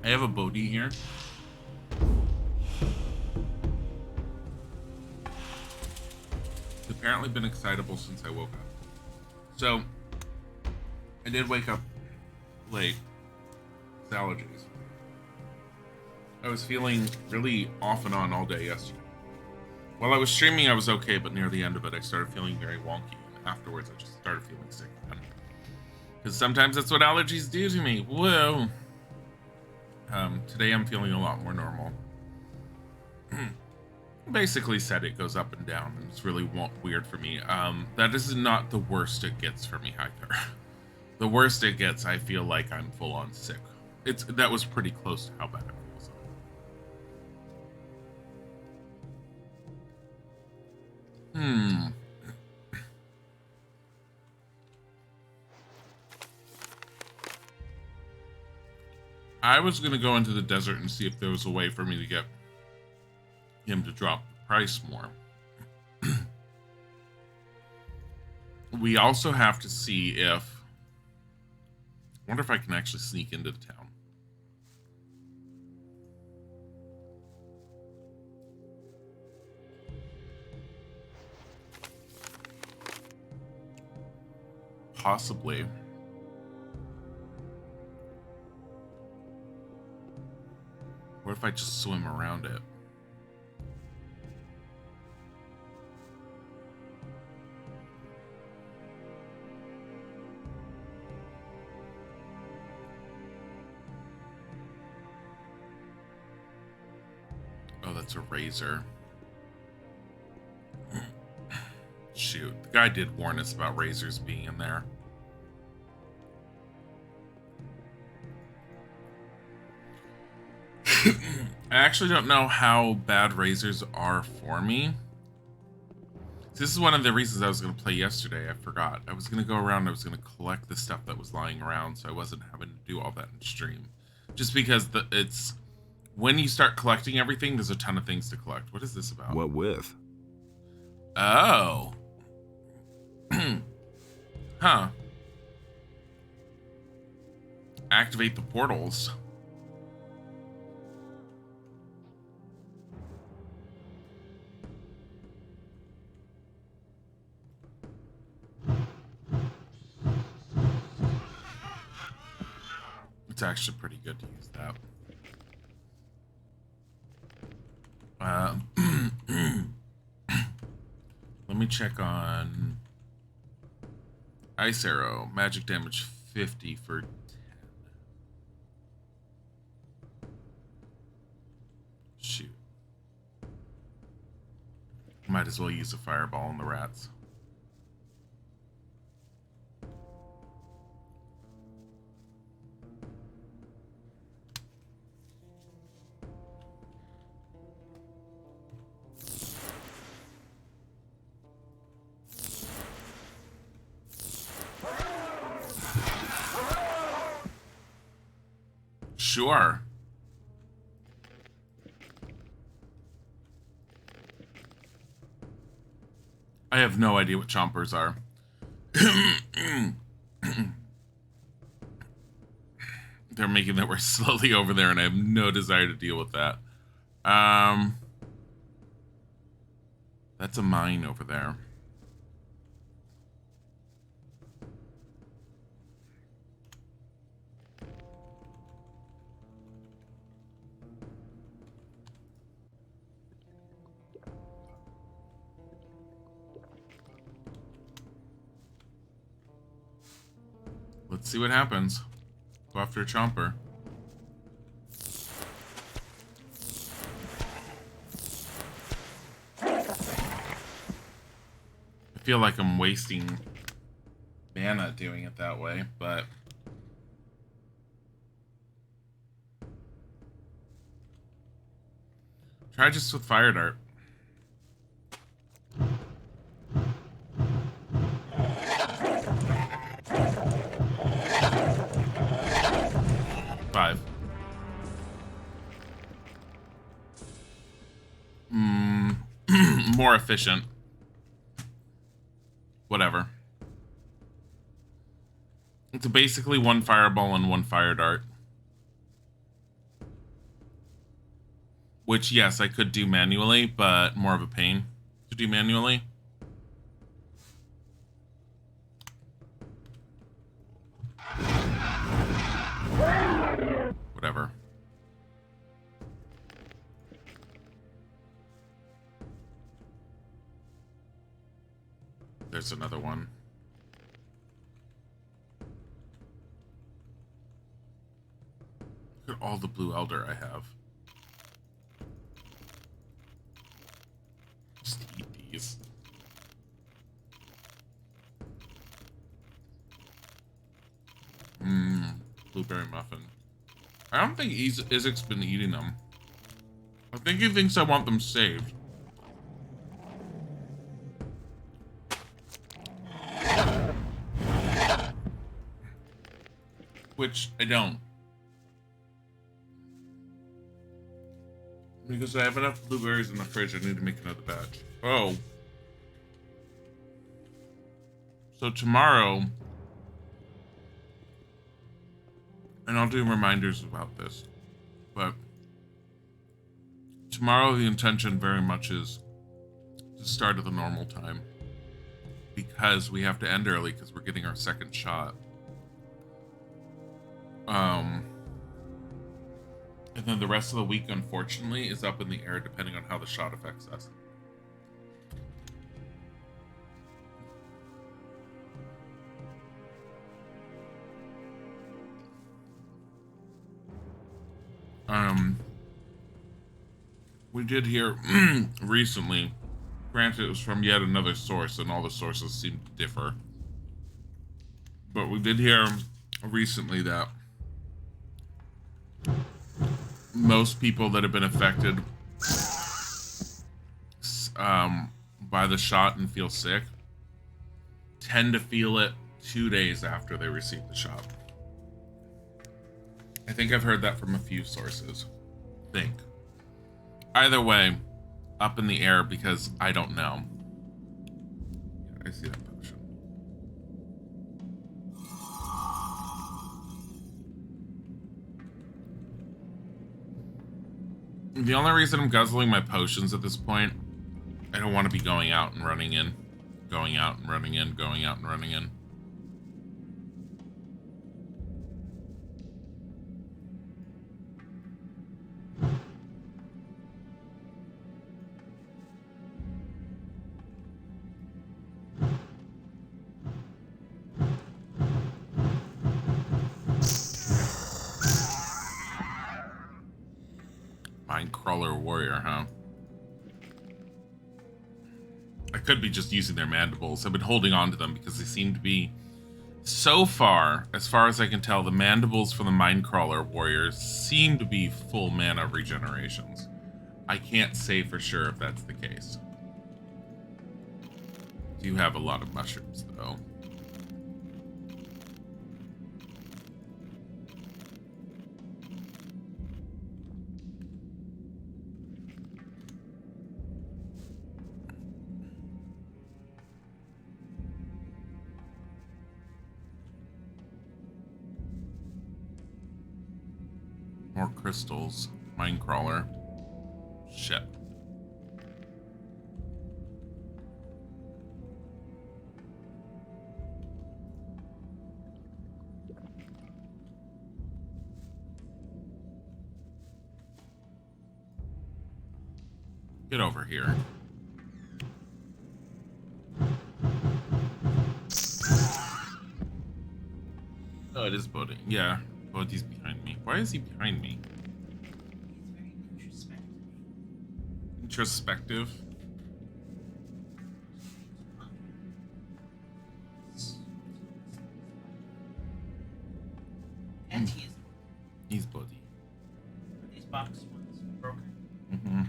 I have a Bodhi here. It's apparently been excitable since I woke up. So, I did wake up late. It's allergies. I was feeling really off and on all day yesterday. While I was streaming, I was okay, but near the end of it, I started feeling very wonky. And afterwards, I just started feeling sick again. Because sometimes that's what allergies do to me. Whoa. Today I'm feeling a lot more normal. Basically said it goes up and down, and it's really weird for me. That is not the worst it gets for me either. The worst it gets, I feel like I'm full on sick. That was pretty close to how bad it feels. I was gonna go into the desert and see if there was a way for me to get him to drop the price more. We also have to see if... I wonder if I can actually sneak into the town. Possibly. What if I just swim around it? Oh, that's a razor. Shoot, the guy did warn us about razors being in there. I actually don't know how bad razors are for me. This is one of the reasons I was going to play yesterday. I forgot. I was going to go around and I was going to collect the stuff that was lying around so I wasn't having to do all that in stream. Just because it's... When you start collecting everything, there's a ton of things to collect. What is this about? What with? Oh. Huh. Activate the portals. It's actually pretty good to use that. Let me check on Ice Arrow. Magic damage 50 for 10. Shoot. Might as well use a fireball on the rats. Sure. I have no idea what chompers are. They're making their way slowly over there, and I have no desire to deal with that. That's a mine over there. Let's see what happens. Go after a chomper. I feel like I'm wasting mana doing it that way, but... Try just with Fire Dart. More efficient. Whatever. It's basically one fireball and one fire dart. which, yes, I could do manually, but more of a pain to do manually. Whatever. There's another one. Look at all the blue elder I have. Just eat these. Blueberry muffin. I don't think Isaac's been eating them. I think he thinks I want them saved. Which I don't. Because I have enough blueberries in the fridge, I need to make another batch. Oh. So tomorrow, and I'll do reminders about this, but tomorrow the intention very much is to start at the normal time. Because we have to end early because we're getting our second shot. And then the rest of the week, unfortunately, is up in the air depending on how the shot affects us. We did hear recently, granted it was from yet another source, and all the sources seem to differ. But we did hear recently that most people that have been affected by the shot and feel sick tend to feel it 2 days after they receive the shot. I think I've heard that from a few sources. Either way, up in the air because I don't know. Yeah, I see that potion. The only reason I'm guzzling my potions at this point, I don't want to be going out and running in. Going out and running in, going out and running in. Crawler warrior, huh? I could be just using their mandibles. I've been holding on to them because they seem to be, so far as I can tell, the mandibles for the Minecrawler warriors seem to be full mana regenerations. I can't say for sure if that's the case. Do have a lot of mushrooms though. More crystals. Minecrawler. Shit. Get over here. Oh, it is Bodhi. Yeah, Bodhi's behind me. Why is he behind me? He's very introspective. Introspective? And he is. He's Bodhi. These box ones broken. Mm-hmm.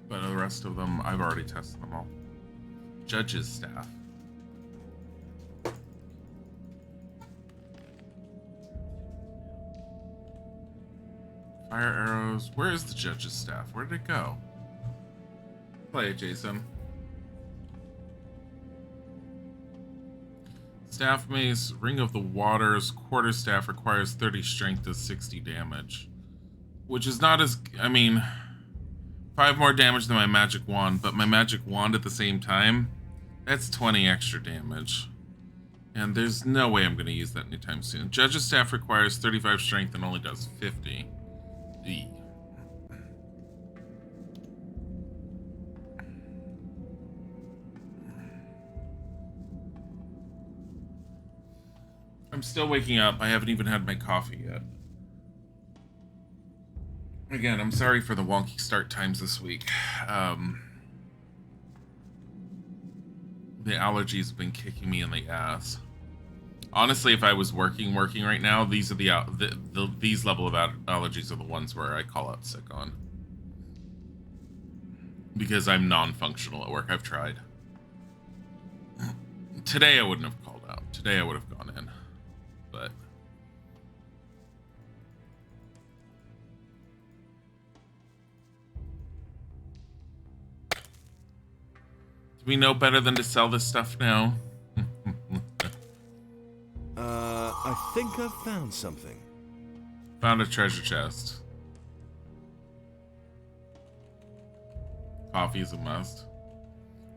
But the rest of them, I've already tested them all. Judge's staff. Fire arrows. Where is the judge's staff? Where did it go? Play it, Jason. Staff Mace, Ring of the Waters, Quarterstaff requires 30 strength to 60 damage. Which is not as... I mean, 5 more damage than my magic wand, but my magic wand at the same time, that's 20 extra damage. And there's no way I'm going to use that anytime soon. Judge's Staff requires 35 strength and only does 50. Eee. I'm still waking up. I haven't even had my coffee yet. Again, I'm sorry for the wonky start times this week. The allergies have been kicking me in the ass. Honestly, if I was working right now, these are these level of allergies are the ones where I call out sick on. Because I'm non-functional at work. I've tried. Today I wouldn't have called out. Today I would have gone in. But do we know better than to sell this stuff now? I think I've found something. Found a treasure chest. Coffee is a must.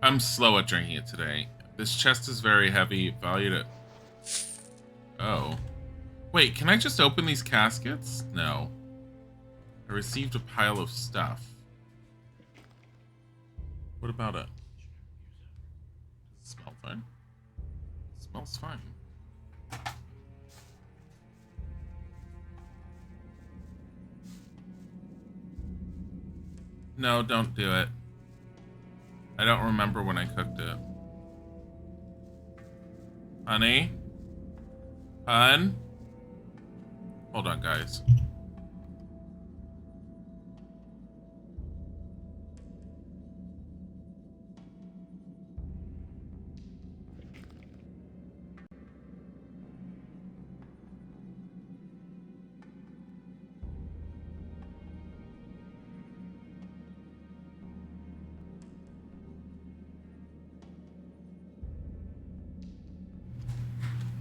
I'm slow at drinking it today. This chest is very heavy, valued at... Oh. Wait, can I just open these caskets? No. I received a pile of stuff. What about it? Does it smell fine? It smells fine. No, don't do it. I don't remember when I cooked it. Honey? Hun? Hold on, guys.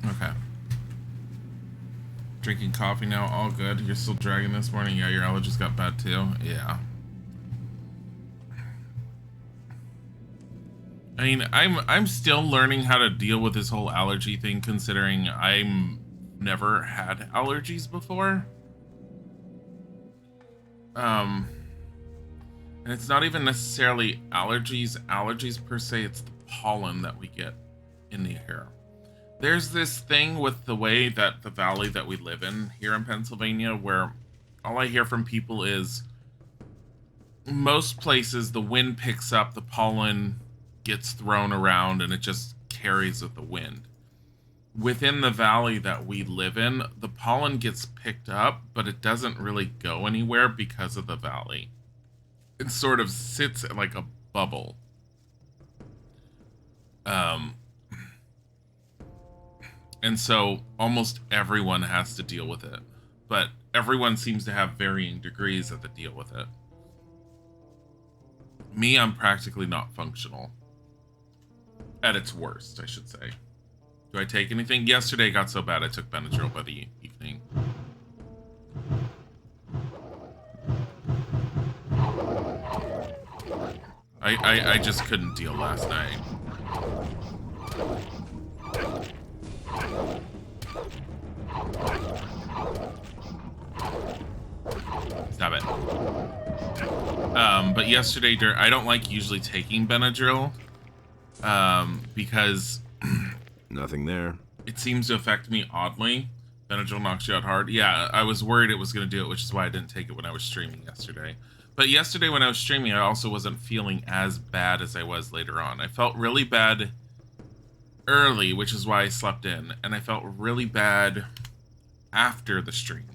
Okay. Drinking coffee now, all good. You're still dragging this morning? Yeah, your allergies got bad too? Yeah. I mean, I'm still learning how to deal with this whole allergy thing, considering I'm never had allergies before. And it's not even necessarily allergies per se, it's the pollen that we get in the air. There's this thing with the way that the valley that we live in here in Pennsylvania, where all I hear from people is most places the wind picks up, the pollen gets thrown around, and it just carries with the wind. Within the valley that we live in, the pollen gets picked up, but it doesn't really go anywhere because of the valley. It sort of sits like a bubble. And so almost everyone has to deal with it. But everyone seems to have varying degrees of the deal with it. Me, I'm practically not functional. At its worst, I should say. Do I take anything? Yesterday got so bad I took Benadryl by the evening. I just couldn't deal last night. Stop it. But yesterday, I don't like usually taking Benadryl, because Nothing there. it seems to affect me oddly. Benadryl knocks you out hard. Yeah, I was worried it was going to do it, which is why I didn't take it when I was streaming yesterday. But yesterday when I was streaming, I also wasn't feeling as bad as I was later on. I felt really bad early, which is why I slept in, and I felt really bad after the stream.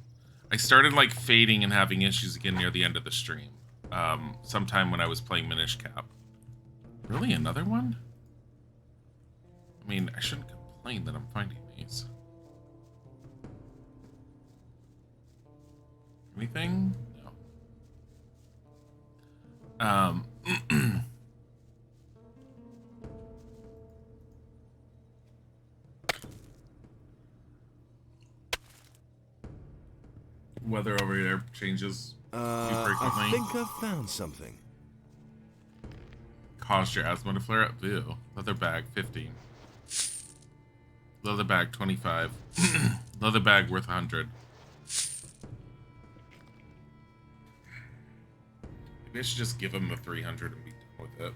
I started like fading and having issues again near the end of the stream. Sometime when I was playing Minish Cap. Really, another one? I mean, I shouldn't complain that I'm finding these. Anything? No. weather over there changes too frequently. I think I've found something. Caused your asthma to flare up? Ew. Leather bag, 15. Leather bag, 25. Leather bag worth 100. Maybe I should just give him the 300 and be done with it.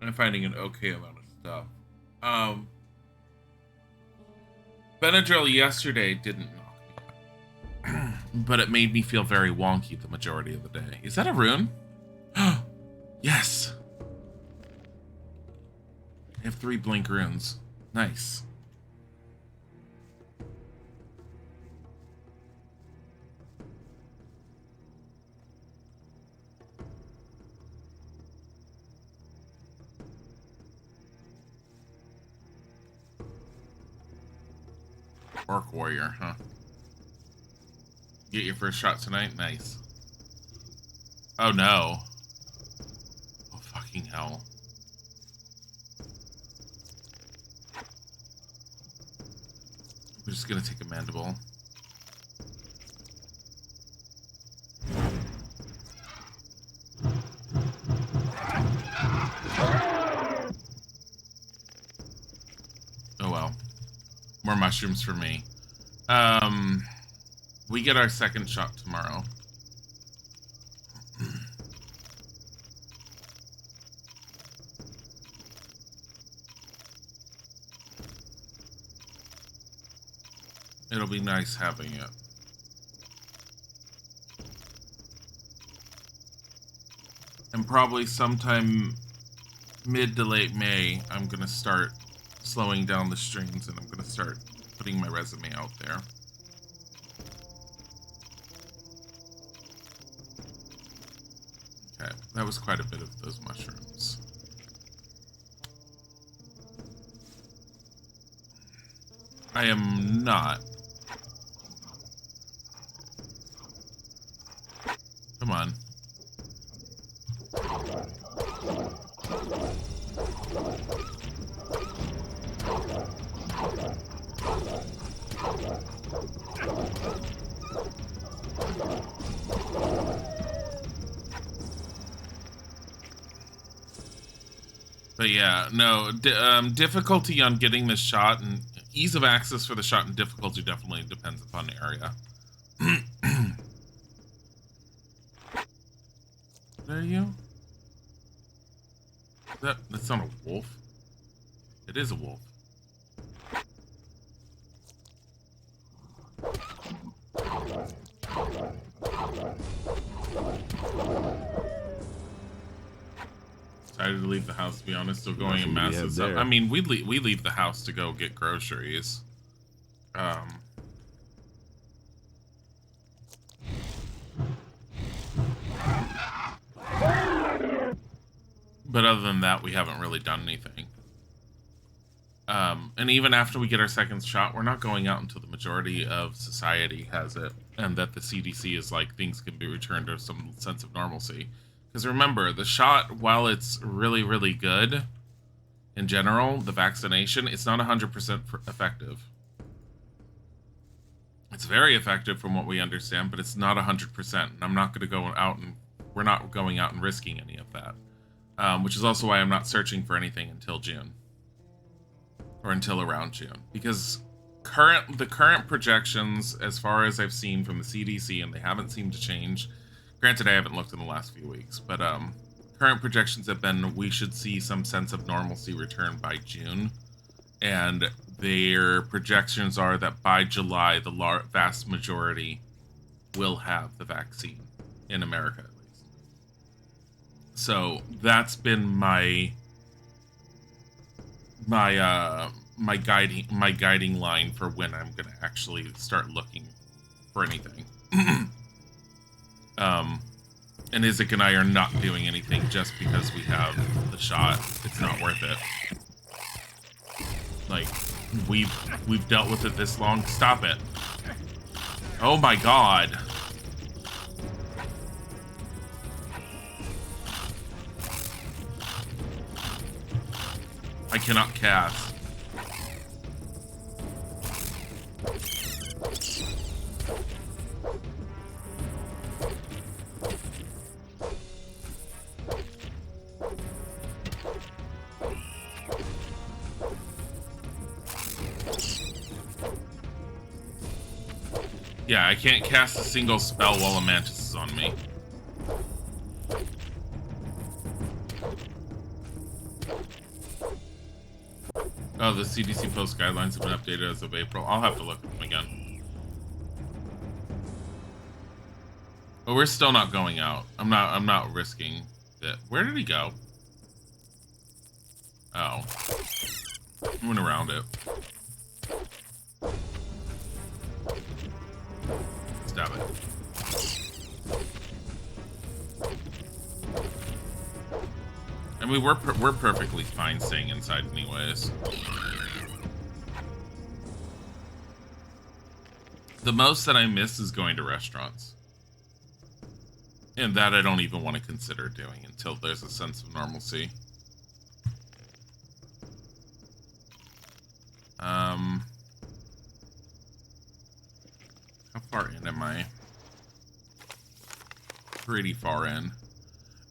I'm finding an okay amount of stuff. Benadryl yesterday didn't knock me out. But it made me feel very wonky the majority of the day. Is that a rune? Yes! I have 3 blink runes. Nice. Orc warrior, huh? Get your first shot tonight? Nice. Oh no. Oh fucking hell. We're just gonna take a mandible. Oh well. More mushrooms for me. We get our second shot tomorrow. It'll be nice having it. And probably sometime mid to late May, I'm gonna start slowing down the streams and I'm gonna start putting my resume out there. Okay, that was quite a bit of those mushrooms. I am not. Come on. But yeah, no, difficulty on getting this shot and ease of access for the shot and difficulty definitely depends upon the area. What are you? That's not a wolf. It is a wolf. Decided to leave the house, to be honest. Still going in massive stuff. I mean, we leave the house to go get groceries. But other than that, we haven't really done anything. And even after we get our second shot, we're not going out until the majority of society has it, and that the CDC is like, things can be returned to some sense of normalcy. Because remember, the shot, while it's really, really good, in general, the vaccination, it's not 100% effective. It's very effective from what we understand, but it's not 100%. And I'm not going to go out and, we're not going out and risking any of that. Which is also why I'm not searching for anything until June. Or until around June. Because the current projections, as far as I've seen from the CDC, and they haven't seemed to change. Granted, I haven't looked in the last few weeks, but current projections have been we should see some sense of normalcy return by June. And their projections are that by July, the vast majority will have the vaccine in America, at least. So that's been my guiding line for when I'm gonna actually start looking for anything. And Isaac and I are not doing anything just because we have the shot. It's not worth it. Like, we've dealt with it this long. Stop it. Oh my god. I cannot cast. Yeah, I can't cast a single spell while a mantis is on me. Oh, the CDC post guidelines have been updated as of April. I'll have to look at them again. But we're still not going out. I'm not risking it. Where did he go? Oh. I went around it. Stab it. I mean, we're perfectly fine staying inside anyways. The most that I miss is going to restaurants. And that I don't even want to consider doing until there's a sense of normalcy. How far in am I? Pretty far in.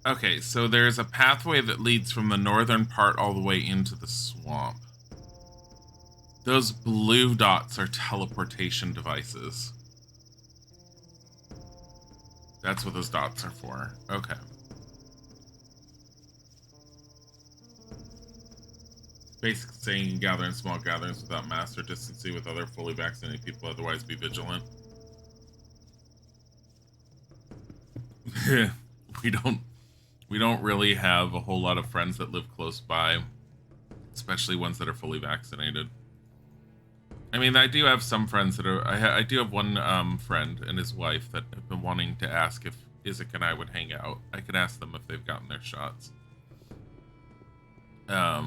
Okay, so there's a pathway that leads from the northern part all the way into the swamp. Those blue dots are teleportation devices. That's what those dots are for. Okay. Basically saying you can gather in small gatherings without mass or distancing with other fully vaccinated people, otherwise be vigilant. We don't really have a whole lot of friends that live close by, especially ones that are fully vaccinated. I mean, I do have some friends that are. I do have one friend and his wife that have been wanting to ask if Isaac and I would hang out. I could ask them if they've gotten their shots. But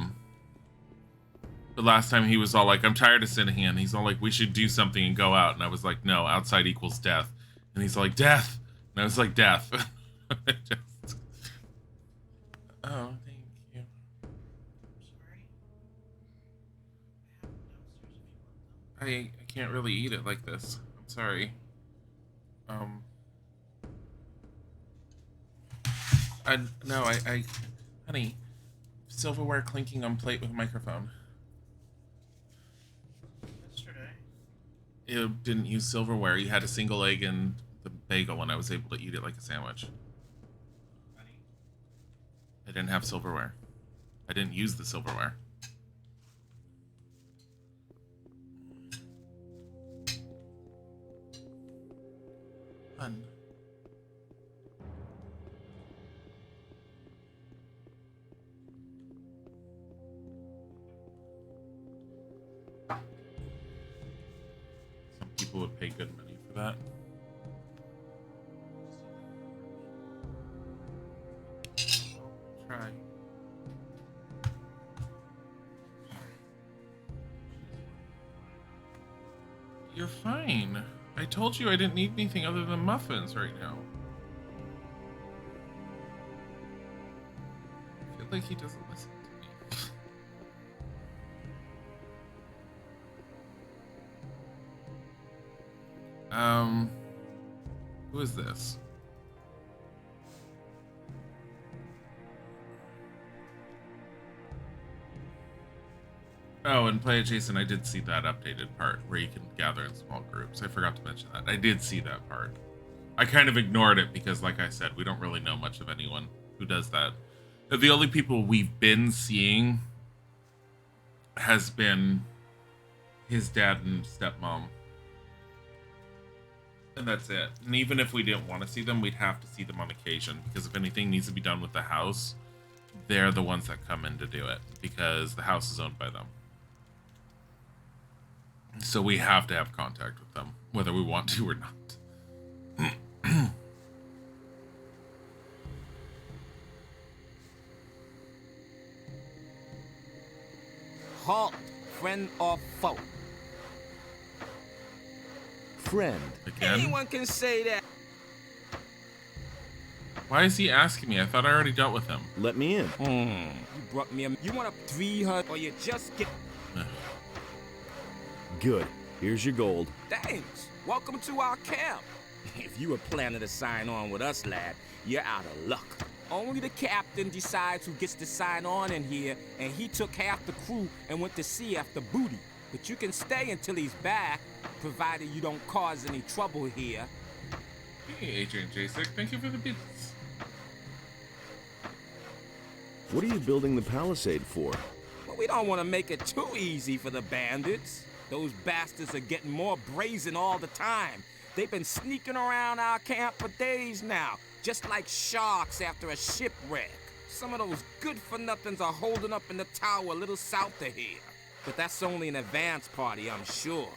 last time he was all like, "I'm tired of sitting in." He's all like, "We should do something and go out." And I was like, "No, outside equals death." And he's like, "Death." And I was like, "Death." Just... Oh, thank you. Sorry. I have them downstairs if you want them. I can't really eat it like this. I'm sorry. No, honey, silverware clinking on plate with microphone. Yesterday. It didn't use silverware. You had a single egg and the bagel, and I was able to eat it like a sandwich. Honey. I didn't have silverware. I didn't use the silverware. Fun. Some people would pay good money for that. Try. You're fine. I told you I didn't need anything other than muffins right now. I feel like he doesn't listen to me. Who is this? Oh, and Play It Jason, I did see that updated part where you can gather in small groups. I forgot to mention that. I did see that part. I kind of ignored it because, like I said, we don't really know much of anyone who does that. The only people we've been seeing has been his dad and stepmom. And that's it. And even if we didn't want to see them, we'd have to see them on occasion, because if anything needs to be done with the house, they're the ones that come in to do it, because the house is owned by them. So we have to have contact with them, whether we want to or not. Halt, friend or foe? Friend. Again? Anyone can say that. Why is he asking me? I thought I already dealt with him. Let me in. You brought me a... You want a 300 or you just get... Good. Here's your gold. Thanks. Welcome to our camp. If you were planning to sign on with us, lad, you're out of luck. Only the captain decides who gets to sign on in here, and he took half the crew and went to sea after booty. but you can stay until he's back, provided you don't cause any trouble here. Hey, Agent J6, thank you for the bits. What are you building the palisade for? But we don't want to make it too easy for the bandits. Those bastards are getting more brazen all the time. They've been sneaking around our camp for days now, just like sharks after a shipwreck. Some of those good-for-nothings are holding up in the tower a little south of here. But that's only an advance party, I'm sure.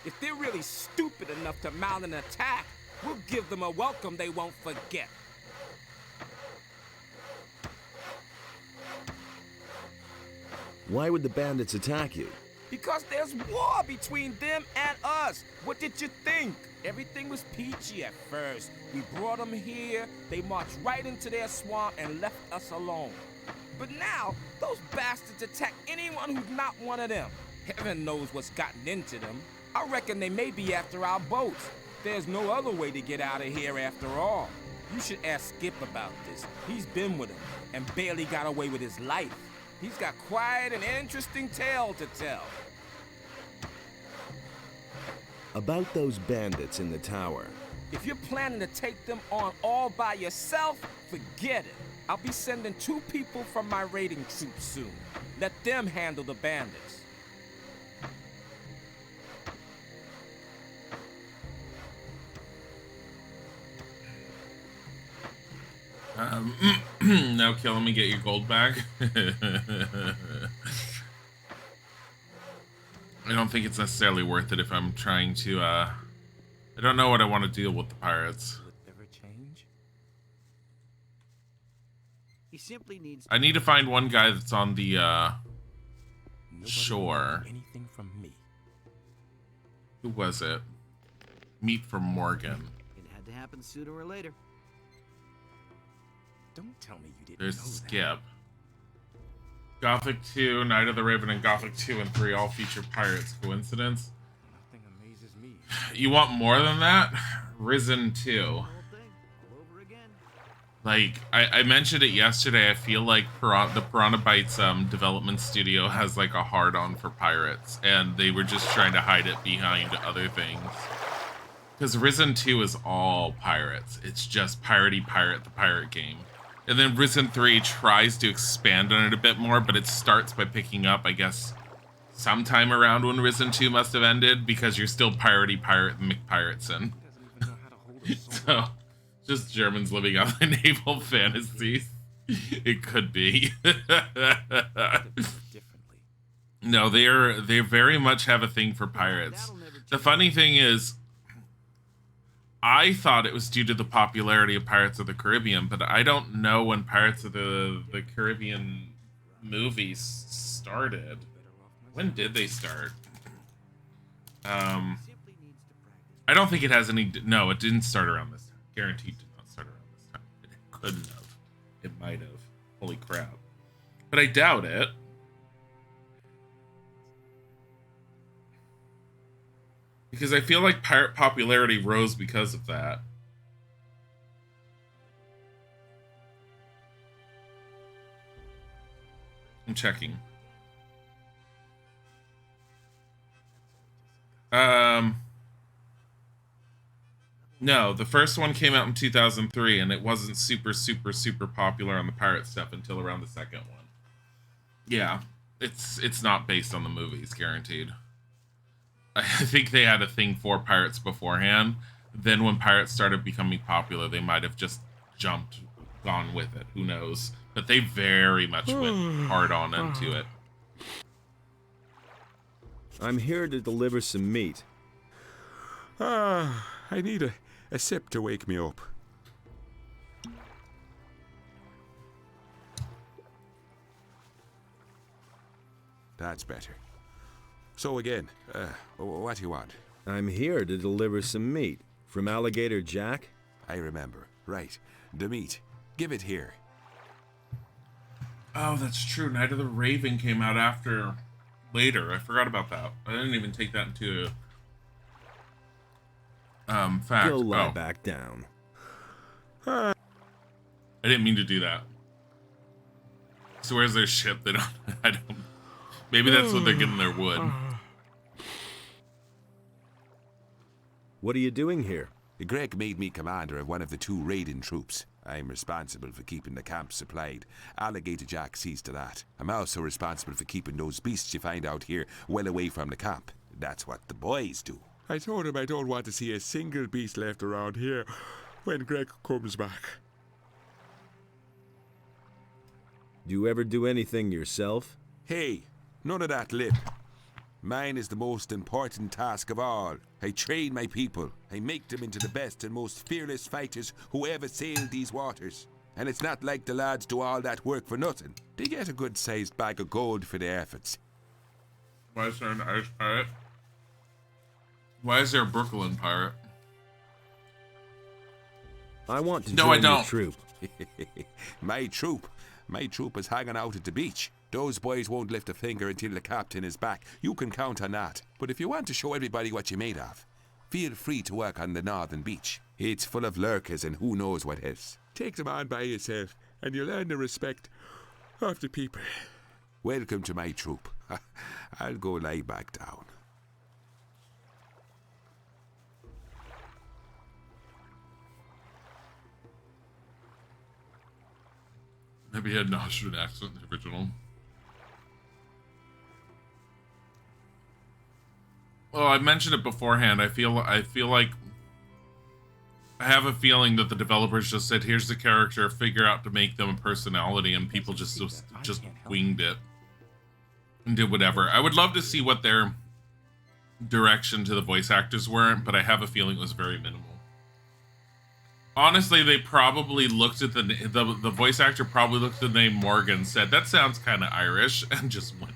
If they're really stupid enough to mount an attack, we'll give them a welcome they won't forget. Why would the bandits attack you? Because there's war between them and us. What did you think? Everything was peachy at first. We brought them here, they marched right into their swamp and left us alone. But now, those bastards attack anyone who's not one of them. Heaven knows what's gotten into them. I reckon they may be after our boats. There's no other way to get out of here after all. You should ask Skip about this. He's been with them and barely got away with his life. He's got quite an interesting tale to tell. About those bandits in the tower. If you're planning to take them on all by yourself, forget it. I'll be sending 2 people from my raiding troop soon. Let them handle the bandits. Now kill him and get your gold back. I don't think it's necessarily worth it if I'm trying to, I don't know what I want to deal with the pirates. Will it ever change? He simply needs. I need to find one guy that's on the, Nobody shore. wants anything from me. Who was it? Meat from Morgan. It had to happen sooner or later. Don't tell me you didn't There's know that. Skip. Gothic 2, Night of the Raven, and Gothic 2 and 3 all feature pirates. Coincidence? Nothing amazes me. You want more than that? Risen 2. Whole thing all over again. Like, I mentioned it yesterday, I feel like the Piranha Bytes development studio has like a hard-on for pirates, and they were just trying to hide it behind other things. Because Risen 2 is all pirates. It's just Pirate the pirate game. And then Risen 3 tries to expand on it a bit more, but it starts by picking up, I guess, sometime around when Risen 2 must have ended, because you're still pirate McPirateson. He doesn't even know how to hold a sword. So, just Germans living out the naval fantasies. It could be. Differently. No, they very much have a thing for pirates. The funny thing is, I thought it was due to the popularity of Pirates of the Caribbean, but I don't know when Pirates of the Caribbean movies started. When did they start? I don't think it has any. No, it didn't start around this time. Guaranteed did not start around this time. It couldn't have. It might have. Holy crap. But I doubt it. Because I feel like pirate popularity rose because of that. I'm checking. No, the first one came out in 2003, and it wasn't super popular on the pirate stuff until around the second one. Yeah, it's not based on the movies, guaranteed. I think they had a thing for pirates beforehand. Then when pirates started becoming popular, they might have just gone with it. Who knows? But they very much went hard on into it. I'm here to deliver some meat. I need a sip to wake me up. That's better. So again, what do you want? I'm here to deliver some meat. From Alligator Jack? I remember. Right. The meat. Give it here. Oh, that's true. Night of the Raven came out later. I forgot about that. I didn't even take that into fact. Go lie back down. I didn't mean to do that. So where's their ship? They don't. I don't. Maybe that's what they're getting their wood. What are you doing here? Greg made me commander of one of the 2 raiding troops. I'm responsible for keeping the camp supplied. Alligator Jack sees to that. I'm also responsible for keeping those beasts you find out here well away from the camp. That's what the boys do. I told him I don't want to see a single beast left around here when Greg comes back. Do you ever do anything yourself? Hey, none of that lip. Mine is the most important task of all. I train my people. I make them into the best and most fearless fighters who ever sailed these waters. And it's not like the lads do all that work for nothing. They get a good-sized bag of gold for their efforts. Why is there an Irish pirate? Why is there a Brooklyn pirate? I want to No, join I don't. your troop. My troop? My troop is hanging out at the beach. Those boys won't lift a finger until the captain is back. You can count on that. But if you want to show everybody what you're made of, feel free to work on the northern beach. It's full of lurkers and who knows what else. Take them on by yourself, and you'll earn the respect of the people. Welcome to my troop. I'll go lie back down. Maybe he had an Austrian accent in the original. Well, I mentioned it beforehand. I feel like I have a feeling that the developers just said, "Here's the character, figure out to make them a personality," and people just winged it and did whatever. I would love to see what their direction to the voice actors were, but I have a feeling it was very minimal. Honestly, they probably looked at the voice actor probably looked at the name Morgan, said, "That sounds kind of Irish," and just went.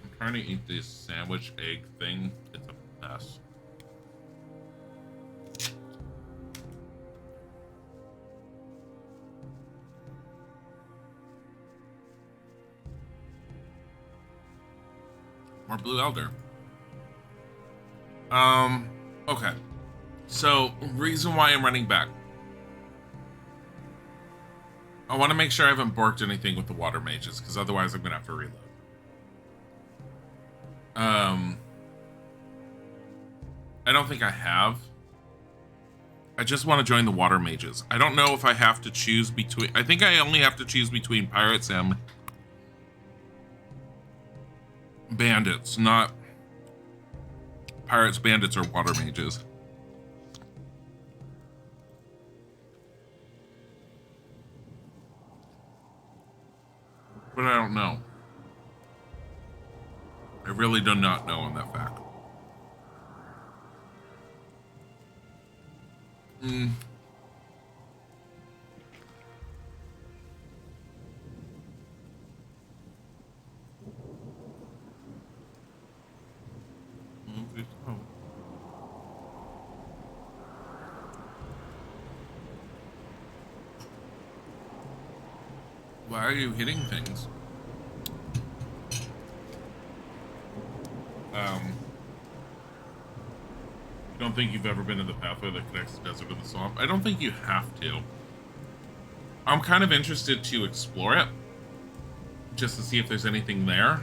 I'm trying to eat this sandwich egg thing. It's a mess. More Blue Elder. Okay. So, reason why I'm running back. I want to make sure I haven't borked anything with the water mages, because otherwise I'm going to have to reload. I don't think I have. I just want to join the water mages. I don't know if I have to choose between... I think I only have to choose between pirates and bandits, not pirates, bandits, or water mages. But I don't know. I really do not know on that fact. Why are you hitting things? I don't think you've ever been to the pathway that connects the desert to the swamp. I don't think you have to. I'm kind of interested to explore it, just to see if there's anything there.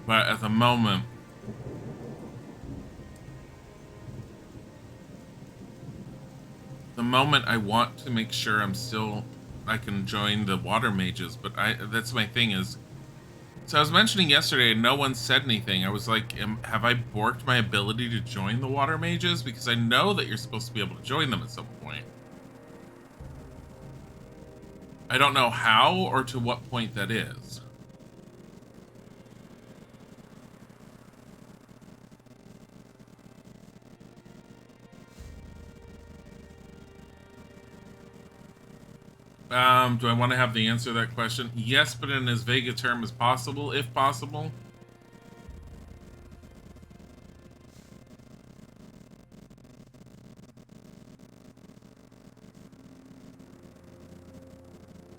But at the moment, I want to make sure I can join the water mages, but that's my thing is, so I was mentioning yesterday, no one said anything. I was like, have I borked my ability to join the water mages? Because I know that you're supposed to be able to join them at some point. I don't know how or to what point that is. Do I want to have the answer to that question? Yes, but in as vague a term as possible, if possible.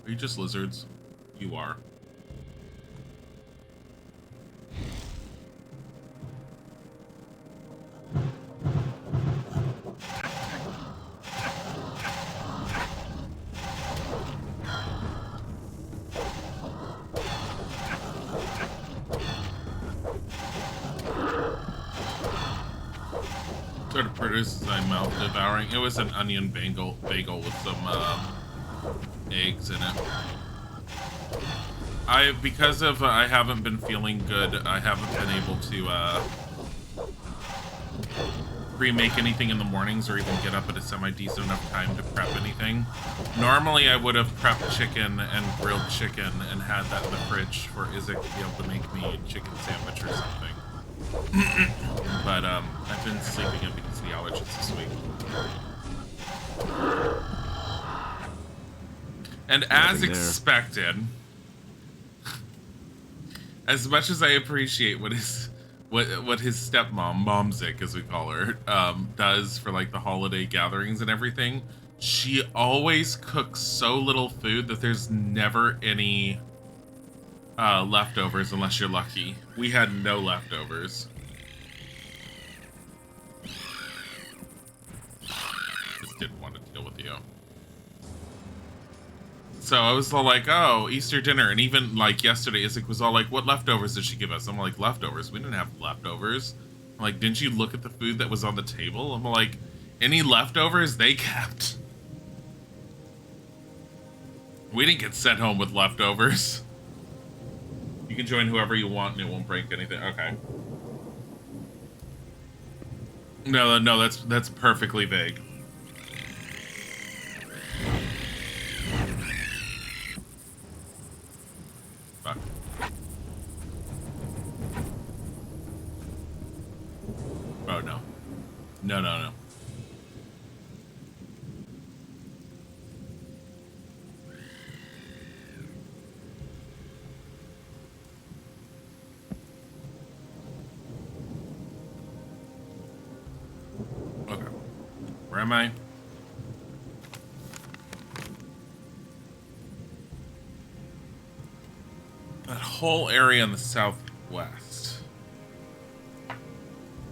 Are you just lizards? You are. sort of produces my mouth devouring. It was an onion bagel with some eggs in it. Because I haven't been feeling good, I haven't been able to pre-make anything in the mornings or even get up at a semi-decent enough time to prep anything. Normally I would have prepped chicken and grilled chicken and had that in the fridge for Isaac to be able to make me a chicken sandwich or something. But I've been sleeping in because of the allergies this week. And as expected, as much as I appreciate what his stepmom, Momzik as we call her, does for like the holiday gatherings and everything, she always cooks so little food that there's never any leftovers unless you're lucky. We had no leftovers. Just didn't want to deal with you. So I was all like, oh, Easter dinner. And even like yesterday, Isaac was all like, what leftovers did she give us? I'm like, leftovers? We didn't have leftovers. I'm like, didn't you look at the food that was on the table? I'm like, any leftovers they kept. We didn't get sent home with leftovers. You can join whoever you want and it won't break anything. Okay. No, that's perfectly vague. Fuck. Oh no. No. Okay. Where am I? That whole area in the southwest.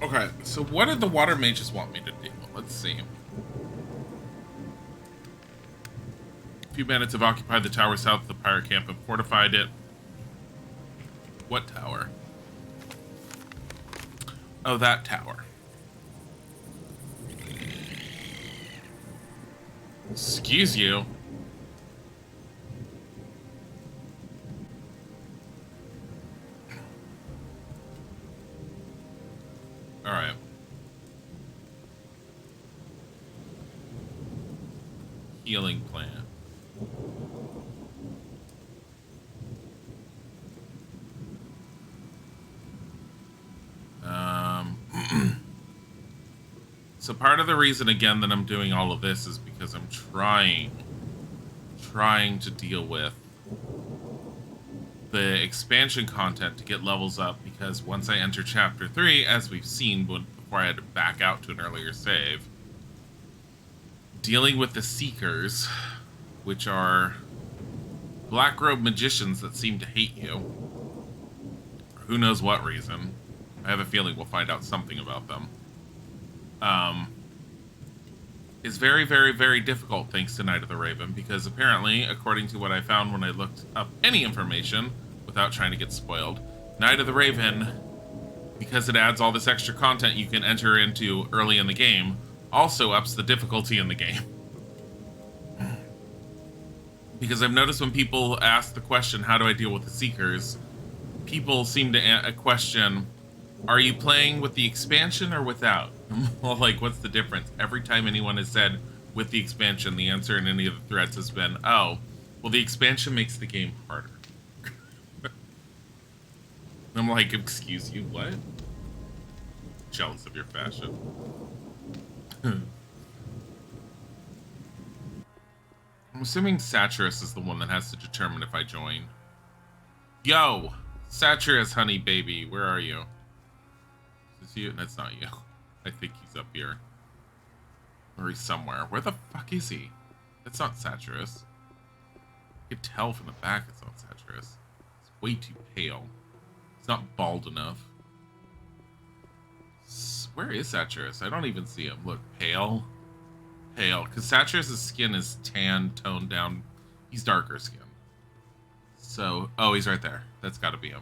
Okay, so what did the water mages want me to do? Let's see. A few bandits have occupied the tower south of the pirate camp and fortified it. What tower? Oh, that tower. Excuse you. All right. Healing plant. So part of the reason, again, that I'm doing all of this is because I'm trying to deal with the expansion content to get levels up, because once I enter chapter 3, as we've seen before I had to back out to an earlier save, dealing with the Seekers, which are black robe magicians that seem to hate you. For who knows what reason. I have a feeling we'll find out something about them. Is very, very, very difficult thanks to Night of the Raven, because apparently, according to what I found when I looked up any information, without trying to get spoiled, Night of the Raven, because it adds all this extra content you can enter into early in the game, also ups the difficulty in the game. Because I've noticed when people ask the question, how do I deal with the Seekers, people seem to question, are you playing with the expansion or without? Well, like, what's the difference? Every time anyone has said with the expansion, the answer in any of the threads has been, oh, well, the expansion makes the game harder. I'm like, excuse you, what? Jealous of your fashion. I'm assuming Satyrus is the one that has to determine if I join. Yo! Satyrus, honey baby, where are you? Is this you? That's not you. I think he's up here. Or he's somewhere. Where the fuck is he? That's not Satyrus. You can tell from the back it's not Satyrus. It's way too pale. It's not bald enough. Where is Satyrus? I don't even see him. Look, pale. Pale. Because Satyrus' skin is tan, toned down. He's darker skin. So, oh, he's right there. That's got to be him.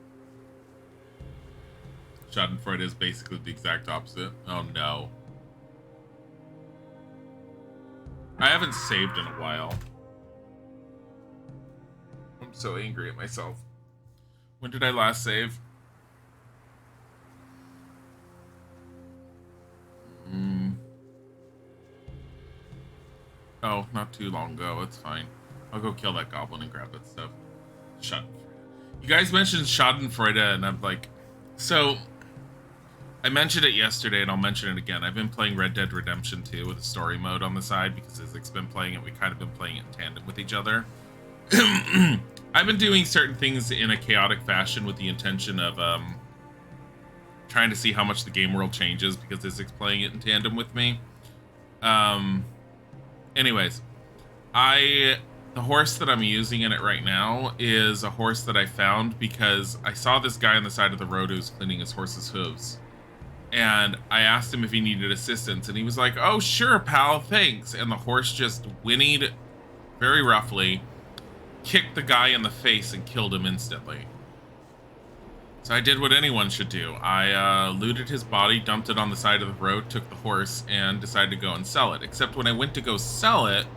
Schadenfreude is basically the exact opposite. Oh no. I haven't saved in a while. I'm so angry at myself. When did I last save? Oh, not too long ago. It's fine. I'll go kill that goblin and grab that stuff. Schadenfreude. You guys mentioned Schadenfreude, and I'm like... So, I mentioned it yesterday, and I'll mention it again. I've been playing Red Dead Redemption 2 with a story mode on the side, because Isaac's been playing it. We've kind of been playing it in tandem with each other. I've been doing certain things in a chaotic fashion with the intention of trying to see how much the game world changes, because Isaac's playing it in tandem with me. Anyways, the horse that I'm using in it right now is a horse that I found because I saw this guy on the side of the road who was cleaning his horse's hooves. And I asked him if he needed assistance, and he was like, "Oh, sure, pal, thanks." And the horse just whinnied very roughly, kicked the guy in the face, and killed him instantly. So I did what anyone should do. I looted his body, dumped it on the side of the road, took the horse, and decided to go and sell it. Except when I went to go sell it,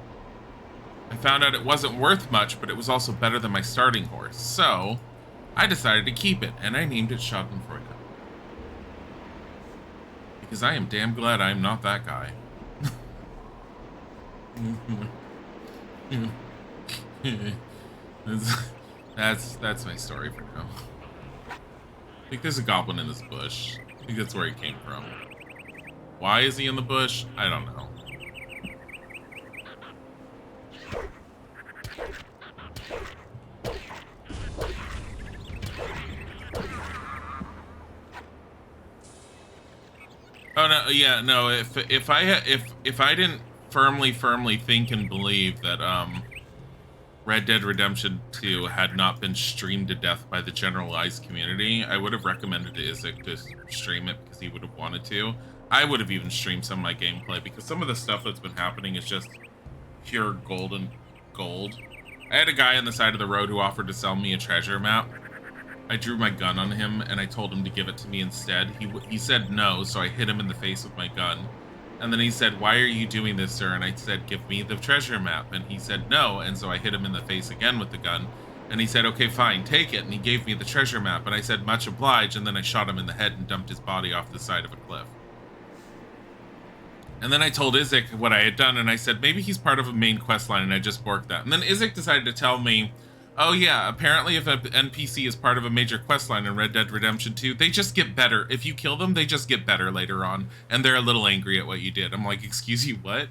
I found out it wasn't worth much, but it was also better than my starting horse. So I decided to keep it, and I named it Schadenfreude. Because I am damn glad I'm not that guy. That's my story for now. I think there's a goblin in this bush. I think that's where he came from. Why is he in the bush? I don't know. Oh no, yeah, no. If I didn't firmly think and believe that Red Dead Redemption 2 had not been streamed to death by the generalized community, I would have recommended to Isaac to stream it because he would have wanted to. I would have even streamed some of my gameplay because some of the stuff that's been happening is just pure golden gold. I had a guy on the side of the road who offered to sell me a treasure map. I drew my gun on him and I told him to give it to me instead. He said no, so I hit him in the face with my gun. And then he said, "Why are you doing this, sir?" And I said, "Give me the treasure map." And he said no, and so I hit him in the face again with the gun. And he said, "Okay, fine, take it." And he gave me the treasure map. And I said, "Much obliged." And then I shot him in the head and dumped his body off the side of a cliff. And then I told Isaac what I had done, and I said, maybe he's part of a main quest line, and I just borked that. And then Isaac decided to tell me, oh yeah, apparently if an NPC is part of a major quest line in Red Dead Redemption 2, they just get better. If you kill them, they just get better later on, and they're a little angry at what you did. I'm like, excuse you, what?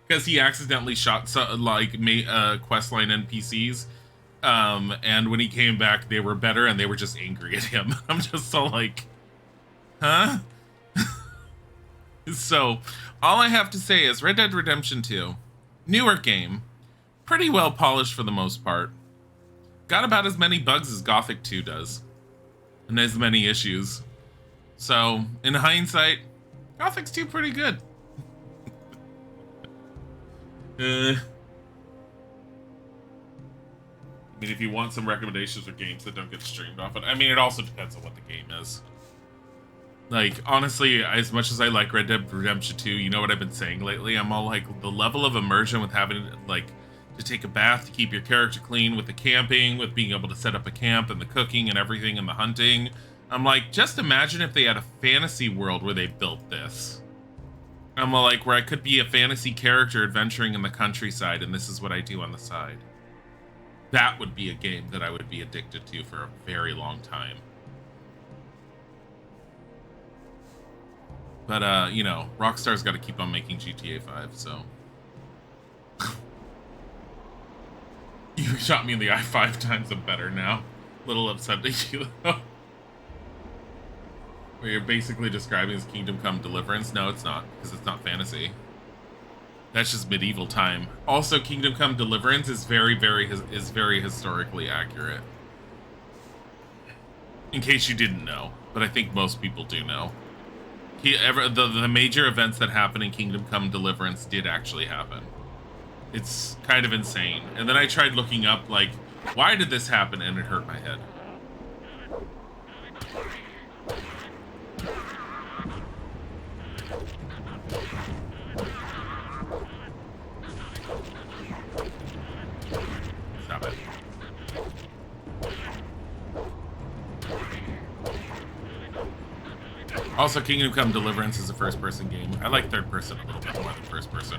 Because he accidentally shot quest line NPCs, and when he came back, they were better, and they were just angry at him. I'm just so like, huh? So, all I have to say is Red Dead Redemption 2, newer game, pretty well polished for the most part. Got about as many bugs as Gothic 2 does, and as many issues. So, in hindsight, Gothic's 2 pretty good. I mean, if you want some recommendations for games that don't get streamed often, I mean, it also depends on what the game is. Like, honestly, as much as I like Red Dead Redemption 2, you know what I've been saying lately? I'm all like, the level of immersion with having, like, to take a bath to keep your character clean, with the camping, with being able to set up a camp, and the cooking and everything, and the hunting. I'm like, just imagine if they had a fantasy world where they built this. I'm all like, where I could be a fantasy character adventuring in the countryside, and this is what I do on the side. That would be a game that I would be addicted to for a very long time. But, you know, Rockstar's got to keep on making GTA 5, so. You shot me in the eye 5 times, I'm better now. Little upset at you, though. Where you're basically describing as Kingdom Come Deliverance. No, it's not, because it's not fantasy. That's just medieval time. Also, Kingdom Come Deliverance is very historically accurate. In case you didn't know, but I think most people do know. The major events that happen in Kingdom Come Deliverance did actually happen. It's kind of insane. And then I tried looking up, like, why did this happen? And it hurt my head. Also, Kingdom Come Deliverance is a first-person game. I like third-person a little bit more than first-person.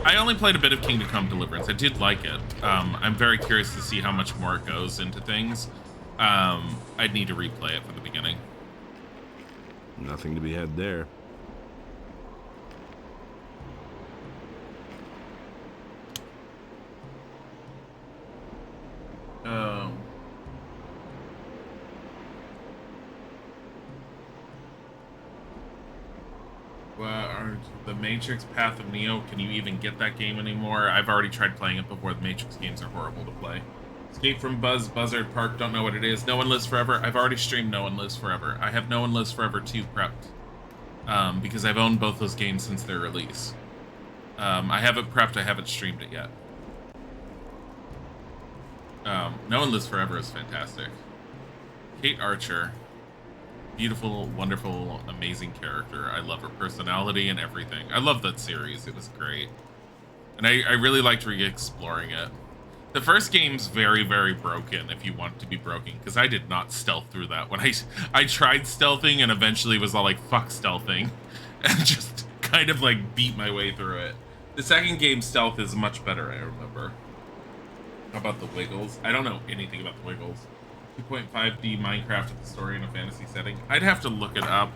I only played a bit of Kingdom Come Deliverance. I did like it. I'm very curious to see how much more it goes into things. I'd need to replay it from the beginning. Nothing to be had there. The Matrix Path of Neo, can you even get that game anymore? I've already tried playing it before. The Matrix games are horrible to play. Escape from Buzzard Park, don't know what it is. No One Lives Forever, I've already streamed No One Lives Forever. I have No One Lives Forever 2 prepped. Because I've owned both those games since their release. I have it prepped, I haven't streamed it yet. No One Lives Forever is fantastic. Kate Archer. Beautiful, wonderful, amazing character. I love her personality and everything. I love that series. It was great. And I really liked re-exploring it. The first game's very, very broken if you want it to be broken, because I did not stealth through that. When I tried stealthing and eventually was all like, fuck stealthing. And just kind of like beat my way through it. The second game stealth is much better, I remember. How about the Wiggles? I don't know anything about the Wiggles. 2.5D Minecraft with the story in a fantasy setting. I'd have to look it up.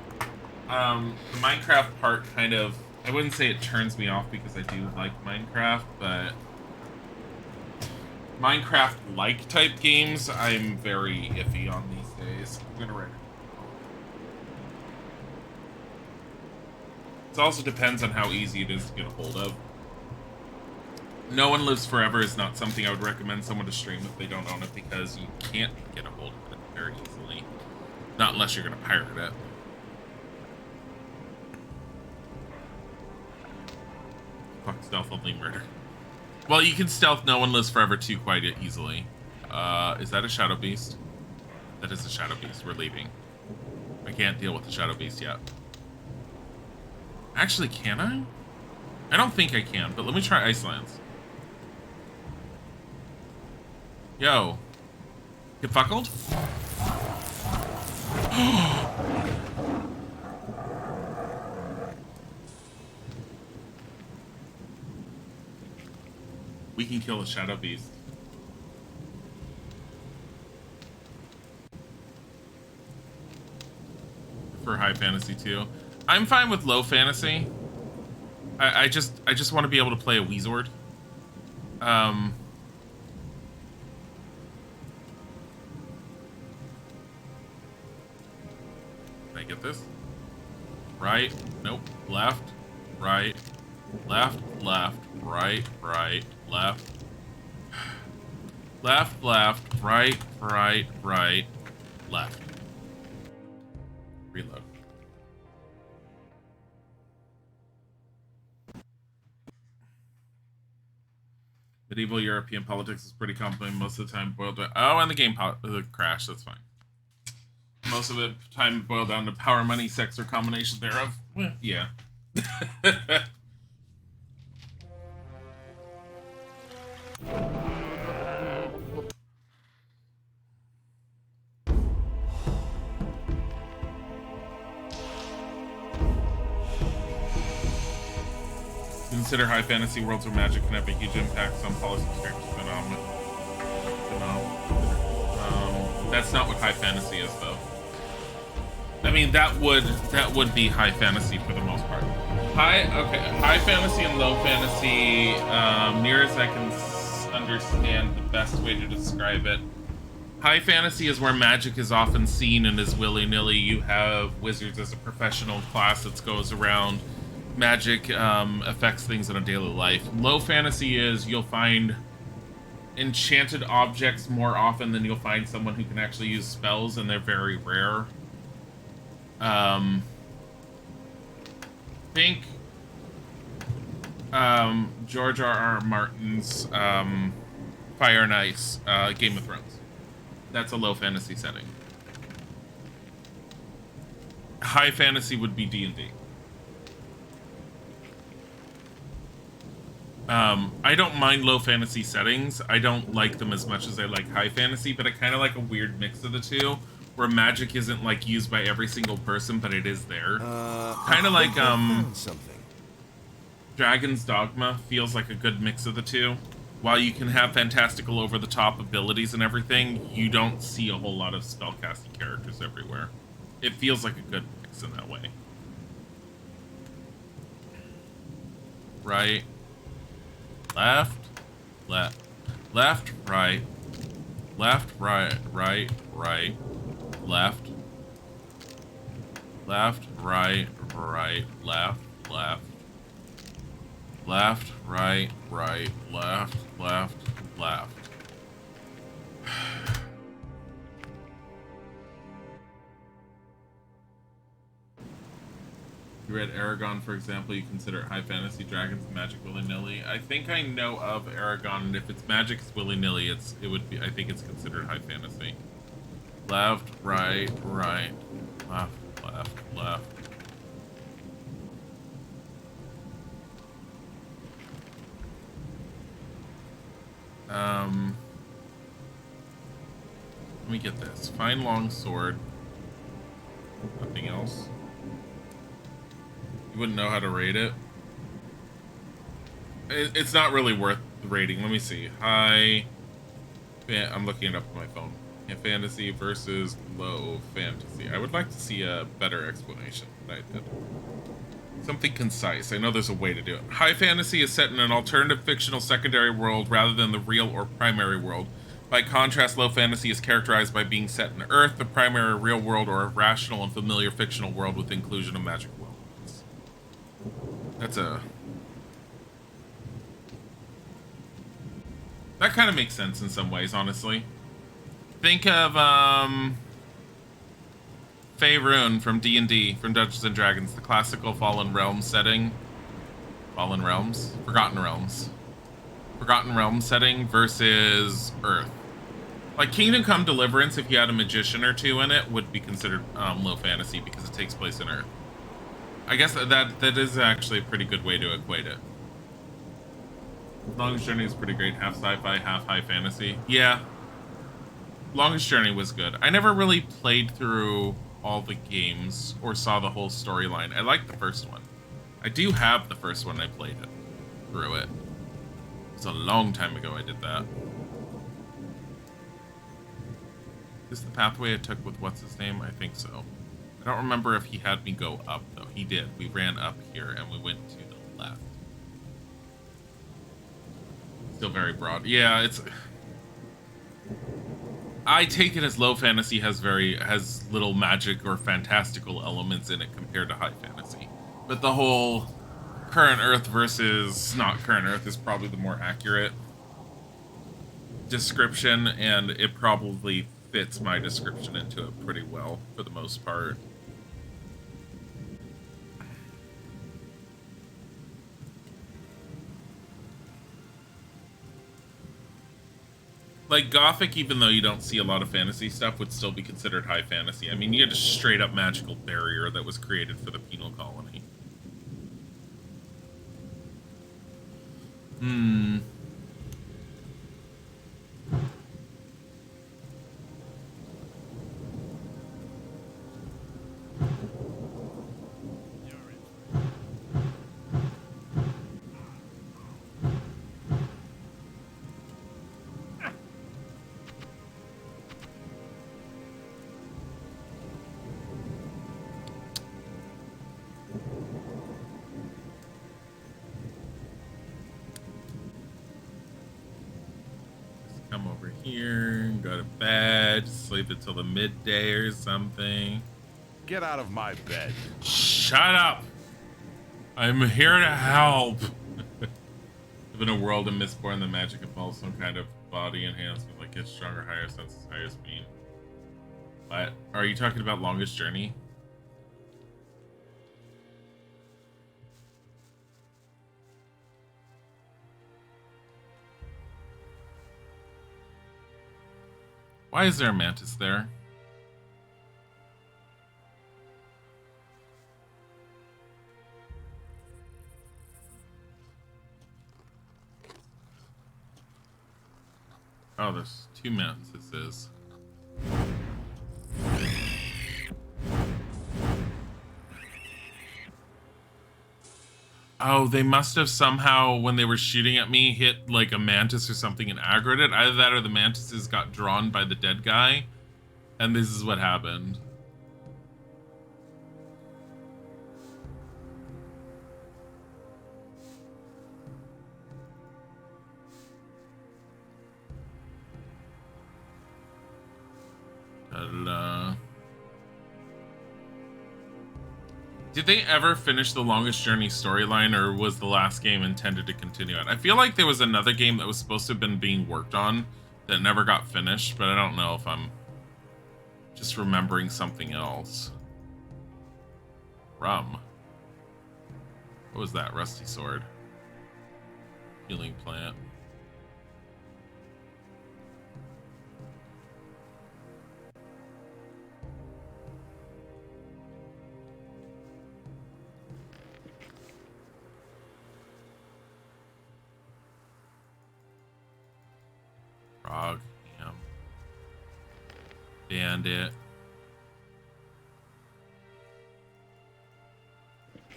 The Minecraft part kind of, I wouldn't say it turns me off because I do like Minecraft, but Minecraft-like type games, I'm very iffy on these days. I'm gonna write it. It also depends on how easy it is to get a hold of. No One Lives Forever is not something I would recommend someone to stream if they don't own it, because you can't get a hold of it very easily. Not unless you're going to pirate it. Fuck, stealth only murder. Well, you can stealth No One Lives Forever 2 quite easily. Is that a Shadow Beast? That is a Shadow Beast. We're leaving. I can't deal with the Shadow Beast yet. Actually, can I? I don't think I can, but let me try Icelands. Yo. Get fuckled? We can kill a Shadow Beast. For high fantasy too. I'm fine with low fantasy. I just want to be able to play a Weezord. Can I get this? Right, nope, left, right, left, left, right, right, left. Left, left, right, right, right, left. Reload. Medieval European politics is pretty complicated most of the time. Boiled down. Oh, and the game crashed. That's fine. Most of the time boiled down to power, money, sex, or combination thereof. Yeah. Consider high fantasy worlds where magic can have a huge impact on policy characters. That's not what high fantasy is, though. I mean, that would be high fantasy for the most part. High fantasy and low fantasy, near as I can understand the best way to describe it. High fantasy is where magic is often seen and is willy-nilly. You have wizards as a professional class that goes around. Magic affects things in a daily life. Low fantasy is you'll find enchanted objects more often than you'll find someone who can actually use spells, and they're very rare. Think George R.R. Martin's Fire and Ice, Game of Thrones. That's a low fantasy setting. High fantasy would be D&D. I don't mind low fantasy settings. I don't like them as much as I like high fantasy, but I kind of like a weird mix of the two, where magic isn't like used by every single person, but it is there. Kind of like something. Dragon's Dogma feels like a good mix of the two. While you can have fantastical over-the-top abilities and everything, you don't see a whole lot of spellcasting characters everywhere. It feels like a good mix in that way. Right, left, left, left, right, left, right, right, right, left, left, right, right, left, left, left, right, right, left, left, left. You read Aragon, for example, you consider it high fantasy, dragons, and magic willy-nilly. I think I know of Aragon, and if it's magic, it's willy-nilly, it would be, I think it's considered high fantasy. Left, right, right, left, left, left. Let me get this. Find long sword. Nothing else. You wouldn't know how to rate it. It's not really worth the rating. Let me see. High. I'm looking it up on my phone. High fantasy versus low fantasy. I would like to see a better explanation than I did. Something concise. I know there's a way to do it. High fantasy is set in an alternative fictional secondary world rather than the real or primary world. By contrast, low fantasy is characterized by being set in Earth, the primary real world, or a rational and familiar fictional world with the inclusion of magic elements. That kind of makes sense in some ways, honestly. Think of Faerun from D&D, from Dungeons and Dragons, the classical Fallen Realms setting. Fallen Realms? Forgotten Realms. Forgotten Realms setting versus Earth. Like Kingdom Come Deliverance, if you had a magician or two in it, would be considered low fantasy because it takes place in Earth. I guess that is actually a pretty good way to equate it. Longest Journey is pretty great. Half sci-fi, half high fantasy. Yeah. Longest Journey was good. I never really played through all the games or saw the whole storyline. I liked the first one. I do have the first one. I played it through it. It was a long time ago I did that. Is this the pathway I took with what's his name? I think so. I don't remember if he had me go up though. He did. We ran up here and we went to the left. Still very broad. Yeah, it's... I take it as low fantasy has little magic or fantastical elements in it compared to high fantasy. But the whole current Earth versus not current Earth is probably the more accurate description, and it probably fits my description into it pretty well for the most part. Like Gothic, even though you don't see a lot of fantasy stuff, would still be considered high fantasy. I mean, you had a straight up magical barrier that was created for the penal colony. Come over here, go to bed, sleep until the midday or something. Get out of my bed. Shut up! I'm here to help! Live in a world of Mistborn, the magic involves some kind of body enhancement, like get stronger, higher senses, higher speed. But are you talking about Longest Journey? Why is there a mantis there? Oh, there's two mantises. Oh, they must have somehow, when they were shooting at me, hit like a mantis or something and aggroed it. Either that or the mantises got drawn by the dead guy. And this is what happened. Ta-da. Did they ever finish the Longest Journey storyline, or was the last game intended to continue it? I feel like there was another game that was supposed to have been being worked on that never got finished, but I don't know if I'm just remembering something else. Rum. What was that? Rusty sword. Healing plant. Frog, yeah. Bandit.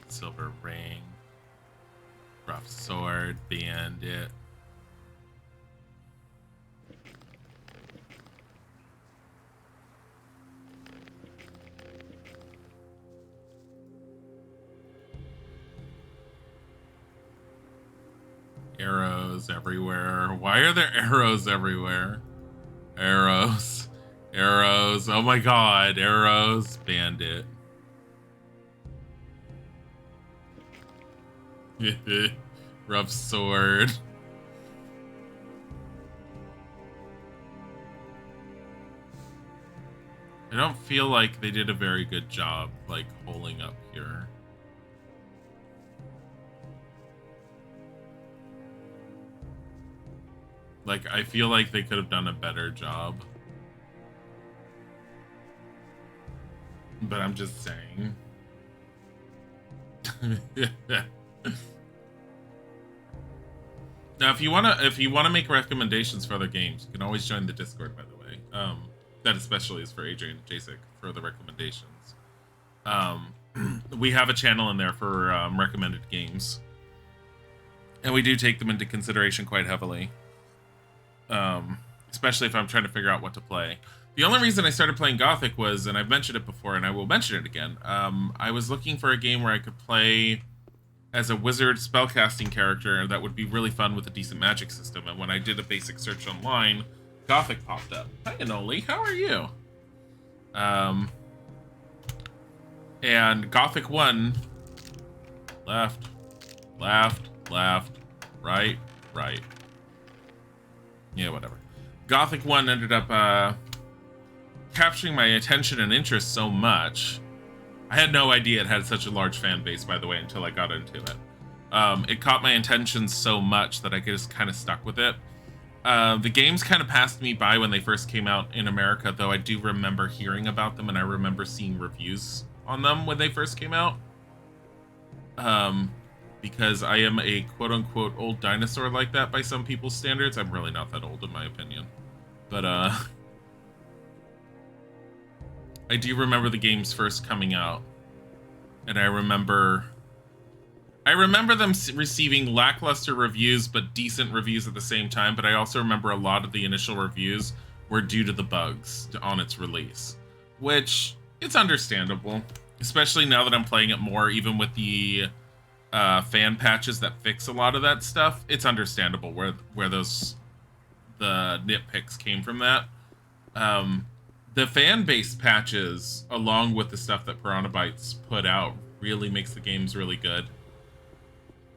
Silver ring. Rough sword, bandit. Arrows everywhere. Why are there arrows everywhere? Arrows. Arrows. Oh my god. Arrows. Bandit. Rough sword. I don't feel like they did a very good job, like, holding up here. Like, I feel like they could have done a better job. But I'm just saying. Now, if you wanna make recommendations for other games, you can always join the Discord, by the way. That especially is for AJ and Jacek for the recommendations. We have a channel in there for recommended games. And we do take them into consideration quite heavily. Especially if I'm trying to figure out what to play. The only reason I started playing Gothic was, and I've mentioned it before, and I will mention it again, I was looking for a game where I could play as a wizard spellcasting character that would be really fun with a decent magic system, and when I did a basic search online, Gothic popped up. Hi, Anoli, how are you? And Gothic 1, left, right. Yeah, whatever. Gothic 1 ended up capturing my attention and interest so much. I had no idea it had such a large fan base, by the way, until I got into it. It caught my attention so much that I just kind of stuck with it. The games kind of passed me by when they first came out in America, though I do remember hearing about them, and I remember seeing reviews on them when they first came out. Because I am a quote-unquote old dinosaur like that by some people's standards. I'm really not that old, in my opinion. But, I do remember the games first coming out. And I remember them receiving lackluster reviews, but decent reviews at the same time. But I also remember a lot of the initial reviews were due to the bugs on its release. Which, it's understandable. Especially now that I'm playing it more, even with the fan patches that fix a lot of that stuff. It's understandable where the nitpicks came from that. The fan-based patches, along with the stuff that Piranha Bytes put out, really makes the games really good.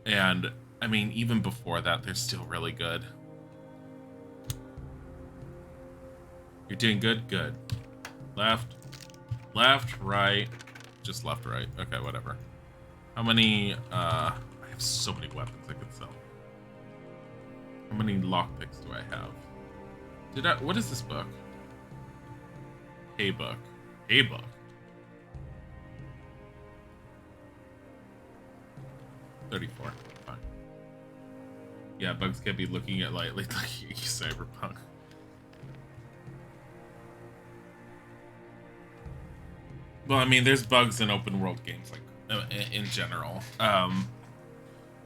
And, I mean, even before that, they're still really good. You're doing good? Good. Left, right. Just left, right. Okay, whatever. How many, I have so many weapons I could sell. How many lockpicks do I have? What is this book? Hey book. 34. Fine. Yeah, bugs can't be looking at lightly like Cyberpunk. Well, I mean, there's bugs in open world games, like in general.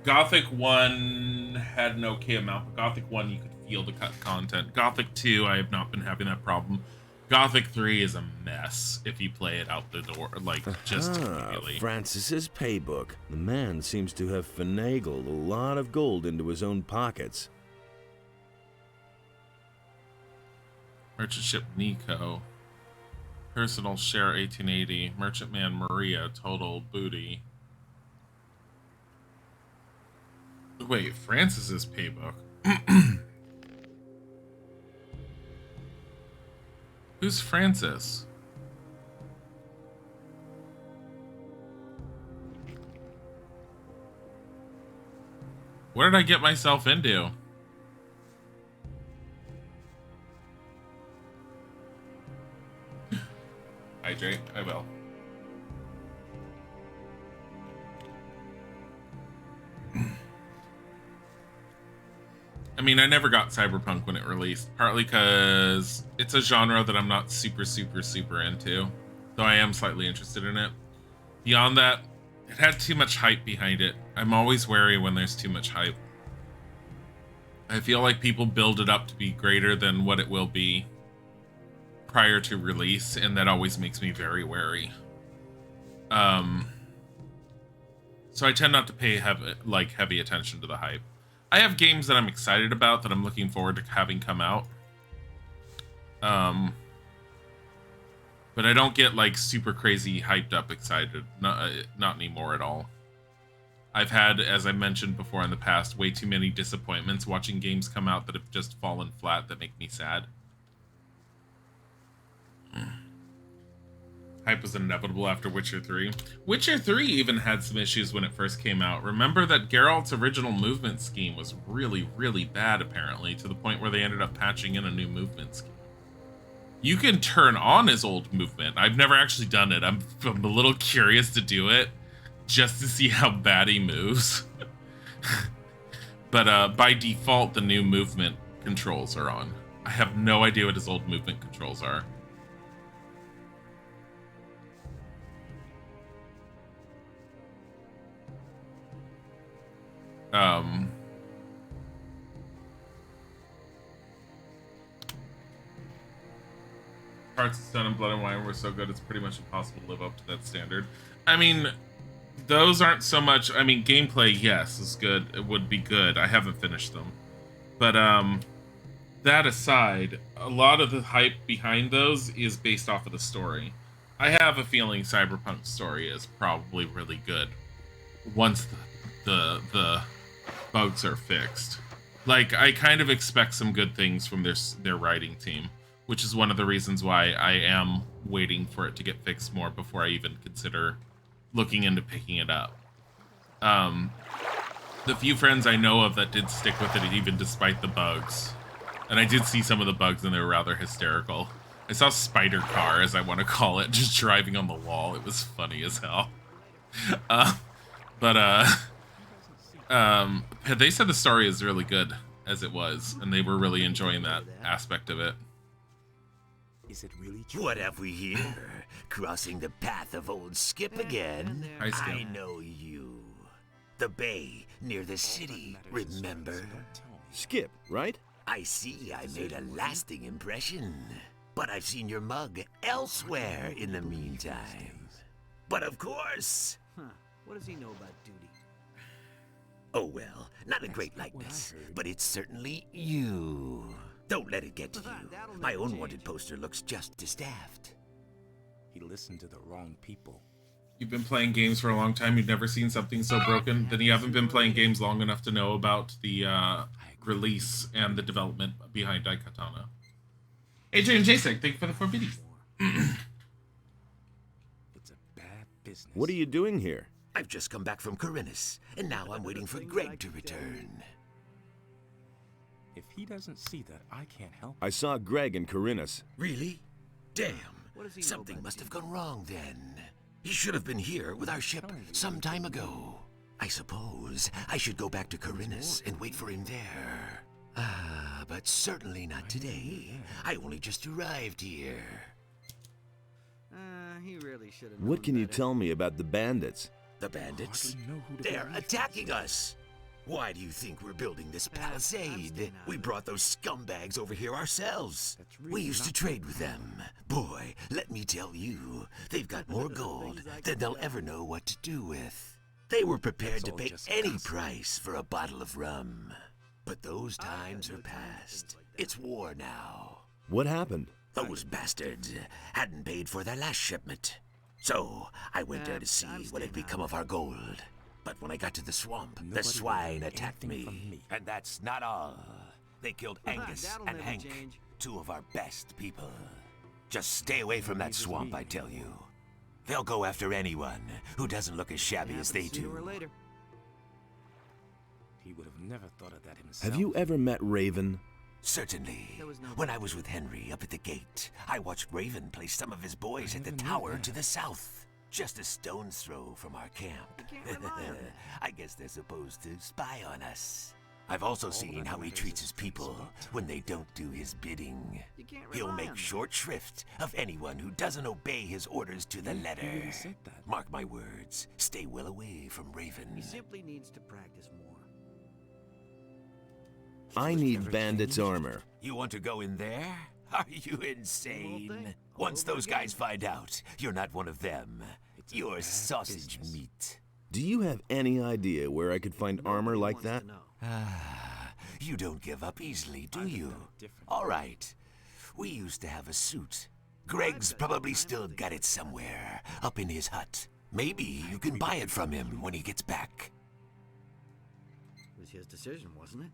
Gothic 1 had an okay amount, but Gothic 1 you could feel the cut content. Gothic 2, I have not been having that problem. Gothic 3 is a mess if you play it out the door, like, just immediately. Francis's paybook. The man seems to have finagled a lot of gold into his own pockets. Merchant ship Nico. Personal share 1880. Merchantman Maria. Total booty. Wait, Francis's paybook. Who's Francis? What did I get myself into? Hydrate, I will. I mean, I never got Cyberpunk when it released, partly because it's a genre that I'm not super into, though I am slightly interested in it. Beyond that, it had too much hype behind it. I'm always wary when there's too much hype. I feel like people build it up to be greater than what it will be prior to release, and that always makes me very wary. So I tend not to pay heavy attention to the hype. I have games that I'm excited about that I'm looking forward to having come out. But I don't get like super crazy hyped up excited. Not anymore at all. I've had, as I mentioned before in the past, way too many disappointments watching games come out that have just fallen flat that make me sad. Hype was inevitable after Witcher 3. Witcher 3 even had some issues when it first came out. Remember that Geralt's original movement scheme was really, really bad, apparently, to the point where they ended up patching in a new movement scheme. You can turn on his old movement. I've never actually done it. I'm a little curious to do it, just to see how bad he moves. But by default, the new movement controls are on. I have no idea what his old movement controls are. Hearts of Stone and Blood and Wine were so good, it's pretty much impossible to live up to that standard. I mean, those aren't so much... I mean, gameplay, yes, is good. It would be good. I haven't finished them. But, that aside, a lot of the hype behind those is based off of the story. I have a feeling Cyberpunk's story is probably really good once the bugs are fixed. Like, I kind of expect some good things from their writing team, which is one of the reasons why I am waiting for it to get fixed more before I even consider looking into picking it up. The few friends I know of that did stick with it even despite the bugs, and I did see some of the bugs and they were rather hysterical. I saw Spider Car, as I want to call it, just driving on the wall. It was funny as hell. They said the story is really good as it was, and they were really enjoying that aspect of it. Is it really true? What have we here? Crossing the path of old Skip again? Hi, Skip. I know you. The bay near the city, remember? Skip, right? I see I made a lasting impression. But I've seen your mug elsewhere in the meantime. But of course... What does he know about duty? Oh well, not a great likeness, but it's certainly you. Don't let it get to you. My own wanted poster looks just as daft. He listened to the wrong people. You've been playing games for a long time, you've never seen something so broken, then you haven't been playing games long enough to know about the release and the development behind Daikatana. AJ and Jasek, thank you for the 4 biddies. It's a bad business. What are you doing here? I've just come back from Corinus, and now I'm waiting for Greg to return. If he doesn't see that, I can't help. I saw Greg and Corinus. Really? Damn. What does he know Something about must have duty? gone wrong then. He should have been here with our ship some time ago. I suppose I should go back to Corinus and wait for him there. But certainly not today. I only just arrived here. He really should have. What can you tell me about the bandits? The bandits? Hardly know who to They're believe. attacking us! Why do you think we're building this palisade? We brought those scumbags over here ourselves. We used to trade with them. Boy, let me tell you, they've got more gold than they'll ever know what to do with. They were prepared to pay any price for a bottle of rum. But those times are past. It's war now. What happened? Those bastards hadn't paid for their last shipment. So I went there to see what had become of our gold. But when I got to the swamp, the swine attacked me. And that's not all. They killed Angus and Hank, two of our best people. Just stay away from that swamp, I tell you. They'll go after anyone who doesn't look as shabby as they do. He would have never thought of that himself. Have you ever met Raven? Certainly. When I was with Henry up at the gate, I watched Raven place some of his boys at the tower to the south. Just a stone's throw from our camp. I guess they're supposed to spy on us. I've also seen how he treats his people when they don't do his bidding. He'll make short shrift of anyone who doesn't obey his orders to the letter. Mark my words, stay well away from Raven. He simply needs to practice more. I need bandits' armor. You want to go in there? Are you insane? Once those guys find out you're not one of them, you're sausage meat. Do you have any idea where I could find armor like that? You don't give up easily, do you? All right. We used to have a suit. Greg's probably still got it somewhere, up in his hut. Maybe you can buy it from him when he gets back. It was his decision, wasn't it?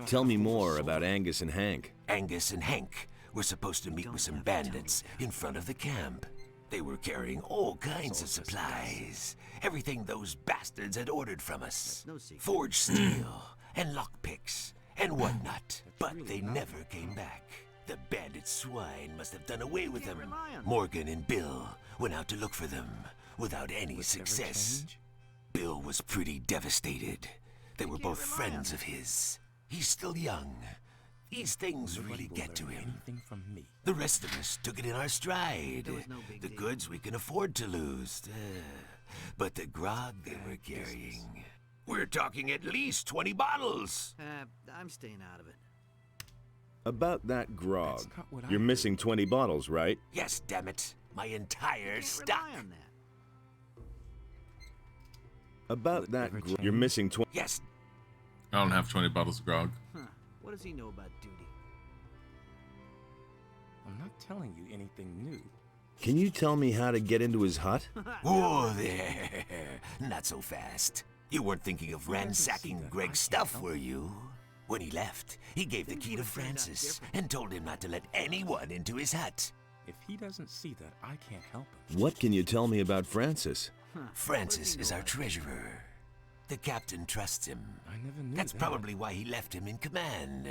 Tell me more about Angus and Hank. Angus and Hank were supposed to meet with some bandits in front of the camp. They were carrying all kinds of supplies. Everything those bastards had ordered from us. Forged steel and lockpicks and whatnot. But they never came back. The bandit swine must have done away with them. Morgan and Bill went out to look for them without any success. Bill was pretty devastated. They were both friends of his. He's still young. These things really get to him. The rest of us took it in our stride. The goods we can afford to lose. But the grog they were carrying... We're talking at least 20 bottles. I'm staying out of it. About that grog. You're missing 20 bottles, right? Yes, damn it. My entire stock. About that grog. You're missing 20... Yes. I don't have 20 bottles of grog. Huh. What does he know about duty? I'm not telling you anything new. Can you tell me how to get into his hut? Whoa there. Not so fast. You weren't thinking of ransacking Greg's stuff, were you? When he left, he gave the key to Francis and told him not to let anyone into his hut. If he doesn't see that, I can't help him. What can you tell me about Francis? Francis is our treasurer. The captain trusts him. I never knew That's that. probably why he left him in command.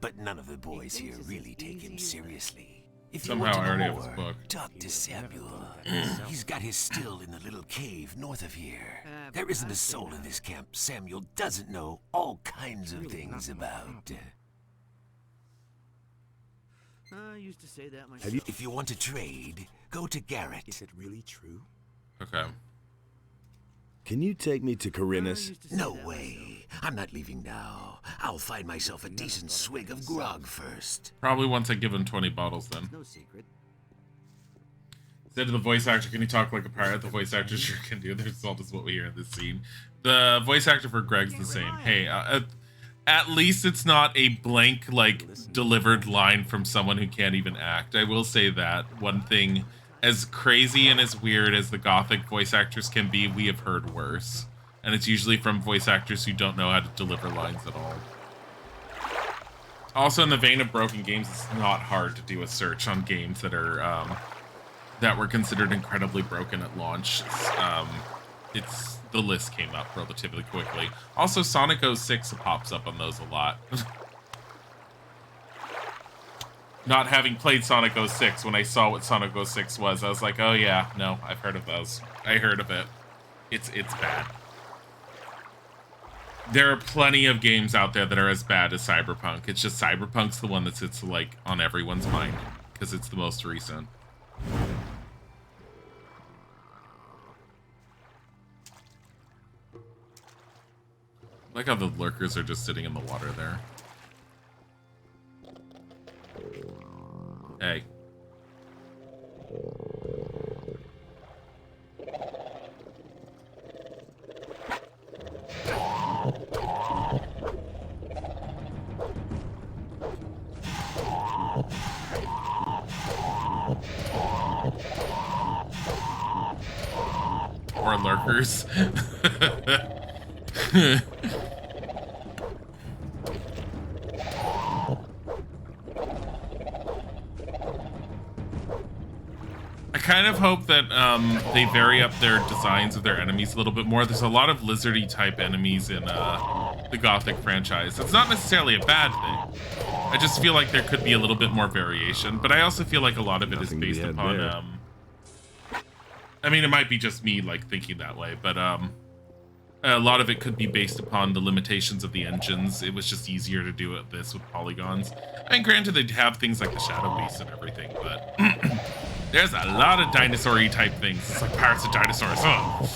But none of the boys here really take him seriously. If you Somehow want I to already know have his more, book. talk to Samuel. He's got his still in the little cave north of here. There isn't a soul in this camp Samuel doesn't know all kinds of things about. I used to say that myself. If you want to trade, go to Garrett. Is it really true? Okay. Can you take me to Corinus? No way. I'm not leaving now. I'll find myself a decent swig of grog first. Probably once I give him 20 bottles then. No secret. Said to the voice actor, can you talk like a pirate? The voice actor sure can do. The result is what we hear in this scene. The voice actor for Greg's the same. Hey, at least it's not a blank, like, delivered line from someone who can't even act. I will say that. One thing, as crazy and as weird as the Gothic voice actors can be, we have heard worse. And it's usually from voice actors who don't know how to deliver lines at all. Also, in the vein of broken games, it's not hard to do a search on games that are that were considered incredibly broken at launch. The list came up relatively quickly. Also, Sonic 06 pops up on those a lot. Not having played Sonic 06, when I saw what Sonic 06 was, I was like, oh yeah, no, I've heard of those. I heard of it. It's bad. There are plenty of games out there that are as bad as Cyberpunk. It's just Cyberpunk's the one that sits like on everyone's mind because it's the most recent. Like how the lurkers are just sitting in the water there. Hey. Or lurkers. I kind of hope that they vary up their designs of their enemies a little bit more. There's a lot of lizardy type enemies in the Gothic franchise. It's not necessarily a bad thing. I just feel like there could be a little bit more variation, but I also feel like a lot of it is based upon I mean, it might be just me like thinking that way, but a lot of it could be based upon the limitations of the engines. It was just easier to do this with polygons. And granted, they'd have things like the Shadow Beast and everything, but there's a lot of dinosaur-y type things. It's like Pirates of Dinosaurs. Oh.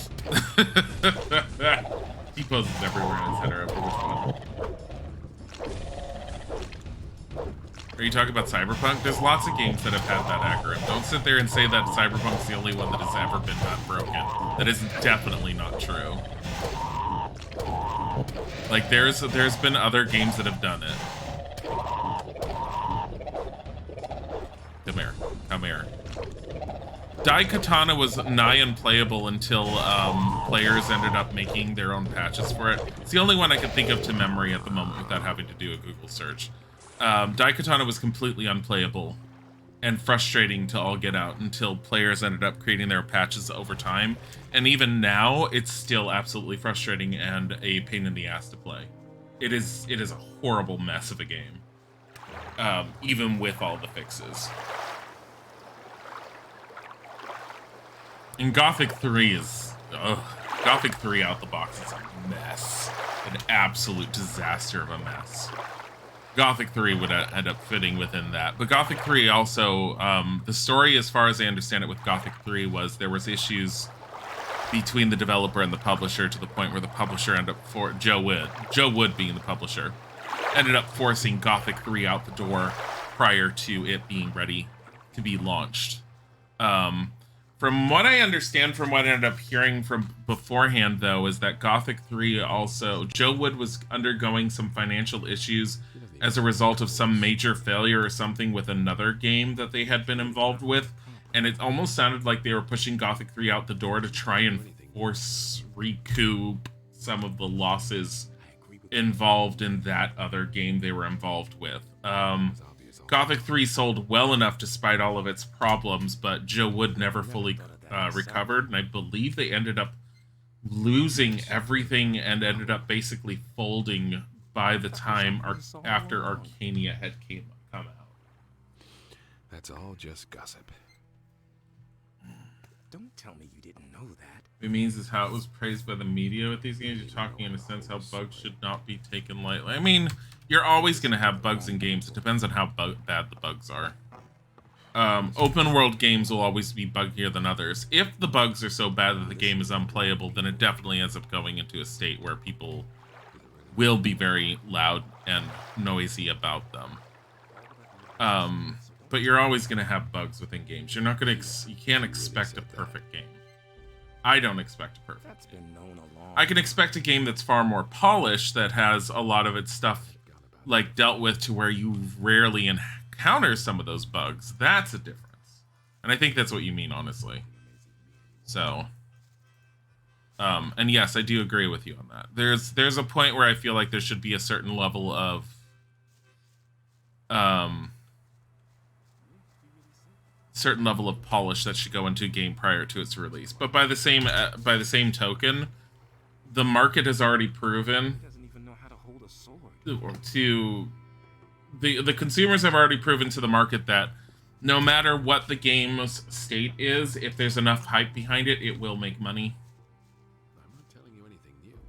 T-poses everywhere, etc. For which one? Are you talking about Cyberpunk? There's lots of games that have had that acronym. Don't sit there and say that Cyberpunk's the only one that has ever been not broken. That is definitely not true. Like, there's been other games that have done it. Come here. Come here. Daikatana was nigh unplayable until players ended up making their own patches for it. It's the only one I can think of to memory at the moment without having to do a Google search. Daikatana was completely unplayable and frustrating to all get out until players ended up creating their patches over time. And even now, it's still absolutely frustrating and a pain in the ass to play. It is a horrible mess of a game, even with all the fixes. And Gothic 3 is... Gothic 3 out the box is a mess. An absolute disaster of a mess. Gothic 3 would end up fitting within that. But Gothic 3 also, the story as far as I understand it with Gothic 3 was there was issues between the developer and the publisher to the point where the publisher ended up, Joe Wood being the publisher, ended up forcing Gothic 3 out the door prior to it being ready to be launched. From what I understand, from what I ended up hearing from beforehand, though, is that Gothic 3 also, Joe Wood was undergoing some financial issues as a result of some major failure or something with another game that they had been involved with. And it almost sounded like they were pushing Gothic 3 out the door to try and recoup some of the losses involved in that other game they were involved with. Gothic 3 sold well enough despite all of its problems, but Joe Wood never fully recovered, and I believe they ended up losing everything and ended up basically folding by the time after Arcania had come out. That's all just gossip. Don't tell me you didn't know that. It means is how it was praised by the media with these games. You're talking in a sense how bugs should not be taken lightly. I mean, you're always going to have bugs in games. It depends on how bad the bugs are. Open world games will always be buggier than others. If the bugs are so bad that the game is unplayable, then it definitely ends up going into a state where people will be very loud and noisy about them. But you're always going to have bugs within games. You're not going to, you can't expect a perfect game. I don't expect a perfect game. I can expect a game that's far more polished, that has a lot of its stuff like dealt with to where you rarely encounter some of those bugs. That's a difference. And I think that's what you mean, honestly. So, and yes, I do agree with you on that. There's a point where I feel like there should be a certain level of polish that should go into a game prior to its release. But by the same token, the market has already proven the consumers have already proven to the market that no matter what the game's state is, if there's enough hype behind it, it will make money. I'm not telling you anything new.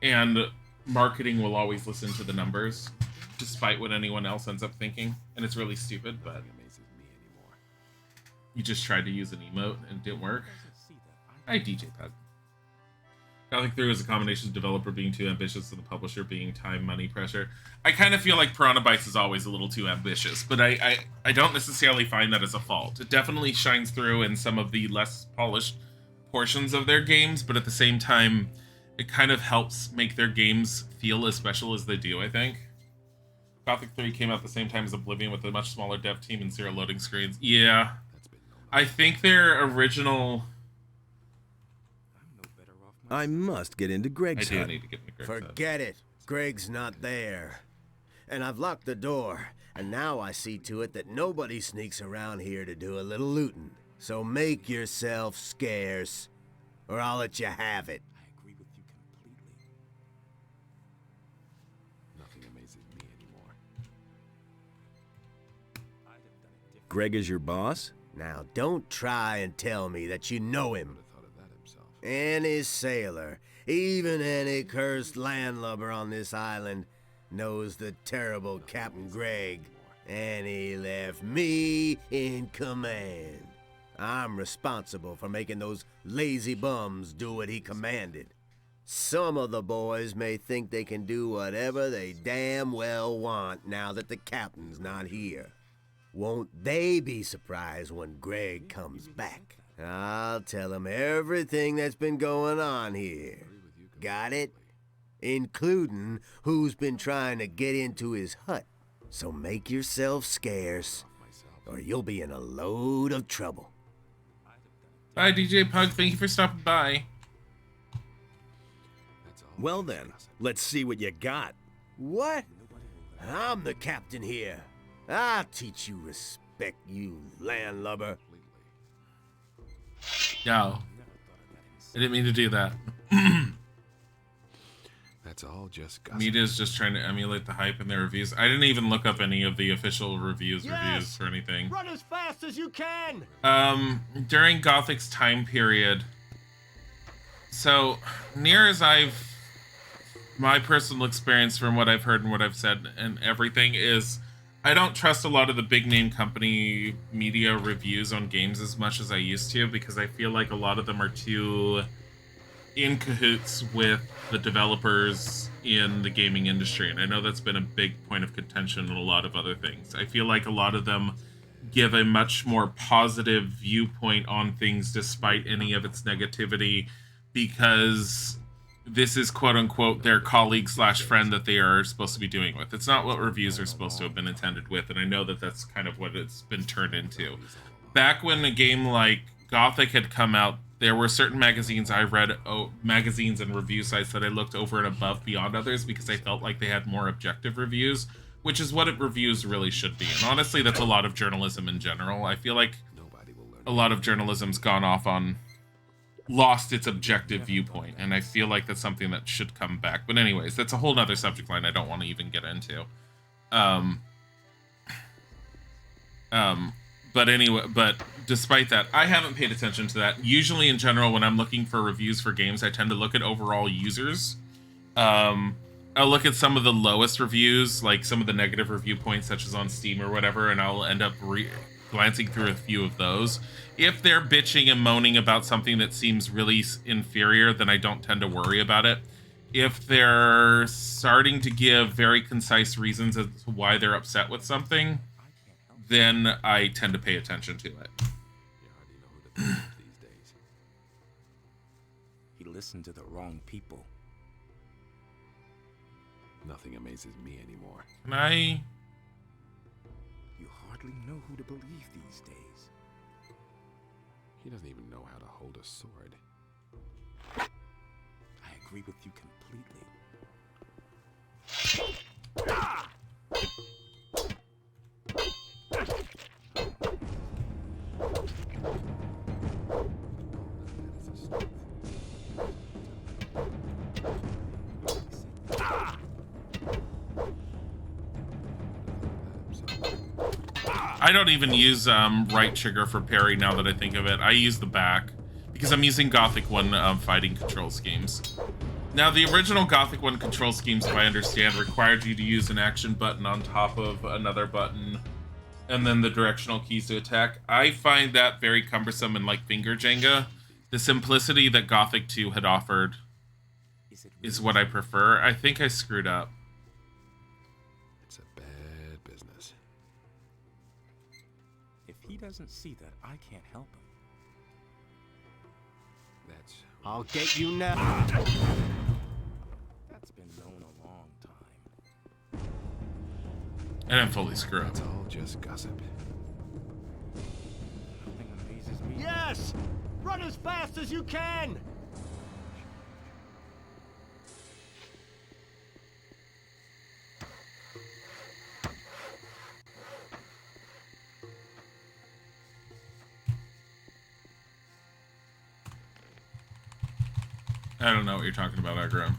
And marketing will always listen to the numbers, despite what anyone else ends up thinking. And it's really stupid, but you just tried to use an emote and it didn't work. Hi, DJ Pug. Gothic 3 was a combination of developer being too ambitious and the publisher being time, money, pressure. I kind of feel like Piranha Bytes is always a little too ambitious, but I don't necessarily find that as a fault. It definitely shines through in some of the less polished portions of their games, but at the same time, it kind of helps make their games feel as special as they do, I think. Gothic 3 came out at the same time as Oblivion with a much smaller dev team and 0 loading screens. Yeah. I think their original... I must get into Greg's hut. Need to get into Greg's Forget it. Greg's not there. And I've locked the door, and now I see to it that nobody sneaks around here to do a little looting. So make yourself scarce, or I'll let you have it. I agree with you completely. Nothing amazes me anymore. Greg is your boss? Now, don't try and tell me that you know him. Any sailor, even any cursed landlubber on this island, knows the terrible Captain Greg, and he left me in command. I'm responsible for making those lazy bums do what he commanded. Some of the boys may think they can do whatever they damn well want now that the captain's not here. Won't they be surprised when Greg comes back? I'll tell him everything that's been going on here. Got it? Including who's been trying to get into his hut. So make yourself scarce, or you'll be in a load of trouble. Bye, DJ Pug. Thank you for stopping by. Well then, let's see what you got. What? I'm the captain here. I'll teach you respect, you landlubber. Yo. I didn't mean to do that. That's all just gossip. Media's just trying to emulate the hype in their reviews. I didn't even look up any of the official reviews or anything. Run as fast as you can! During Gothic's time period, so near as my personal experience from what I've heard and what I've said and everything is, I don't trust a lot of the big name company media reviews on games as much as I used to, because I feel like a lot of them are too in cahoots with the developers in the gaming industry. And I know that's been a big point of contention in a lot of other things. I feel like a lot of them give a much more positive viewpoint on things despite any of its negativity, because this is quote unquote their colleague / friend that they are supposed to be doing with. It's not what reviews are supposed to have been intended with, and I know that that's kind of what it's been turned into. Back when a game like Gothic had come out, there were certain magazines I read, magazines and review sites that I looked over and above beyond others because I felt like they had more objective reviews, which is what reviews really should be. And honestly, that's a lot of journalism in general. I feel like a lot of journalism's lost its objective viewpoint, and I feel like that's something that should come back. But anyways, that's a whole nother subject line I don't want to even get into. But despite that, I haven't paid attention to that. Usually in general, when I'm looking for reviews for games, I tend to look at overall users. I'll look at some of the lowest reviews, like some of the negative review points, such as on Steam or whatever, and I'll end up glancing through a few of those. If they're bitching and moaning about something that seems really inferior, then I don't tend to worry about it. If they're starting to give very concise reasons as to why they're upset with something, then I tend to pay attention to it. He listened to the wrong people. Nothing amazes me anymore. Can I... You hardly know who to believe these days. He doesn't even know how to hold a sword. I agree with you completely. I don't even use right trigger for parry now that I think of it. I use the back because I'm using Gothic 1 fighting control schemes. Now, the original Gothic 1 control schemes, if I understand, required you to use an action button on top of another button and then the directional keys to attack. I find that very cumbersome and like finger Jenga. The simplicity that Gothic 2 had offered is what I prefer. I think I screwed up. It's a bad business. If he doesn't see that, I can't help him. That's... I'll get you now. That's been known a long time. I didn't fully screw up. It's all just gossip. Nothing amazes me. Yes! Run as fast as you can! I don't know what you're talking about, Aggro.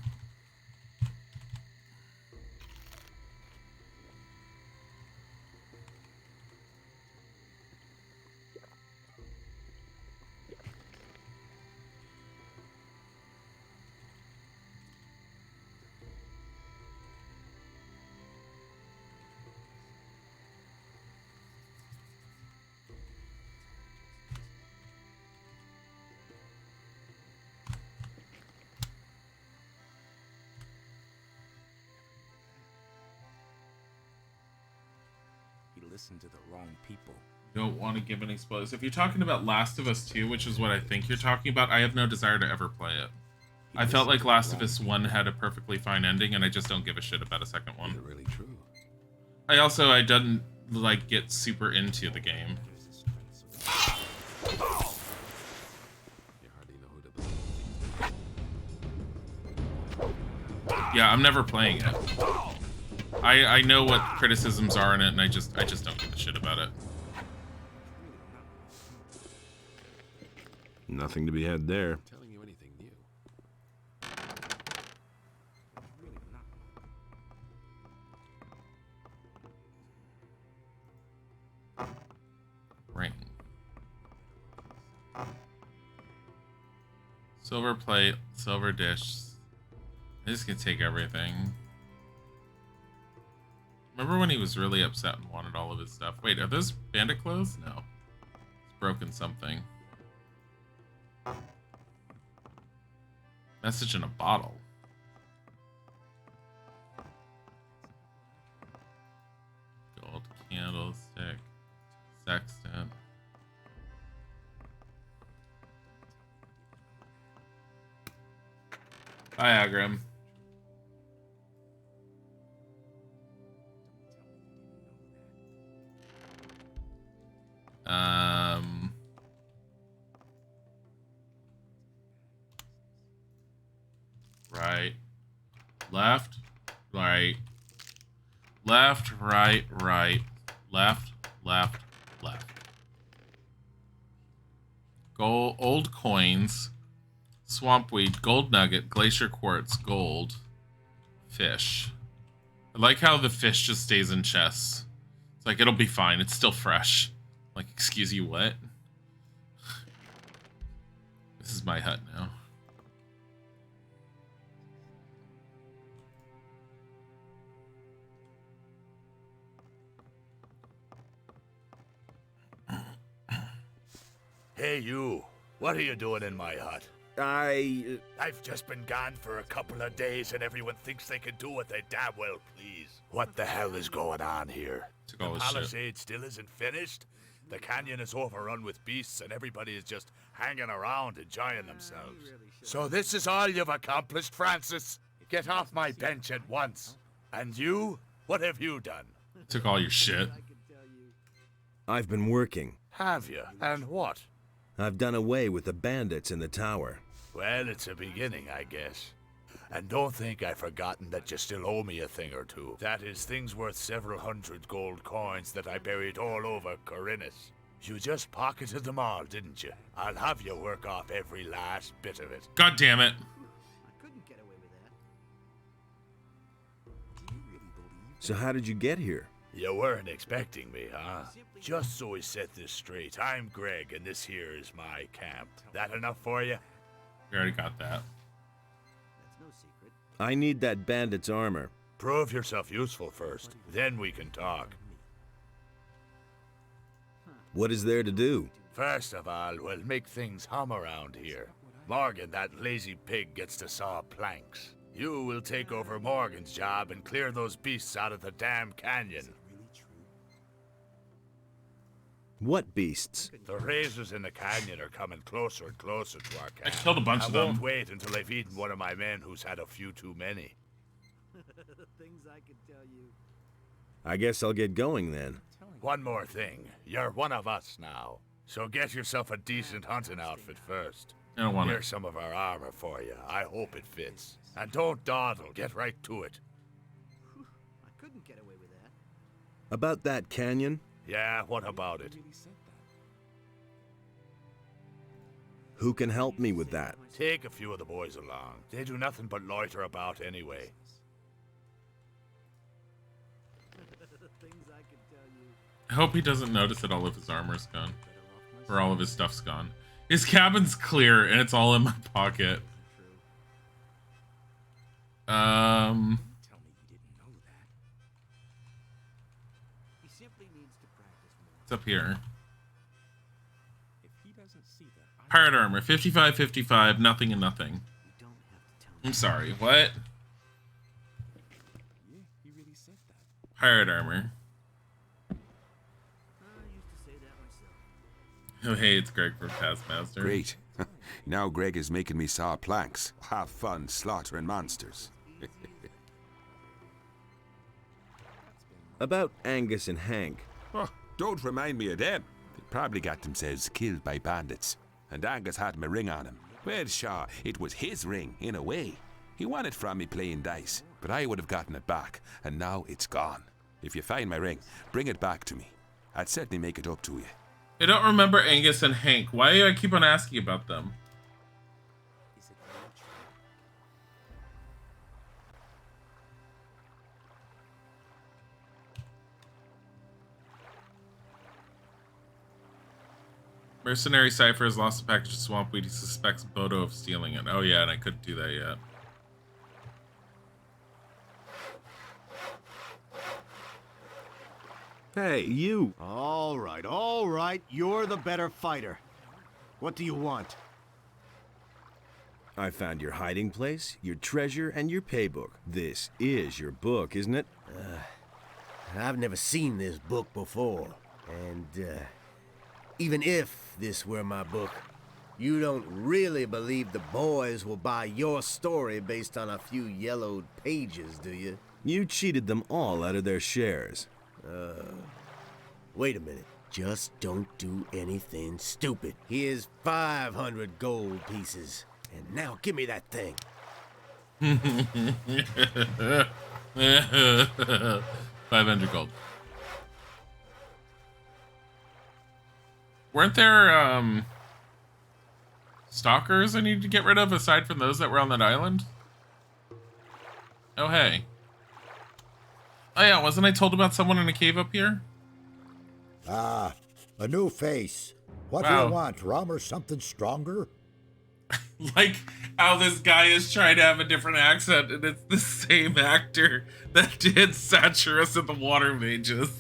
Listen to the wrong people. Don't want to give any spoilers. If you're talking about Last of Us 2, which is what I think you're talking about, I have no desire to ever play it. I felt like Last of Us 1 had a perfectly fine ending, and I just don't give a shit about a second one. Is it really true? I didn't like get super into the game. You hardly know who to believe. Yeah, I'm never playing it. I know what criticisms are in it, and I just don't give a shit about it. Nothing to be had there. Telling you anything new. Ring. Silver plate, silver dish. I just can take everything. Remember when he was really upset and wanted all of his stuff? Wait, are those bandit clothes? No. It's broken something. Message in a bottle. Gold candlestick. Sextant. Bye, Agrim. Right, left, right, left, right, right, left, left, left. Gold, old coins, swampweed, gold nugget, glacier quartz, gold, fish. I like how the fish just stays in chests. It's like, it'll be fine. It's still fresh. Like, excuse you, what? This is my hut now. Hey, you. What are you doing in my hut? I've just been gone for a couple of days and everyone thinks they can do what they damn well please. What the hell is going on here? The palisade still isn't finished? The canyon is overrun with beasts and everybody is just hanging around enjoying themselves. So this is all you've accomplished, Francis? Get off my bench at once. And you? What have you done? Took all your shit. I've been working. Have you? And what? I've done away with the bandits in the tower. Well, it's a beginning, I guess. And don't think I've forgotten that you still owe me a thing or two. That is things worth several hundred gold coins that I buried all over Corinus. You just pocketed them all, didn't you? I'll have you work off every last bit of it. God damn it. I couldn't get away with that. Do you really believe So how did you get here? You weren't expecting me, huh? Just so we set this straight, I'm Greg, and this here is my camp. That enough for you? We already got that. that's no secret? I need that bandit's armor. Prove yourself useful first, then we can talk. What is there to do? First of all, we'll make things hum around here. Morgan, that lazy pig, gets to saw planks. You will take over Morgan's job and clear those beasts out of the damn canyon. What beasts? The razors in the canyon are coming closer and closer to our camp. I killed a bunch of I won't them. wait until they've eaten one of my men who's had a few too many. Things I could tell you. I guess I'll get going then. One more thing. You're one of us now. So get yourself a decent hunting outfit first. I don't want Here's it. some of our armor for you. I hope it fits. And don't dawdle. Get right to it. I couldn't get away with that. About that canyon? Yeah, what about it? Who can help me with that? Take a few of the boys along. They do nothing but loiter about anyway. Things I could tell you. I hope he doesn't notice that all of his armor's gone. Or all of his stuff's gone. His cabin's clear and it's all in my pocket. Tell me you didn't know that. He simply needs to practice more. It's up here. If he doesn't see that, Pirate armor, 55, 55, nothing and nothing. You don't have to tell me. I'm sorry, what? yeah, he really said that. Pirate armor. I used to say that myself. Oh hey, it's Greg from Taskmaster. Great. Now Greg is making me saw planks. Have fun slaughtering monsters. About Angus and Hank. Oh, don't remind me of them. They probably got themselves killed by bandits. And Angus had my ring on him. Well, Shaw, it was his ring, in a way. He won it from me playing dice, but I would have gotten it back, and now it's gone. If you find my ring, bring it back to me. I'd certainly make it up to you. I don't remember Angus and Hank. Why do I keep on asking about them? Is it really true? Mercenary Cypher has lost a package of swamp weed. He suspects Bodo of stealing it. Oh yeah, and I couldn't do that yet. Hey, you! All right. You're the better fighter. What do you want? I found your hiding place, your treasure, and your paybook. This is your book, isn't it? I've never seen this book before. And, even if this were my book, you don't really believe the boys will buy your story based on a few yellowed pages, do you? You cheated them all out of their shares. Wait a minute. Just don't do anything stupid. Here's 500 gold pieces. And now give me that thing. 500 gold. Weren't there, stalkers I needed to get rid of aside from those that were on that island? Oh, hey. Oh, yeah, wasn't I told about someone in a cave up here? Ah, a new face. What do Wow. you want, rum or something stronger? Like how this guy is trying to have a different accent, and it's the same actor that did Satyrus in the Water Mages,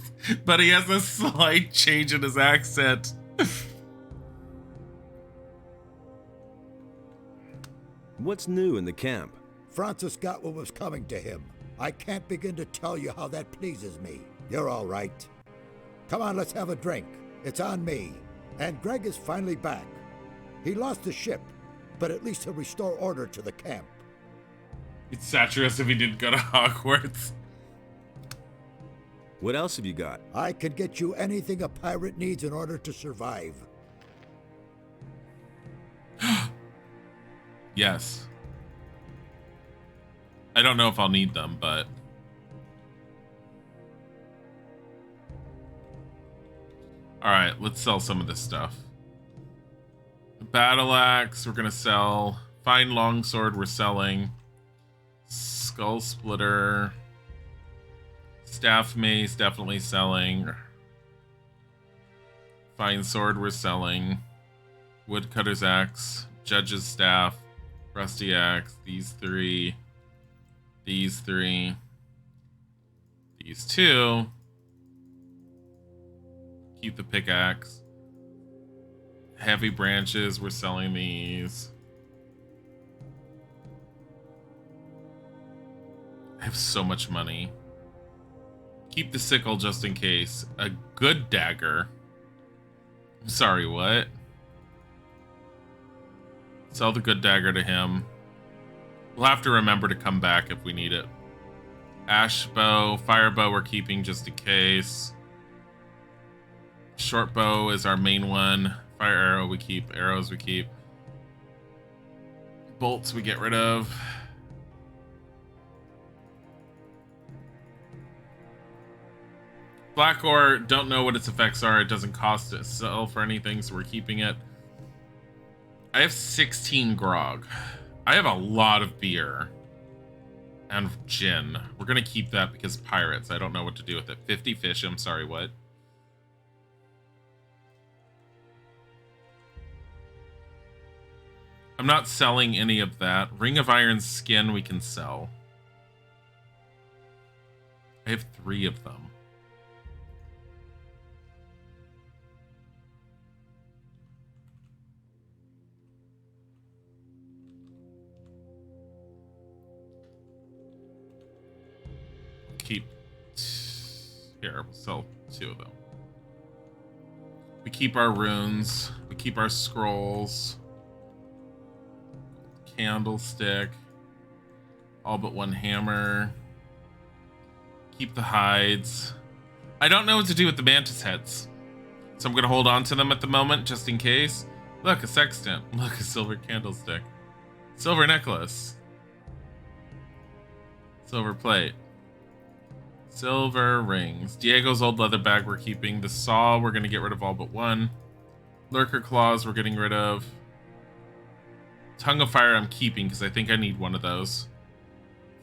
but he has a slight change in his accent. What's new in the camp? Francis got what was coming to him. I can't begin to tell you how that pleases me. You're all right. Come on, let's have a drink. It's on me. And Greg is finally back. He lost the ship, but at least he'll restore order to the camp. It's Satyrus if he didn't go to Hogwarts. What else have you got? I can get you anything a pirate needs in order to survive. Yes. I don't know if I'll need them, but... Alright, let's sell some of this stuff. Battle axe, we're gonna sell. Fine longsword, we're selling. Skull splitter. Staff mace, definitely selling. Fine sword, we're selling. Woodcutter's axe. Judge's staff. Rusty axe. These three. These three. These two. Keep the pickaxe. Heavy branches, we're selling these. I have so much money. Keep the sickle just in case. A good dagger. I'm sorry, what? Sell the good dagger to him. We'll have to remember to come back if we need it. Ash bow, fire bow we're keeping just in case. Short bow is our main one. Fire arrow we keep. Arrows we keep. Bolts we get rid of. Black ore, don't know what its effects are. It doesn't cost to sell for anything, so we're keeping it. I have 16 grog. I have a lot of beer. And gin. We're gonna keep that because pirates. I don't know what to do with it. 50 fish, I'm sorry, what? I'm not selling any of that. Ring of Iron skin we can sell. I have 3 of them. Keep here, we'll sell 2 of them. We keep our runes, we keep our scrolls, candlestick, all but 1 hammer. Keep the hides. I don't know what to do with the mantis heads, so I'm gonna hold on to them at the moment just in case. Look, a sextant. Look, a silver candlestick. Silver necklace. Silver plate. Silver rings. Diego's old leather bag we're keeping. The saw we're going to get rid of all but 1. Lurker claws we're getting rid of. Tongue of fire I'm keeping because I think I need one of those.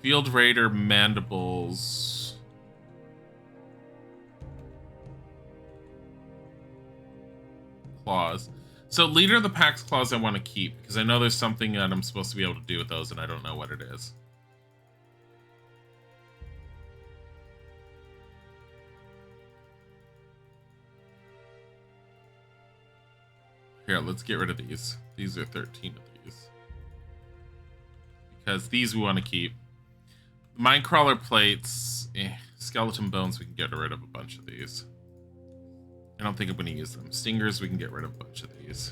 Field raider mandibles. Claws. So leader of the pack's claws I want to keep because I know there's something that I'm supposed to be able to do with those and I don't know what it is. Here, let's get rid of these. These are 13 of these. Because these we want to keep. Minecrawler plates. Skeleton bones, we can get rid of a bunch of these. I don't think I'm going to use them. Stingers, we can get rid of a bunch of these.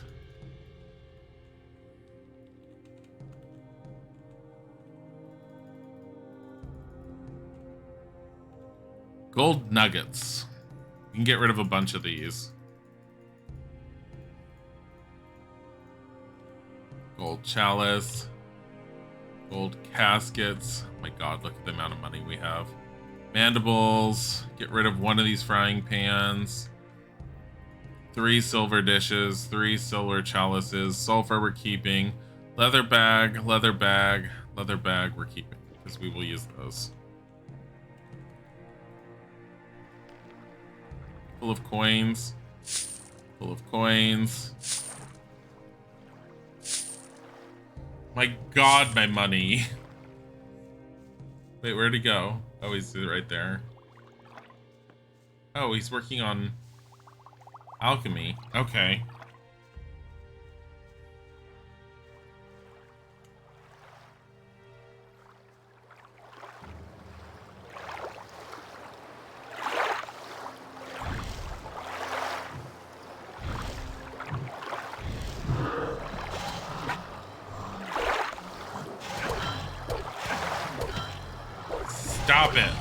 Gold nuggets. We can get rid of a bunch of these. Gold chalice. Gold caskets. Oh my god, look at the amount of money we have. Mandibles. Get rid of 1 of these frying pans. 3 silver dishes. 3 silver chalices. Sulfur we're keeping. Leather bag. Leather bag. Leather bag we're keeping. Because we will use those. Full of coins. Full of coins. My god, my money. Wait, where'd he go? Oh, he's right there. Oh, he's working on alchemy. Okay. Stop it.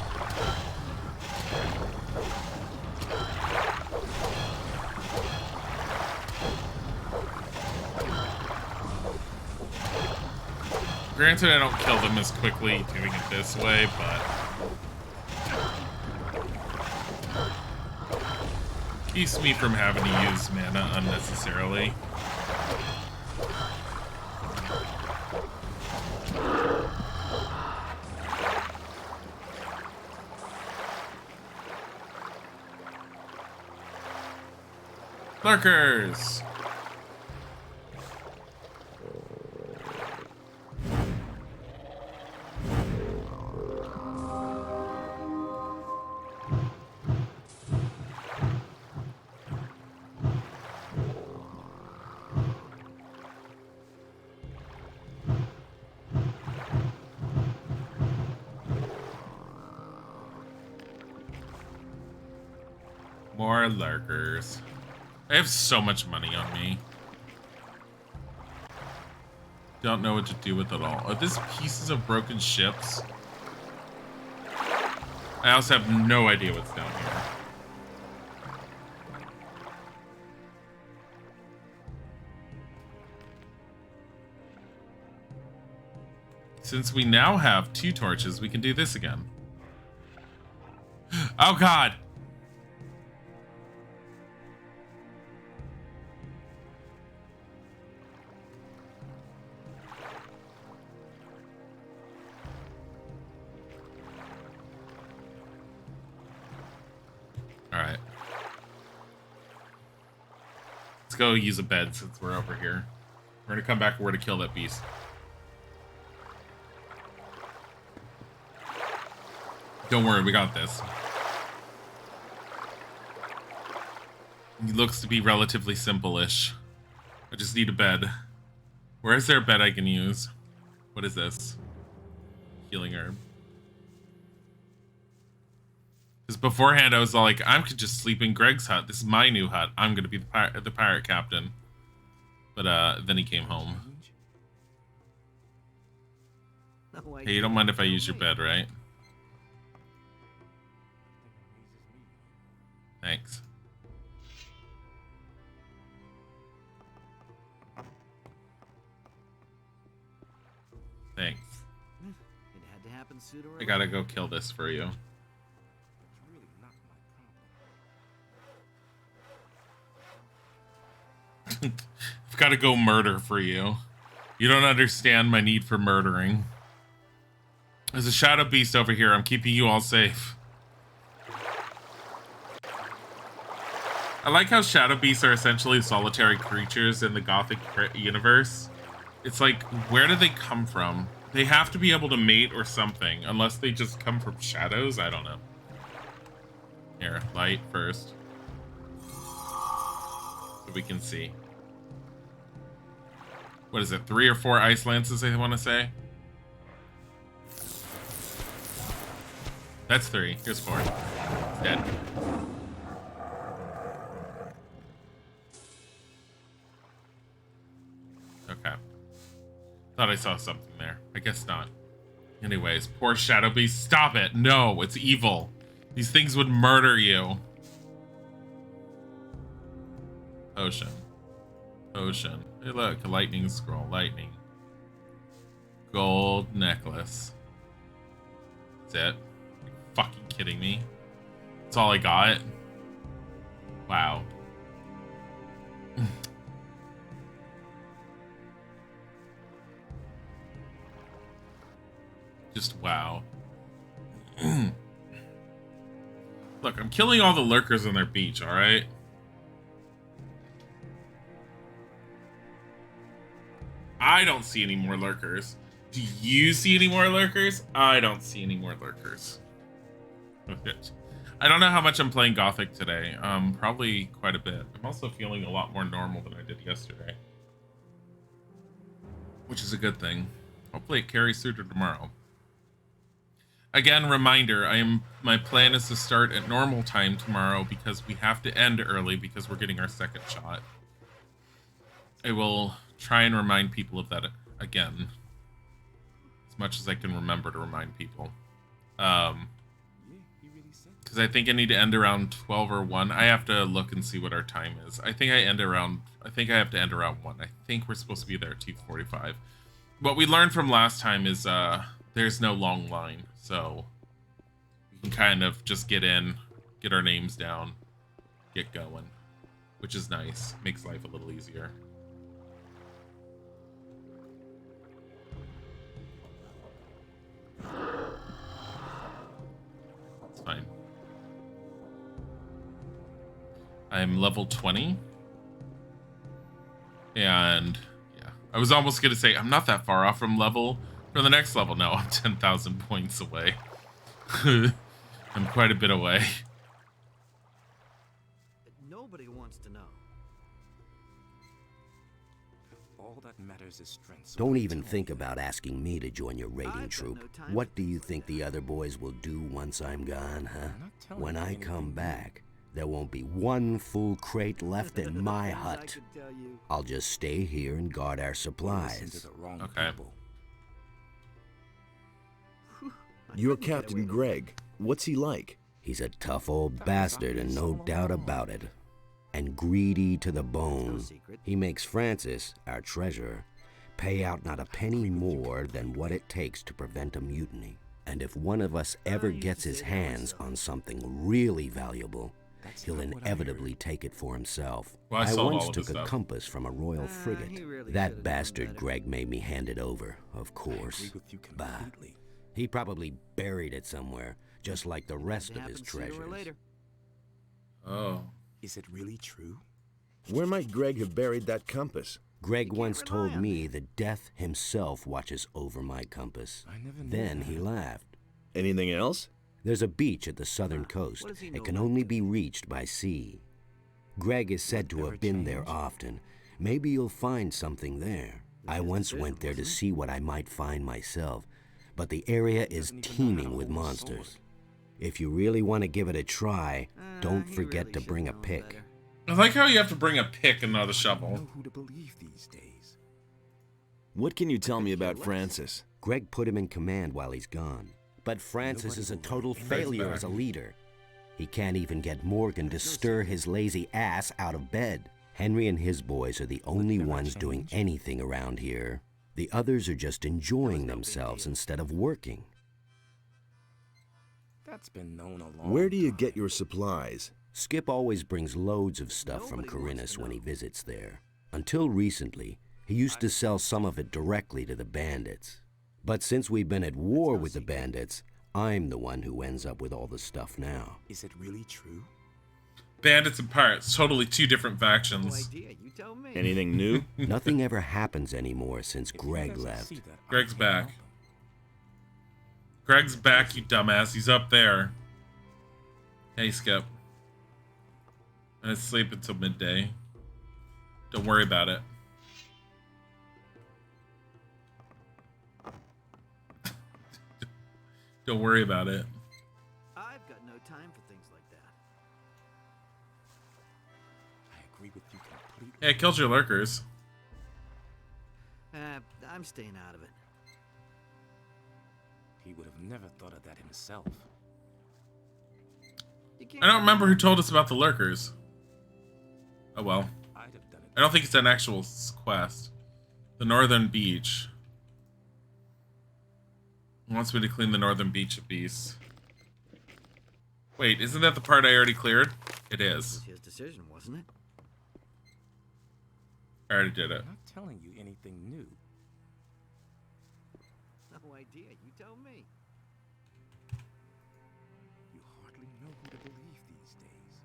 Granted, I don't kill them as quickly doing it this way, but keeps me from having to use mana unnecessarily. Lurkers! More lurkers. I have so much money on me. Don't know what to do with it all. Are these pieces of broken ships? I also have no idea what's down here. Since we now have 2 torches, we can do this again. Oh god! Alright. Let's go use a bed since we're over here. We're gonna come back and we're gonna kill that beast. Don't worry, we got this. It looks to be relatively simple-ish. I just need a bed. Where is there a bed I can use? What is this? Healing herb. Because beforehand I was all like, I could just sleep in Greg's hut. This is my new hut. I'm gonna be the pirate captain. But then he came home. Hey, you don't mind if I use your bed, right? Thanks. Thanks. It had to happen sooner or I gotta go kill this for you. I've gotta go murder for you. You don't understand my need for murdering. There's a shadow beast over here. I'm keeping you all safe. I like how shadow beasts are essentially solitary creatures in the Gothic universe. It's like, where do they come from? They have to be able to mate or something, unless they just come from shadows. I don't know. Here, light first. So we can see. What is it, 3 or 4 ice lances, I want to say? That's 3. Here's 4. It's dead. Okay. Thought I saw something there. I guess not. Anyways, poor Shadow Beast. Stop it! No, it's evil. These things would murder you. Potion. Potion. Hey look, a lightning scroll. Lightning. Gold necklace. That's it. Are you fucking kidding me? That's all I got? Wow. Just wow. Look, I'm killing all the lurkers on their beach, alright? I don't see any more lurkers. Do you see any more lurkers? I don't see any more lurkers. I don't know how much I'm playing Gothic today. Probably quite a bit. I'm also feeling a lot more normal than I did yesterday. Which is a good thing. Hopefully it carries through to tomorrow. Again, reminder, my plan is to start at normal time tomorrow because we have to end early because we're getting our second shot. I will try and remind people of that again. As much as I can remember to remind people. Because I think I need to end around 12 or 1. I have to look and see what our time is. I think I have to end around 1. I think we're supposed to be there at 2:45. What we learned from last time is there's no long line. So we can kind of just get in, get our names down, get going, which is nice. Makes life a little easier. It's fine. I'm level 20. And yeah, I was almost going to say I'm not that far off from the next level. No, I'm 10,000 points away. I'm quite a bit away. Nobody wants to know. All that matters is strength. Don't even think about asking me to join your raiding troop. What do you think the other boys will do once I'm gone, huh? When I come back, there won't be one full crate left in my hut. I'll just stay here and guard our supplies. Okay. You're Captain Greg. What's he like? He's a tough old bastard and no doubt about it. And greedy to the bone. He makes Francis, our treasurer, pay out not a penny more than what it takes to prevent a mutiny. And if one of us ever gets his hands on something really valuable, he'll inevitably take it for himself. Well, I I sold once all of took his a stuff. compass from a royal frigate. That bastard Greg made me hand it over, of course. Bah. He probably buried it somewhere, just like the rest of his treasures. Oh. Is it really true? Where might Greg have buried that compass? Greg once told me that death himself watches over my compass. Then he laughed. Anything else? There's a beach at the southern coast. It can only be reached by sea. Greg is said to have been there often. Maybe you'll find something there. I once went there to see what I might find myself, but the area is teeming with monsters. If you really want to give it a try, don't forget to bring a pick. I like how you have to bring a pick and not a shovel. Who to believe these days? What can you tell me about Francis? Greg put him in command while he's gone. But Francis is a total failure as a leader. He can't even get Morgan to stir his lazy ass out of bed. Henry and his boys are the only ones doing anything around here. The others are just enjoying themselves instead of working. That's been known a long Where do you get your supplies? Skip always brings loads of stuff from Corinus when he visits there. Until recently, he used to sell some of it directly to the bandits. But since we've been at war with the bandits, I'm the one who ends up with all the stuff now. Is it really true? Bandits and pirates, totally two different factions. Anything new? Nothing ever happens anymore since Greg left. Greg's back. Greg's back, you dumbass. He's up there. Hey, Skip. I'm gonna sleep until midday. Don't worry about it. Don't worry about it. I've got no time for things like that. I agree with you completely. Hey, it kills your lurkers. I'm staying out of it. He would have never thought of that himself. I don't remember who told us about the lurkers. Oh well. I'd have done it. I don't think it's an actual quest. The northern beach. He wants me to clean the northern beach of beasts. Wait, isn't that the part I already cleared? It is. It was his decision, wasn't it? I already did it. I'm not telling you anything new. No idea. You tell me. You hardly know who to believe these days.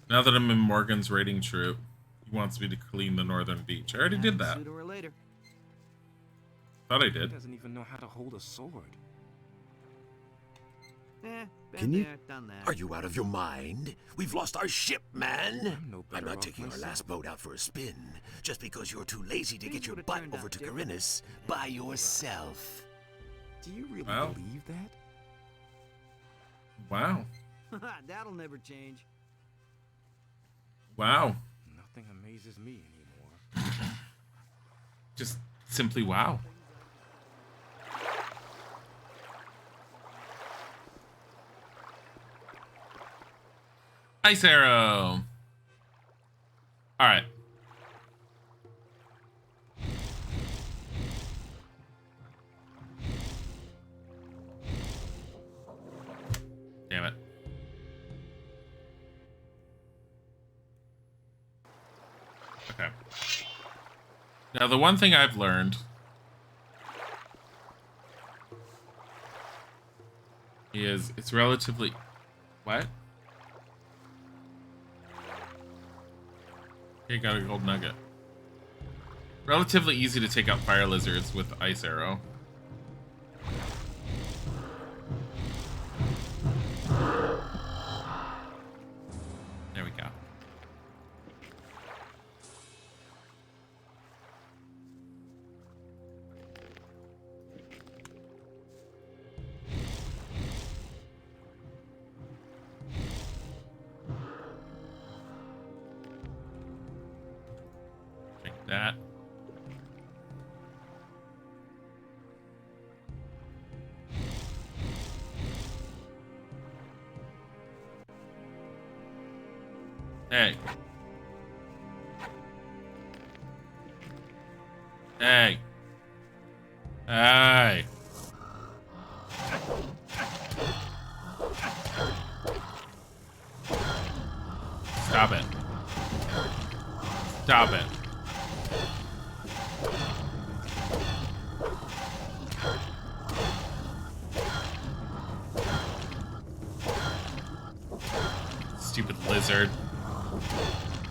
Now that I'm in Morgan's raiding troop, he wants me to clean the northern beach. I already did that. Sooner or later. Thought I He did. doesn't even know how to hold a sword. Been Can you- there, done that. Are you out of your mind? We've lost our ship, man. I'm no I'm better not off taking our myself. last boat out for a spin, just because you're too lazy to Things get your would've butt turned over out to different. Corinus by yourself. Do you really Well. believe that? Wow. That'll never change. Wow. Nothing amazes me anymore. Just simply wow. Ice arrow. All right. Damn it. Okay. Now, the one thing I've learned is it's relatively... What? Okay, got a gold nugget. Relatively easy to take out fire lizards with ice arrow. There we go. that. Hey. Hey. Hey. Stop it. Stop it. Stupid lizard.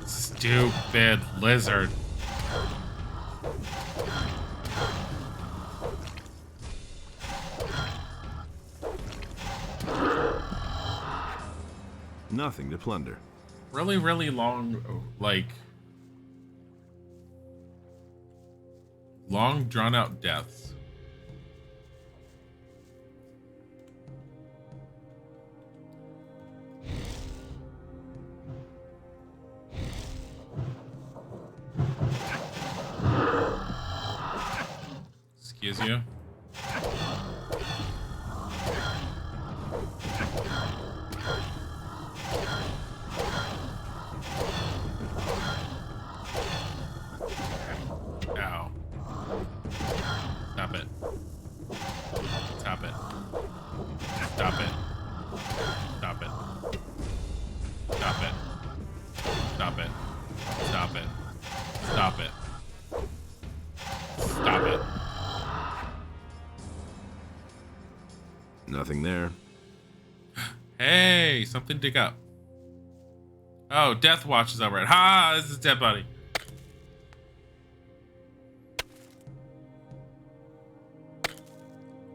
Stupid lizard. Nothing to plunder. Really, really long, like, long drawn out deaths. Excuse you. Ow. Stop it. Stop it. Stop it. Stop it. Stop it. Stop it. Stop it. Stop it. Stop it. Nothing there. Hey, something dig up. Oh, Death Watch is over it. Ha! This is Dead Buddy.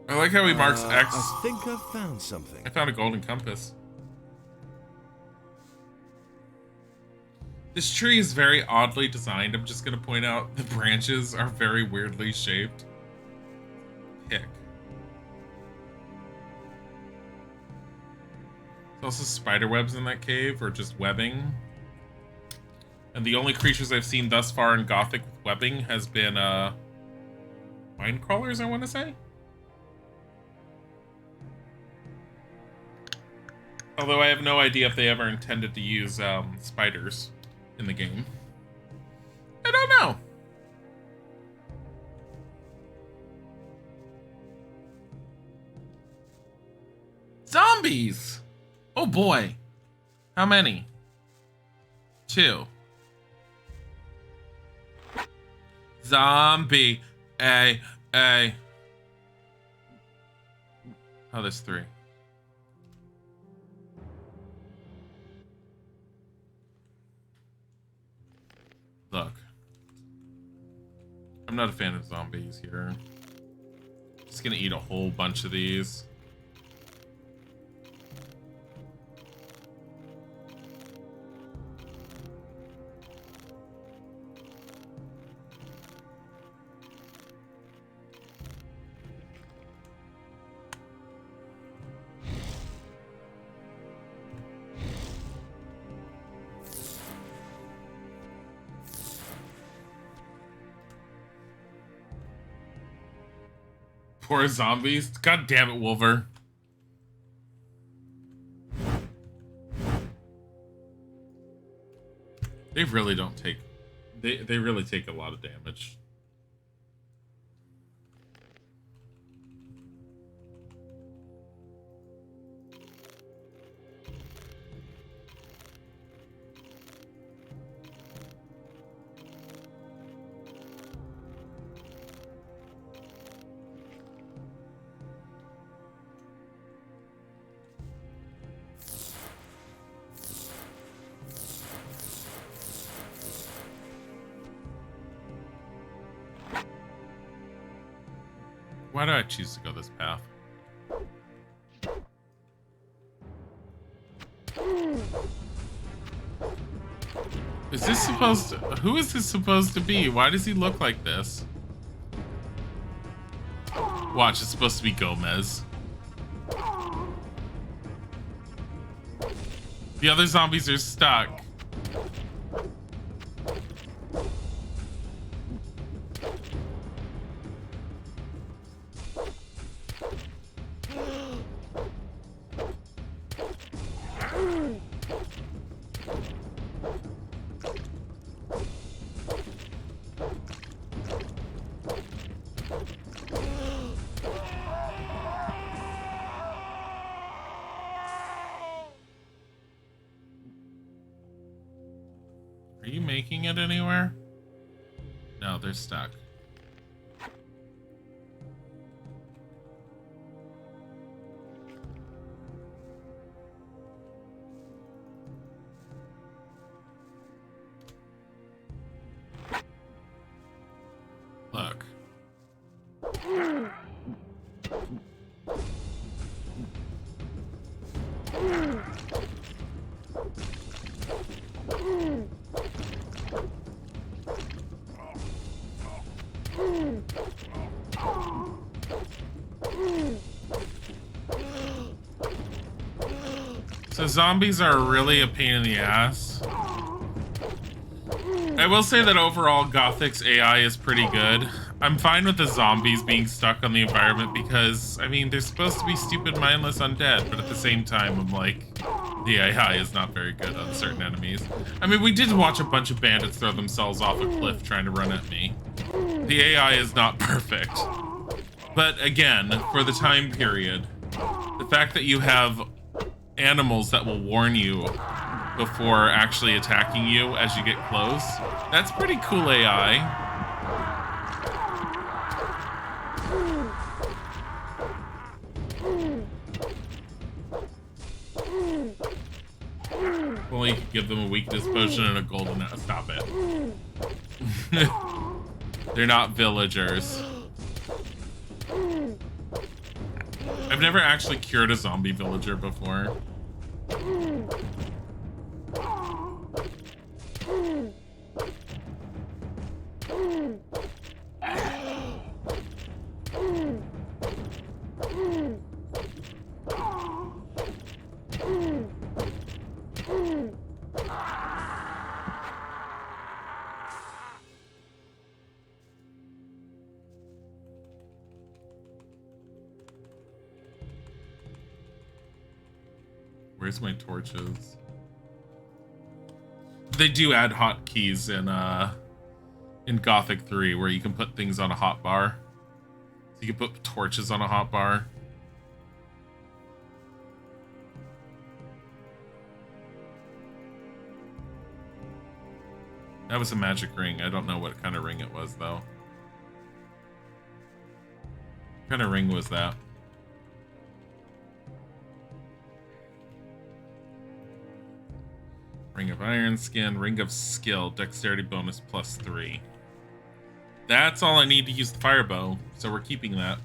I like how he marks X. I think I've found something. I found a golden compass. This tree is very oddly designed. I'm just going to point out the branches are very weirdly shaped. Pick. There's also spider webs in that cave, or just webbing. And the only creatures I've seen thus far in Gothic with webbing has been, mine crawlers, I want to say? Although I have no idea if they ever intended to use, spiders in the game. I don't know. Zombies! Oh boy. How many? 2. Zombie. A. Oh, there's 3. Look. I'm not a fan of zombies here. Just gonna eat a whole bunch of these. Poor zombies. God damn it, Wolver. They really don't take... They really take a lot of damage. Why do I choose to go this path? Is this supposed to... Who is this supposed to be? Why does he look like this? Watch, it's supposed to be Gomez. The other zombies are stuck. Are you making it anywhere? No, they're stuck. Look. So zombies are really a pain in the ass. I will say that overall Gothic's AI is pretty good. I'm fine with the zombies being stuck on the environment because, I mean, they're supposed to be stupid, mindless undead, but at the same time, I'm like, the AI is not very good on certain enemies. I mean, we did watch a bunch of bandits throw themselves off a cliff trying to run at me. The AI is not perfect. But again, for the time period, the fact that you have animals that will warn you before actually attacking you as you get close, that's pretty cool AI. Well, you could give them a weakness potion and a golden... Stop it. They're not villagers. I've never actually cured a zombie villager before. Where's my torches? They do add hotkeys in Gothic 3 where you can put things on a hotbar. So you can put torches on a hotbar. That was a magic ring. I don't know what kind of ring it was though. What kind of ring was that? Ring of Iron Skin, Ring of Skill, Dexterity bonus +3. That's all I need to use the fire bow, so we're keeping that.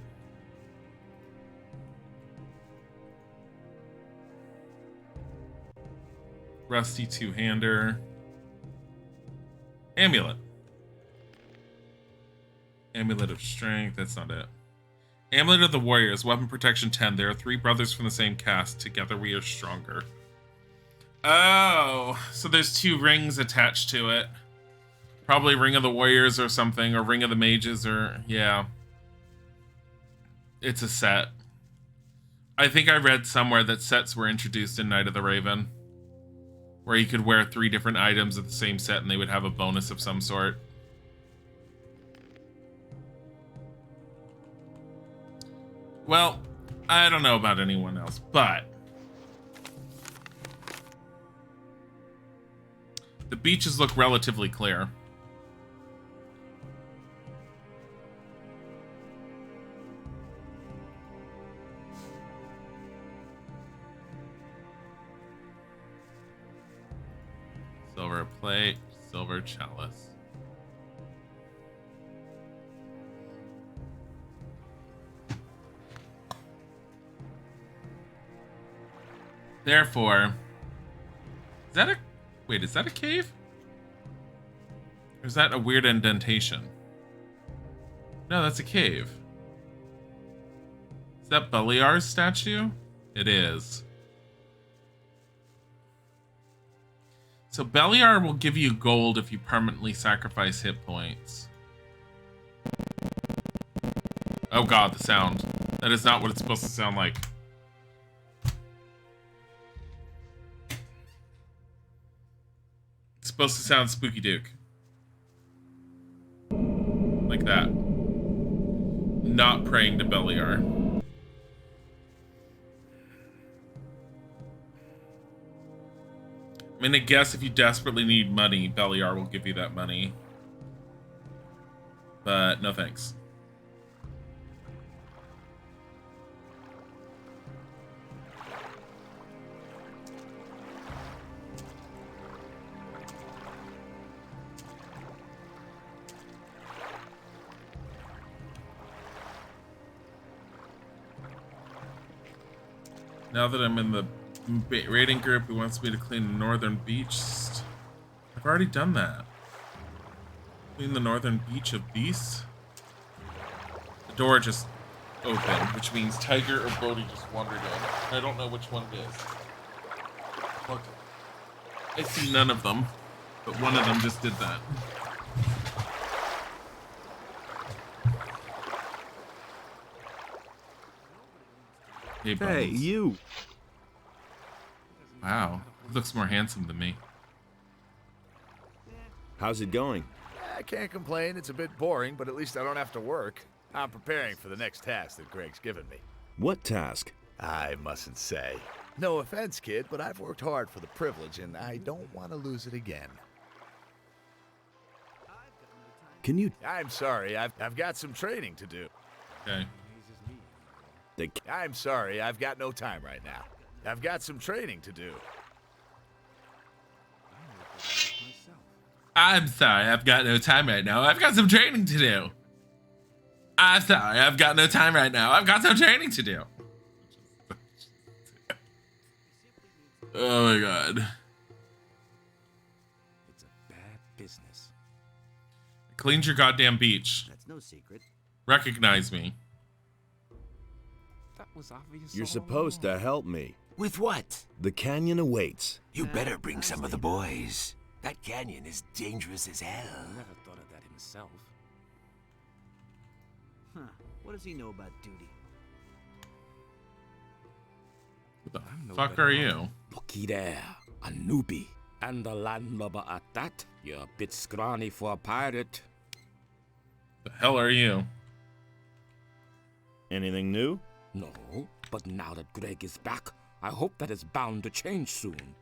Rusty two-hander. Amulet. Amulet of Strength, that's not it. Amulet of the Warriors, weapon protection 10. There are 3 brothers from the same caste. Together we are stronger. Oh, so there's 2 rings attached to it. Probably Ring of the Warriors or something, or Ring of the Mages, or... yeah. It's a set. I think I read somewhere that sets were introduced in Night of the Raven, where you could wear 3 different items of the same set and they would have a bonus of some sort. Well, I don't know about anyone else, but... the beaches look relatively clear. Silver plate, silver chalice. Therefore, is that a... wait, is that a cave? Or is that a weird indentation? No, that's a cave. Is that Beliar's statue? It is. So Beliar will give you gold if you permanently sacrifice hit points. Oh god, the sound. That is not what it's supposed to sound like. It's supposed to sound spooky Duke. Like that. Not praying to Beliar. I mean, I guess if you desperately need money, Beliar will give you that money. But no thanks. Now that I'm in the raiding group who wants me to clean the northern beach, I've already done that. Clean the northern beach of beasts. The door just opened, which means Tiger or Brody just wandered in. I don't know which one it is. Look, I see none of them, but one of them just did that. Hey, you! Wow, he looks more handsome than me. How's it going? I can't complain. It's a bit boring, but at least I don't have to work. I'm preparing for the next task that Greg's given me. What task? I mustn't say. No offense, kid, but I've worked hard for the privilege, and I don't want to lose it again. Can you... I'm sorry, I've got some training to do. Okay. I'm sorry, I've got no time right now. I've got some training to do. I'm sorry, I've got no time right now. I've got some training to do. I'm sorry, I've got no time right now. I've got some training to do. Oh my god. It's a bad business. I cleaned your goddamn beach. That's no secret. Recognize me. That was obvious. You're supposed to help me. With what? The canyon awaits. You better bring some of the boys. That canyon is dangerous as hell. Never thought of that himself. Huh. What does he know about duty? Who the fuck are you? Looky there, a newbie. And a landlubber at that. You're a bit scrawny for a pirate. The hell are you? Anything new? No, but now that Greg is back, I hope that is bound to change soon.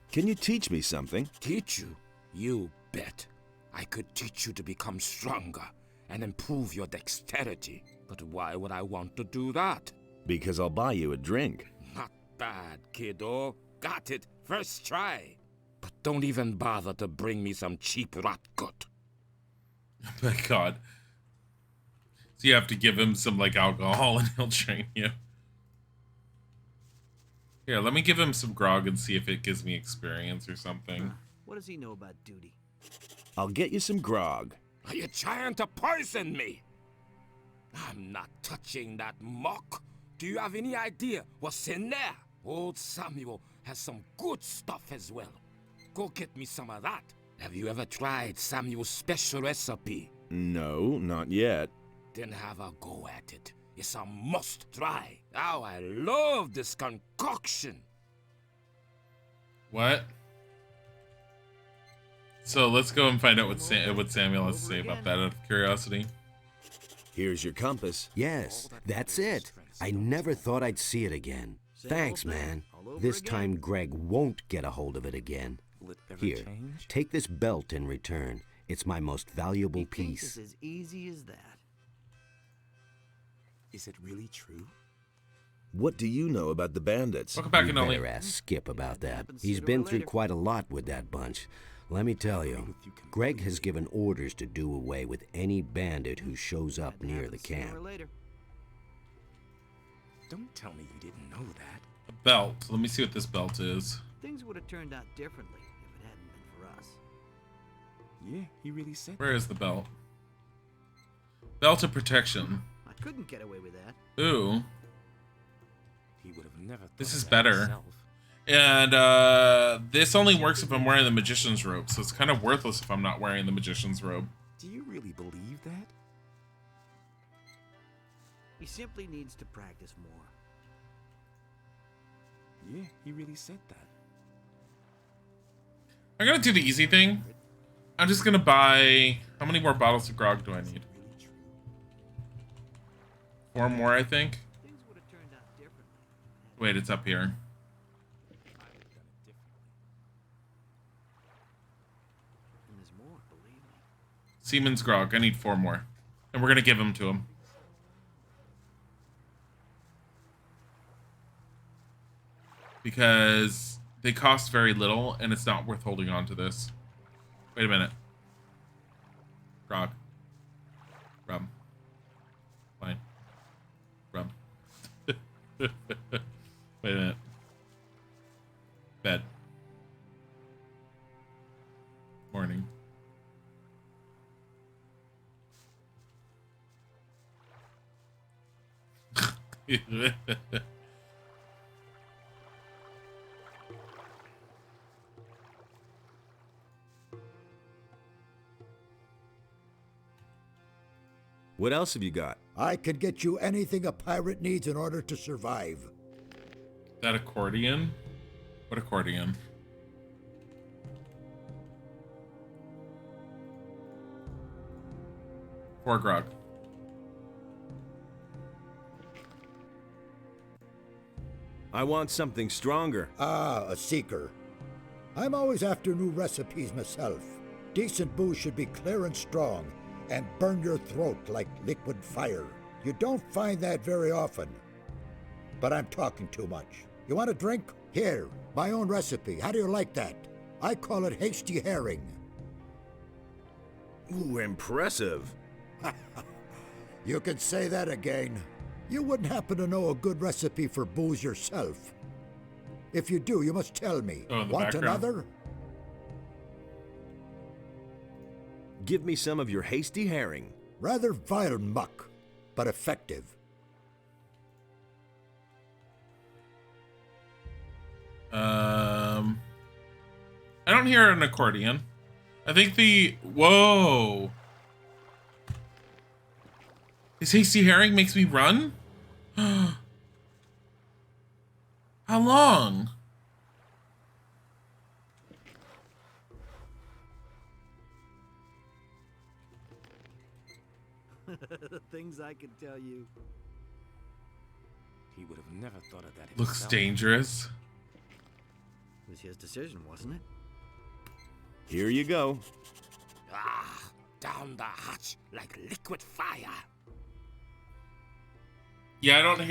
Can you teach me something? Teach you? You bet. I could teach you to become stronger and improve your dexterity. But why would I want to do that? Because I'll buy you a drink. Not bad, kiddo. Got it. First try. But don't even bother to bring me some cheap rot gut. Oh my god. So you have to give him some, like, alcohol and he'll train you. Here, let me give him some grog and see if it gives me experience or something. What does he know about duty? I'll get you some grog. Are you trying to poison me? I'm not touching that muck. Do you have any idea what's in there? Old Samuel has some good stuff as well. Go get me some of that. Have you ever tried Samuel's special recipe? No, not yet. Then have a go at it. It's a must try. Oh, I love this concoction. What? So let's go and find out what Samuel has to say about that out of curiosity. Here's your compass. Yes, that's it. I never thought I'd see it again. Thanks, man. This time Greg won't get a hold of it again. Here, take this belt in return. It's my most valuable piece. It's as easy as that. Is it really true? What do you know about the bandits? Welcome back, You Dilly. better ask Skip about that. He's been through quite a lot with that bunch. Let me tell you, Greg has given orders to do away with any bandit who shows up near the camp. Don't tell me you didn't know that. A belt. Let me see what this belt is. Things would have turned out differently if it hadn't been for us. Yeah, he really said. Where is the belt? Belt of protection. I couldn't get away with that. Ooh. He would have never. This is that better. himself. And this only works if I'm wearing the magician's robe, so it's kind of worthless if I'm not wearing the magician's robe. Do you really believe that? He simply needs to practice more. Yeah, he really said that. I'm gonna do the easy thing. I'm just gonna buy... How many more bottles of grog do I need? 4 more, I think. Wait, it's up here. Siemens grog. I need 4 more. And we're gonna give them to him. Because they cost very little, and it's not worth holding on to this. Wait a minute. Grog. Rum. Fine. Rum. Wait a minute. Bed. Morning. What else have you got? I can get you anything a pirate needs in order to survive. That accordion? What accordion? For grog. I want something stronger. Ah, a seeker. I'm always after new recipes myself. Decent booze should be clear and strong, and burn your throat like liquid fire. You don't find that very often. But I'm talking too much. You want a drink? Here, my own recipe. How do you like that? I call it hasty herring. Ooh, impressive. You can say that again. You wouldn't happen to know a good recipe for booze yourself. If you do, you must tell me. Oh, Want background. another? Give me some of your hasty herring. Rather vile muck, but effective. I don't hear an accordion. I think the... Whoa! This hasty herring makes me run? How long? The things I could tell you. He would have never thought of that himself. Looks dangerous. It was his decision, wasn't it? Here you go. Ah, down the hatch like liquid fire. Yeah, I don't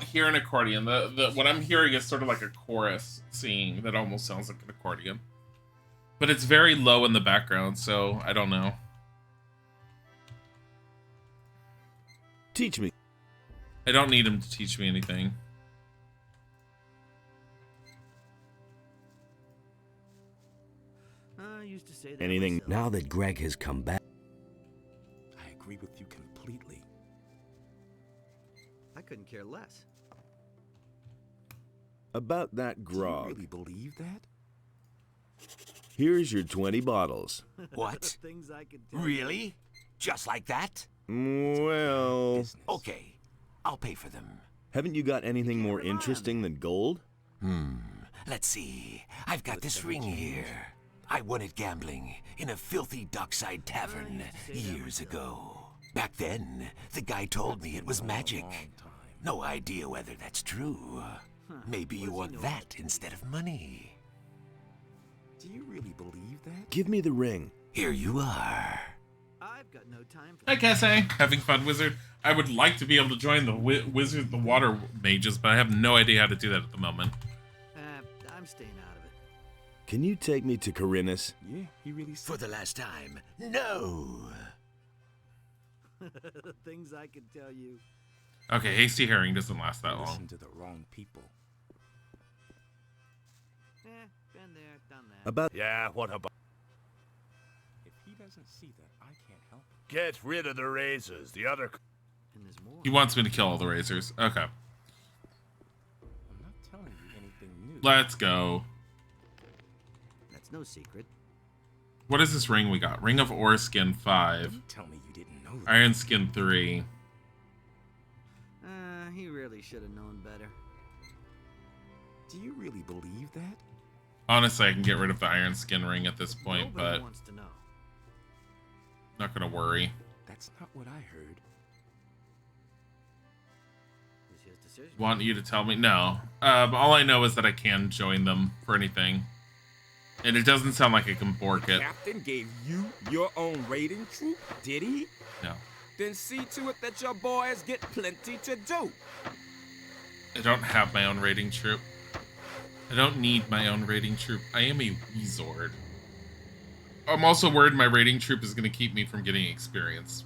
hear an accordion. The what I'm hearing is sort of like a chorus singing that almost sounds like an accordion. But it's very low in the background, so I don't know. Teach me. I don't need him to teach me anything. I used to say that Anything? myself. Now that Greg has come back, I agree with you completely. I couldn't care less. About that grog. Do you really believe that? Here's your 20 bottles. What? Things I could tell you. Really? Just like that? Well, Okay, I'll pay for them. haven't you got anything more interesting than gold? Let's see. I've got this ring here. I won it gambling in a filthy dockside tavern years ago. Back then, the guy told me it was magic. No idea whether that's true. Maybe you want that instead of money. Do you really believe that? Give me the ring. Here you are. I've got no time for Hi, Cassie. Having fun, wizard. I would like to be able to join the wizard, the water mages, but I have no idea how to do that at the moment. I'm staying out of it. Can you take me to Corinus? Yeah, he really said For the last time, no. The things I could tell you. Okay, hasty herring doesn't last that long. Listen to the wrong people. Been there, done that. About Yeah, what about? If he doesn't see that, I can't help it. Get rid of the razors. The other. And there's more. He wants me to kill all the razors. Okay, I'm not telling you anything new. let's go. That's no secret. What is this ring we got? Ring of Ore Skin 5. Don't tell me you didn't know that. Iron Skin 3. He really should have known better. Do you really believe that? Honestly, I can get rid of the iron skin ring at this point, Nobody but wants to know. not gonna worry. That's not what I heard. It was his decision. Want you to tell me? No. All I know is that I can join them for anything. And it doesn't sound like I can bork it. Captain gave you your own raiding troop, did he? No. Then see to it that your boys get plenty to do. I don't have my own raiding troop. I don't need my own raiding troop. I am a Wizard. I'm also worried my raiding troop is going to keep me from getting experience.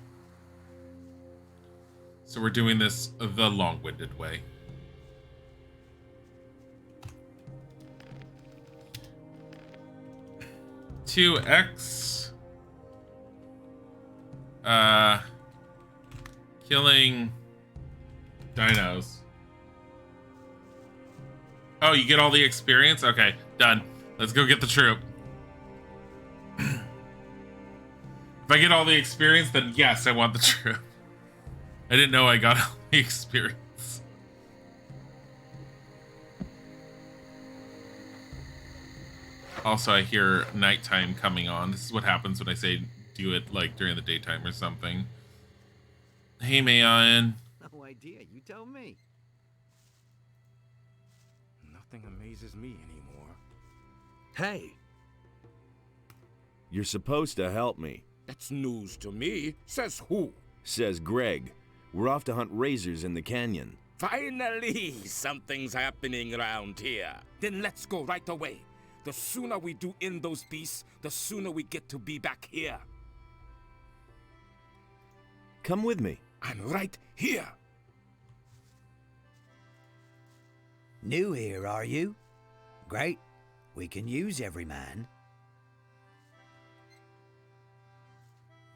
So we're doing this the long-winded way. $2X. Killing dinos. Oh, you get all the experience? Okay, done. Let's go get the troop. If I get all the experience, then yes, I want the troop. I didn't know I got all the experience. Also, I hear nighttime coming on. This is what happens when I say do it like during the daytime or something. Hey, Mayan. No idea. You tell me. Nothing amazes me anymore. Hey. You're supposed to help me, That's news to me. Says who? says Greg. We're off to hunt razors in the canyon. Finally, something's happening around here. Then let's go right away. The sooner we do in those beasts, the sooner we get to be back here. Come with me. I'm right here. New here, are you? Great. We can use every man.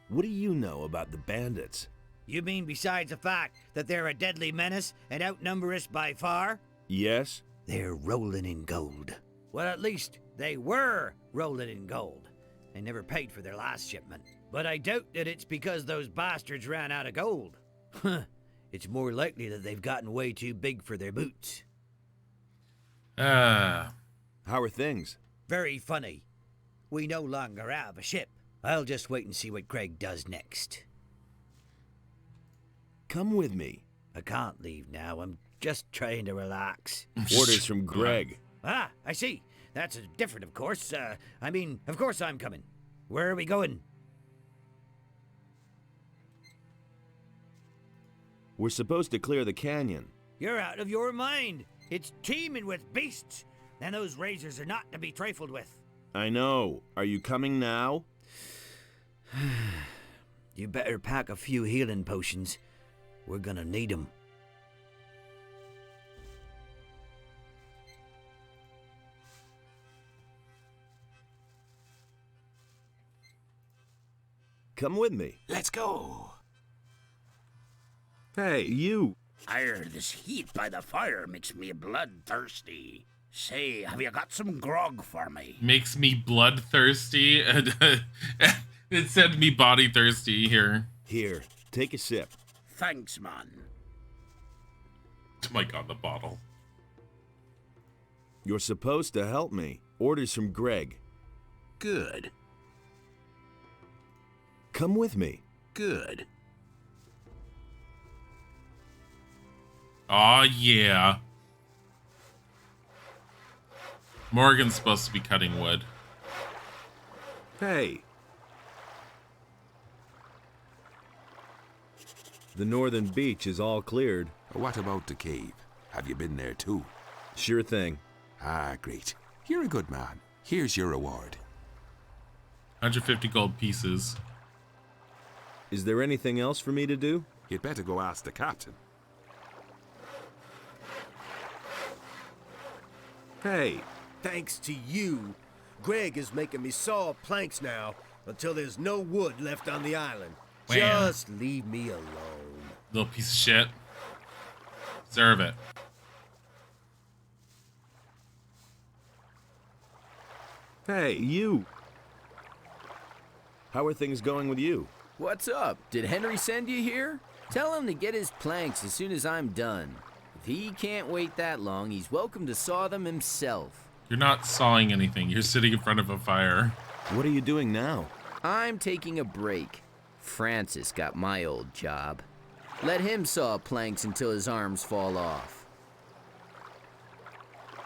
What do you know about the bandits? You mean besides the fact that they're a deadly menace and outnumber us by far? Yes? They're rolling in gold. Well, at least they were rolling in gold. They never paid for their last shipment. But I doubt that it's because those bastards ran out of gold. Huh. It's more likely that they've gotten way too big for their boots. How are things? Very funny. We no longer have a ship. I'll just wait and see what Greg does next. Come with me. I can't leave now. I'm just trying to relax. Orders from Greg. Ah, I see. That's different, of course. I mean, of course I'm coming. Where are we going? We're supposed to clear the canyon. You're out of your mind. It's teeming with beasts. And those razors are not to be trifled with. I know. Are you coming now? You better pack a few healing potions. We're gonna need them. Come with me. Let's go. Hey, you. This heat by the fire makes me bloodthirsty. Say, have you got some grog for me? Makes me bloodthirsty. It said me body thirsty here. Here, take a sip. Thanks, man. Oh my god, the bottle. You're supposed to help me. Orders from Greg. Good. Come with me. Good. Aw, yeah. Morgan's supposed to be cutting wood. Hey. The northern beach is all cleared. What about the cave? Have you been there too? Sure thing. Ah, great. You're a good man. Here's your reward. 150 gold pieces. Is there anything else for me to do? You'd better go ask the captain. Hey. Thanks to you, Greg is making me saw planks now until there's no wood left on the island. Wham. Just leave me alone. Little piece of shit. Deserve it. Hey, you. How are things going with you? What's up? Did Henry send you here? Tell him to get his planks as soon as I'm done. If he can't wait that long, he's welcome to saw them himself. You're not sawing anything. You're sitting in front of a fire. What are you doing now? I'm taking a break. Francis got my old job. Let him saw planks until his arms fall off.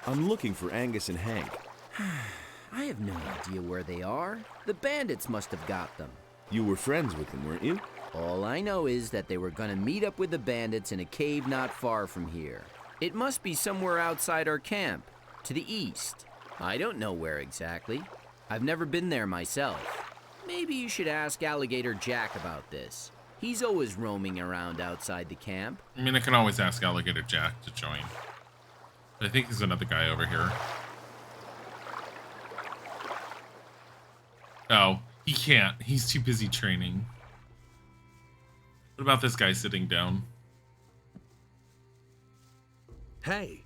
I'm looking for Angus and Hank. I have no idea where they are. The bandits must have got them. You were friends with them, weren't you? All I know is that they were gonna meet up with the bandits in a cave not far from here. It must be somewhere outside our camp, to the east. I don't know where exactly. I've never been there myself. Maybe you should ask Alligator Jack about this. He's always roaming around outside the camp. I mean, I can always ask Alligator Jack to join. I think there's another guy over here. Oh, he can't. He's too busy training. What about this guy sitting down? Hey!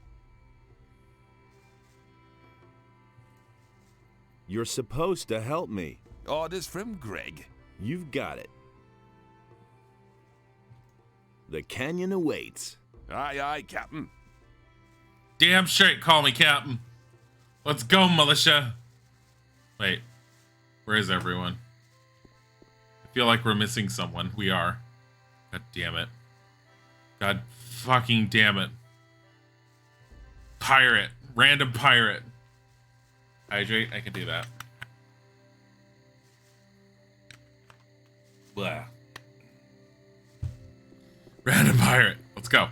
You're supposed to help me. Orders from Greg. You've got it. The canyon awaits. Aye, aye, Captain. Damn straight, call me Captain. Let's go, militia. Wait, where is everyone? I feel like we're missing someone. We are. God damn it. God fucking damn it. Pirate. Random pirate. Hydrate, I can do that. Blah. Random pirate. Let's go.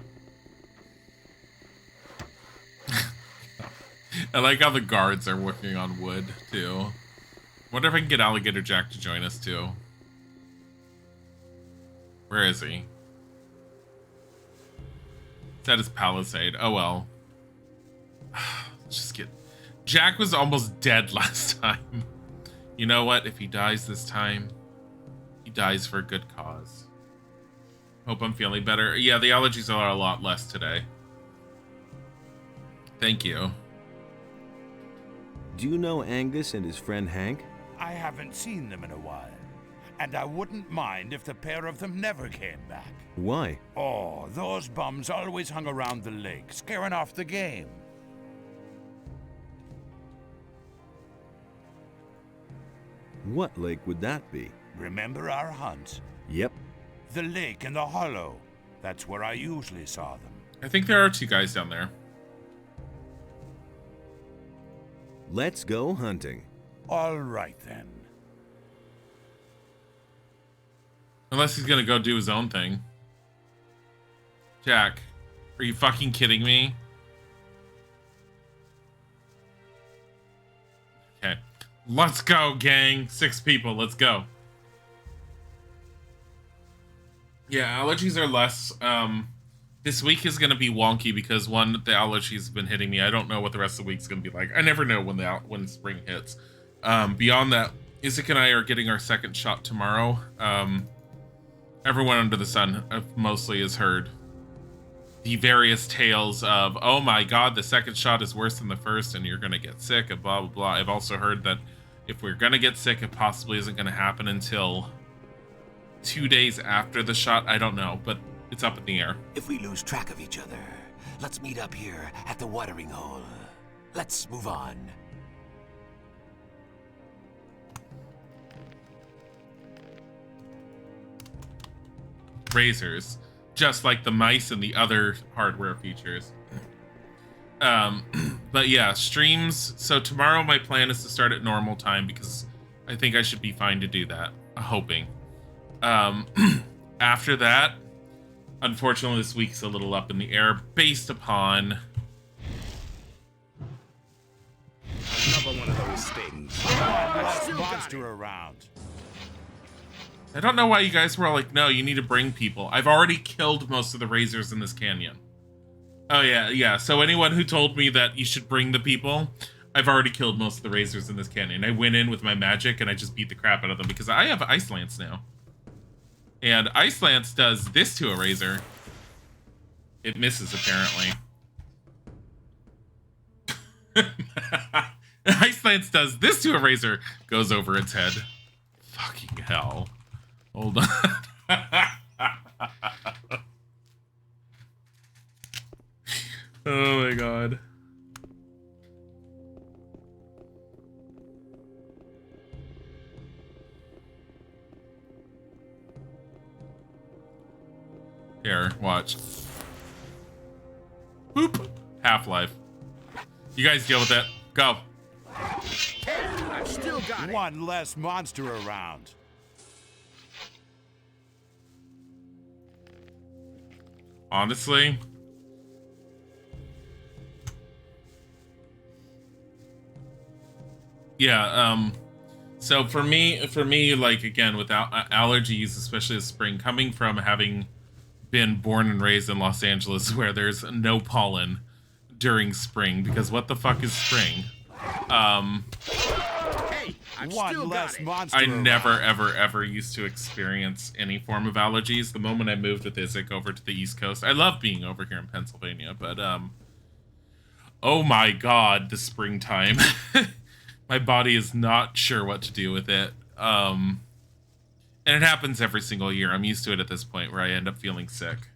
I like how the guards are working on wood, too. Wonder if I can get Alligator Jack to join us, too. Where is he? It's at his palisade. Oh, well. Let's just get... Jack was almost dead last time. You know what? If he dies this time, he dies for a good cause. Hope I'm feeling better. Yeah, the allergies are a lot less today. Thank you. Do you know Angus and his friend Hank? I haven't seen them in a while, and I wouldn't mind if the pair of them never came back. Why? Oh, those bums always hung around the lake, scaring off the game. What lake would that be? Remember our hunt? Yep. The lake in the hollow. That's where I usually saw them. I think there are two guys down there. Let's go hunting. All right, then. Unless he's gonna go do his own thing. Jack, are you fucking kidding me? Okay. Let's go, gang. 6 people. Let's go. Yeah, allergies are less. This week is going to be wonky because, one, the allergies have been hitting me. I don't know what the rest of the week's going to be like. I never know when spring hits. Beyond that, Isaac and I are getting our second shot tomorrow. Everyone under the sun mostly has heard the various tales of, oh my god, the second shot is worse than the first and you're going to get sick and blah, blah, blah. I've also heard that if we're going to get sick, it possibly isn't going to happen until 2 days after the shot. I don't know, but it's up in the air. If we lose track of each other, let's meet up here at the watering hole. Let's move on. Razors, just like the mice and the other hardware features. But yeah, streams. So tomorrow my plan is to start at normal time because I think I should be fine to do that. Hoping. After that, unfortunately, this week's a little up in the air based upon Another one of those things. Monster around. I don't know why you guys were all like, no, you need to bring people. I've already killed most of the razors in this canyon. Oh, yeah. So anyone who told me that you should bring the people, I've already killed most of the razors in this canyon. I went in with my magic and I just beat the crap out of them because I have Ice Lance now. And Ice Lance does this to a razor. It misses, apparently. Ice Lance does this to a razor. Goes over its head. Fucking hell. Hold on. Oh my god. Here, watch. Boop. Half-Life. You guys deal with it. Go. I've still got it. One less monster around. Honestly, yeah, so for me, like, again, without allergies, especially this spring, coming from having been born and raised in Los Angeles where there's no pollen during spring, because what the fuck is spring? Hey, one less monster I around. never, ever used to experience any form of allergies. The moment I moved with Isaac over to the East Coast, I love being over here in Pennsylvania, but, oh my god, the springtime. My body is not sure what to do with it. And it happens every single year. I'm used to it at this point where I end up feeling sick.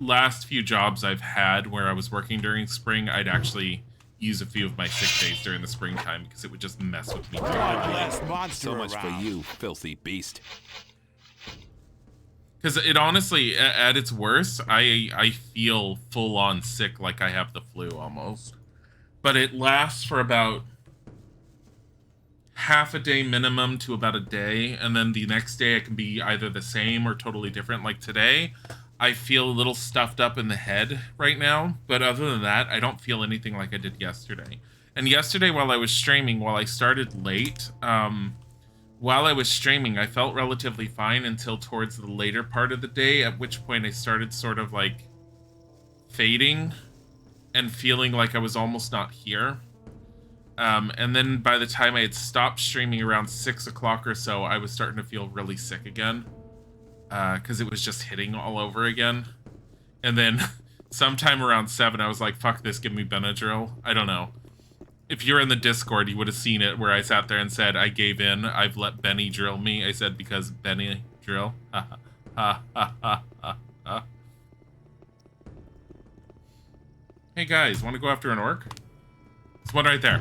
Last few jobs I've had where I was working during spring, I'd actually use a few of my sick days during the springtime because it would just mess with me. One less monster So much for around. you, filthy beast. Because it honestly, at its worst, I feel full-on sick, like I have the flu almost. But it lasts for about half a day minimum to about a day, and then the next day it can be either the same or totally different. Like today, I feel a little stuffed up in the head right now, but other than that, I don't feel anything like I did yesterday. And yesterday, while I was streaming, while I started late, while I was streaming, I felt relatively fine until towards the later part of the day, at which point I started sort of like fading and feeling like I was almost not here. And then by the time I had stopped streaming around 6 o'clock or so, I was starting to feel really sick again. Because it was just hitting all over again. And then sometime around 7, I was like, fuck this, give me Benadryl. I don't know. If you're in the Discord, you would have seen it where I sat there and said, I gave in. I've let Benny drill me. I said, because Benny drill. Ha ha ha ha ha ha. Hey guys, want to go after an orc? There's one right there.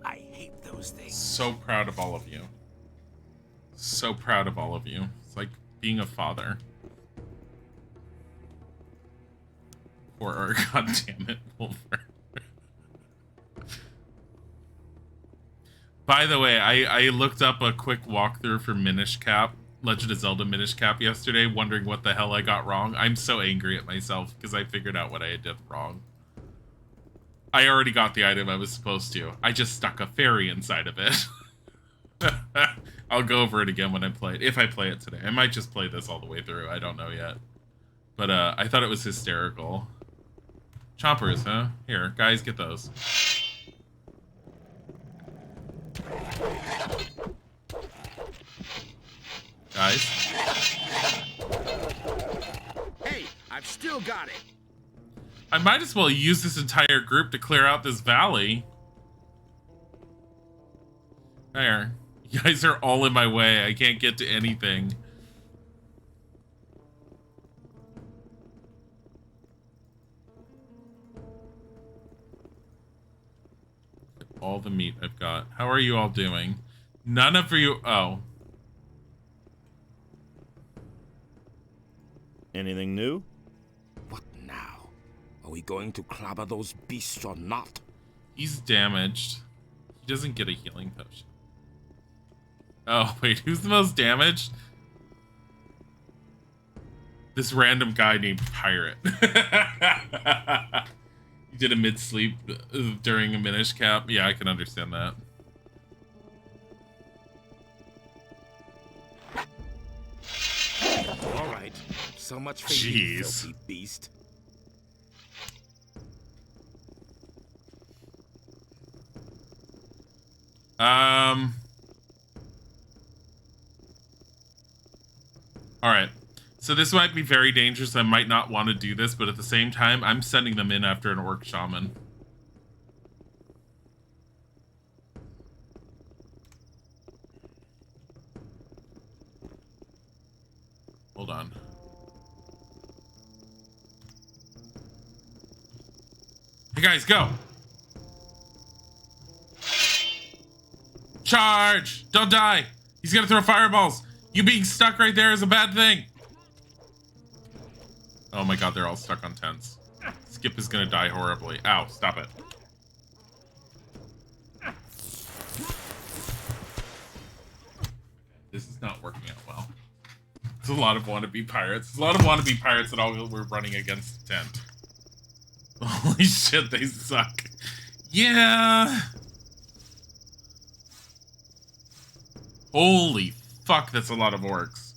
I hate those things. So proud of all of you. So proud of all of you. It's like being a father. Or god damn it, Wolver. By the way, I looked up a quick walkthrough for Minish Cap, Legend of Zelda Minish Cap yesterday, wondering what the hell I got wrong. I'm so angry at myself because I figured out what I did wrong. I already got the item I was supposed to. I just stuck a fairy inside of it. I'll go over it again when I play it. If I play it today. I might just play this all the way through. I don't know yet. But I thought it was hysterical. Chompers, huh? Here, guys, get those. Guys. Hey, I've still got it. I might as well use this entire group to clear out this valley. There. You guys are all in my way. I can't get to anything. All the meat I've got. How are you all doing? None of you... Oh. Anything new? What now? Are we going to clobber those beasts or not? He's damaged. He doesn't get a healing potion. Oh, wait. Who's the most damaged? This random guy named Pirate. He did a mid-sleep during a Minish Cap. Yeah, I can understand that. All right. So much for you, filthy beast. Alright. So this might be very dangerous. I might not want to do this, but at the same time, I'm sending them in after an orc shaman. Hold on. Hey guys, go! Charge! Don't die! He's gonna throw fireballs! You being stuck right there is a bad thing! Oh my god, they're all stuck on tents. Skip is gonna die horribly. Ow, stop it. This is not working out well. It's a lot of wannabe pirates. There's a lot of wannabe pirates that all we're running against the tent. Holy shit, they suck. Yeah! Holy fuck, that's a lot of orcs.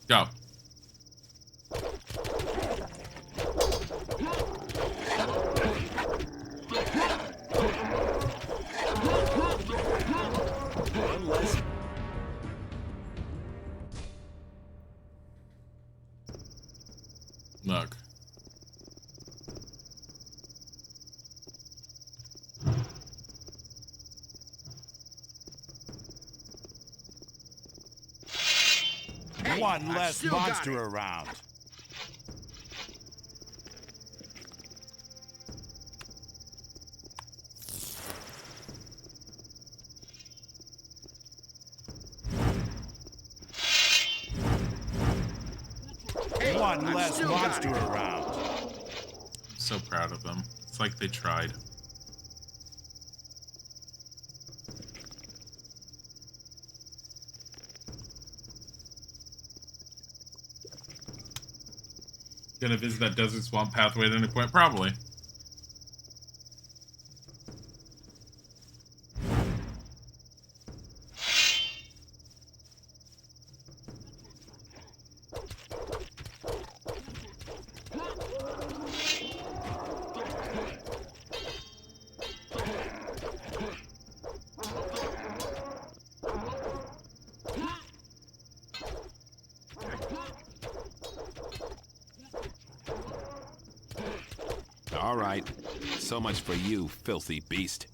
Go. Look. One less monster around. One less monster around. I'm so proud of them. It's like they tried. Gonna visit that desert swamp pathway at any point? Probably. All right. So much for you, filthy beast.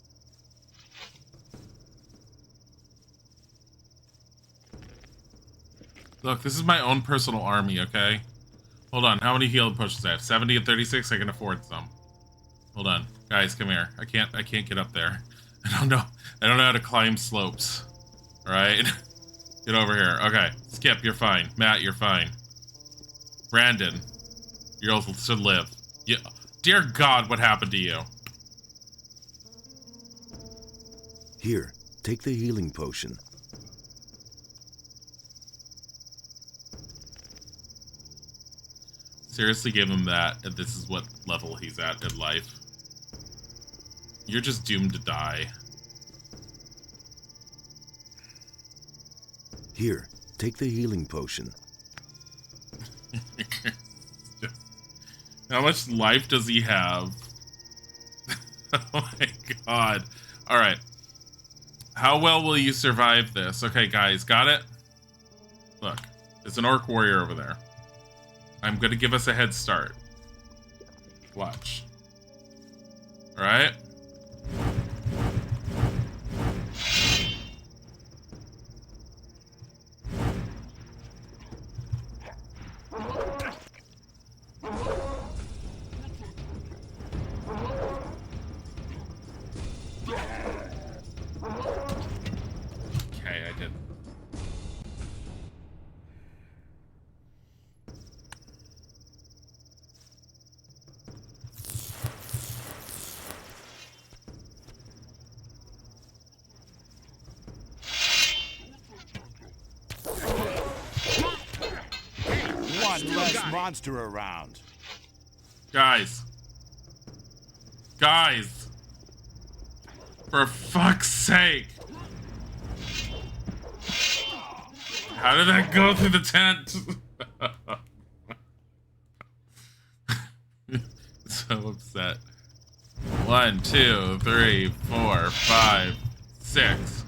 Look, this is my own personal army, okay? Hold on, how many heal pushes I have? 70 and 36? I can afford some. Hold on. Guys, come here. I can't get up there. I don't know how to climb slopes. Alright? Get over here. Okay. Skip, you're fine. Matt, you're fine. Brandon, you also should live. Yeah. Dear God, what happened to you? Here, take the healing potion. Seriously, give him that, and this is what level he's at in life. You're just doomed to die. Here, take the healing potion. How much life does he have? Oh my god. Alright. How well will you survive this? Okay, guys, got it? Look, there's an orc warrior over there. I'm gonna give us a head start. Watch. Alright? Okay, I did. One less monster around. Guys. Guys. For fuck's sake. How did that go through the tent? So upset. set. 1, 2, 3, 4, 5, 6.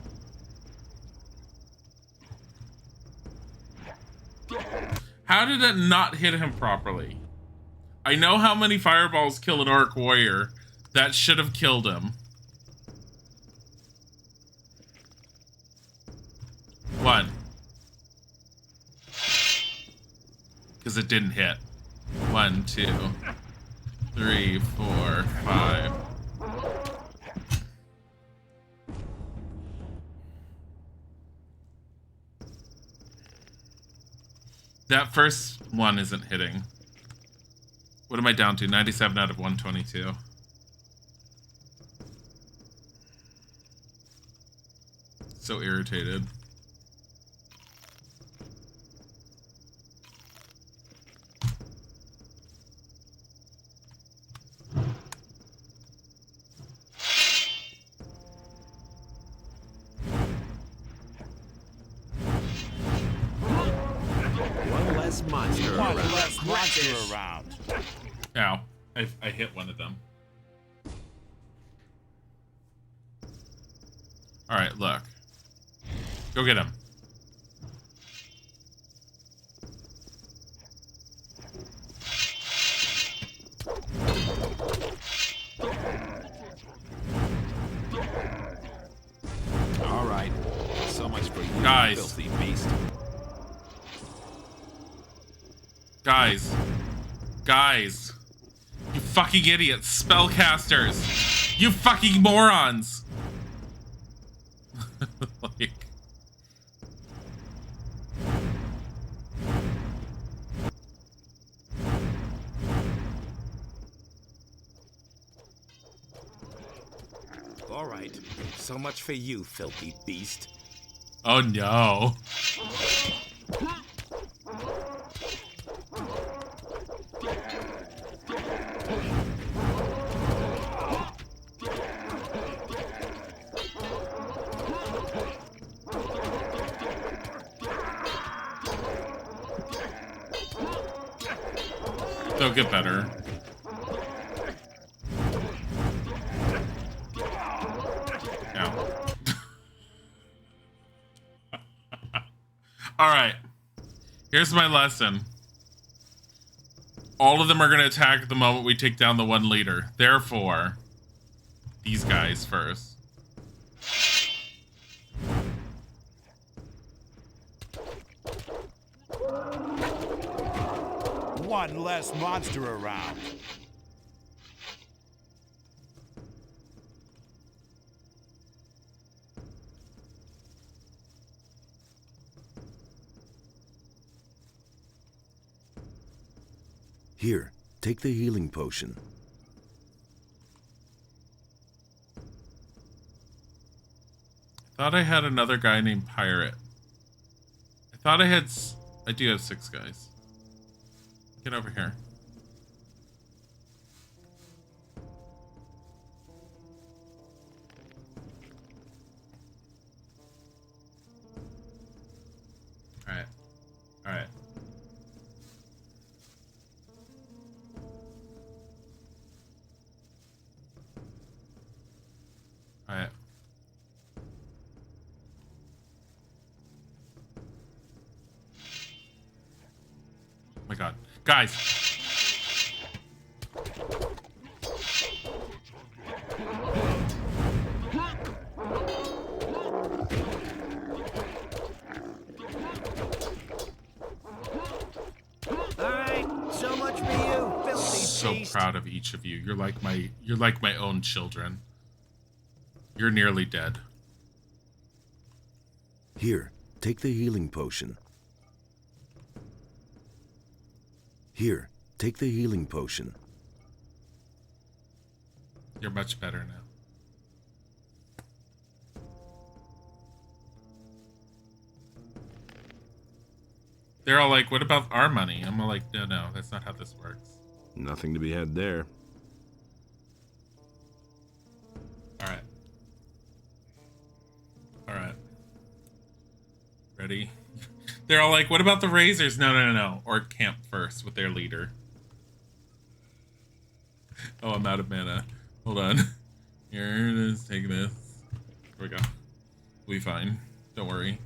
How did it not hit him properly? I know how many fireballs kill an orc warrior. That should have killed him. 1. Because it didn't hit. 1, 2, 3, 4, 5. That first one isn't hitting. What am I down to? 97 out of 122. So irritated. One less monster One around. less monster around. Ow. I hit one of them. Alright, look. Go get him. All right. So much for you, Guys. filthy beast. Guys. Guys. You fucking idiots. Spellcasters. You fucking morons. Like... All right. So much for you, filthy beast. Oh no. They'll get better. Ow. Alright. Here's my lesson. All of them are going to attack the moment we take down the one leader. Therefore, these guys first. One less monster around. Here, take the healing potion. Thought I had another guy named Pirate. I thought I had... I do have 6 guys. Get over here. Alright. Alright. Alright. Oh my god. Guys! Alright, so much for you, filthy So beast. proud of each of you. You're like my own children. You're nearly dead. Here, take the healing potion. Here, take the healing potion. You're much better now. They're all like, what about our money? I'm all like, no, that's not how this works. Nothing to be had there. Alright. Alright. Ready? They're all like, what about the razors? No. Or camp first with their leader. Oh, I'm out of mana. Hold on. Here it is. Take this. Here we go. We'll be fine. Don't worry.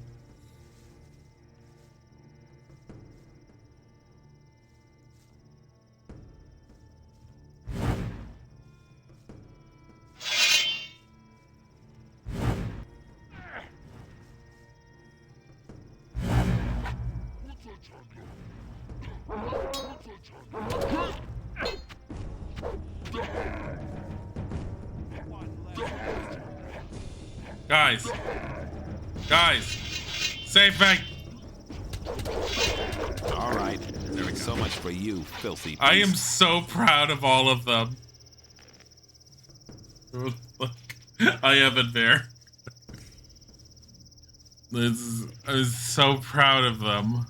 Guys. Guys. Save me. All right. There we go. So much for you, filthy beast. I am so proud of all of them. I have it there. I was so proud of them.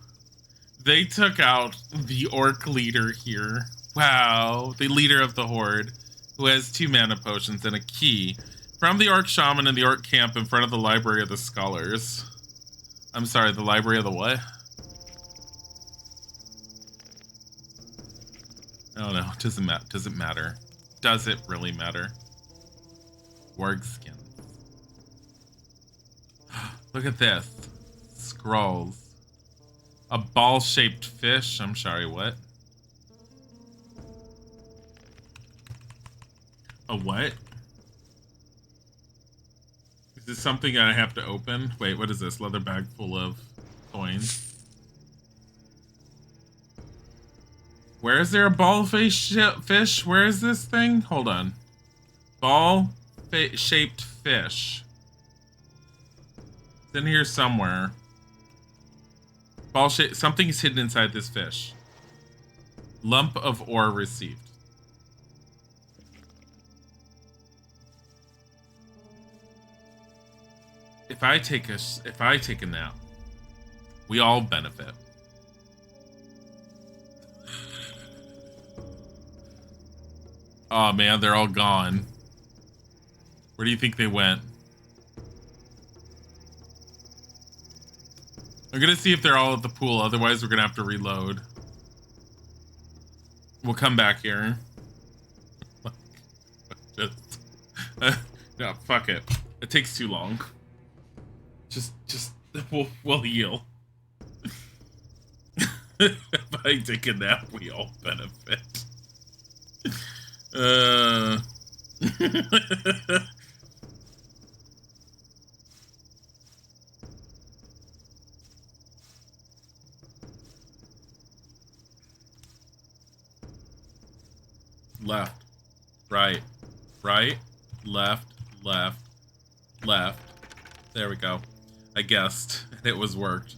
They took out the orc leader here. Wow. The leader of the horde, who has 2 mana potions and a key, from the orc shaman in the orc camp in front of the library of the scholars. I'm sorry, the library of the what? I don't know. Does it matter? Does it really matter? Warg skin. Look at this. Scrolls. A ball-shaped fish. I'm sorry, what? A what? Is this something I have to open? Wait, what is this? Leather bag full of coins. Where is there a ball-shaped Where is this thing? Hold on. Ball-shaped fish. It's in here somewhere. Something is hidden inside this fish. Lump of ore received. If I take a nap, we all benefit. Oh man, they're all gone. Where do you think they went? I'm gonna see if they're all at the pool, otherwise we're gonna have to reload. We'll come back here. No, fuck it. It takes too long. Just we'll heal. If I take a nap, we all benefit. Left, right, left, left. There we go. I guessed. It was worked.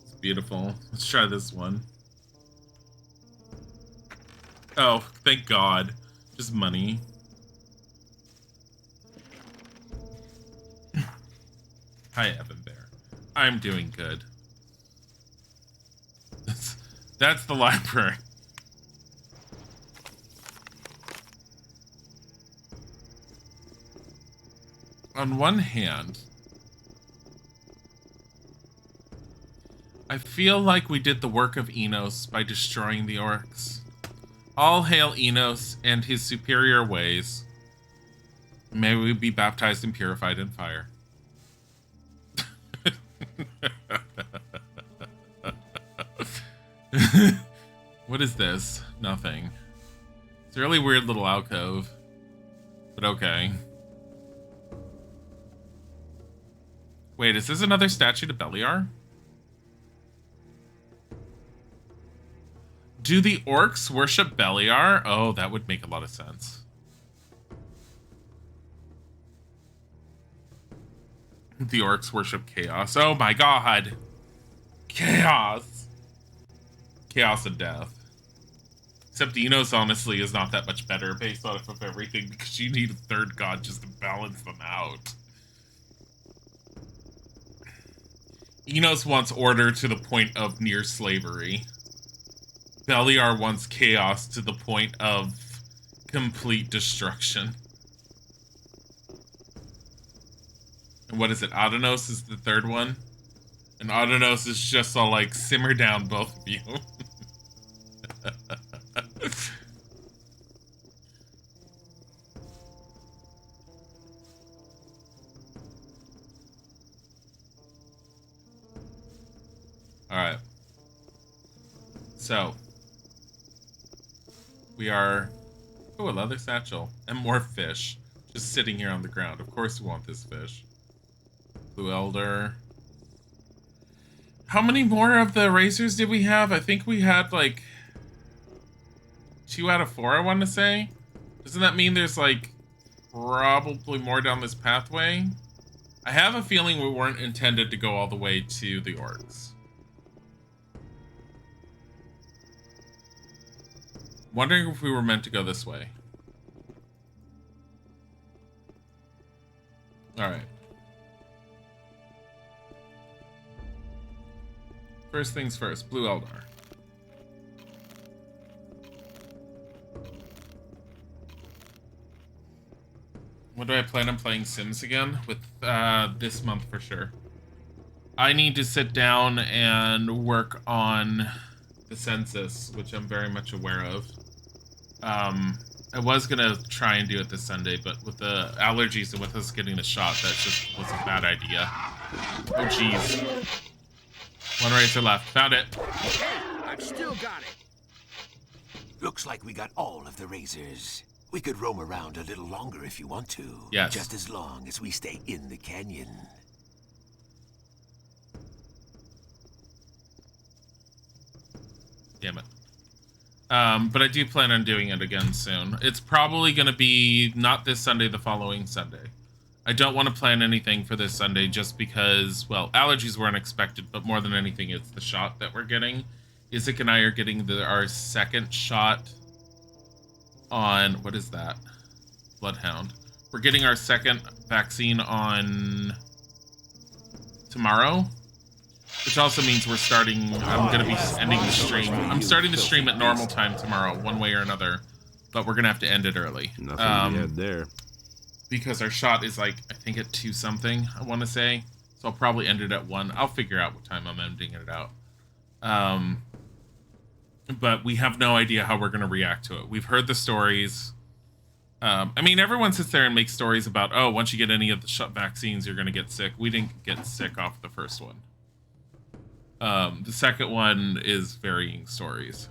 It's beautiful. Let's try this one. Oh, thank God. Just money. Hi, Evan Bear. I'm doing good. That's the library. On one hand, I feel like we did the work of Enos by destroying the orcs. All hail Enos and his superior ways. May we be baptized and purified in fire. What is this? Nothing. It's a really weird little alcove. But okay. Wait, is this another statue to Beliar? Do the orcs worship Beliar? Oh, that would make a lot of sense. The orcs worship chaos. Oh my god. Chaos. Chaos and death. Except Enos, honestly, is not that much better based off of everything because you need a third god just to balance them out. Enos wants order to the point of near slavery. Beliar wants chaos to the point of complete destruction. And what is it? Adonos is the third one? And Autonos is just all like, simmer down, both of you. Alright. So. We are... Oh, a leather satchel. And more fish. Just sitting here on the ground. Of course we want this fish. Blue Elder. How many more of the razors did we have? I think we had, like... 2 out of 4, I want to say. Doesn't that mean there's, like... probably more down this pathway? I have a feeling we weren't intended to go all the way to the orcs. Wondering if we were meant to go this way. Alright. First things first, Blue Eldar. When do I plan on playing Sims again? With this month for sure. I need to sit down and work on the census, which I'm very much aware of. I was gonna try and do it this Sunday, but with the allergies and with us getting the shot, that just was a bad idea. Oh jeez. One razor left. Found it. I've still got it. Looks like we got all of the razors. We could roam around a little longer if you want to. Yes. Just as long as we stay in the canyon. Damn it. But I do plan on doing it again soon. It's probably going to be not this Sunday, the following Sunday. I don't want to plan anything for this Sunday just because, well, allergies were unexpected, but more than anything, it's the shot that we're getting. Isaac and I are getting our second shot on, what is that? Bloodhound. We're getting our second vaccine on tomorrow. Which also means we're starting, I'm going to be ending the stream. I'm starting the stream at normal time tomorrow, one way or another. But we're going to have to end it early. Nothing to be had there. Because our shot is like, I think at 2 something, I want to say. So I'll probably end it at 1. I'll figure out what time I'm ending it out. But we have no idea how we're going to react to it. We've heard the stories. I mean, everyone sits there and makes stories about, oh, once you get any of the vaccines, you're going to get sick. We didn't get sick off the first one. The second one is varying stories.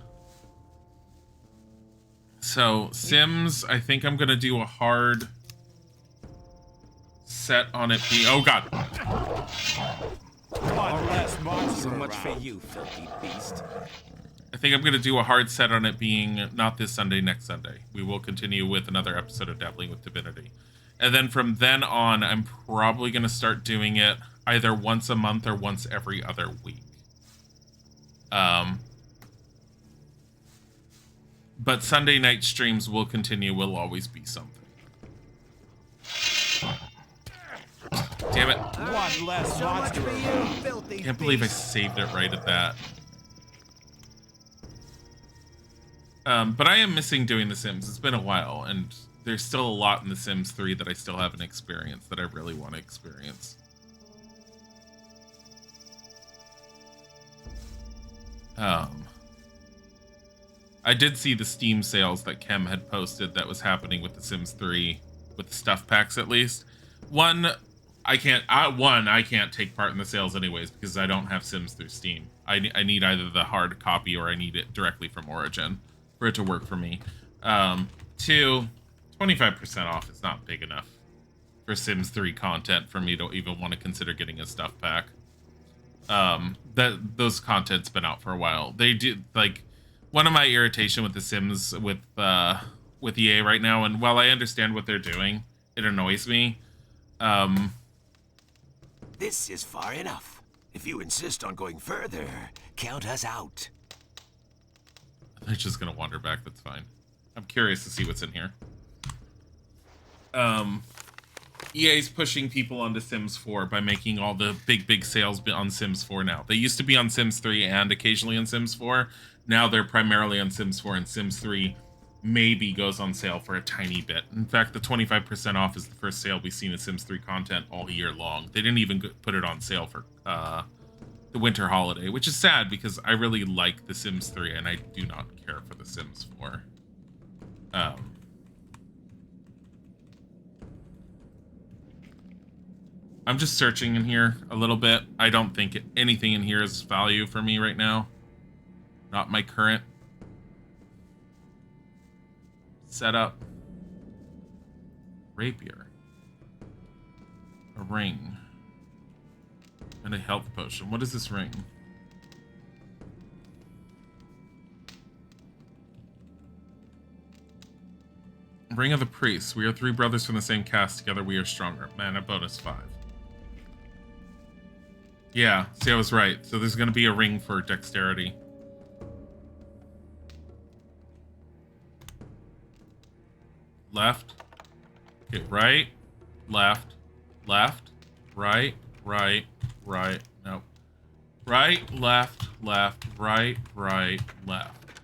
So, Sims, I think I'm going to do a hard set on it being... Oh, God. One less monster. So much for you, filthy beast. I think I'm going to do a hard set on it being not this Sunday, next Sunday. We will continue with another episode of Dabbling with Divinity. And then from then on, I'm probably going to start doing it either once a month or once every other week. But Sunday night streams will continue, will always be something. Damn it. One less monster. Can't believe I saved it right at that. But I am missing doing The Sims. It's been a while, and there's still a lot in The Sims 3 that I still haven't experienced that I really want to experience. I did see the Steam sales that Kem had posted that was happening with The Sims 3, with the stuff packs at least. I can't take part in the sales anyways because I don't have Sims through Steam. I need either the hard copy or I need it directly from Origin for it to work for me. 2, 25% off is not big enough for Sims 3 content for me to even want to consider getting a stuff pack. Those content's been out for a while. They do, like, one of my irritation with The Sims with EA right now, and while I understand what they're doing, it annoys me. This is far enough. If you insist on going further, count us out. They're just gonna wander back, that's fine. I'm curious to see what's in here. EA's pushing people onto Sims 4 by making all the big sales on Sims 4 now. They used to be on Sims 3 and occasionally on Sims 4. Now they're primarily on Sims 4, and Sims 3 maybe goes on sale for a tiny bit. In fact, the 25% off is the first sale we've seen of Sims 3 content all year long. They didn't even put it on sale for the winter holiday, which is sad because I really like The Sims 3 and I do not care for The Sims 4. I'm just searching in here a little bit. I don't think anything in here is value for me right now. Not my current setup. Rapier. A ring. And a health potion. What is this ring? Ring of the Priest. We are 3 brothers from the same caste. Together we are stronger. Mana bonus 5. Yeah, see, I was right. So there's going to be a ring for dexterity. Left. Okay, right. Left. Left. Right. Right. Right. Nope. Right. Left. Left. Right. Right. Left.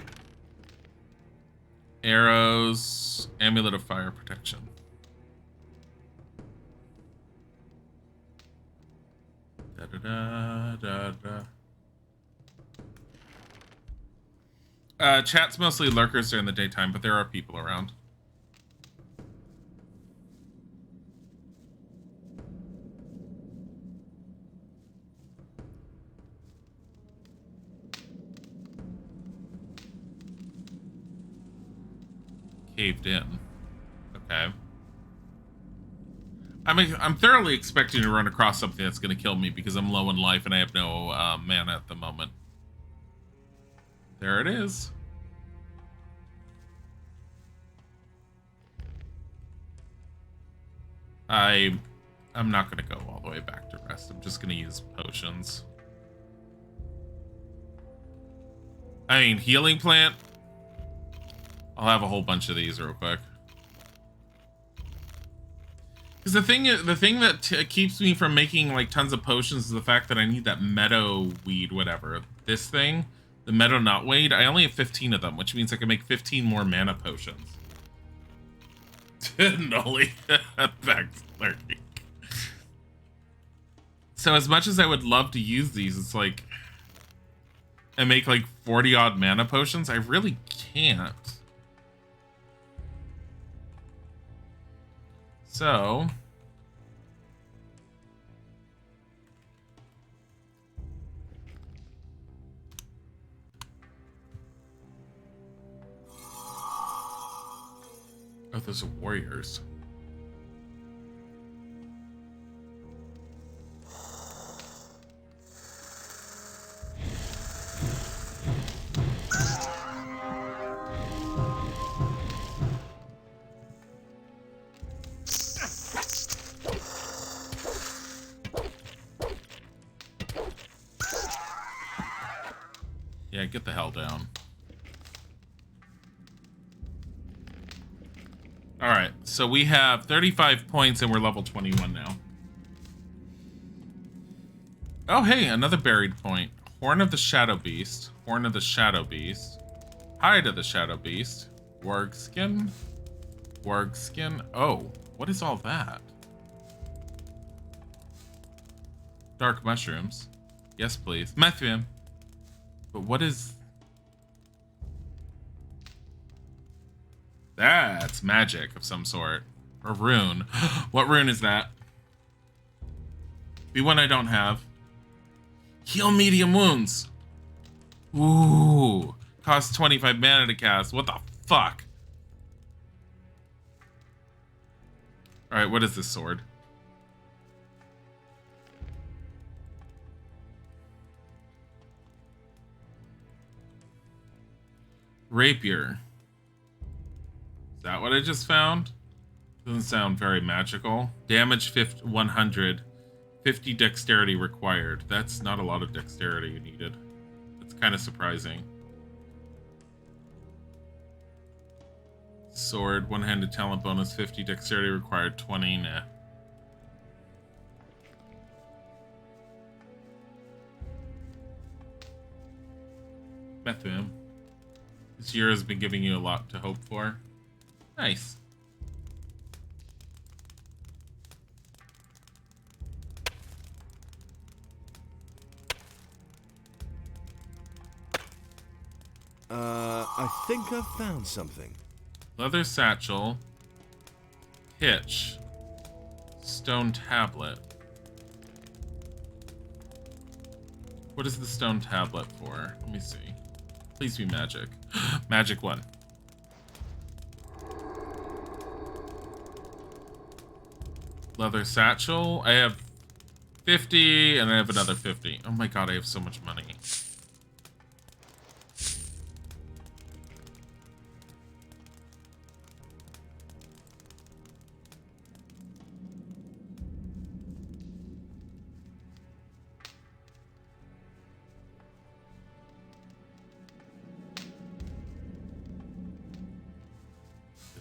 Arrows. Amulet of Fire Protection. Da da da da da. Chat's mostly lurkers during the daytime, but there are people around. Caved in. Okay. I'm thoroughly expecting to run across something that's going to kill me because I'm low in life and I have no mana at the moment. There it is. I'm not going to go all the way back to rest. I'm just going to use potions. I mean, healing plant. I'll have a whole bunch of these real quick. Because the thing that keeps me from making like tons of potions is the fact that I need that meadow weed, whatever. This thing, the meadow knotweed, I only have 15 of them, which means I can make 15 more mana potions. Nolly, thanks, lurking. So as much as I would love to use these, it's like, and make like 40 odd mana potions, I really can't. So, oh, those are warriors. Yeah, get the hell down. Alright, so we have 35 points and we're level 21 now. Oh, hey, another buried point. Horn of the Shadow Beast. Horn of the Shadow Beast. Hide of the Shadow Beast. Warg skin. Warg skin. Oh, what is all that? Dark mushrooms. Yes, please. Methvium. But what is... That's magic of some sort. Or rune. What rune is that? Be one I don't have. Heal medium wounds. Ooh. Costs 25 mana to cast. What the fuck? Alright, what is this sword? Rapier. Is that what I just found? Doesn't sound very magical. Damage 100. 50 dexterity required. That's not a lot of dexterity needed. That's kind of surprising. Sword, one-handed talent bonus, 50 dexterity required, 20, nah. Methvium. This year has been giving you a lot to hope for. Nice. I think I've found something. Leather satchel. Hitch. Stone tablet. What is the stone tablet for? Let me see. Please be magic. Magic 1. Leather satchel. I have 50 and I have another 50. Oh my god, I have so much money.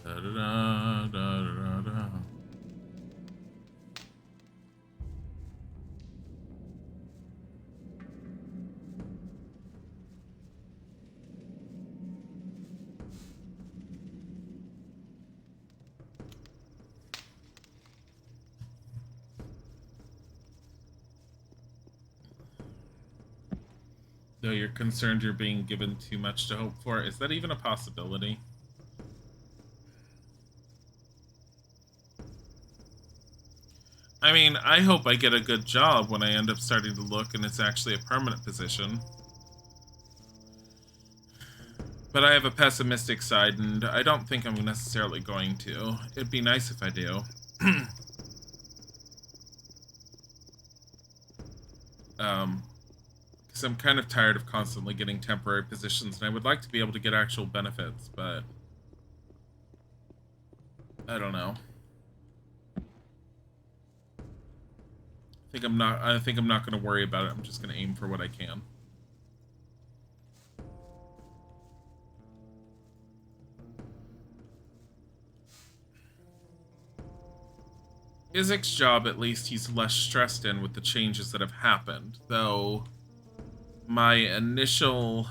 Da, da, da, da, da, da. Though you're concerned you're being given too much to hope for, is that even a possibility? I mean, I hope I get a good job when I end up starting to look and it's actually a permanent position. But I have a pessimistic side, and I don't think I'm necessarily going to. It'd be nice if I do. Because I'm kind of tired of constantly getting temporary positions, and I would like to be able to get actual benefits, but I don't know. I think I'm not going to worry about it. I'm just going to aim for what I can. Isaac's job, at least, he's less stressed in with the changes that have happened, though my initial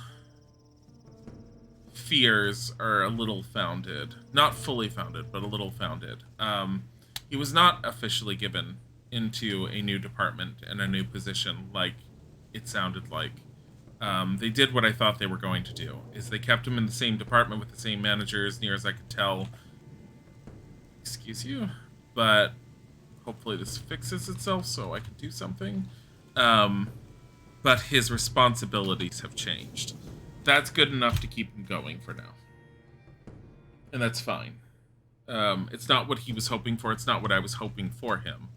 fears are a little founded. Not fully founded, but a little founded. He was not officially given into a new department and a new position like it sounded like. They did what I thought they were going to do, is they kept him in the same department with the same manager as near as I could tell. Excuse you? But hopefully this fixes itself so I can do something. But his responsibilities have changed. That's good enough to keep him going for now. And that's fine. It's not what he was hoping for. It's not what I was hoping for him.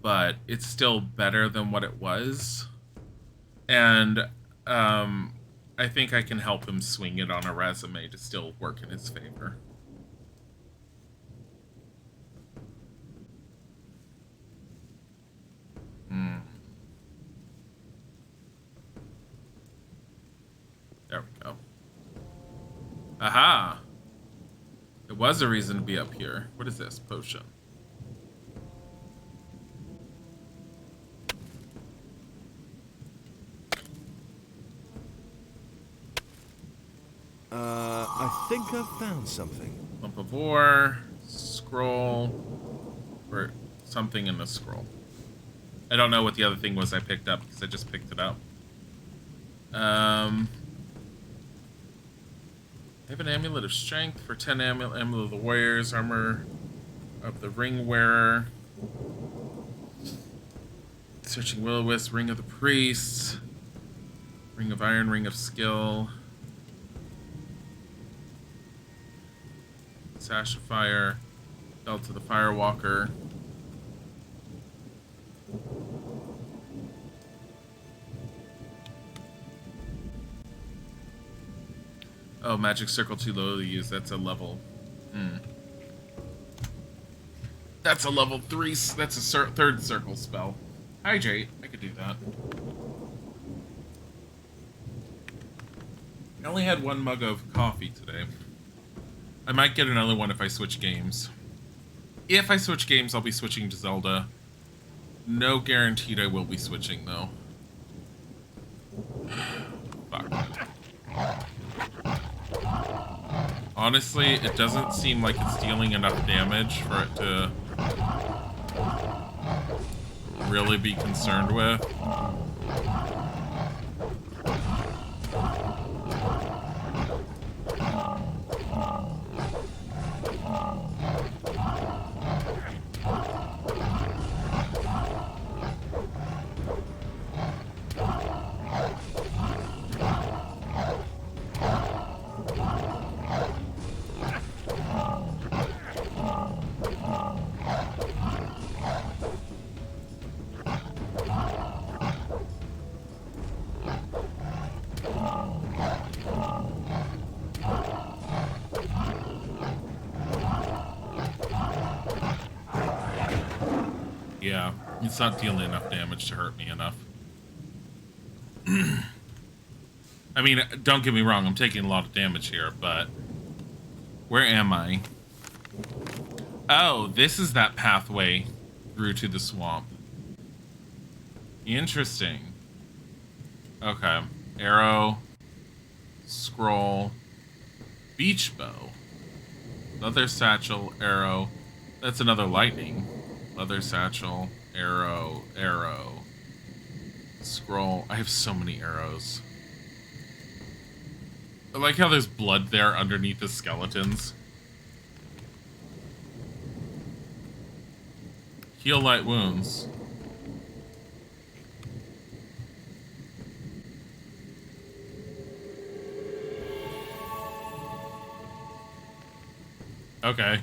But it's still better than what it was. And I think I can help him swing it on a resume to still work in his favor. There we go. Aha! There was a reason to be up here. What is this? Potion. I think I've found something. Lump of ore, scroll, or something in the scroll. I don't know what the other thing was I picked up because I just picked it up. I have an amulet of strength for 10 amulet of the warriors, armor of the ring wearer, searching will-o-wisp, ring of the priests, ring of iron, ring of skill, sash of fire, belt of the firewalker. Oh, magic circle too low to use. That's a level. That's a level 3. That's a third circle spell. Hydrate. I could do that. I only had 1 mug of coffee today. I might get another one if I switch games. If I switch games, I'll be switching to Zelda. No guaranteed I will be switching, though. Fuck. Honestly, it doesn't seem like it's dealing enough damage for it to really be concerned with. Yeah, it's not dealing enough damage to hurt me enough. I mean, don't get me wrong, I'm taking a lot of damage here, but... Where am I? Oh, this is that pathway through to the swamp. Interesting. Okay. Arrow. Scroll. Beach bow. Leather satchel, arrow. That's another lightning. Leather satchel, arrow, arrow. Scroll. I have so many arrows. I like how there's blood there underneath the skeletons. Heal light wounds. Okay.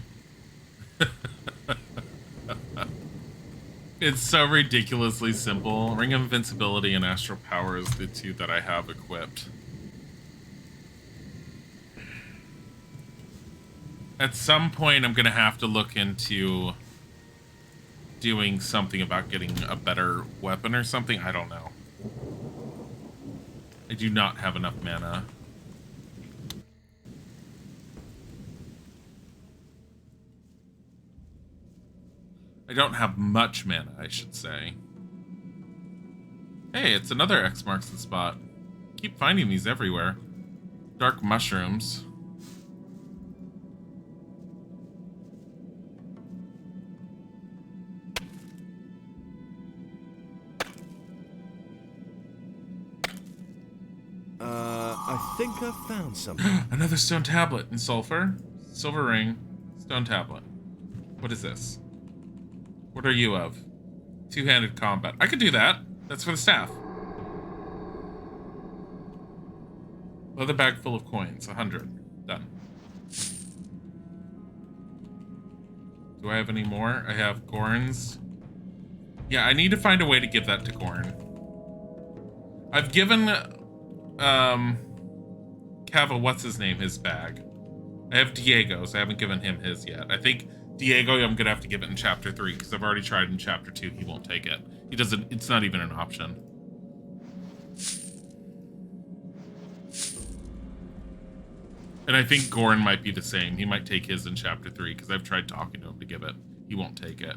It's so ridiculously simple. Ring of Invincibility and Astral Power is the two that I have equipped. At some point, I'm going to have to look into doing something about getting a better weapon or something. I don't know. I do not have enough mana. I don't have much mana, I should say. Hey, it's another X marks the spot. Keep finding these everywhere. Dark mushrooms. I think I found something. Another stone tablet in sulfur. Silver ring. Stone tablet. What is this? What are you of? Two-handed combat. I could do that. That's for the staff. Leather bag full of coins. 100. Done. Do I have any more? I have Gorn's. Yeah, I need to find a way to give that to Gorn. I've given Cava, what's his name, his bag. I have Diego's. I haven't given him his yet. I think Diego, I'm gonna have to give it in chapter 3 because I've already tried in chapter 2. He won't take it. He doesn't. It's not even an option. And I think Gorn might be the same. He might take his in chapter 3 because I've tried talking to him to give it. He won't take it.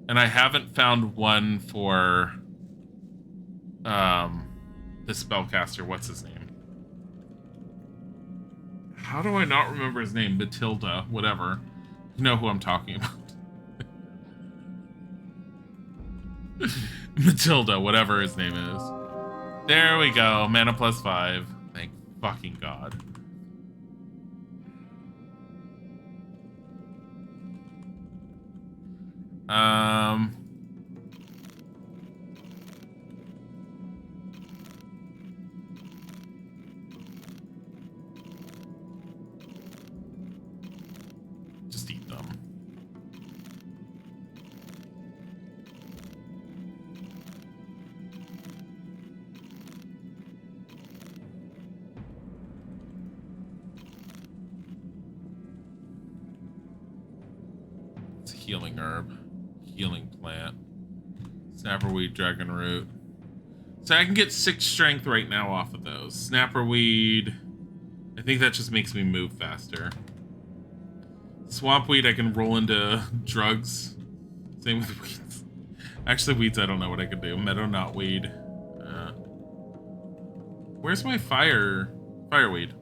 And I haven't found one for the spellcaster. What's his name? How do I not remember his name? Matilda, whatever. You know who I'm talking about. Matilda, whatever his name is. There we go. Mana plus 5. Thank fucking God. Just eat them. It's a healing herb. Healing plant. Snapperweed, dragon root. So I can get 6 strength right now off of those. Snapperweed. I think that just makes me move faster. Swampweed I can roll into drugs. Same with weeds. Actually, weeds I don't know what I can do. Meadow knotweed. Where's my fireweed?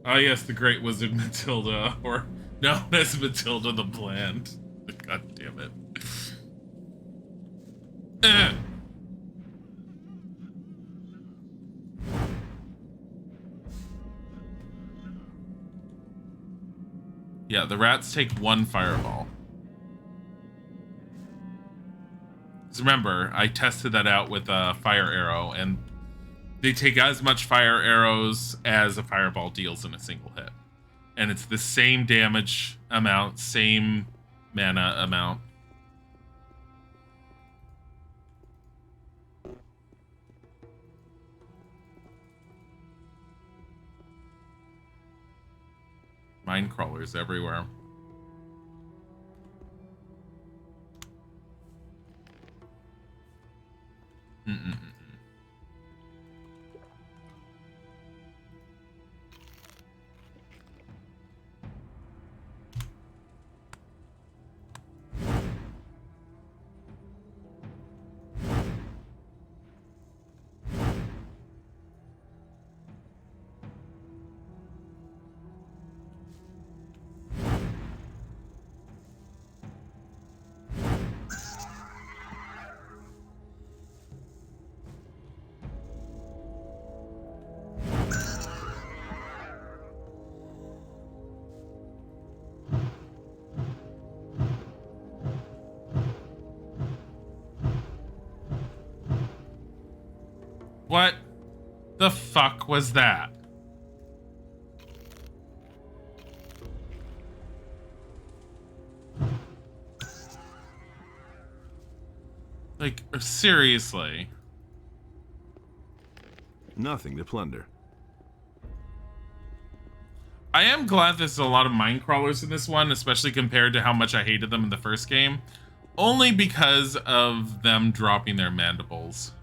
Oh yes, the Great Wizard Matilda, or known as Matilda the Bland. God damn it. Yeah, the rats take 1 fireball. 'Cause remember, I tested that out with a fire arrow, and they take as much fire arrows as a fireball deals in a single hit. And it's the same damage amount, same mana amount. Mine crawlers everywhere. What the fuck was that? Like, seriously. Nothing to plunder. I am glad there's a lot of mine crawlers in this one, especially compared to how much I hated them in the first game. Only because of them dropping their mandibles.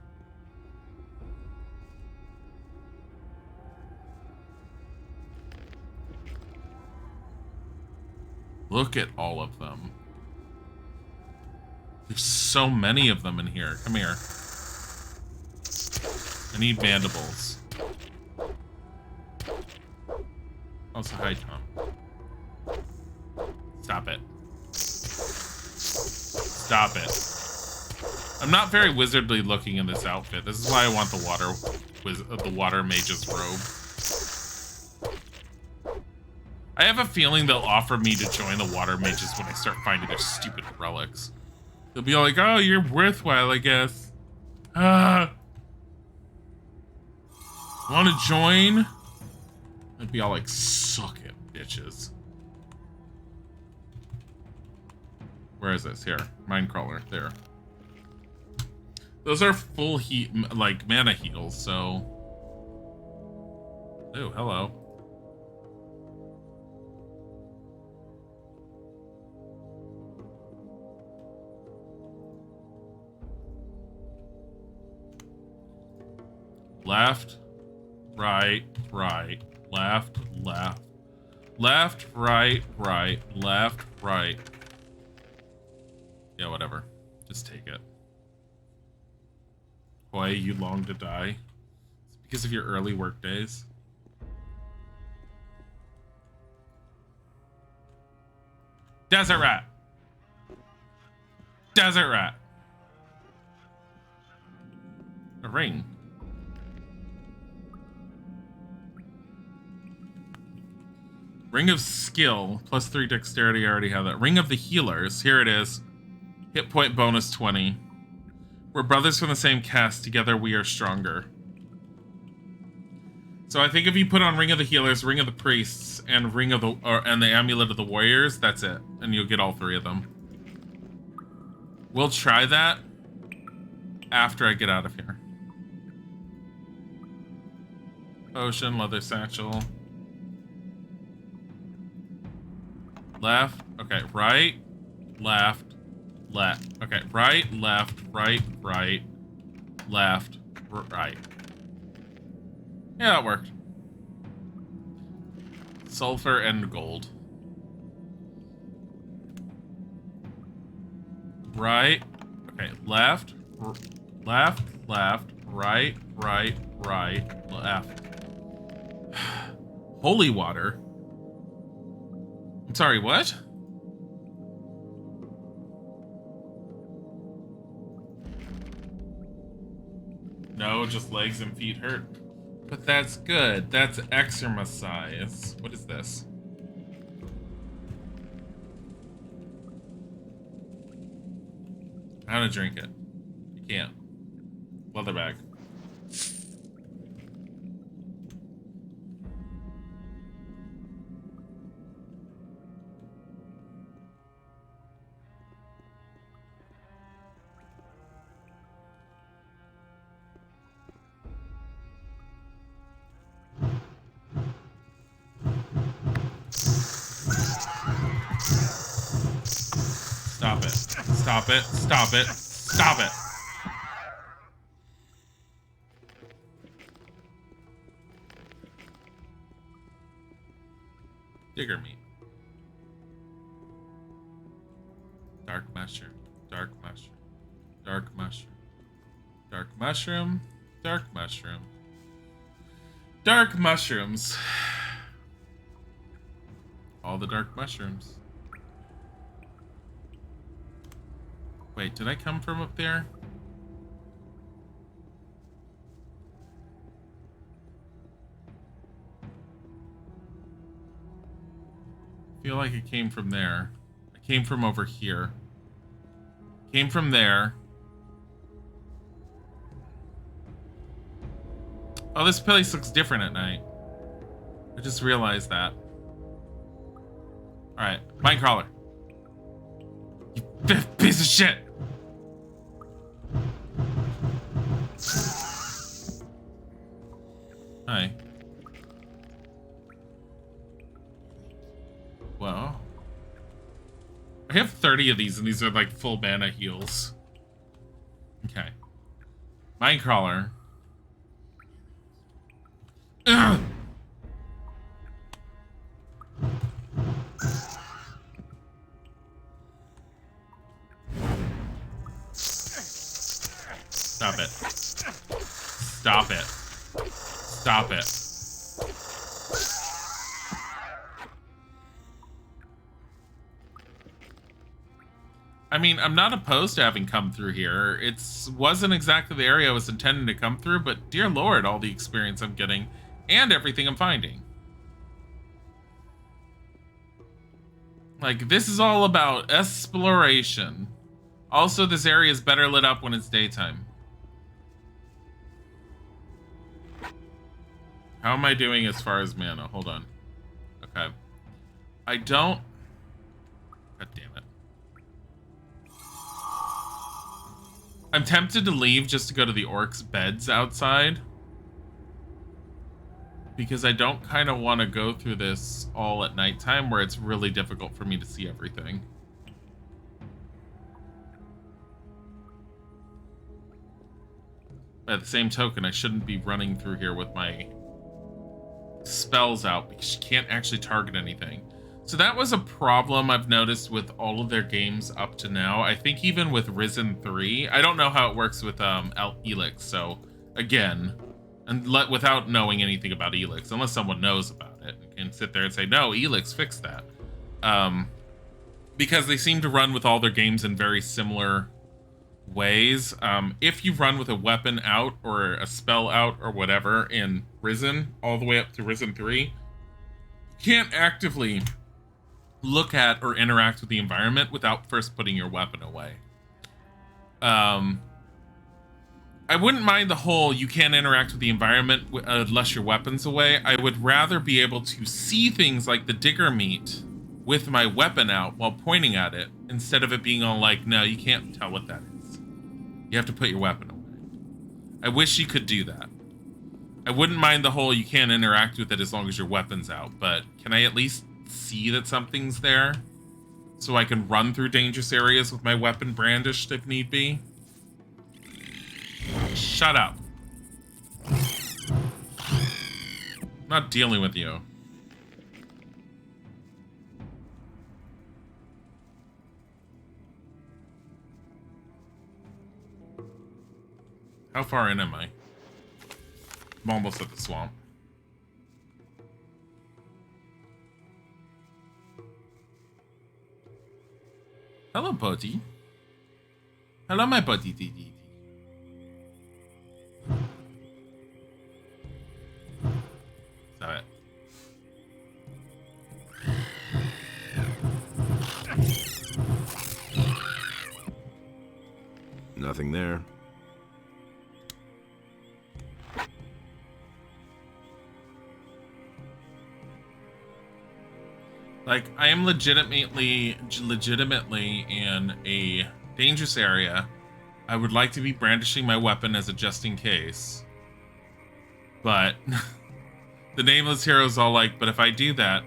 Look at all of them. There's so many of them in here. Come here. I need mandibles. Also, hi, Tom. Stop it. Stop it. I'm not very wizardly looking in this outfit. This is why I want the water mage's robe. I have a feeling they'll offer me to join the water mages when I start finding their stupid relics. They'll be like, oh, you're worthwhile, I guess. Want to join? I'd be all like, suck it, bitches. Where is this? Here. Minecrawler. There. Those are full heat, like, mana heals, so... Oh, hello. Left, right, right, left, left, left, right, right, left, right. Yeah, whatever. Just take it. Why you long to die? It's because of your early work days. Desert rat. Desert rat. A ring. Ring of skill, plus 3 dexterity, I already have that. Ring of the healers, here it is. Hit point bonus 20. We're brothers from the same caste, together we are stronger. So I think if you put on Ring of the Healers, Ring of the Priests, and and the Amulet of the Warriors, that's it. And you'll get all 3 of them. We'll try that after I get out of here. Potion, leather satchel. Left. Okay, right, left, left. Okay, right, left, right, right, left, right. Yeah, that worked. Sulfur and gold. Right. Okay, left, left, left, right, right, right, left. Holy water. I'm sorry, what? No, just legs and feet hurt. But that's good. That's eczema size. What is this? How to drink it? You can't. Leather bag. Stop it. Stop it. Stop it. Stop it. Digger meat. Dark mushroom. Dark mushroom. Dark mushroom. Dark mushroom. Dark mushroom. Dark mushrooms. All the dark mushrooms. Wait, did I come from up there? I feel like it came from there. I came from over here. Came from there. Oh, this place looks different at night. I just realized that. Alright, Minecrawler. You piece of shit! Hi. Well. I have 30 of these, and these are like full mana heals. Okay. Minecrawler. Ugh! Stop it. Stop it. Stop it. I mean, I'm not opposed to having come through here. It wasn't exactly the area I was intending to come through, but dear Lord, all the experience I'm getting and everything I'm finding. Like, this is all about exploration. Also, this area is better lit up when it's daytime. How am I doing as far as mana? Hold on. Okay. I don't... God damn it. I'm tempted to leave just to go to the orcs' beds outside. Because I don't kind of want to go through this all at nighttime where it's really difficult for me to see everything. By the same token, I shouldn't be running through here with my spells out because you can't actually target anything. So that was a problem I've noticed with all of their games up to now. I think even with Risen 3, I don't know how it works with Elix. So again, and without knowing anything about Elix, unless someone knows about it and can sit there and say, no, Elix fixed that. Because they seem to run with all their games in very similar ways. If you run with a weapon out or a spell out or whatever in Risen, all the way up to Risen 3, you can't actively look at or interact with the environment without first putting your weapon away. I wouldn't mind the whole you can't interact with the environment unless your weapon's away. I would rather be able to see things like the digger meat with my weapon out while pointing at it, instead of it being all like, no, you can't tell what that is. You have to put your weapon away. I wish you could do that. I wouldn't mind the whole you can't interact with it as long as your weapon's out, but can I at least see that something's there so I can run through dangerous areas with my weapon brandished if need be? Shut up. I'm not dealing with you. How far in am I? I'm almost at the swamp. Hello, buddy. Hello, my buddy. Stop it. Nothing there. Like, I am legitimately in a dangerous area. I would like to be brandishing my weapon as a just in case. But the Nameless Hero's all like, but if I do that,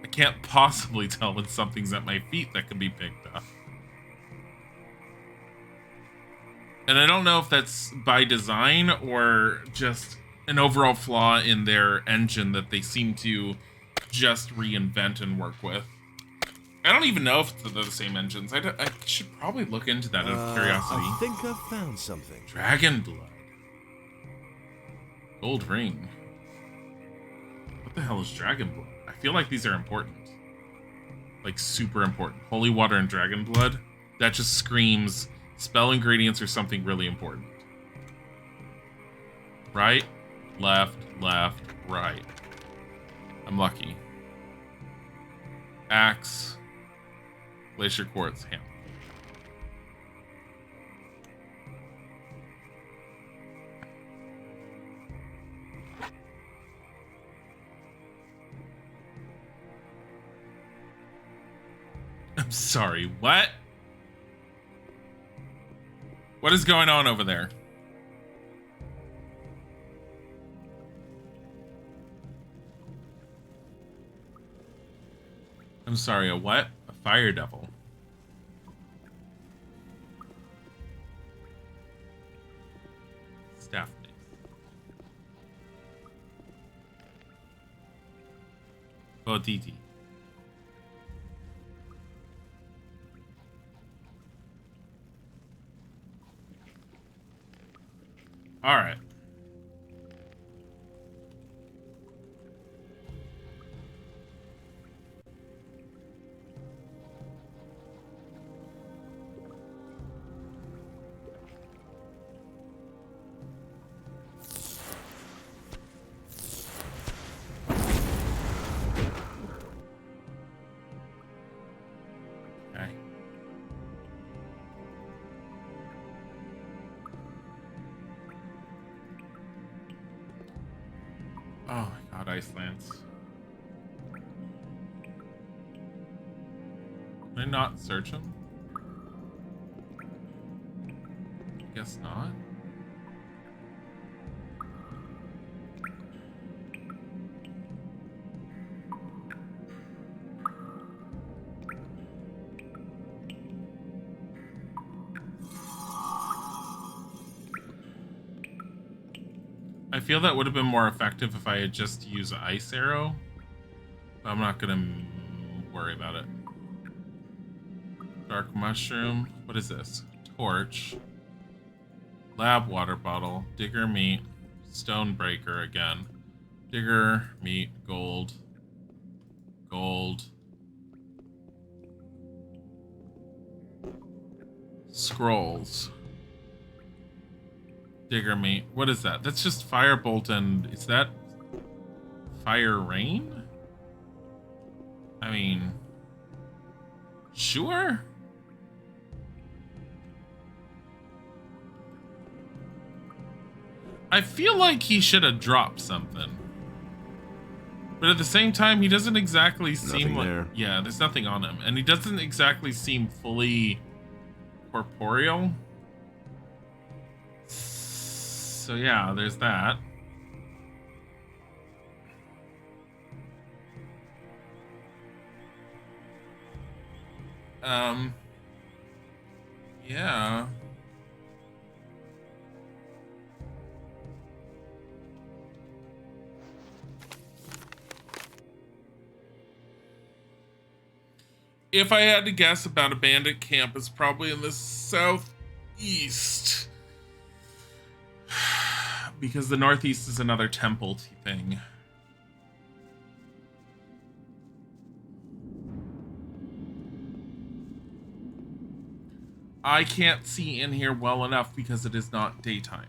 I can't possibly tell when something's at my feet that can be picked up. And I don't know if that's by design or just an overall flaw in their engine that they seem to just reinvent and work with. I don't even know if it's the same engines. I should probably look into that out of curiosity. I think I've found something. Dragon blood. Gold ring. What the hell is dragon blood? I feel like these are important. Like super important. Holy water and dragon blood. That just screams spell ingredients or something really important. Right, left, left, right. I'm lucky. Axe. Glacier quartz, hammer. I'm sorry, what? What is going on over there? I'm sorry, a what? A fire devil. Staff base. Boditi. All right. Okay. Oh my god, Icelands. Can I not search them? Guess not. I feel that would have been more effective if I had just used ice arrow. But I'm not gonna worry about it. Dark mushroom. What is this? Torch. Lab water bottle. Digger meat. Stone breaker again. Digger meat. Gold. Gold. Scrolls. Digger meat. What is that? That's just firebolt and... Is that... fire rain? I mean... Sure? I feel like he should have dropped something. But at the same time, he doesn't exactly seem like... there. Yeah, there's nothing on him. And he doesn't exactly seem fully corporeal. So yeah, there's that. Yeah. If I had to guess about a bandit camp, it's probably in the southeast. Because the northeast is another temple thing. I can't see in here well enough because it is not daytime.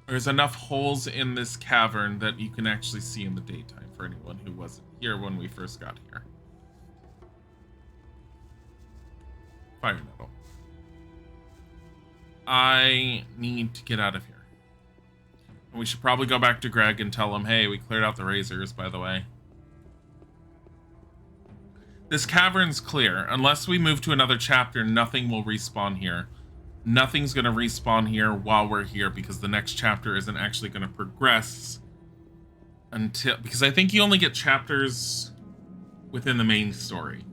There's enough holes in this cavern that you can actually see in the daytime for anyone who wasn't here when we first got here. Fire nettle. I need to get out of here. And we should probably go back to Greg and tell him, hey, we cleared out the razors, by the way. This cavern's clear. Unless we move to another chapter, nothing will respawn here. Nothing's going to respawn here while we're here because the next chapter isn't actually going to progress until... Because I think you only get chapters within the main story.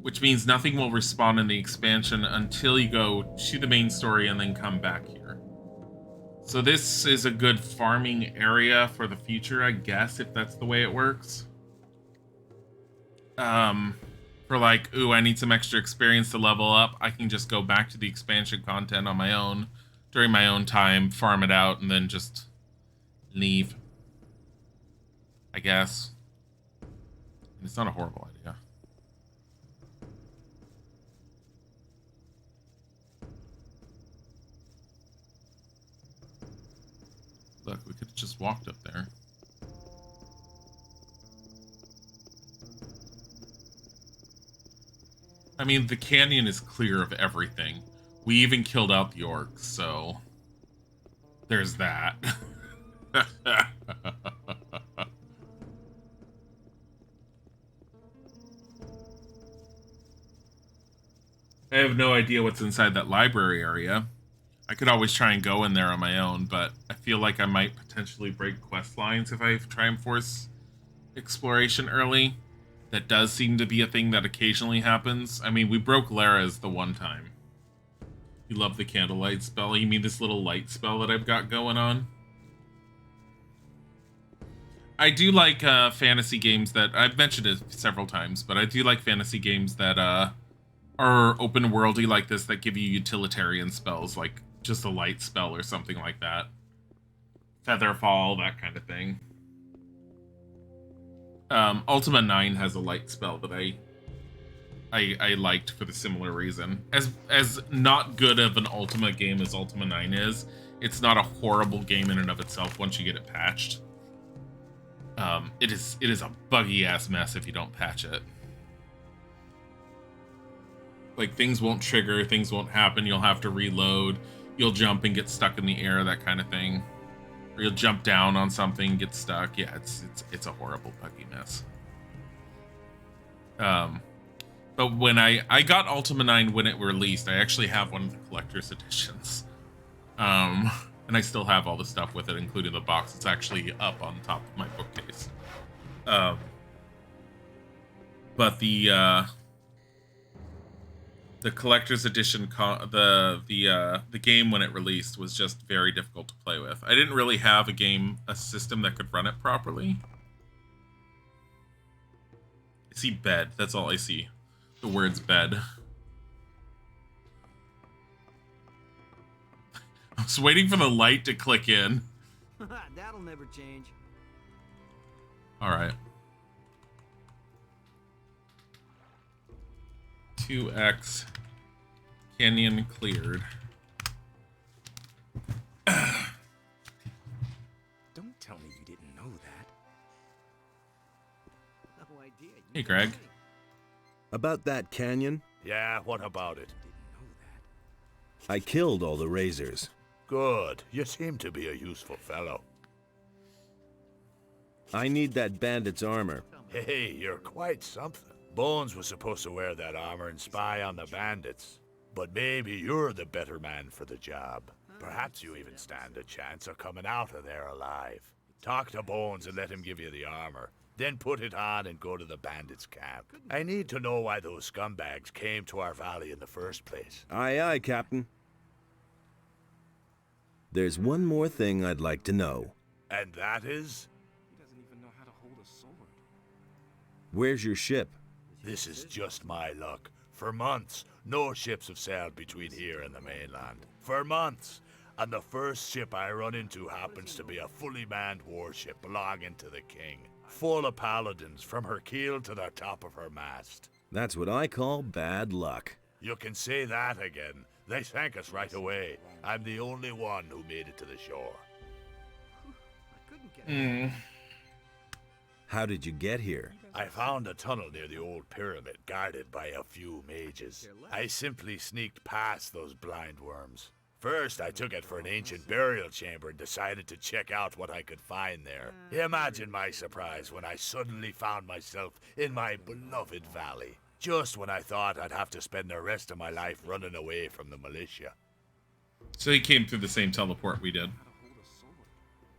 which means nothing will respawn in the expansion until you go to the main story and then come back here. So this is a good farming area for the future, I guess, if that's the way it works. For like, ooh, I need some extra experience to level up, I can just go back to the expansion content on my own, during my own time, farm it out, and then just leave. I guess. It's not a horrible idea. Look, we could have just walked up there. I mean, the canyon is clear of everything. We even killed out the orcs, so there's that. I have no idea what's inside that library area. I could always try and go in there on my own, but I feel like I might potentially break quest lines if I try and force exploration early. That does seem to be a thing that occasionally happens. I mean, we broke Lara's the one time. You love the candlelight spell? You mean this little light spell that I've got going on? I do like fantasy games that... I've mentioned it several times, but I do like fantasy games that are open worldy like this that give you utilitarian spells, like just a light spell or something like that. Featherfall, that kind of thing. Ultima 9 has a light spell that I liked for the similar reason. As not good of an Ultima game as Ultima 9 is, it's not a horrible game in and of itself once you get it patched. It is a buggy ass mess if you don't patch it. Like, things won't trigger, things won't happen, you'll have to reload, you'll jump and get stuck in the air, that kind of thing. Or you'll jump down on something, get stuck. Yeah, it's a horrible buggy mess. But when I got Ultima 9 when it released, I actually have one of the collector's editions. And I still have all the stuff with it, including the box. It's actually up on top of my bookcase. But the collector's edition, the game when it released was just very difficult to play with. I didn't really have a system that could run it properly. I see bed. That's all I see. The words bed. I was waiting for the light to click in. That'll never change. All right. 2x canyon cleared. Don't tell me you didn't know that. No idea. Hey, Greg. About that canyon? Yeah, what about it? I killed all the razors. Good. You seem to be a useful fellow. I need that bandit's armor. Hey, you're quite something. Bones was supposed to wear that armor and spy on the bandits. But maybe you're the better man for the job. Perhaps you even stand a chance of coming out of there alive. Talk to Bones and let him give you the armor. Then put it on and go to the bandits' camp. I need to know why those scumbags came to our valley in the first place. Aye, aye, Captain. There's one more thing I'd like to know. And that is? He doesn't even know how to hold a sword. Where's your ship? This is just my luck. For months, no ships have sailed between here and the mainland. For months. And the first ship I run into happens to be a fully manned warship belonging to the king. Full of paladins from her keel to the top of her mast. That's what I call bad luck. You can say that again. They sank us right away. I'm the only one who made it to the shore. How did you get here? I found a tunnel near the old pyramid, guarded by a few mages. I simply sneaked past those blind worms. First, I took it for an ancient burial chamber and decided to check out what I could find there. Imagine my surprise when I suddenly found myself in my beloved valley. Just when I thought I'd have to spend the rest of my life running away from the militia. So he came through the same teleport we did.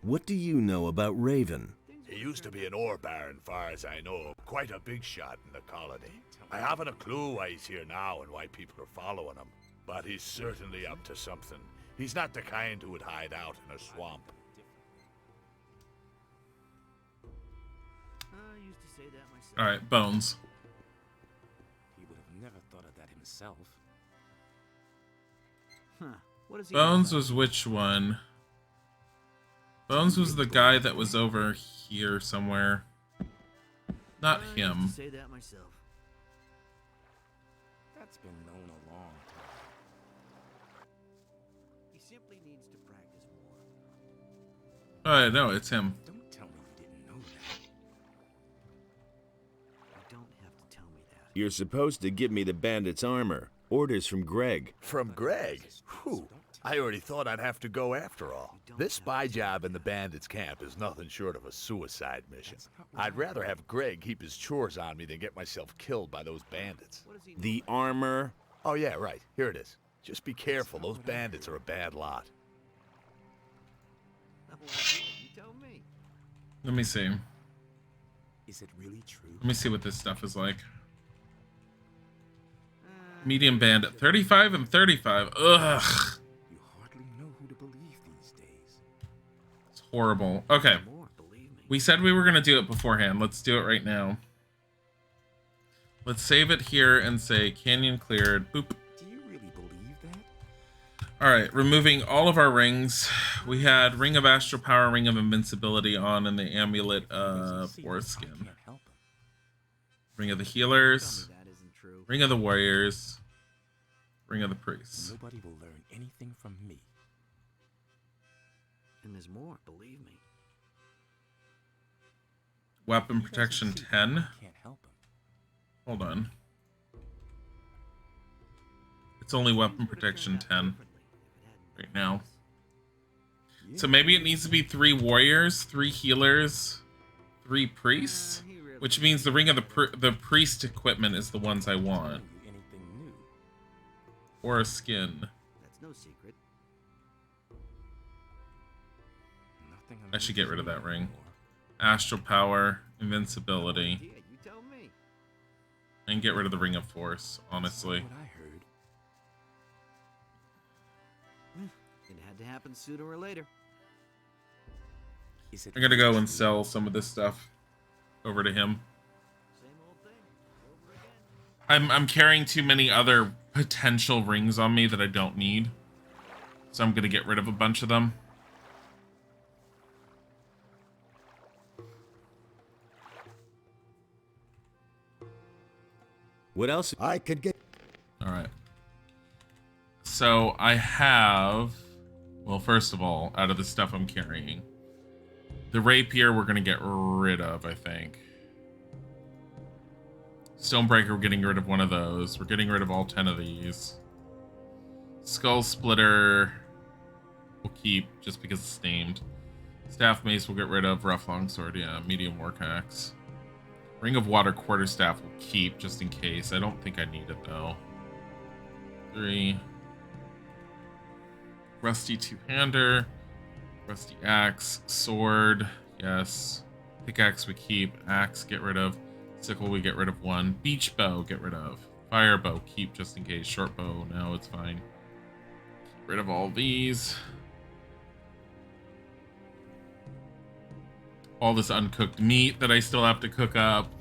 What do you know about Raven? He used to be an ore baron, far as I know. Quite a big shot in the colony. I haven't a clue why he's here now and why people are following him. But he's certainly up to something. He's not the kind who would hide out in a swamp. I used to say that myself. All right, Bones. He would have never thought of that himself. Huh. What is he Bones was which one? Bones was the guy that was over here somewhere. Not him. Say that myself. That's been known a long time. He simply needs to practice more. Oh, no, it's him. Don't tell me you didn't know that. You don't have to tell me that. You're supposed to give me the bandit's armor. Orders from Greg. From Greg? Whew. I already thought I'd have to go after all. This spy job in the bandits' camp is nothing short of a suicide mission. I'd rather have Greg keep his chores on me than get myself killed by those bandits. The armor? Oh yeah, right. Here it is. Just be careful. Those bandits are a bad lot. You tell me. Let me see. Is it really true? Let me see what this stuff is like. Medium bandit, 35 and 35. Ugh. You hardly know who to believe these days. It's horrible. Okay. We said we were going to do it beforehand. Let's do it right now. Let's save it here and say canyon cleared. Boop. Do you really believe that? All right. Removing all of our rings. We had Ring of Astral Power, Ring of Invincibility on, and the Amulet of Foreskin. Ring of the Healers. Ring of the Warriors. Ring of the Priests. Nobody will learn anything from me. And there's more, believe me. Weapon protection 10. Can't help him. Hold on. It's only weapon protection 10 right now. So maybe it needs to be 3 warriors, 3 healers, 3 priests, which means the ring of the priest equipment is the ones I want. Or a skin. That's no secret. I should get rid of that ring. Astral power, invincibility. You tell me. And get rid of the ring of force, honestly. What I heard. It had to happen sooner or later. I'm gonna go and sell some of this stuff over to him. I'm carrying too many other potential rings on me that I don't need. So I'm gonna get rid of a bunch of them. What else? I could get... Alright. So I have... Well, first of all, out of the stuff I'm carrying, the rapier we're gonna get rid of, I think. Stonebreaker, we're getting rid of one of those. We're getting rid of all 10 of these. Skull Splitter we'll keep just because it's named. Staff Mace we'll get rid of. Rough Longsword, yeah. Medium Work Axe. Ring of Water Quarterstaff we'll keep just in case. I don't think I need it though. 3. Rusty Two-Hander. Rusty Axe. Sword, yes. Pickaxe we keep. Axe get rid of. Sickle we get rid of 1. Beach Bow get rid of. Fire Bow keep just in case. Short Bow, no, it's fine. Get rid of all these. All this uncooked meat that I still have to cook up.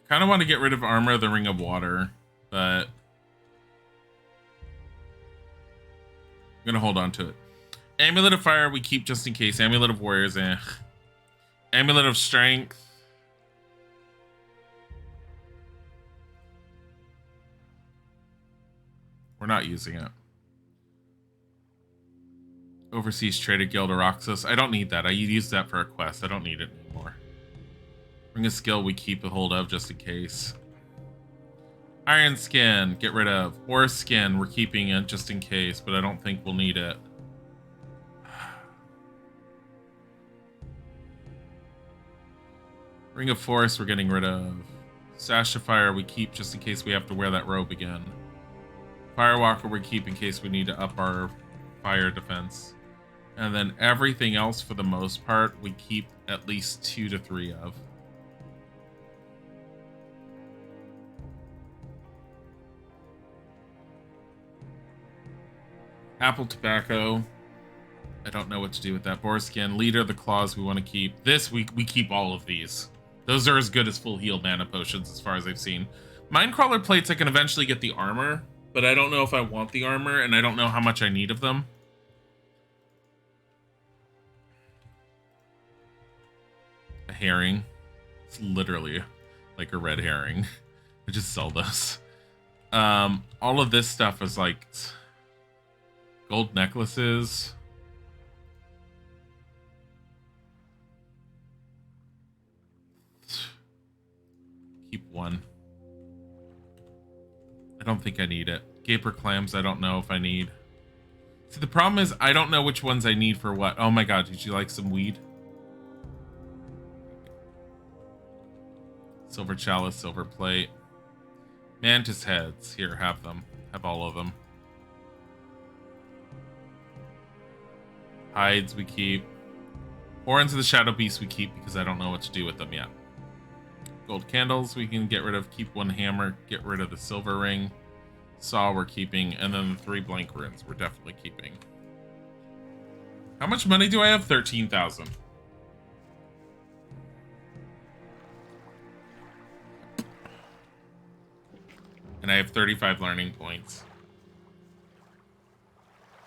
Kind of want to get rid of Armor of the Ring of Water, but I'm gonna hold on to it. Amulet of Fire we keep just in case. Amulet of Warriors, eh. Amulet of Strength. We're not using it. Overseas Trader Guild of Roxas. I don't need that. I use that for a quest. I don't need it anymore. Ring of Skill we keep a hold of just in case. Iron Skin, get rid of. Horse Skin, we're keeping it just in case, but I don't think we'll need it. Ring of Force we're getting rid of. Sash of Fire we keep just in case we have to wear that robe again. Firewalker we keep in case we need to up our fire defense. And then everything else, for the most part, we keep at least 2 to 3 of. Apple tobacco. I don't know what to do with that. Boar skin. Leader of the claws we want to keep. This week we keep all of these. Those are as good as full heal mana potions as far as I've seen. Mindcrawler plates, I can eventually get the armor, but I don't know if I want the armor, and I don't know how much I need of them. A herring. It's literally like a red herring. I just sell those. All of this stuff is like gold necklaces. Keep one. I don't think I need it. Gaper clams, I don't know if I need. See, the problem is I don't know which ones I need for what. Oh my god, did you like some weed? Silver chalice, silver plate. Mantis heads. Here, have them. Have all of them. Hides we keep. Horns of the Shadow Beast we keep because I don't know what to do with them yet. Gold candles we can get rid of. Keep one hammer. Get rid of the silver ring. Saw we're keeping. And then the 3 blank runes we're definitely keeping. How much money do I have? 13,000. And I have 35 learning points.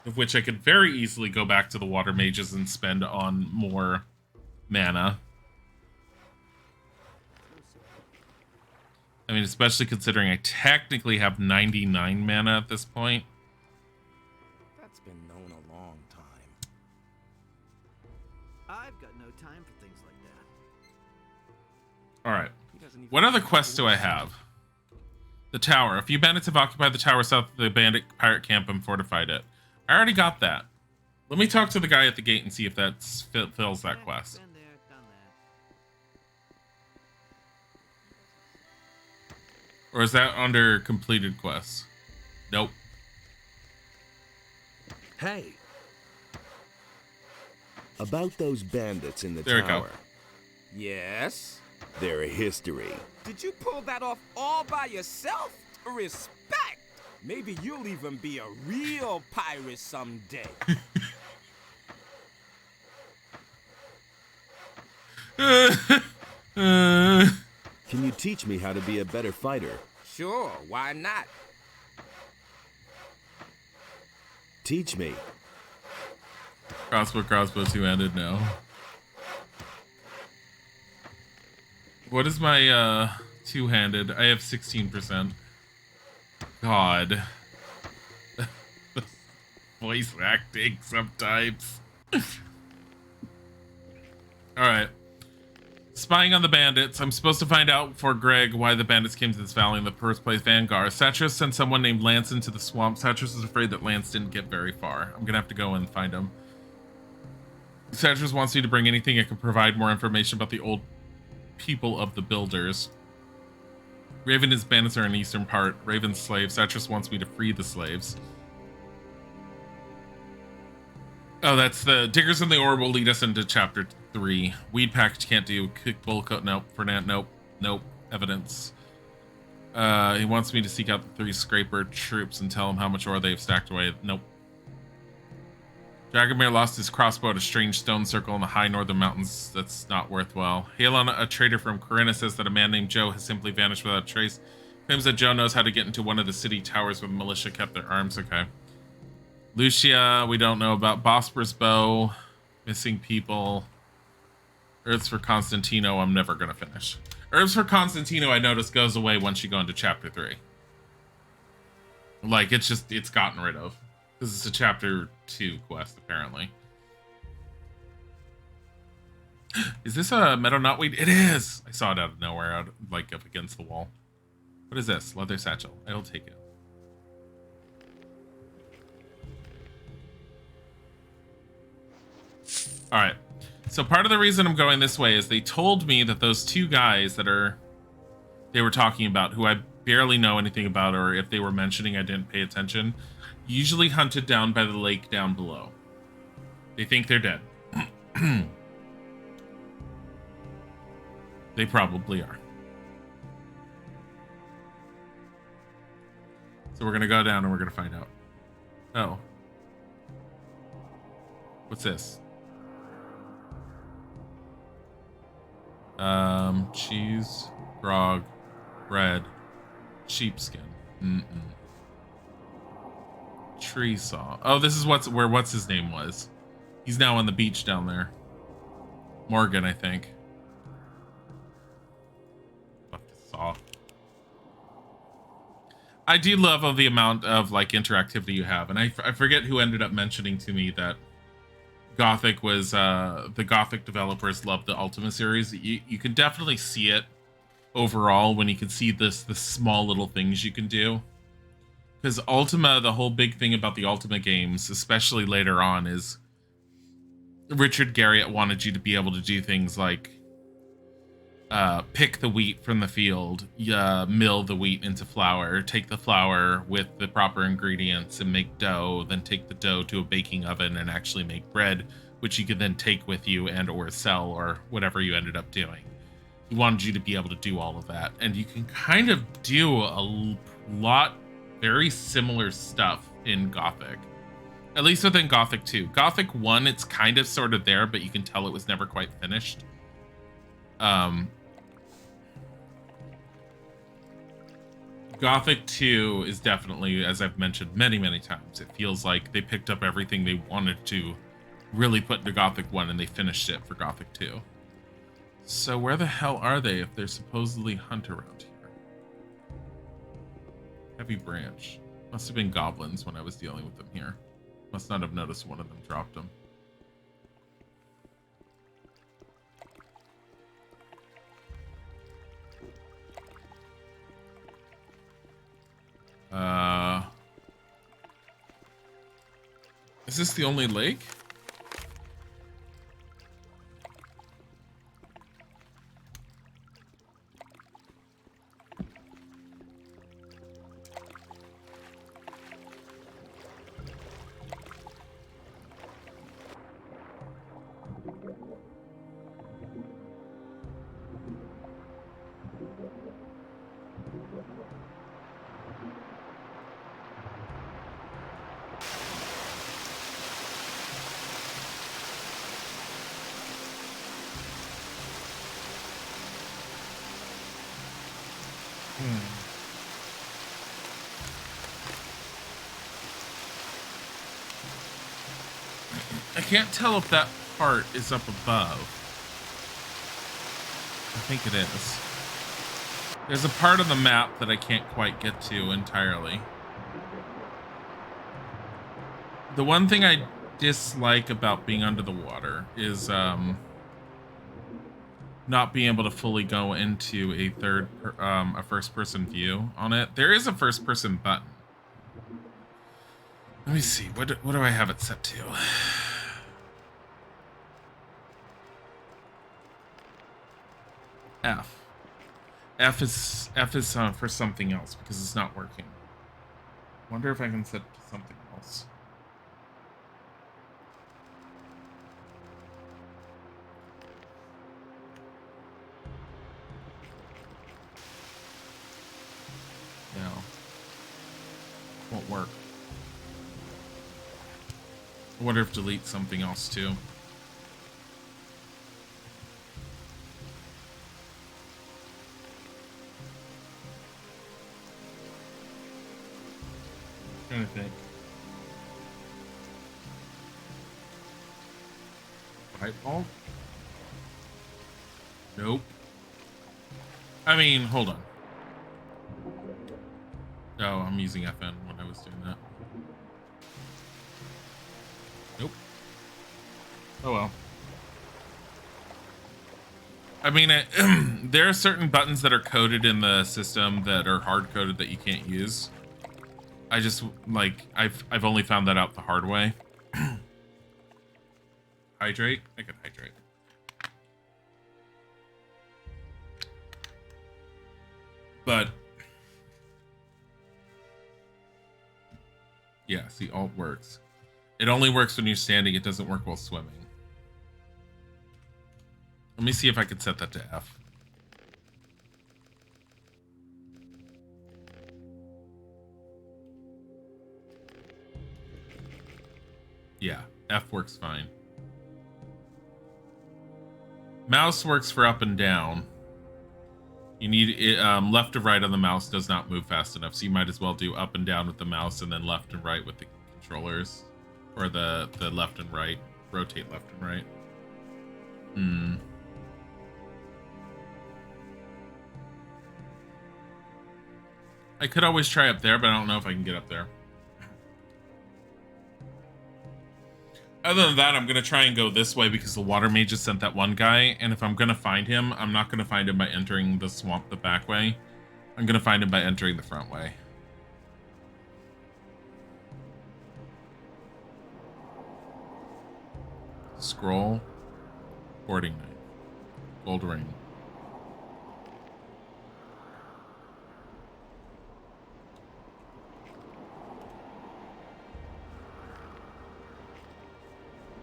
Of which I could very easily go back to the water mages and spend on more mana. I mean, especially considering I technically have 99 mana at this point. That's been known a long time. I've got no time for things like that. Alright. What other quests do I have? The tower. A few bandits have occupied the tower south of the bandit pirate camp and fortified it. I already got that. Let me talk to the guy at the gate and see if that fills that quest. Or is that under completed quests? Nope. Hey. About those bandits in the There we tower. go. Yes? They're a history. Did you pull that off all by yourself? Respect! Maybe you'll even be a real pirate someday. Can you teach me how to be a better fighter? Sure, why not? Teach me. Crossbow, two-handed, no. What is my, two-handed? I have 16%. God. Voice acting sometimes. Alright. Spying on the bandits. I'm supposed to find out for Greg why the bandits came to this valley in the first place. Vanguard. Satras sent someone named Lance into the swamp. Satras is afraid that Lance didn't get very far. I'm gonna have to go and find him. Satras wants you to bring anything that can provide more information about the old people of the builders. Raven is bandits are in the eastern part. Raven's slave. Satras wants me to free the slaves. Oh, that's the diggers in the ore will lead us into chapter 3. Weed package can't do. Kick bull coat. Nope. Fernand. Nope. Nope. Evidence. He wants me to seek out the 3 scraper troops and tell him how much ore they've stacked away. Nope. Dragomir lost his crossbow at a strange stone circle in the high northern mountains. That's not worthwhile. Halon, a trader from Corinna, says that a man named Joe has simply vanished without a trace. Claims that Joe knows how to get into one of the city towers where the militia kept their arms. Okay. Lucia, we don't know about. Bosporus bow. Missing people. Earths for Constantino, I'm never going to finish. Herbs for Constantino, I noticed, goes away once you go into chapter 3. Like, it's gotten rid of. This is a chapter 2 quest, apparently. Is this a meadow knotweed? It is! I saw it out of nowhere, out like up against the wall. What is this? Leather satchel. I'll take it. Alright. So part of the reason I'm going this way is they told me that those 2 guys that they were talking about, who I barely know anything about, or if they were mentioning, I didn't pay attention, usually hunted down by the lake down below. They think they're dead. They probably are. So we're gonna go down and we're gonna find out. Oh. What's this? Cheese, grog, bread, sheepskin. Tree saw. Oh, this is where what's his name was. He's now on the beach down there. Morgan, I think. Saw. I do love all the amount of like interactivity you have, and I forget who ended up mentioning to me that Gothic was the Gothic developers love the Ultima series. You can definitely see it overall when you can see the small little things you can do. Because Ultima, the whole big thing about the Ultima games, especially later on, is Richard Garriott wanted you to be able to do things like pick the wheat from the field, mill the wheat into flour, take the flour with the proper ingredients and make dough, then take the dough to a baking oven and actually make bread, which you could then take with you and or sell or whatever you ended up doing. He wanted you to be able to do all of that. And you can kind of do a lot very similar stuff in Gothic. At least within Gothic 2. Gothic 1, it's kind of sort of there, but you can tell it was never quite finished. Gothic 2 is definitely, as I've mentioned many, many times, it feels like they picked up everything they wanted to really put into Gothic 1 and they finished it for Gothic 2. So where the hell are they if they're supposedly hunt around here? Heavy branch. Must have been goblins when I was dealing with them here. Must not have noticed one of them dropped them. Is this the only lake? I can't tell if that part is up above. I think it is. There's a part of the map that I can't quite get to entirely. The one thing I dislike about being under the water is not being able to fully go into a first-person view on it. There is a first-person button. Let me see. What do I have it set to? F. F is for something else because it's not working. Wonder if I can set it to something else. No. Won't work. I wonder if delete something else too. Trying to think. White ball? Nope. I mean, hold on. Oh, I'm using FN when I was doing that. Nope. Oh well. I mean, there are certain buttons that are coded in the system that are hard-coded that you can't use. I just, like, I've only found that out the hard way. Hydrate? I could hydrate. But Yeah, see, alt works. It only works when you're standing. It doesn't work while swimming. Let me see if I can set that to F. Yeah, F works fine. Mouse works for up and down. You need it, left to right on the mouse does not move fast enough, so you might as well do up and down with the mouse and then left and right with the controllers. Or the left and right. Rotate left and right. I could always try up there, but I don't know if I can get up there. Other than that, I'm going to try and go this way because the water mage just sent that one guy. And if I'm going to find him, I'm not going to find him by entering the swamp the back way. I'm going to find him by entering the front way. Scroll. Boarding knife. Gold ring.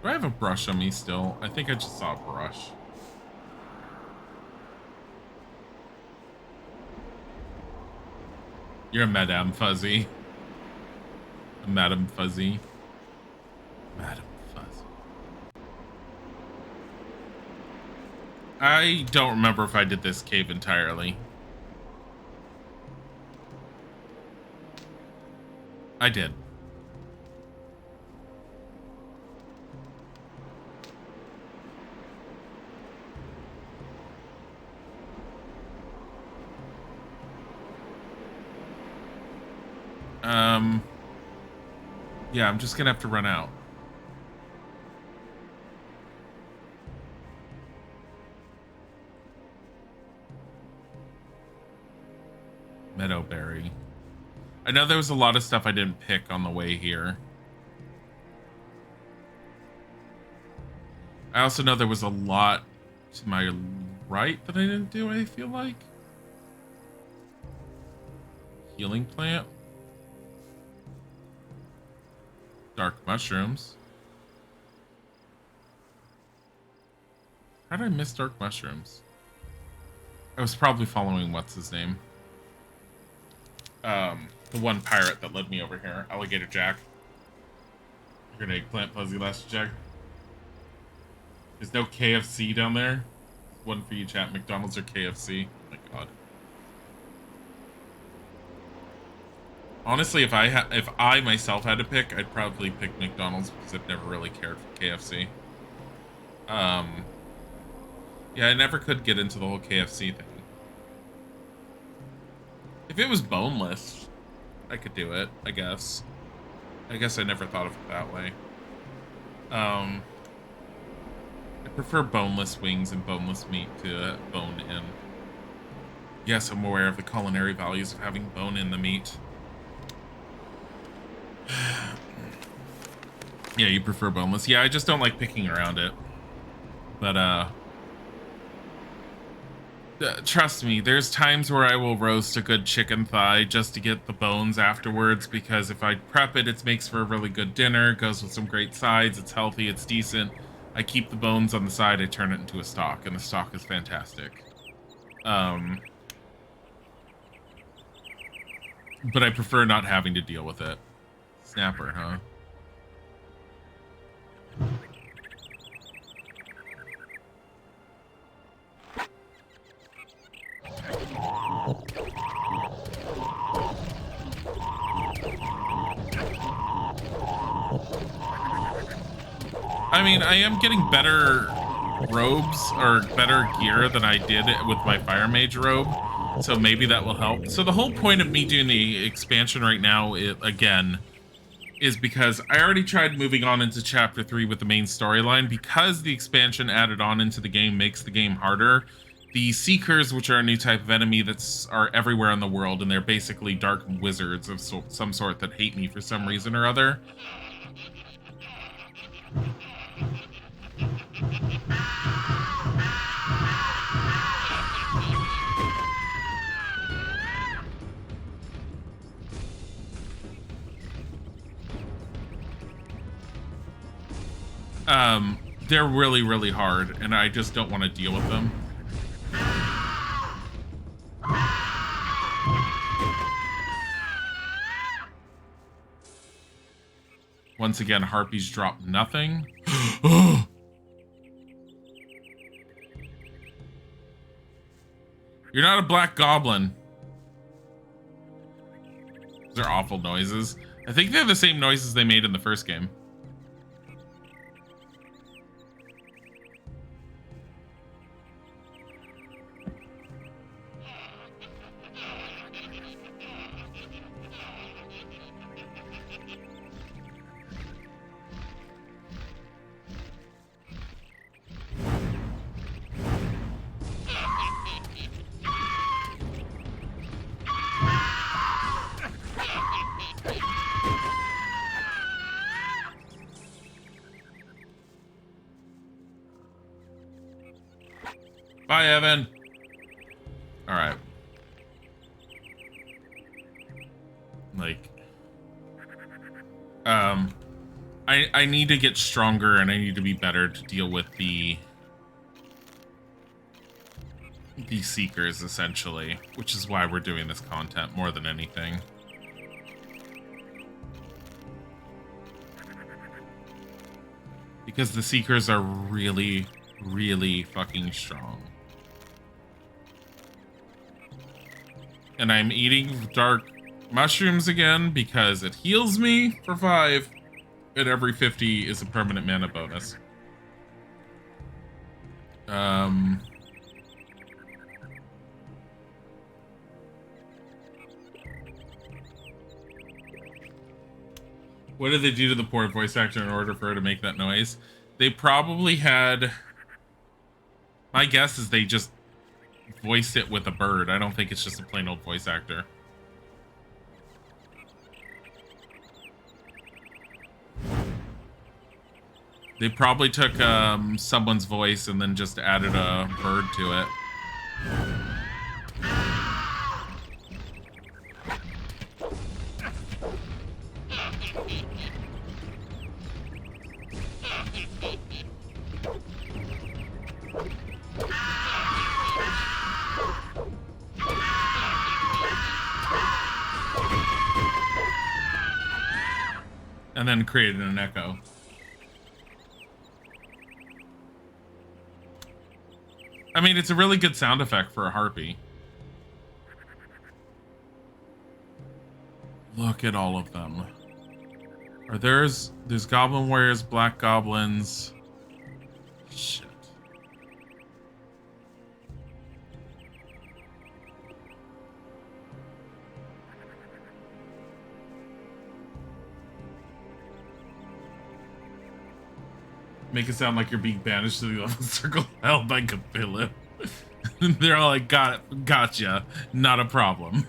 Do I have a brush on me still? I think I just saw a brush. You're a Madame Fuzzy. A Madame Fuzzy. Madame Fuzzy. I don't remember if I did this cave entirely. I did. Yeah, I'm just gonna have to run out. Meadowberry. I know there was a lot of stuff I didn't pick on the way here. I also know there was a lot to my right that I didn't do, I feel like. Healing plant. Dark mushrooms. How did I miss dark mushrooms? I was probably following what's his name. The one pirate that led me over here. Alligator Jack. You're an eggplant fuzzy last Jack. There's no KFC down there. One for you, chat. McDonald's or KFC. Oh my god. Honestly, if I myself had to pick, I'd probably pick McDonald's because I've never really cared for KFC. Yeah, I never could get into the whole KFC thing. If it was boneless, I could do it, I guess. I guess I never thought of it that way. I prefer boneless wings and boneless meat to bone in. Yes, I'm aware of the culinary values of having bone in the meat. Yeah, you prefer boneless. Yeah, I just don't like picking around it. But, trust me, there's times where I will roast a good chicken thigh just to get the bones afterwards, because if I prep it, it makes for a really good dinner, it goes with some great sides, it's healthy, it's decent. I keep the bones on the side, I turn it into a stock, and the stock is fantastic. But I prefer not having to deal with it. Snapper, huh? I mean, I am getting better robes or better gear than I did with my Fire Mage robe, so maybe that will help. So the whole point of me doing the expansion right now, again, is because I already tried moving on into Chapter 3 with the main storyline. Because the expansion added on into the game makes the game harder, the Seekers, which are a new type of enemy are everywhere in the world, and they're basically dark wizards of some sort that hate me for some reason or other. They're really, really hard, and I just don't want to deal with them. Once again, harpies drop nothing. You're not a black goblin. Those are awful noises. I think they're the same noises they made in the first game. Bye, Evan. All right. Like, I need to get stronger, and I need to be better to deal with the seekers, essentially, which is why we're doing this content more than anything. Because the seekers are really, really fucking strong. And I'm eating dark mushrooms again because it heals me for 5, and every 50 is a permanent mana bonus. What did they do to the poor voice actor in order for her to make that noise? They probably had... My guess is they just voiced it with a bird. I don't think it's just a plain old voice actor. They probably took someone's voice and then just added a bird to it. And then created an echo. I mean, it's a really good sound effect for a harpy. Look at all of them. There's goblin warriors, black goblins. Shit. Make it sound like you're being banished to the 11th circle held by Capilla. They're all like, got it, gotcha, not a problem.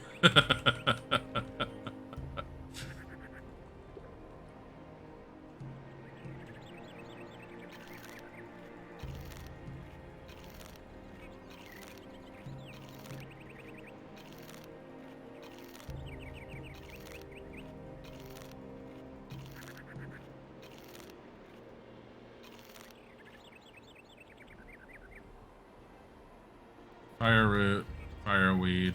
Fireroot, fireweed.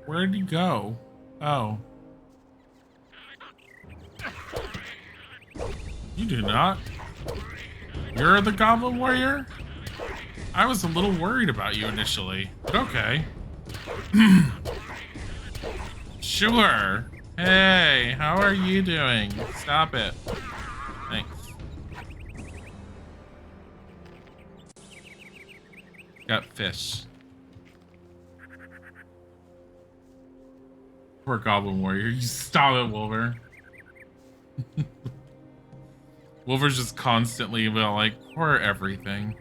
Where'd he go? Oh. You do not. You're the Goblin Warrior? I was a little worried about you initially, but okay. Sure. Hey, how are you doing? Stop it. Thanks. Got fish. Poor Goblin Warrior. You stop it, Wolver. Wolver's just constantly like, poor everything.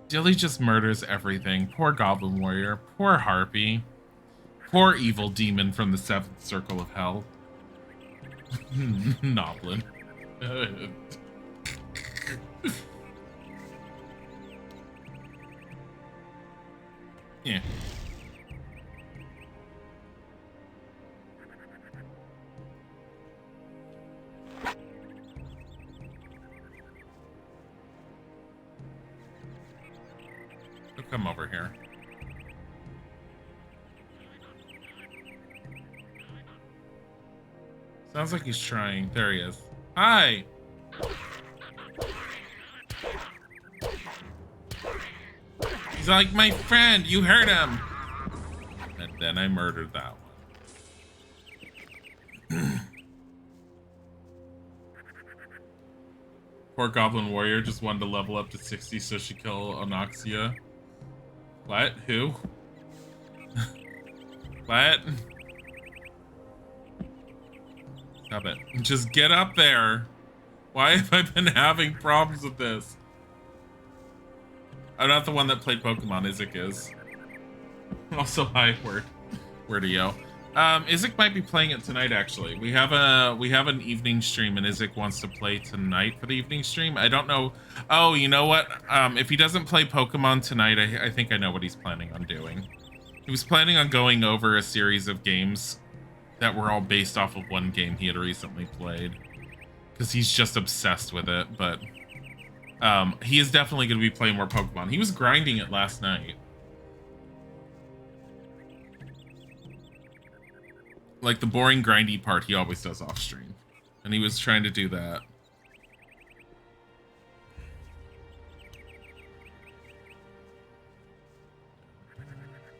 Dilly just murders everything. Poor Goblin Warrior. Poor Harpy. Poor evil demon from the 7th Circle of Hell. Noblin. Yeah. He'll come over here. Sounds like he's trying. There he is. Hi! He's like, my friend, you hurt him! And then I murdered that one. Poor Goblin Warrior just wanted to level up to 60 so she kill Onyxia. What? Who? What? Stop it. Just get up there. Why have I been having problems with this? I'm not the one that played Pokemon, Isaac is. Also, hi, where do you? Isaac might be playing it tonight, actually. We have an evening stream, and Isaac wants to play tonight for the evening stream. I don't know. Oh, you know what? If he doesn't play Pokemon tonight, I think I know what he's planning on doing. He was planning on going over a series of games that were all based off of one game he had recently played. Because he's just obsessed with it, but he is definitely going to be playing more Pokemon. He was grinding it last night. Like the boring grindy part he always does off stream. And he was trying to do that.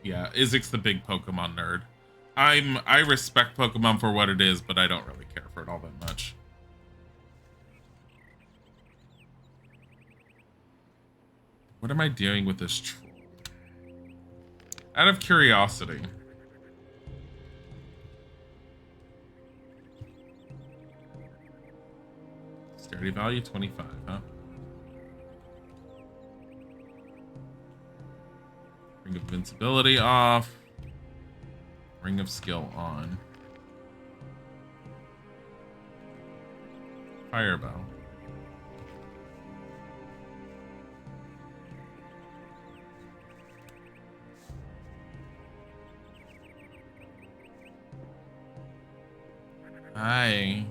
Yeah, Isaac's the big Pokemon nerd. I respect Pokemon for what it is, but I don't really care for it all that much. What am I doing with this troll? Out of curiosity. Dexterity value 25, huh? Ring of invincibility off. Ring of skill on. Firebow. Hi.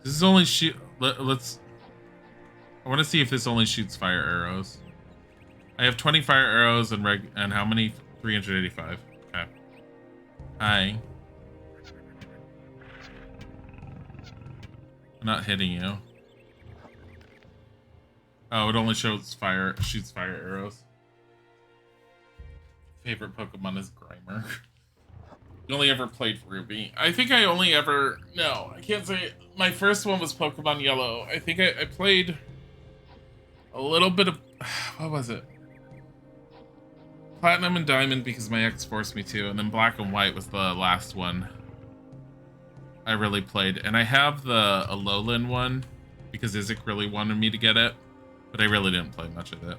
This is only shoot. Let's. I want to see if this only shoots fire arrows. I have 20 fire arrows and how many? 385. Okay. Hi. I'm not hitting you. Oh, it only shoots fire arrows. Favorite Pokemon is Grimer. You only ever played Ruby. I think I only ever... No, I can't say... My first one was Pokemon Yellow. I think I played a little bit of... What was it? Platinum and Diamond because my ex forced me to. And then Black and White was the last one I really played. And I have the Alolan one because Isaac really wanted me to get it. But I really didn't play much of it.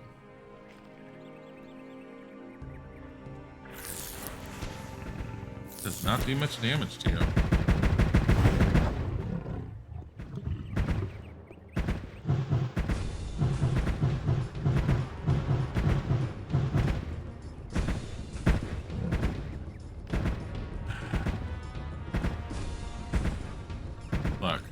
Does not do much damage to you. Look.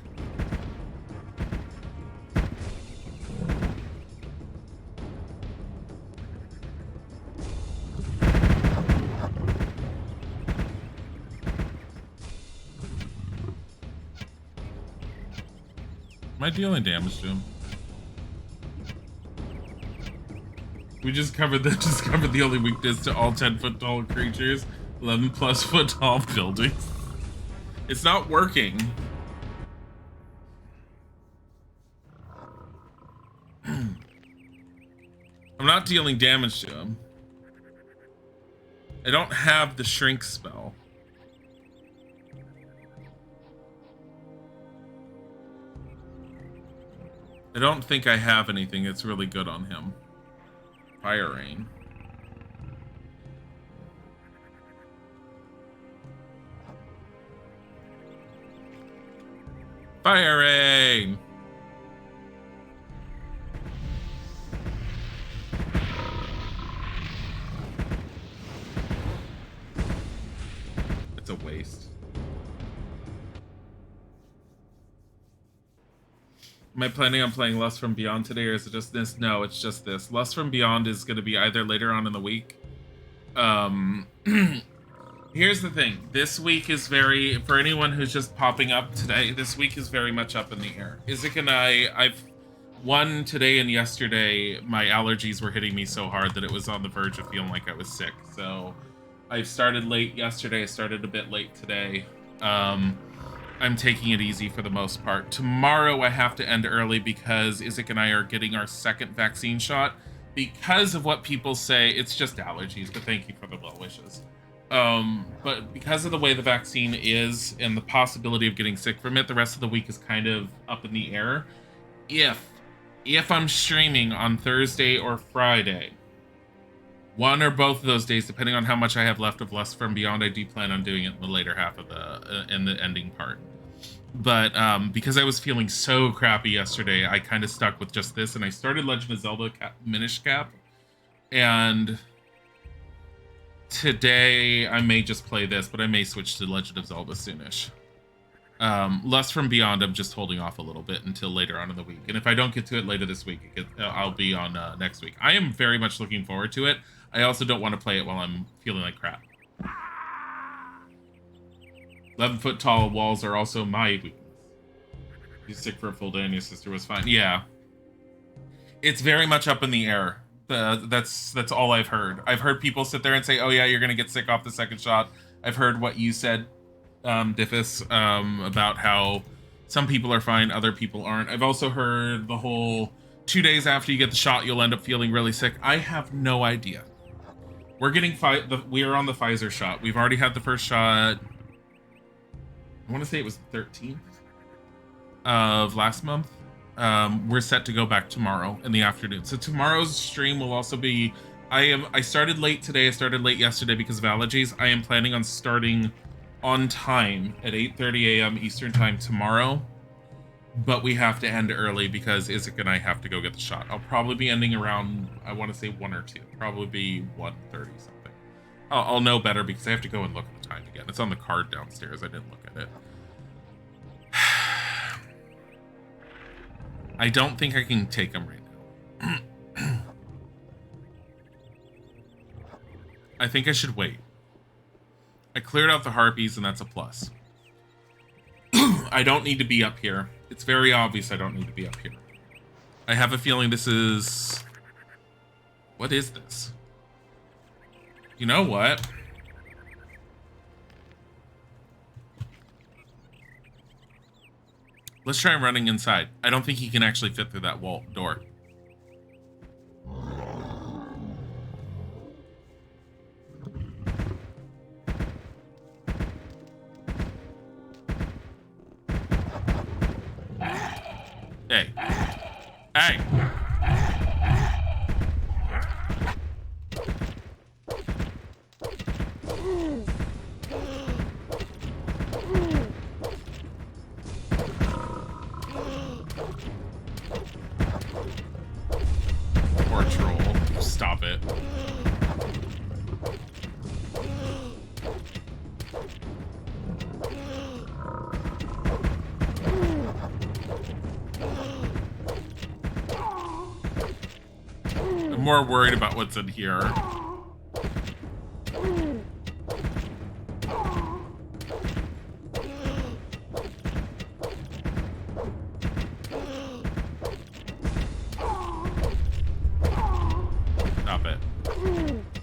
Am I dealing damage to him? We just covered the only weakness to all 10-foot tall creatures, 11+ foot tall buildings. It's not working. I'm not dealing damage to him. I don't have the shrink spell. I don't think I have anything that's really good on him. Fire Rain. Fire Rain! It's a waste. Am I planning on playing Lust from Beyond today, or is it just this? No, it's just this. Lust from Beyond is going to be either later on in the week. Here's the thing. This week is very, for anyone who's just popping up today, this week is very much up in the air. Isaac and I've won today and yesterday. My allergies were hitting me so hard that it was on the verge of feeling like I was sick. So I started late yesterday. I started a bit late today. I'm taking it easy for the most part. Tomorrow I have to end early because Isaac and I are getting our second vaccine shot. Because of what people say, it's just allergies, but thank you for the well wishes. But because of the way the vaccine is and the possibility of getting sick from it, the rest of the week is kind of up in the air. If I'm streaming on Thursday or Friday, one or both of those days, depending on how much I have left of Lust from Beyond, I do plan on doing it in the later half of in the ending part. But because I was feeling so crappy yesterday, I kind of stuck with just this, and I started Legend of Zelda Minish Cap, and today I may just play this, but I may switch to Legend of Zelda soonish. Lust from Beyond, I'm just holding off a little bit until later on in the week, and if I don't get to it later this week, I'll be on next week. I am very much looking forward to it. I also don't want to play it while I'm feeling like crap. 11-foot tall walls are also my weakness. He's sick for a full day and your sister was fine. Yeah. It's very much up in the air. That's all I've heard. I've heard people sit there and say, oh yeah, you're going to get sick off the second shot. I've heard what you said, Diffus, about how some people are fine, other people aren't. I've also heard the whole 2 days after you get the shot, you'll end up feeling really sick. I have no idea. We're getting we are on the Pfizer shot. We've already had the first shot. I want to say it was the 13th of last month. We're set to go back tomorrow in the afternoon. So tomorrow's stream will also be, I started late today. I started late yesterday because of allergies. I am planning on starting on time at 8:30 a.m. Eastern time tomorrow. But we have to end early because Isaac and I have to go get the shot. I'll probably be ending around, I want to say 1 or 2. Probably be 1:30 something. I'll know better because I have to go and look at the time again. It's on the card downstairs. I didn't look at it. I don't think I can take him right now. I think I should wait. I cleared out the harpies and that's a plus. I don't need to be up here. It's very obvious I don't need to be up here. I have a feeling this is... What is this? You know what? Let's try running inside. I don't think he can actually fit through that wall door. Hey. Hey. Poor troll. Stop it. I'm more worried about what's in here. Stop it.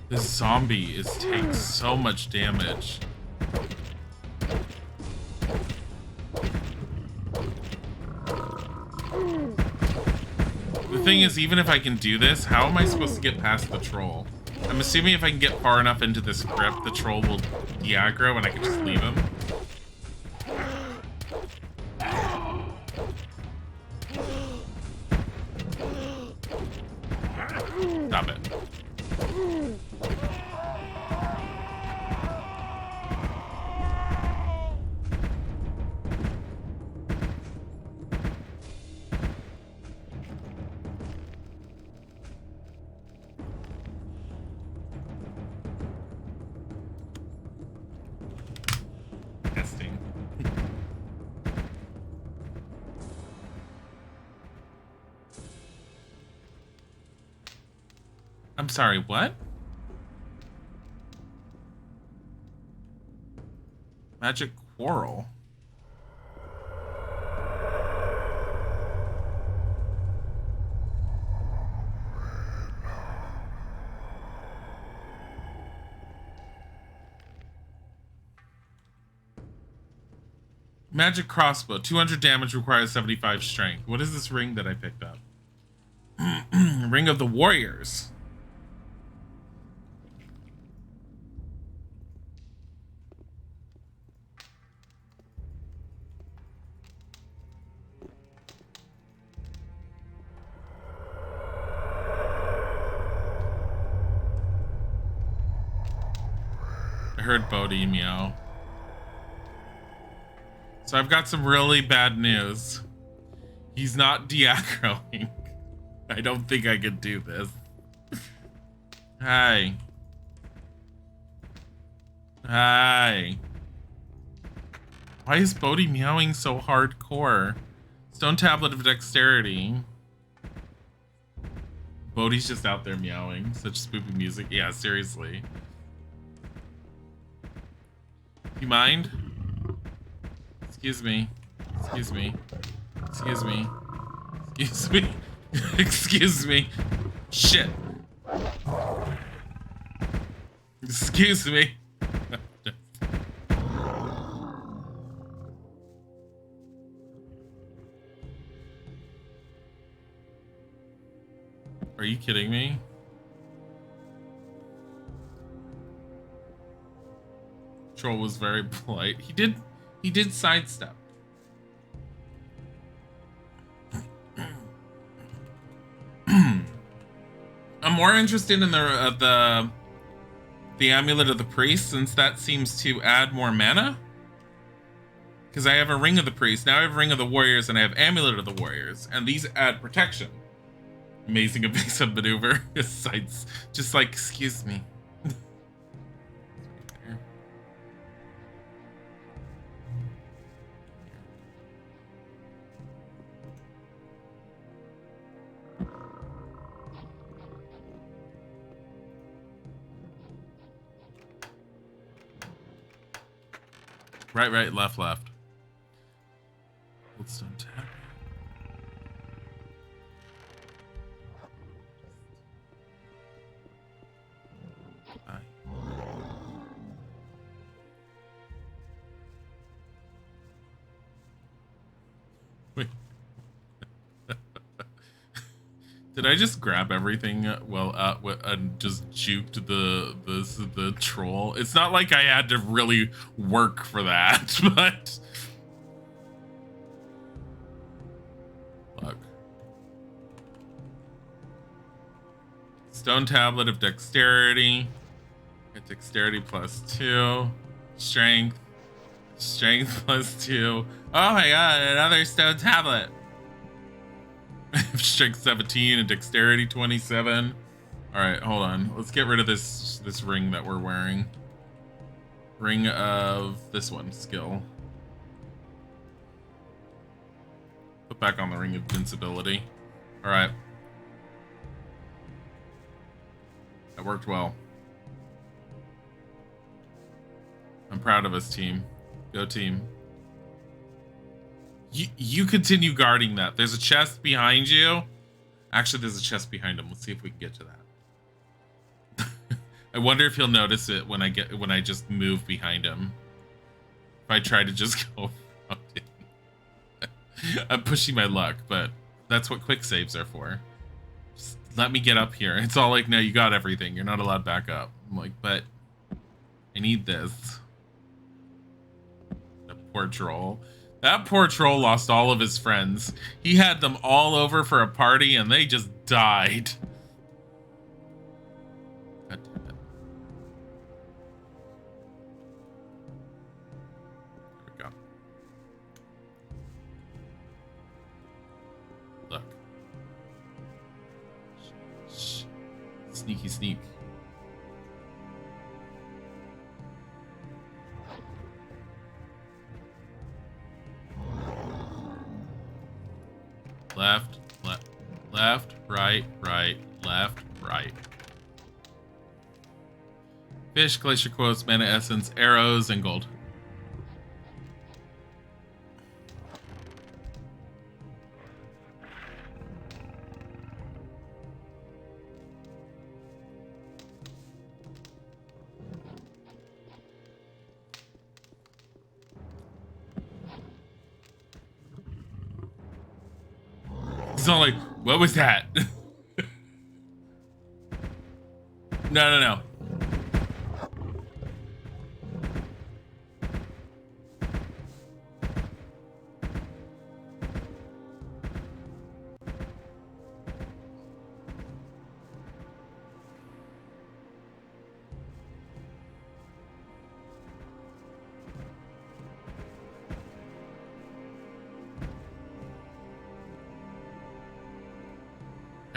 This zombie takes so much damage. The thing is, even if I can do this, how am I supposed to get past the troll? I'm assuming if I can get far enough into this crypt, the troll will de-aggro and I can just leave him. Stop it. Testing. I'm sorry, what? Magic quarrel. Magic crossbow. 200 damage requires 75 strength. What is this ring that I picked up? Ring of the Warriors. I heard Bodhi meow. So I've got some really bad news. He's not de-aggroing. I don't think I can do this. Hi. Hi. Why is Bodhi meowing so hardcore? Stone tablet of dexterity. Bodhi's just out there meowing. Such spoopy music. Yeah, seriously. You mind? Excuse me. Excuse me. Excuse me. Excuse me. Excuse me. Shit. Excuse me. Are you kidding me? Troll was very polite. He did sidestep. I'm more interested in the amulet of the priest, since that seems to add more mana. Because I have a ring of the priest, now I have a ring of the warriors, and I have amulet of the warriors, and these add protection. Amazing evasive maneuver. Sights, just like, excuse me. Right, right, left, left. Let's untap. Wait. Did I just grab everything and just juked the troll? It's not like I had to really work for that, but look. Stone tablet of dexterity. Get dexterity +2. Strength. Strength +2. Oh my god, another stone tablet. Strength 17 and dexterity 27. All right, hold on. Let's get rid of this ring that we're wearing. Ring of this one, skill. Put back on the ring of invincibility. All right. That worked well. I'm proud of us, team. Go team. You continue guarding that. There's a chest behind you. Actually, there's a chest behind him. Let's see if we can get to that. I wonder if he'll notice it when I just move behind him. If I try to just go around him. I'm pushing my luck, but that's what quick saves are for. Just let me get up here. It's all like, no, you got everything. You're not allowed back up. I'm like, but I need this. The poor troll. That poor troll lost all of his friends. He had them all over for a party and they just died. God damn it. There we go. Look. Shh. Sneaky sneak. Left, left, right, left, right. Fish, glacier quotes, mana essence, arrows, and gold. It's not like, what was that? No.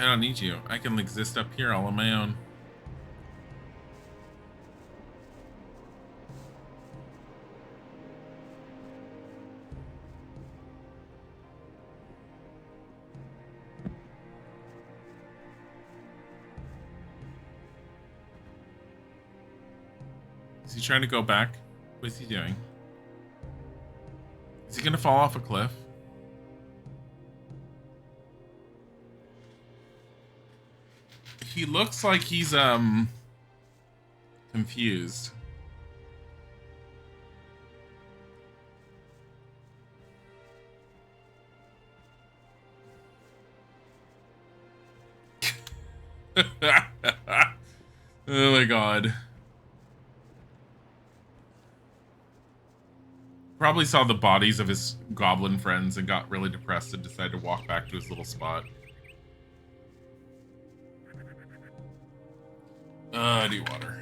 I don't need you. I can exist up here all on my own. Is he trying to go back? What is he doing? Is he gonna fall off a cliff? He looks like he's confused. Oh my god. Probably saw the bodies of his goblin friends and got really depressed and decided to walk back to his little spot. I need water.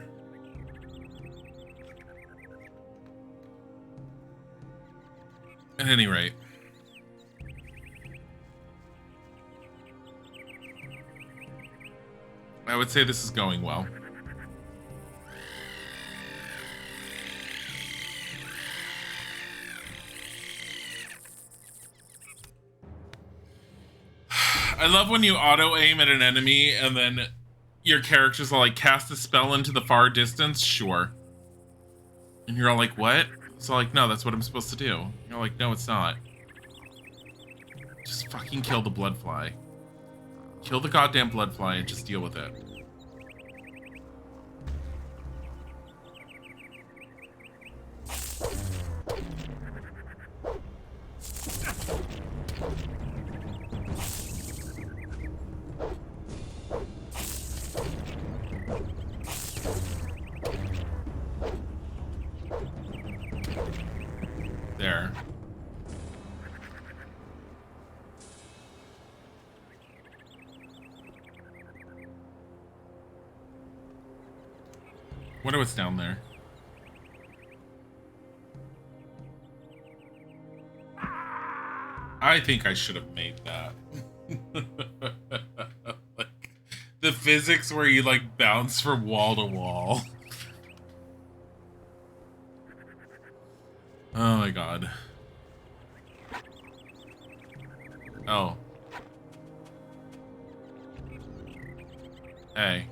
At any rate. I would say this is going well. I love when you auto-aim at an enemy and then your characters are like, cast a spell into the far distance? Sure. And you're all like, what? So like, no, that's what I'm supposed to do. You're like, no, it's not. Just fucking kill the bloodfly. Kill the goddamn bloodfly and just deal with it. There. Wonder what's down there. I think I should have made that. Like, the physics where you like bounce from wall to wall. Oh my god. Oh. Hey.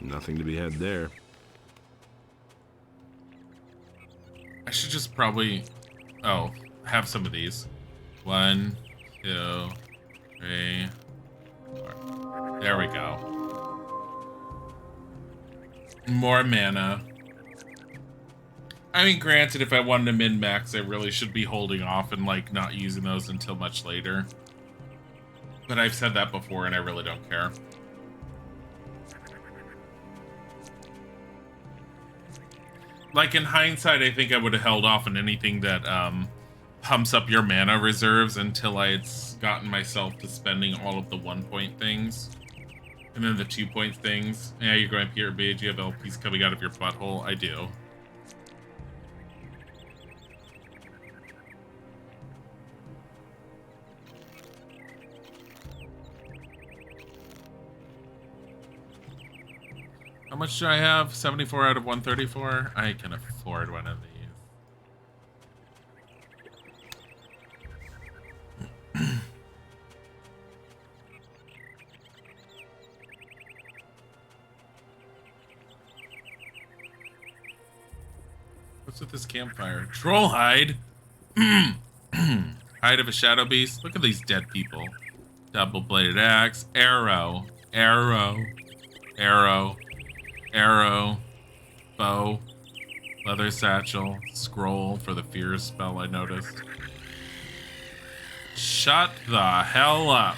Nothing to be had there. I should just probably, have some of these. 1, 2, 3, 4. There we go. More mana. I mean, granted, if I wanted to min-max, I really should be holding off and, like, not using those until much later. But I've said that before, and I really don't care. like in hindsight, I think I would have held off on anything that pumps up your mana reserves until I had gotten myself to spending all of the 1-point things. And then the 2-point things. Yeah, you're going Peter Beige, you have LPs coming out of your butthole. I do. How much do I have? 74 out of 134? I can afford one of these. What's with this campfire? Troll hide? Hide of a shadow beast? Look at these dead people. Double-bladed axe. Arrow. Arrow. Arrow. Arrow. Bow. Leather satchel. Scroll for the fear spell I noticed. Shut the hell up.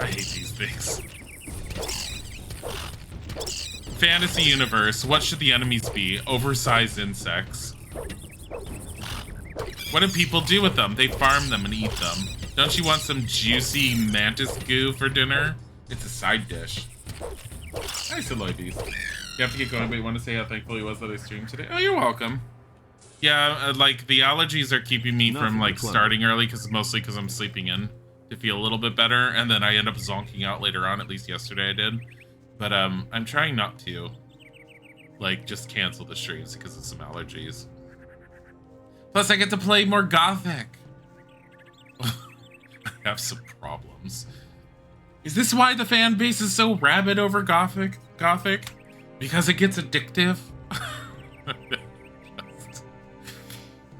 I hate these things. Fantasy universe. What should the enemies be? Oversized insects. What do people do with them? They farm them and eat them. Don't you want some juicy mantis goo for dinner? It's a side dish. Nice, Aloy. You have to get going, but you want to say how thankful he was that I streamed today? Oh, you're welcome. Yeah, like, the allergies are keeping me from, like, starting early, mostly because I'm sleeping in to feel a little bit better, and then I end up zonking out later on, at least yesterday I did. But, I'm trying not to, like, just cancel the streams because of some allergies. Plus, I get to play more Gothic. I have some problems. Is this why the fan base is so rabid over Gothic? Because it gets addictive?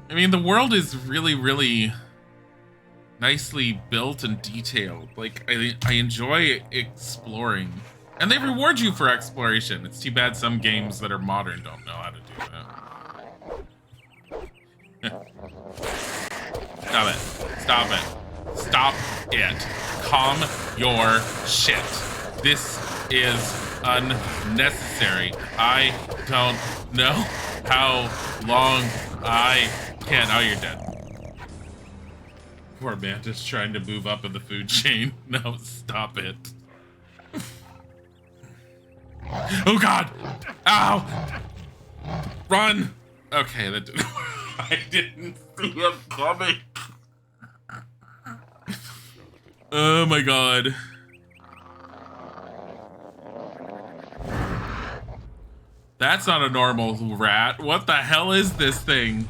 I mean, the world is really, really nicely built and detailed. Like, I enjoy exploring. And they reward you for exploration. It's too bad some games that are modern don't know how to do that. Stop it. Stop it. Stop it. Calm your shit. This is unnecessary. I don't know how long I can. Oh, you're dead. Poor Mantis trying to move up in the food chain. No, stop it. Oh God! Ow! Run! Okay, that didn't. I didn't see him coming. Oh my God. That's not a normal rat. What the hell is this thing?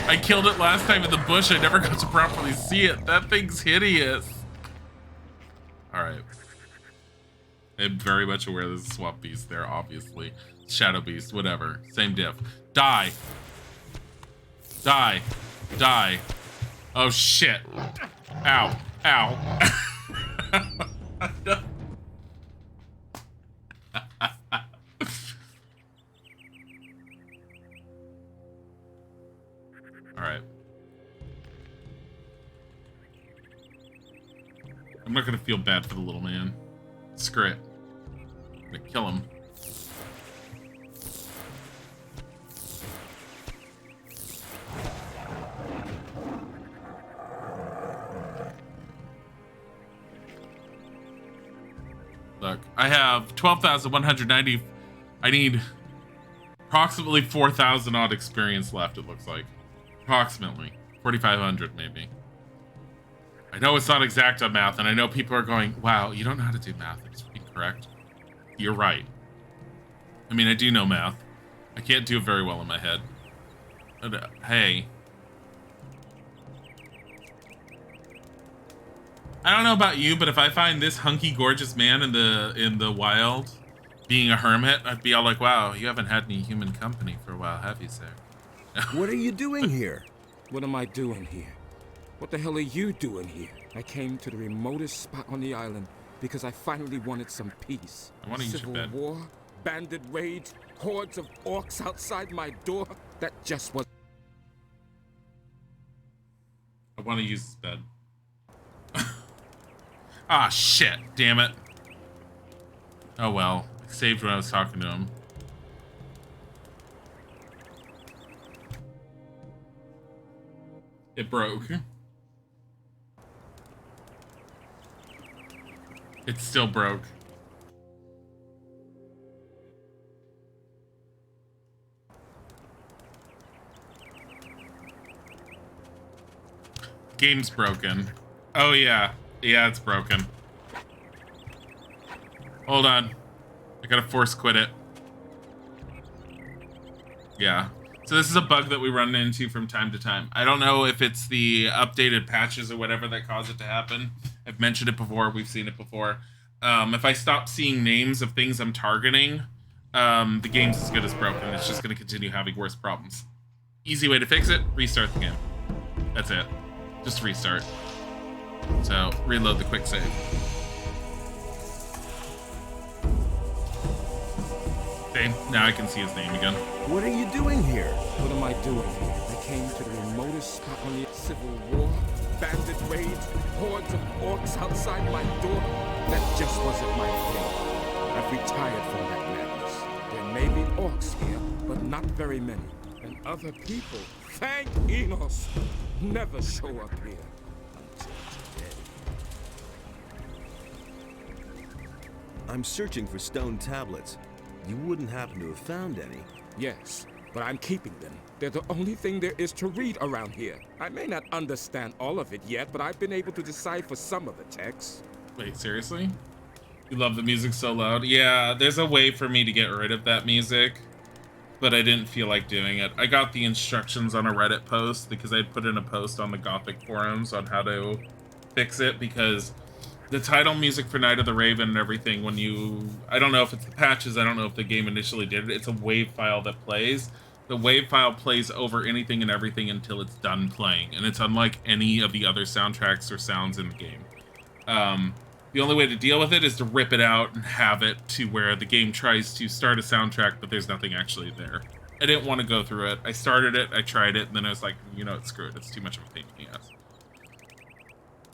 I killed it last time in the bush. I never got to properly see it. That thing's hideous. Alright. I'm very much aware there's a swamp beast there, obviously. Shadow beast, whatever. Same diff. Die. Die. Die. Oh shit. Ow. Ow. Alright. I'm not gonna feel bad for the little man. Screw it. I'm gonna kill him. Look, I have 12,190. I need approximately 4,000 odd experience left, it looks like. Approximately. 4,500 maybe. I know it's not exact on math, and I know people are going, wow, you don't know how to do math. It's incorrect. You're right. I mean, I do know math. I can't do it very well in my head. But, hey. I don't know about you, but if I find this hunky, gorgeous man in the wild being a hermit, I'd be all like, wow, you haven't had any human company for a while, have you, sir? What are you doing here? What am I doing here? What the hell are you doing here? I came to the remotest spot on the island because I finally wanted some peace. I want to use your Civil bed. war, bandit raids, hordes of orcs outside my door. That just was. I want to use this bed. Ah, shit. Damn it. Oh, well. I saved when I was talking to him. It broke. It still broke. Game's broken. Oh, yeah. Yeah, it's broken. Hold on. I gotta force quit it. Yeah. So this is a bug that we run into from time to time. I don't know if it's the updated patches or whatever that cause it to happen. I've mentioned it before. We've seen it before. If I stop seeing names of things I'm targeting, the game's as good as broken. It's just going to continue having worse problems. Easy way to fix it, restart the game. That's it. Just restart. So, reload the quick save. Okay, now I can see his name again. What are you doing here? What am I doing here? I came to the remotest spot on the Civil War, bandit raids, hordes of orcs outside my door. That just wasn't my thing. I've retired from that madness. There may be orcs here, but not very many. And other people, thank Enos, never show up here until today. I'm searching for stone tablets. You wouldn't happen to have found any. Yes, but I'm keeping them. They're the only thing there is to read around here. I may not understand all of it yet, but I've been able to decipher some of the text. Wait, seriously? You love the music so loud? Yeah, there's a way for me to get rid of that music, but I didn't feel like doing it. I got the instructions on a Reddit post because I'd put in a post on the Gothic forums on how to fix it, because the title music for Night of the Raven and everything, when you... I don't know if it's the patches, I don't know if the game initially did it. It's a WAV file that plays. The WAV file plays over anything and everything until it's done playing, and it's unlike any of the other soundtracks or sounds in the game. The only way to deal with it is to rip it out and have it to where the game tries to start a soundtrack, but there's nothing actually there. I didn't want to go through it. I started it, I tried it, and then I was like, you know what, screw it. It's too much of a pain in the ass.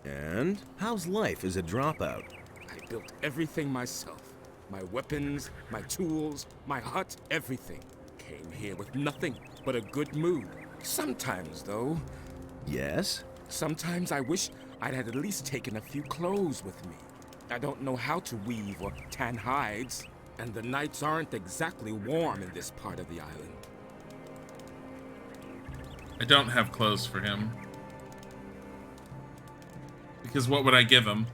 And how's life as a dropout? I built everything myself. My weapons, my tools, my hut, everything. Came here with nothing but a good mood. Sometimes, though... Yes? Sometimes I wish I'd had at least taken a few clothes with me. I don't know how to weave or tan hides, and the nights aren't exactly warm in this part of the island. I don't have clothes for him. Because what would I give him?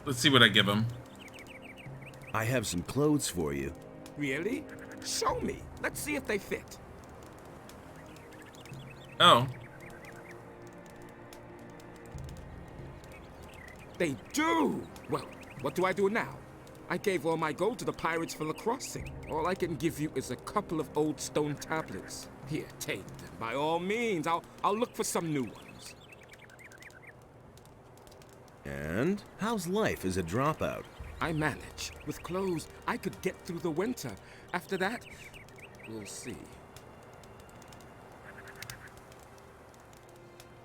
Let's see what I give him. I have some clothes for you. Really? Show me. Let's see if they fit. Oh. They do! Well, what do I do now? I gave all my gold to the pirates for the crossing. All I can give you is a couple of old stone tablets. Here, take them. By all means, I'll look for some new ones. And how's life as a dropout? I manage. With clothes, I could get through the winter. After that, we'll see.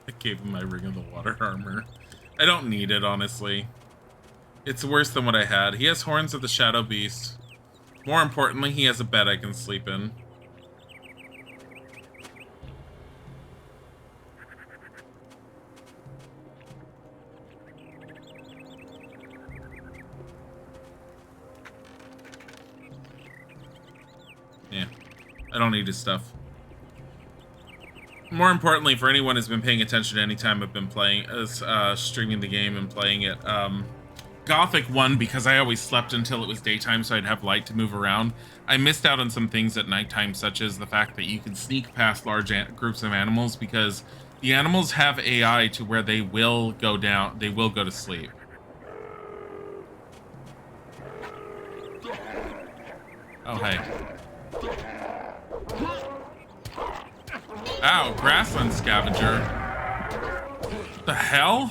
I gave him my Ring of the Water armor. I don't need it, honestly. It's worse than what I had. He has horns of the Shadow Beast. More importantly, he has a bed I can sleep in. Yeah, I don't need his stuff. More importantly, for anyone who's been paying attention any time I've been playing, streaming the game and playing it, Gothic won because I always slept until it was daytime so I'd have light to move around. I missed out on some things at nighttime, such as the fact that you can sneak past large groups of animals, because the animals have AI to where they will go down, they will go to sleep. Oh, hey. Ow, grassland scavenger. What the hell?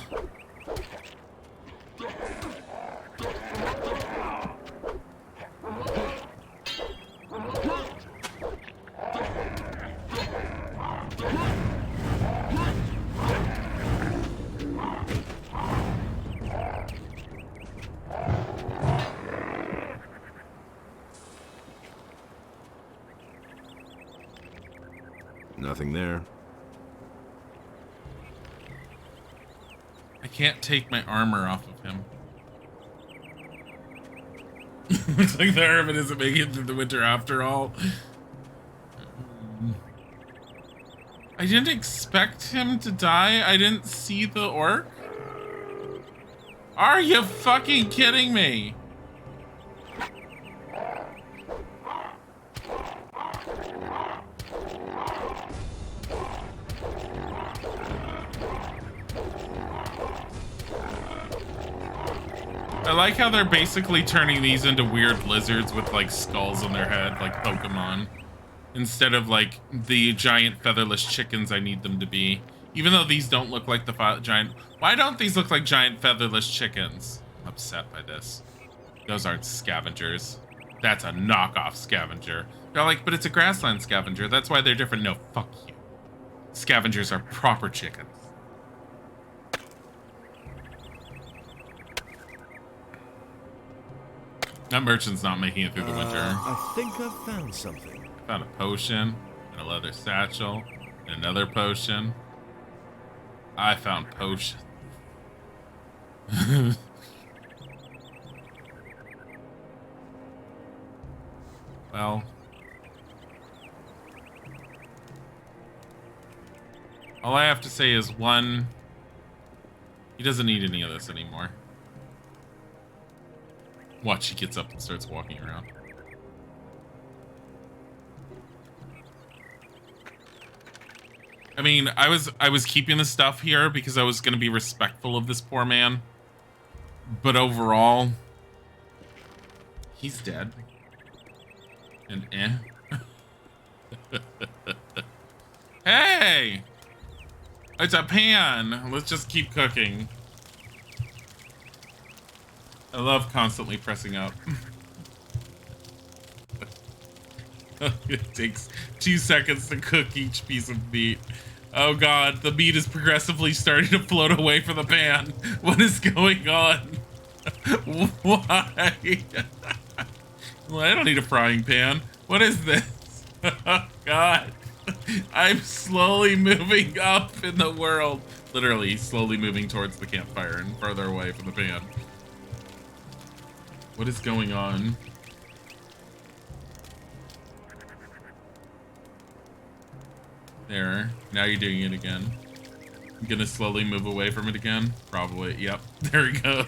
Nothing there. I can't take my armor off of him. Looks like the hermit isn't making it through the winter after all. I didn't expect him to die. I didn't see the orc. Are you fucking kidding me? I like how they're basically turning these into weird lizards with like skulls on their head, like Pokemon, instead of like the giant featherless chickens I need them to be. Even though these don't look like the giant... Why don't these look like giant featherless chickens? I'm upset by this. Those aren't scavengers. That's a knockoff scavenger. They're like, but it's a grassland scavenger. That's why they're different. No, fuck you. Scavengers are proper chickens. That merchant's not making it through the winter. I think I've found something. Found a potion, and a leather satchel, and another potion. I found potion. Well. All I have to say is one, he doesn't need any of this anymore. Watch, he gets up and starts walking around. I mean, I was keeping the stuff here because I was going to be respectful of this poor man. But overall, he's dead. And Hey! It's a pan! Let's just keep cooking. I love constantly pressing up. It takes 2 seconds to cook each piece of meat. Oh god, the meat is progressively starting to float away from the pan. What is going on? Why? Well, I don't need a frying pan. What is this? Oh god. I'm slowly moving up in the world. Literally slowly moving towards the campfire and further away from the pan. What is going on? There. Now you're doing it again. I'm gonna slowly move away from it again. Probably. Yep. There we go.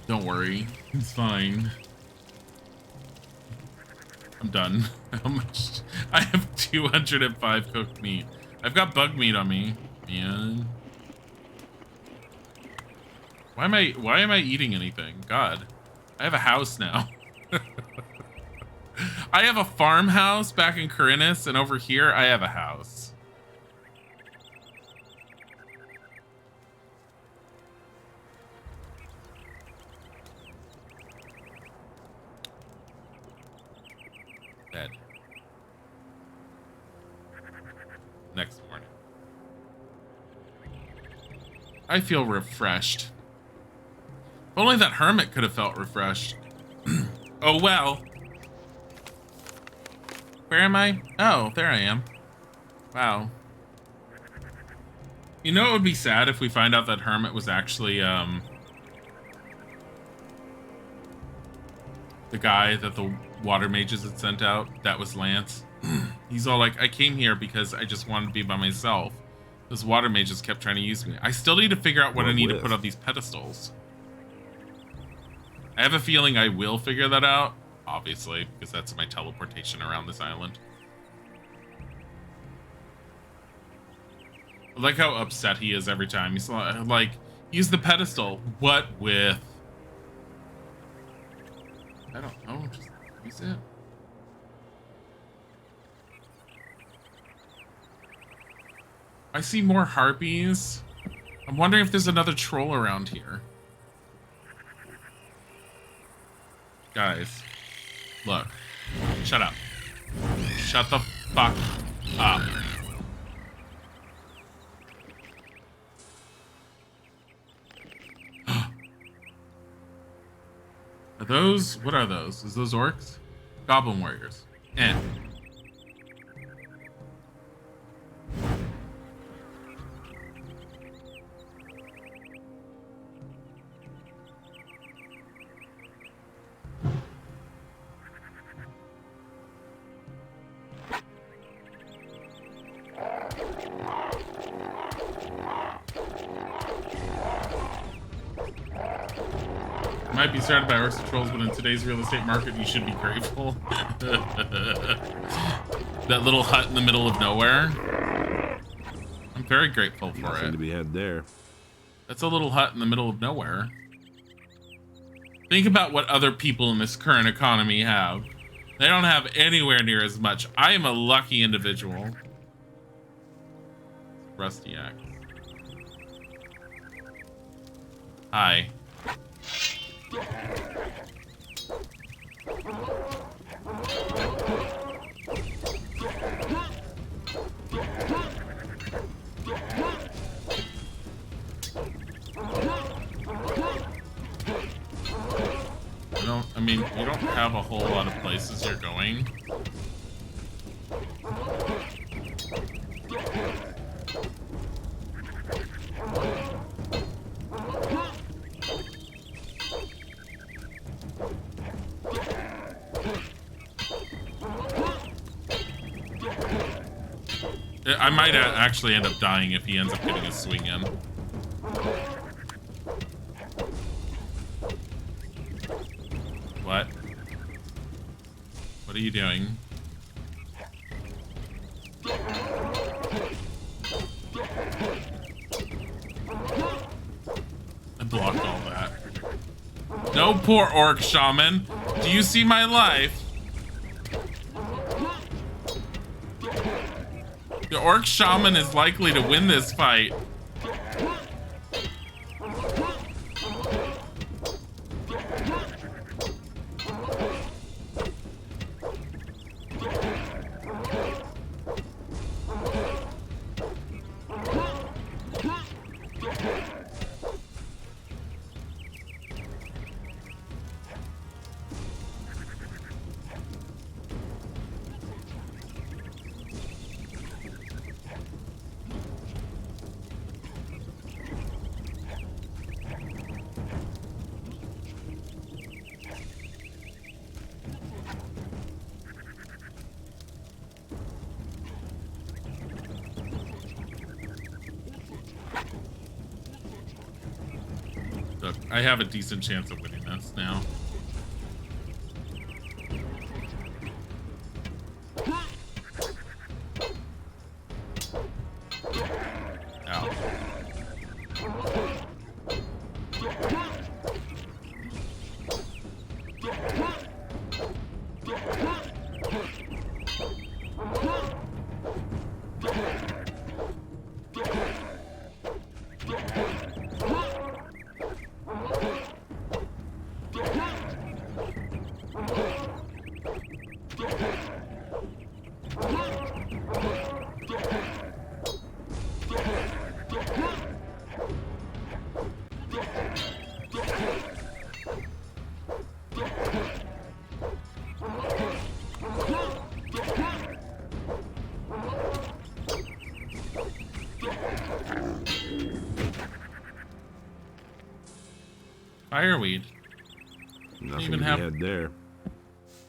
Don't worry. It's fine. I'm done. How much? I have 205 cooked meat. I've got bug meat on me. Man. Why am I eating anything? God. I have a house now. I have a farmhouse back in Corinus, and over here I have a house. Dead. Next morning. I feel refreshed. If only that hermit could have felt refreshed. Oh well. Where am I? Oh, there I am. Wow. You know, it would be sad if we find out that hermit was actually, the guy that the water mages had sent out. That was Lance. He's all like, I came here because I just wanted to be by myself. Those water mages kept trying to use me. I still need to figure out what I need to put on these pedestals. I have a feeling I will figure that out. Obviously, because that's my teleportation around this island. I like how upset he is every time. He's like, use the pedestal. What with? I don't know. Just use it. I see more harpies. I'm wondering if there's another troll around here. Guys, look. Shut up. Shut the fuck up. Are those? What are those? Is those orcs? Goblin warriors. Eh. Might be started by orcs and trolls, but in today's real estate market, you should be grateful. That little hut in the middle of nowhere. I'm very grateful for Nothing it. to be had there. That's a little hut in the middle of nowhere. Think about what other people in this current economy have. They don't have anywhere near as much. I am a lucky individual. Rusty axe. Hi. I mean, you don't have a whole lot of places you're going. I might actually end up dying if he ends up getting a swing in. What? What are you doing? I blocked all that. No, poor orc shaman. Do you see my life? The orc shaman is likely to win this fight. Look, I have a decent chance of winning this now. Ow. Fireweed. Nothing even to be have had there.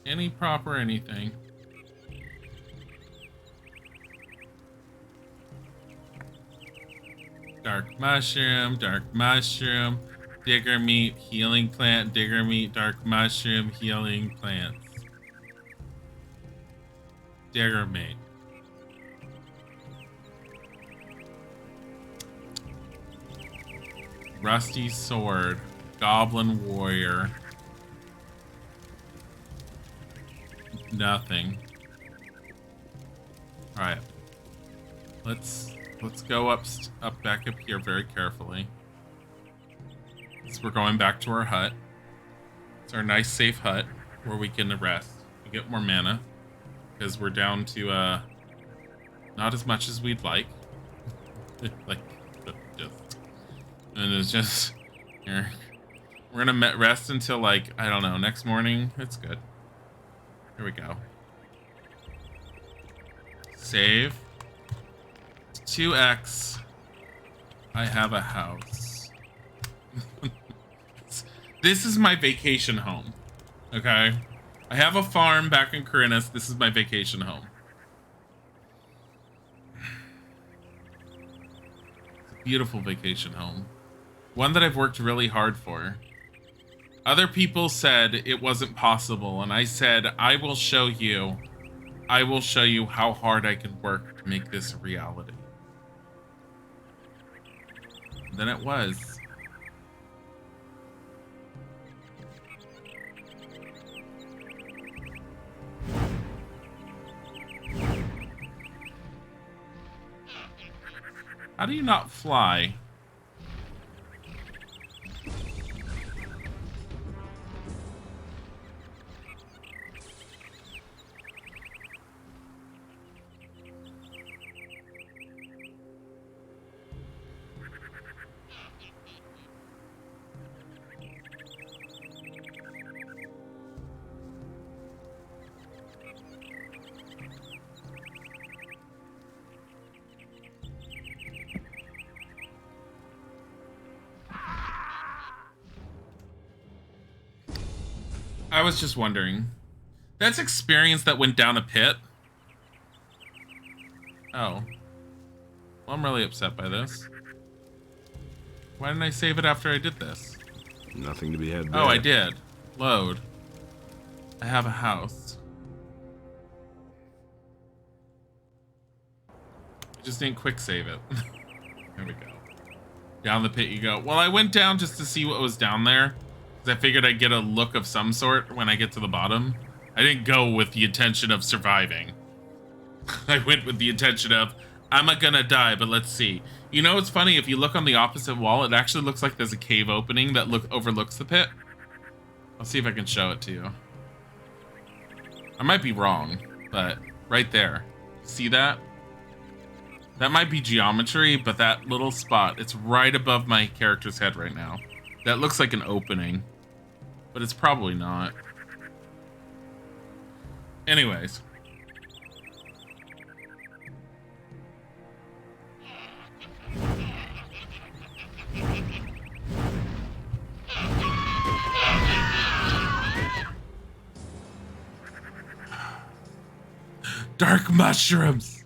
any proper anything. Dark mushroom, digger meat, healing plant, digger meat, dark mushroom, healing plants. Digger meat. Rusty sword, goblin warrior. Nothing. All right. Let's let's go back up here very carefully. So we're going back to our hut. It's our nice safe hut where we can rest and get more mana because we're down to not as much as we'd like. And it's just here. We're gonna rest until like, I don't know, next morning. It's good. Here we go. Save. 2x. I have a house. This is my vacation home. Okay? I have a farm back in Corinus. This is my vacation home. It's a beautiful vacation home. One that I've worked really hard for. Other people said it wasn't possible, and I said, I will show you. I will show you how hard I can work to make this a reality. And then it was. How do you not fly? I was just wondering. That's experience that went down a pit. Oh. Well, I'm really upset by this. Why didn't I save it after I did this? Nothing to be had there. Oh, I did. Load. I have a house. I just didn't quick save it. There we go. Down the pit you go. Well, I went down just to see what was down there. I figured I'd get a look of some sort when I get to the bottom. I didn't go with the intention of surviving. I went with the intention of, I'm not gonna die, but let's see. You know, it's funny, if you look on the opposite wall, it actually looks like there's a cave opening that overlooks the pit. I'll see if I can show it to you. I might be wrong, but right there. See that? That might be geometry, but that little spot, it's right above my character's head right now. That looks like an opening. But it's probably not. Anyways. Dark mushrooms!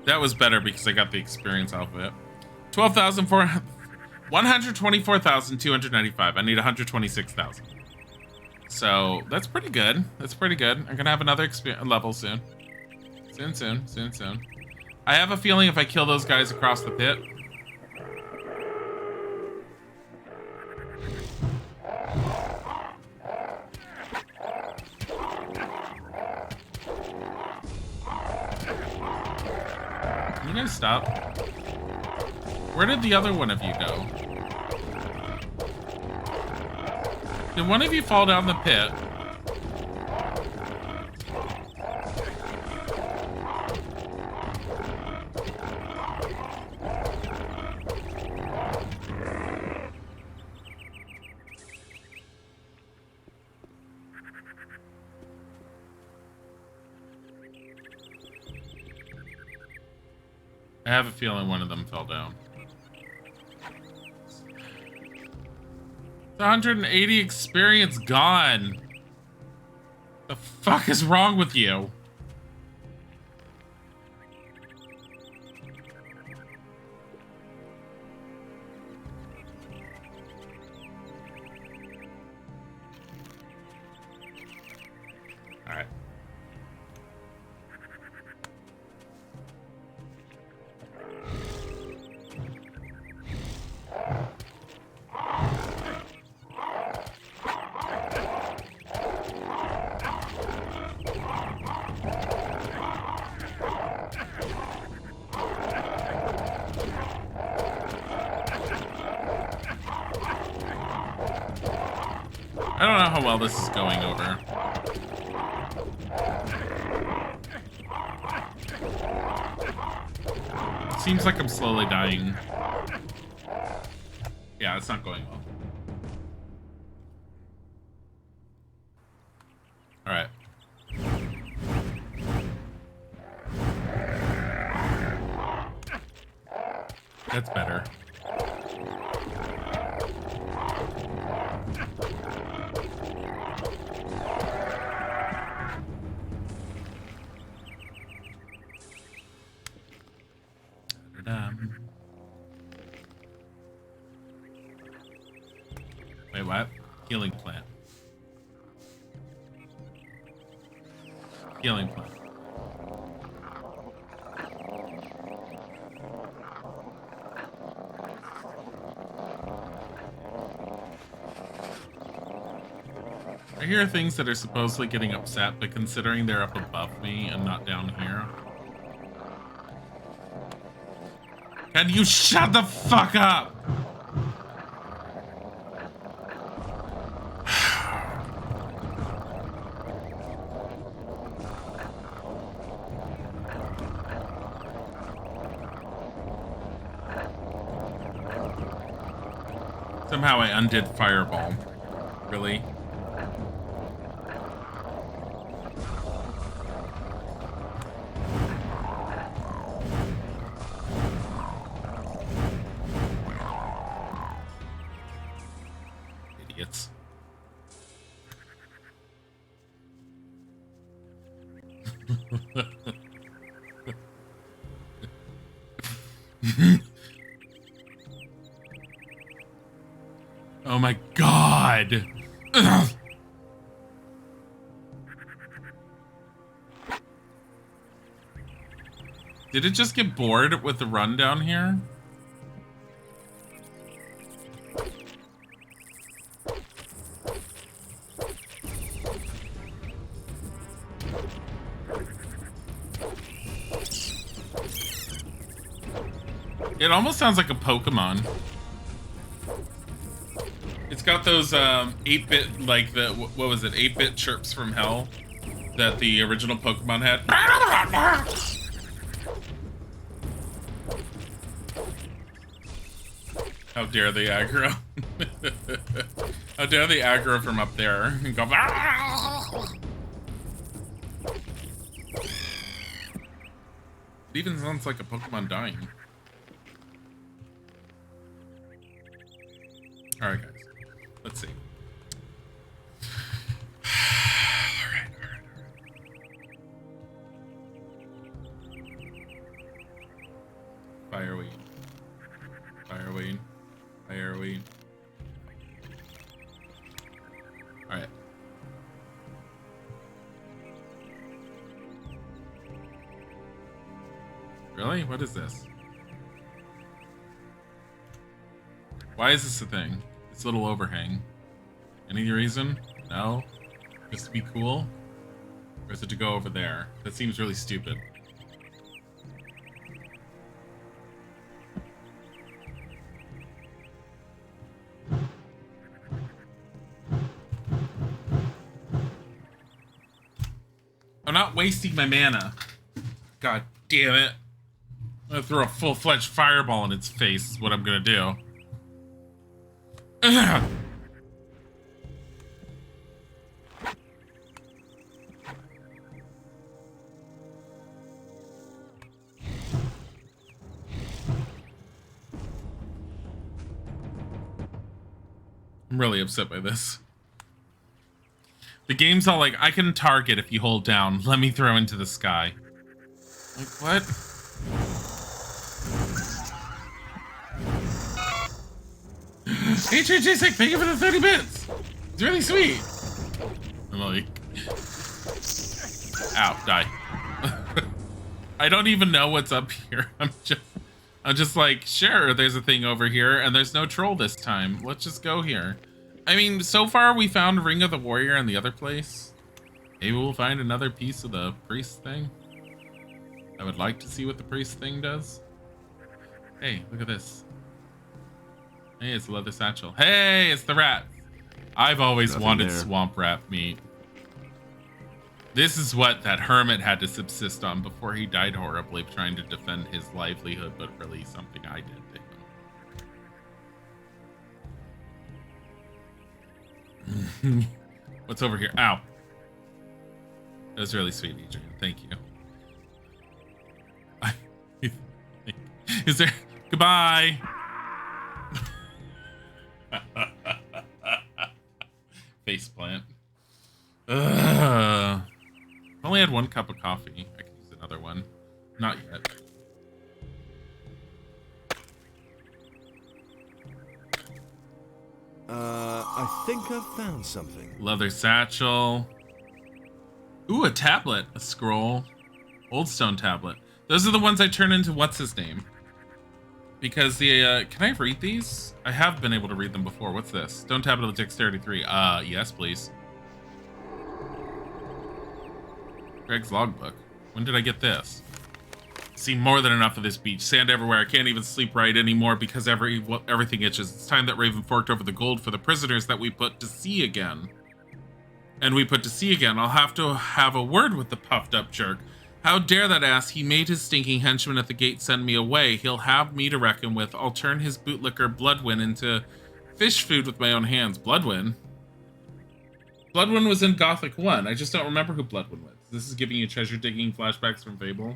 That was better because I got the experience off of it. 124,295. I need 126,000. So that's pretty good. That's pretty good. I'm gonna have another level soon. Soon. I have a feeling if I kill those guys across the pit. Can you guys stop? Where did the other one of you go? Did one of you fall down the pit? I have a feeling one of them fell down. 180 experience gone. The fuck is wrong with you? I don't know how well this is going over. It seems like I'm slowly dying. Yeah, it's not going well. Alright. That's better. Wait, what? Healing plant. Healing plant. I hear things that are supposedly getting upset, but considering they're up above me and not down here. Can you shut the fuck up? Somehow I undid Fireball. Really? Idiots. Oh my god! Ugh. Did it just get bored with the run down here? It almost sounds like a Pokemon. It's got those 8-bit, like the, what was it, 8-bit chirps from hell that the original Pokemon had. How dare they aggro? How dare they aggro from up there and go. It even sounds like a Pokemon dying. Alright, guys. Let's see. Alright. Fireweed. Fireweed. Fireweed. Alright. Really? What is this? Why is this a thing? This little overhang. Any reason? No? Just to be cool? Or is it to go over there? That seems really stupid. I'm not wasting my mana. God damn it. I'm gonna throw a full-fledged fireball in its face is what I'm gonna do. I'm really upset by this. The game's all like, I can target if you hold down. Let me throw into the sky. Like, what? Hey, J6, thank you for the 30 bits. It's really sweet. I'm like, ow, die. I don't even know what's up here. I'm just like, sure, there's a thing over here, and there's no troll this time. Let's just go here. I mean, so far we found Ring of the Warrior in the other place. Maybe we'll find another piece of the priest thing. I would like to see what the priest thing does. Hey, look at this. Hey, it's a leather satchel. Hey, it's the rat. I've always Nothing wanted there. swamp rat meat. This is what that hermit had to subsist on before he died horribly trying to defend his livelihood, but really something I did to him. What's over here? Ow. That was really sweet, Adrian. Thank you. Is there... Goodbye! Faceplant. Ugh. I only had 1 cup of coffee. I could use another one. Not yet. I think I've found something. Leather satchel. Ooh, a tablet. A scroll. Old stone tablet. Those are the ones I turn into what's his name. Because the, can I read these? I have been able to read them before. What's this? Stone tablet of dexterity 3. Yes, please. Greg's logbook. When did I get this? Seen more than enough of this beach. Sand everywhere. I can't even sleep right anymore because everything itches. It's time that Raven forked over the gold for the prisoners that we put to sea again. And we put to sea again. I'll have to have a word with the puffed up jerk. How dare that ass? He made his stinking henchman at the gate send me away. He'll have me to reckon with. I'll turn his bootlicker Bloodwin into fish food with my own hands. Bloodwin? Bloodwin was in Gothic 1. I just don't remember who Bloodwin was. This is giving you treasure digging flashbacks from Fable.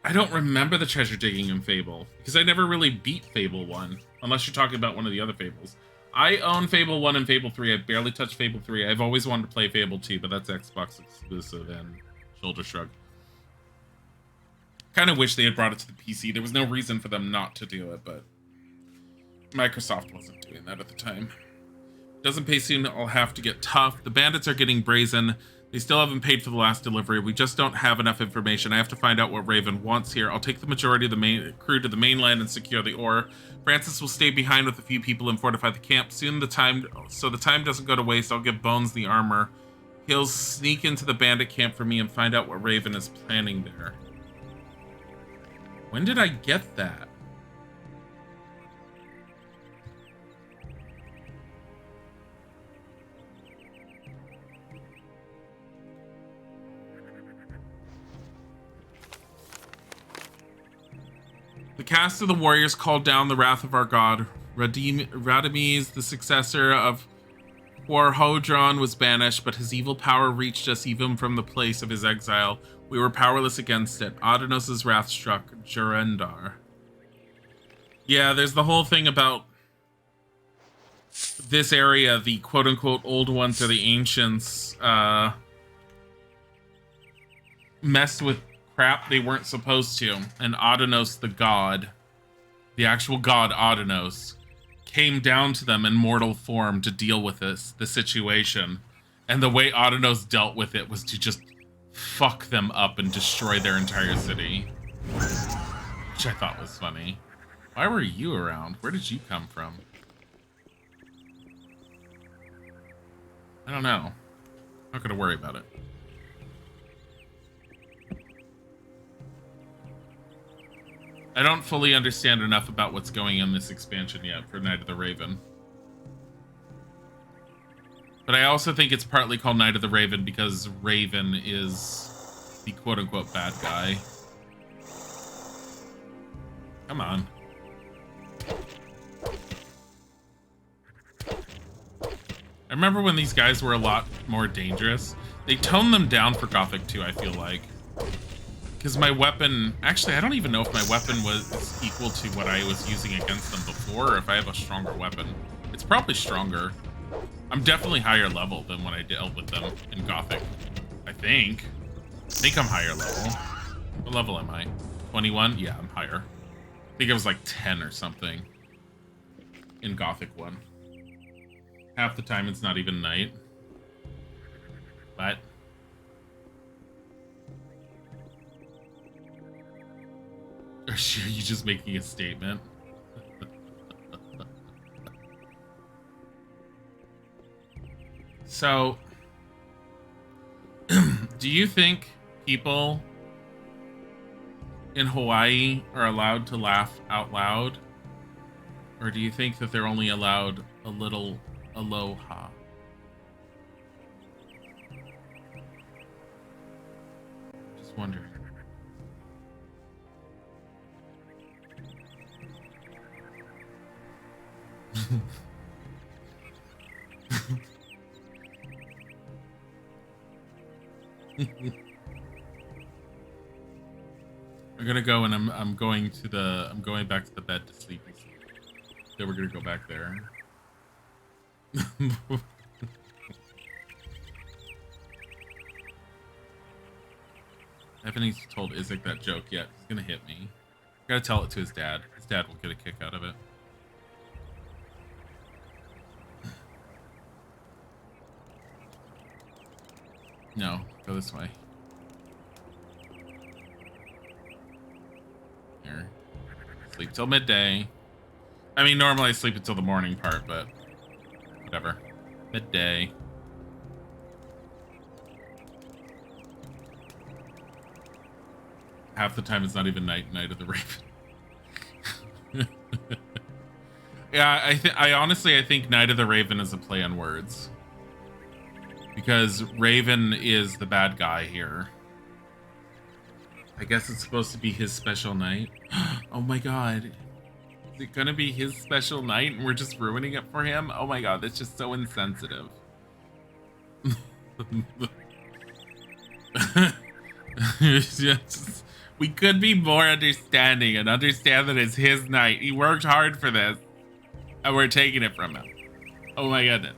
I don't remember the treasure digging in Fable because I never really beat Fable 1, unless you're talking about one of the other Fables. I own Fable 1 and Fable 3. I barely touched Fable 3. I've always wanted to play Fable 2, but that's Xbox exclusive and shoulder shrug. Kind of wish they had brought it to the PC. There was no reason for them not to do it, but Microsoft wasn't doing that at the time. Doesn't pay soon, I'll have to get tough. The bandits are getting brazen. They still haven't paid for the last delivery. We just don't have enough information. I have to find out what Raven wants here. I'll take the majority of the main crew to the mainland and secure the ore. Francis will stay behind with a few people and fortify the camp. Soon the time doesn't go to waste, I'll give Bones the armor. He'll sneak into the bandit camp for me and find out what Raven is planning there. When did I get that? The cast of the warriors called down the wrath of our god. Radames, the successor of Warhodron, was banished, but his evil power reached us even from the place of his exile. We were powerless against it. Adenos's wrath struck Jurendar. Yeah, there's the whole thing about this area, the quote-unquote old ones or the ancients, messed with crap they weren't supposed to. And Adenos the god, the actual god Adenos, came down to them in mortal form to deal with the situation. And the way Adenos dealt with it was to just fuck them up and destroy their entire city. Which I thought was funny. Why were you around? Where did you come from? I don't know. Not gonna worry about it. I don't fully understand enough about what's going on in this expansion yet for Night of the Raven. But I also think it's partly called Night of the Raven because Raven is the quote-unquote bad guy. Come on. I remember when these guys were a lot more dangerous. They toned them down for Gothic 2, I feel like. Because my weapon... Actually, I don't even know if my weapon was equal to what I was using against them before, or if I have a stronger weapon. It's probably stronger. I'm definitely higher level than when I dealt with them in Gothic. I think I'm higher level. What level am I? 21? Yeah, I'm higher. I think it was like 10 or something in Gothic 1. Half the time it's not even night. But... Are you just making a statement? So, do you think people in Hawaii are allowed to laugh out loud? Or do you think that they're only allowed a Aloha. Just wondering. We're gonna go, and I'm going back to the bed to sleep. Then we're gonna go back there. I haven't even told Isaac that joke yet. He's gonna hit me. Gotta tell it to his dad. His dad will get a kick out of it. No, go this way. Here. Sleep till midday. I mean, normally I sleep until the morning part, but whatever. Midday. Half the time it's not even night of the Raven. Yeah, I honestly think Night of the Raven is a play on words. Because Raven is the bad guy here. I guess it's supposed to be his special night. Oh my god. Is it gonna be his special night and we're just ruining it for him? Oh my god, that's just so insensitive. We could be more understanding and understand that it's his night. He worked hard for this. And we're taking it from him. Oh my goodness.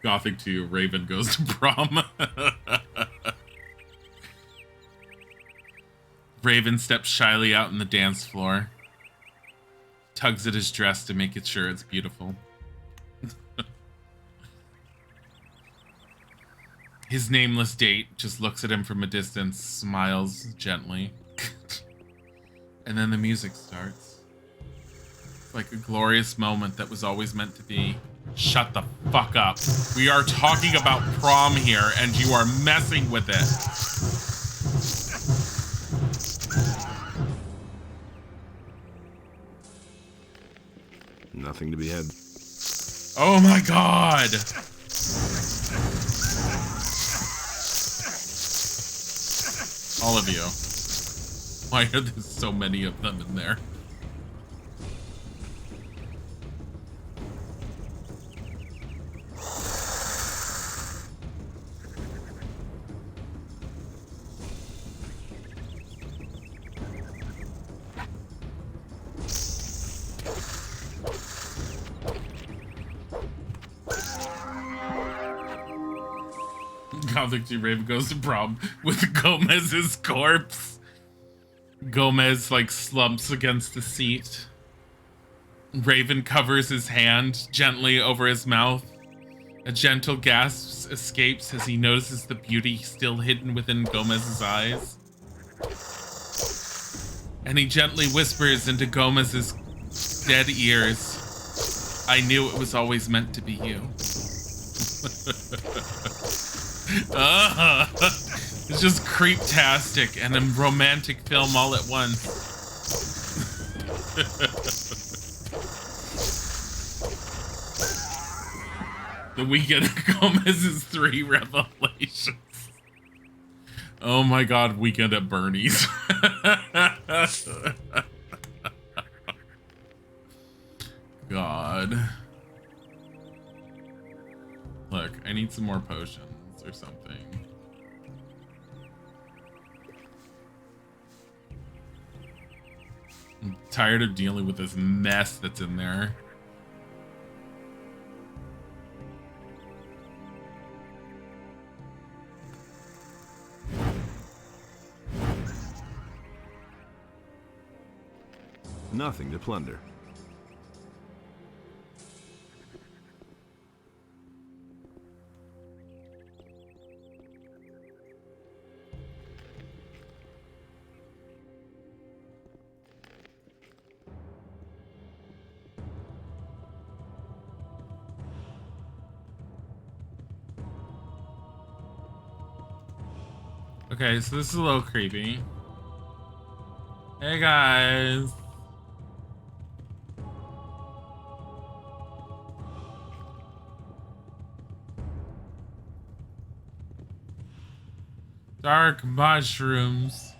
Gothic 2, Raven goes to prom. Raven steps shyly out on the dance floor. Tugs at his dress to make it sure it's beautiful. His nameless date just looks at him from a distance, smiles gently. And then the music starts. It's like a glorious moment that was always meant to be. Shut the fuck up. We are talking about prom here, and you are messing with it. Nothing to be had. Oh my god! All of you. Why are there so many of them in there? Gothic 2 Raven goes to prom with Gomez's corpse. Gomez like slumps against the seat. Raven covers his hand gently over his mouth. A gentle gasp escapes as he notices the beauty still hidden within Gomez's eyes. And he gently whispers into Gomez's dead ears, "I knew it was always meant to be you." It's just creep-tastic and a romantic film all at once. The weekend of Gomez's 3 revelations. Oh my god, Weekend at Bernie's. God. Look, I need some more potions or something. I'm tired of dealing with this mess that's in there. Nothing to plunder. Okay, so this is a little creepy. Hey guys. Dark mushrooms.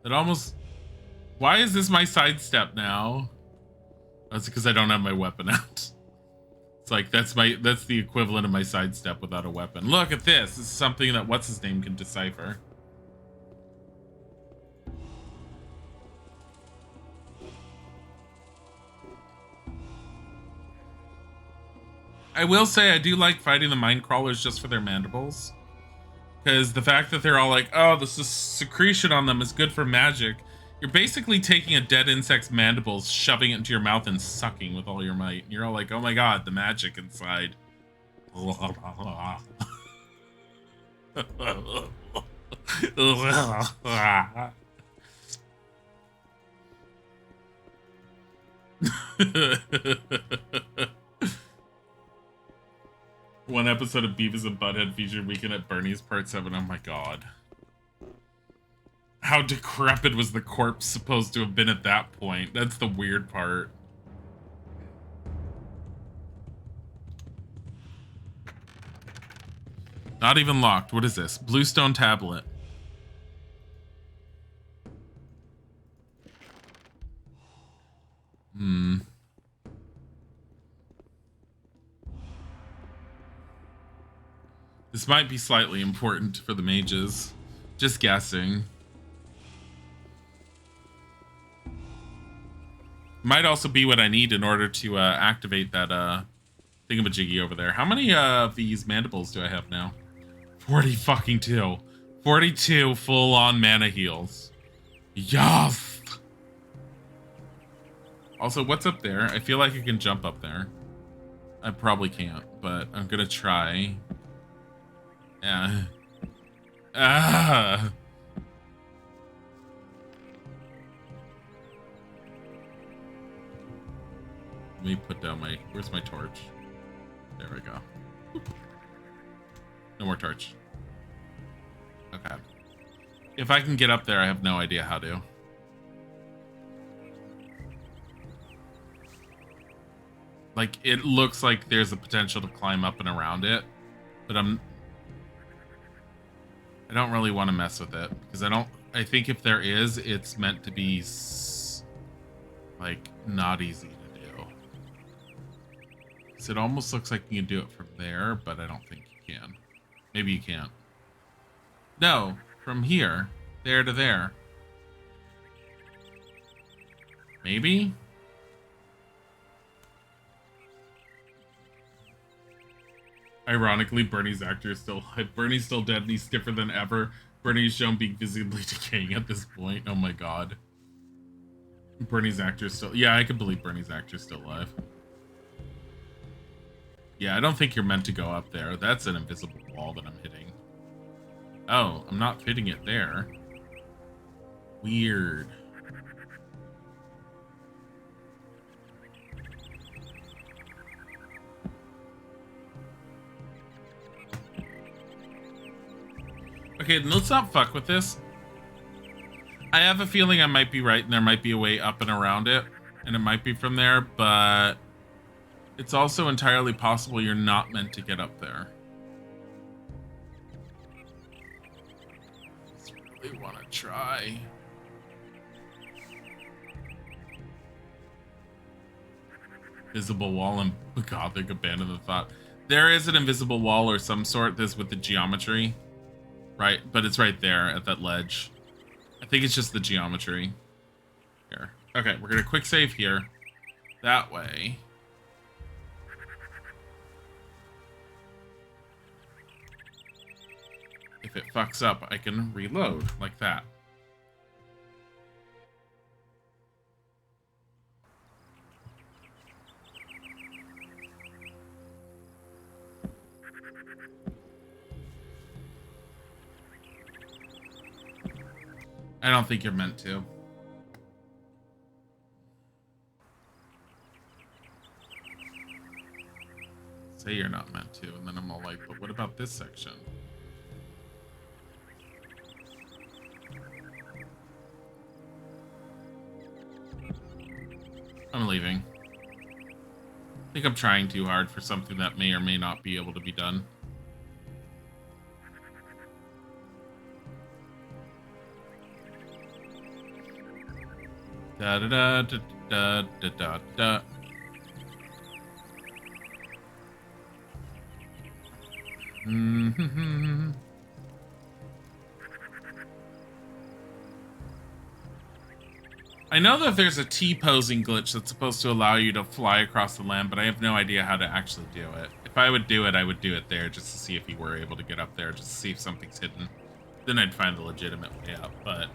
That almost... Why is this my sidestep now? That's because I don't have my weapon out. It's like, that's the equivalent of my sidestep without a weapon. Look at this. This is something that what's-his-name can decipher. I will say I do like fighting the mine crawlers just for their mandibles. Because the fact that they're all like, oh, the secretion on them is good for magic. You're basically taking a dead insect's mandibles, shoving it into your mouth and sucking with all your might. And you're all like, oh my god, the magic inside. One episode of Beavis and Butthead featured Weekend at Bernie's Part 7. Oh my god. How decrepit was the corpse supposed to have been at that point? That's the weird part. Not even locked. What is this? Bluestone tablet. This might be slightly important for the mages. Just guessing. Might also be what I need in order to activate that thingamajiggy over there. How many of these mandibles do I have now? 40 fucking 2. 42 full-on mana heals. Yes! Also, what's up there? I feel like I can jump up there. I probably can't, but I'm gonna try. Yeah. Ah! Let me put down my... Where's my torch? There we go. No more torch. Okay. If I can get up there, I have no idea how to. Like, it looks like there's a potential to climb up and around it, but I don't really want to mess with it, because I think if there is, it's meant to be, like, not easy to do. So it almost looks like you can do it from there, but I don't think you can. Maybe you can't. No, from here, there to there. Maybe? Ironically, Bernie's actor is still alive. Bernie's still dead and he's stiffer than ever. Bernie is shown being visibly decaying at this point. Oh my god. Bernie's actor is still... Yeah, I can believe Bernie's actor is still alive. Yeah, I don't think you're meant to go up there. That's an invisible wall that I'm hitting. Oh, I'm not hitting it there. Weird. Okay, let's not fuck with this. I have a feeling I might be right and there might be a way up and around it. And it might be from there, but it's also entirely possible you're not meant to get up there. Just really want to try. Visible wall and Gothic, abandon the thought. There is an invisible wall or some sort. This with the geometry. Right, but it's right there at that ledge. I think it's just the geometry. Here. Okay, we're gonna quick save here. That way. If it fucks up, I can reload like that. I don't think you're meant to. Say you're not meant to, and then I'm all like, but what about this section? I'm leaving. I think I'm trying too hard for something that may or may not be able to be done. Da da da da da da da da. Mm-hmm. I know that there's a T-posing glitch that's supposed to allow you to fly across the land, but I have no idea how to actually do it. If I would do it, I would do it there just to see if you were able to get up there, just to see if something's hidden. Then I'd find the legitimate way up, but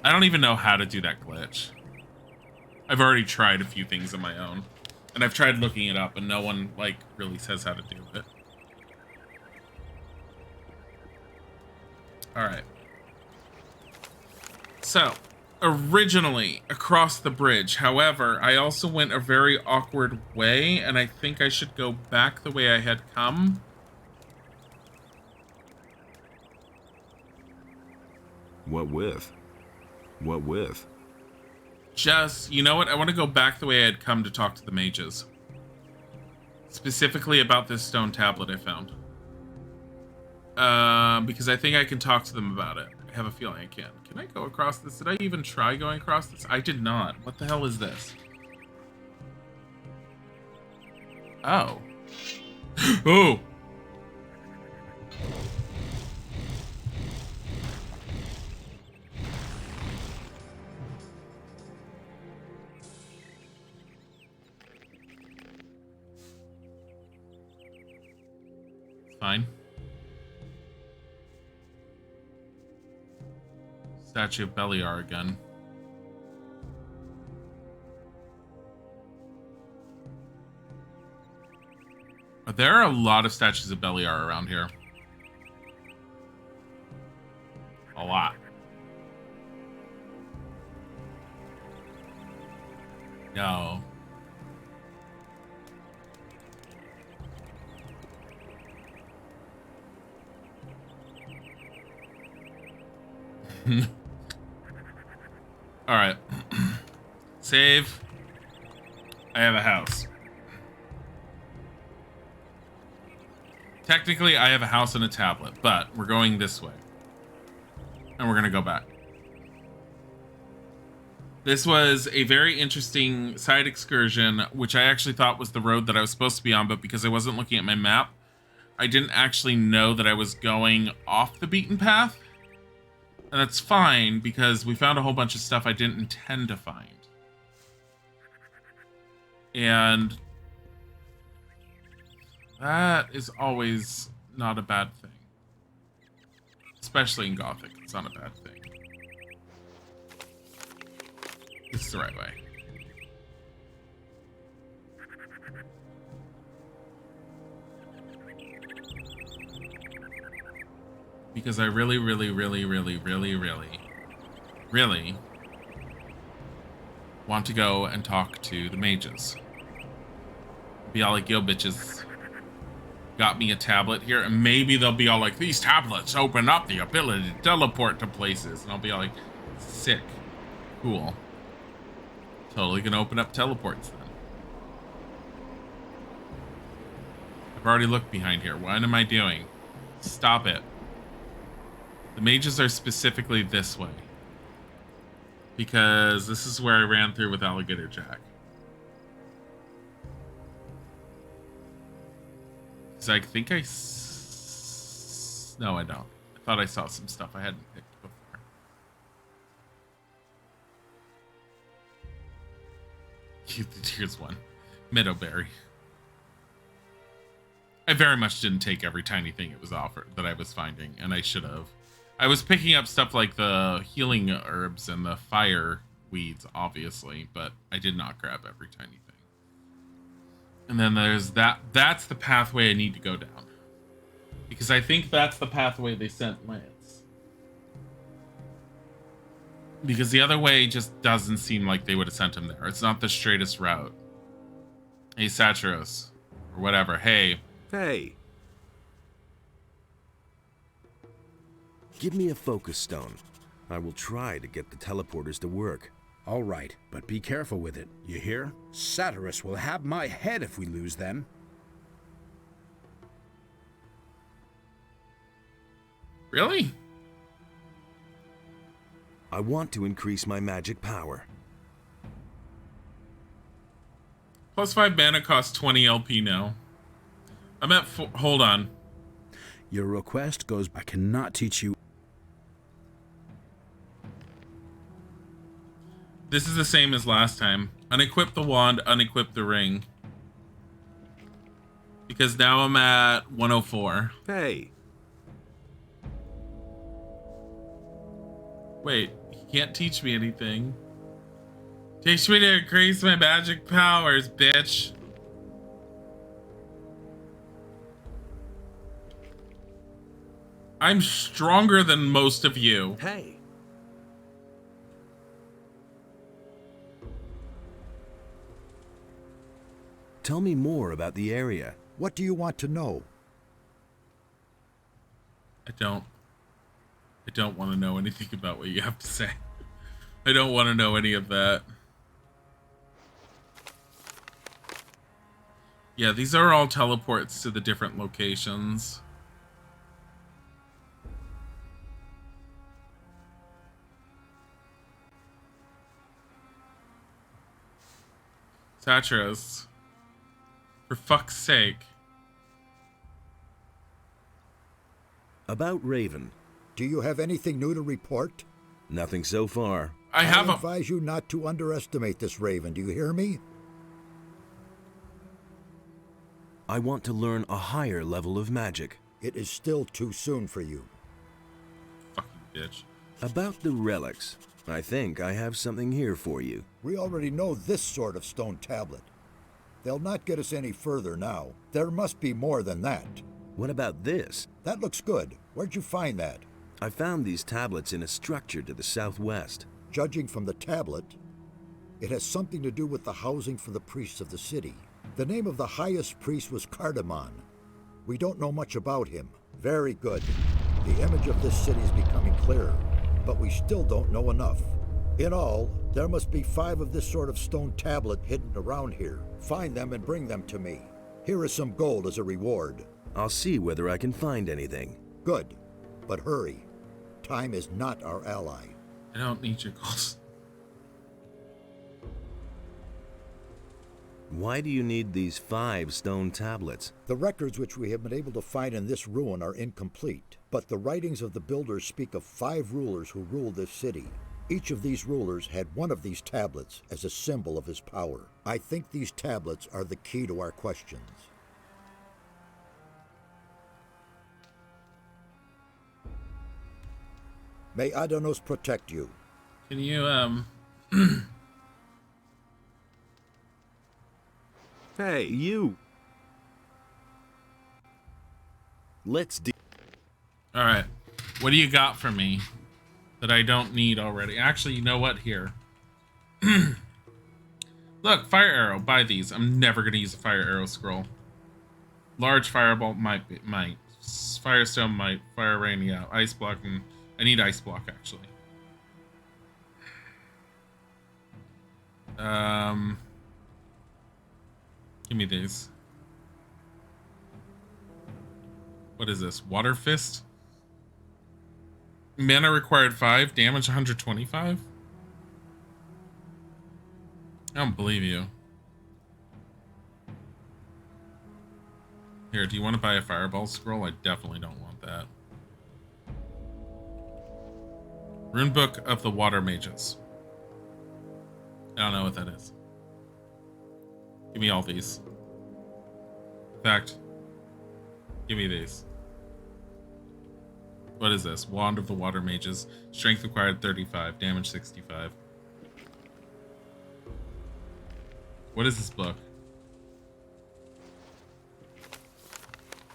I don't even know how to do that glitch. I've already tried a few things on my own, and I've tried looking it up, and no one, like, really says how to do it. Alright. So, originally across the bridge. However, I also went a very awkward way, and I think I should go back the way I had come. What with? What with? Just, you know what? I want to go back the way I had come to talk to the mages. Specifically about this stone tablet I found. Because I think I can talk to them about it. I have a feeling I can. Can I go across this? Did I even try going across this? I did not. What the hell is this? Oh. Oh! Fine. Statue of Beliar again. There are a lot of statues of Beliar around here. A lot. No. All right. Save. I have a house. Technically, I have a house and a tablet, but we're going this way. And we're going to go back. This was a very interesting side excursion, which I actually thought was the road that I was supposed to be on, but because I wasn't looking at my map, I didn't actually know that I was going off the beaten path. And that's fine, because we found a whole bunch of stuff I didn't intend to find. And that is always not a bad thing. Especially in Gothic, it's not a bad thing. It's the right way. Because I really want to go and talk to the mages. Be all like, yo, bitches, got me a tablet here, and maybe they'll be all like, these tablets open up the ability to teleport to places, and I'll be all like, sick, cool, totally gonna open up teleports then. I've already looked behind here. What am I doing? Stop it. The mages are specifically this way, because this is where I ran through with Alligator Jack. Because I think no, I don't. I thought I saw some stuff I hadn't picked before. Here's one. Meadowberry. I very much didn't take every tiny thing it was offered that I was finding, and I should have. I was picking up stuff like the healing herbs and the fire weeds, obviously, but I did not grab every tiny thing. And then there's that. That's the pathway I need to go down. Because I think that's the pathway they sent Lance. Because the other way just doesn't seem like they would have sent him there. It's not the straightest route. Hey, Satros. Or whatever. Hey. Hey. Give me a focus stone. I will try to get the teleporters to work. All right, but be careful with it. You hear? Satyrus will have my head if we lose them. Really? I want to increase my magic power. +5 mana costs 20 LP now. I'm at hold on. Your request goes, I cannot teach you. This is the same as last time. Unequip the wand, unequip the ring. Because now I'm at 104. Hey. Wait, you can't teach me anything. Teach me to increase my magic powers, bitch. I'm stronger than most of you. Hey. Tell me more about the area. What do you want to know? I don't want to know anything about what you have to say. I don't want to know any of that. Yeah, these are all teleports to the different locations. Satyrus. For fuck's sake. About Raven. Do you have anything new to report? Nothing so far. I advise you not to underestimate this Raven. Do you hear me? I want to learn a higher level of magic. It is still too soon for you. Fucking bitch. About the relics. I think I have something here for you. We already know this sort of stone tablet. They'll not get us any further now. There must be more than that. What about this? That looks good. Where'd you find that? I found these tablets in a structure to the southwest. Judging from the tablet, it has something to do with the housing for the priests of the city. The name of the highest priest was Cardamon. We don't know much about him. Very good. The image of this city is becoming clearer, but we still don't know enough. In all, there must be 5 of this sort of stone tablet hidden around here. Find them and bring them to me. Here is some gold as a reward. I'll see whether I can find anything. Good, but hurry. Time is not our ally. I don't need your gold. Why do you need these 5 stone tablets? The records which we have been able to find in this ruin are incomplete, but the writings of the builders speak of 5 rulers who ruled this city. Each of these rulers had one of these tablets as a symbol of his power. I think these tablets are the key to our questions. May Adonos protect you. Can you, Hey, you! Let's do... Alright. What do you got for me that I don't need already? Actually, you know what? Here. Look, fire arrow. Buy these. I'm never going to use a fire arrow scroll. Large fireball might. Firestone might. Fire rain, yeah. Ice block. I need ice block, actually. Give me these. What is this? Water fist? Mana required 5, damage 125? I don't believe you. Here, do you want to buy a fireball scroll? I definitely don't want that. Runebook of the Water Mages. I don't know what that is. Give me all these. In fact, give me these. What is this? Wand of the Water Mages. Strength required 35, damage 65. What is this book?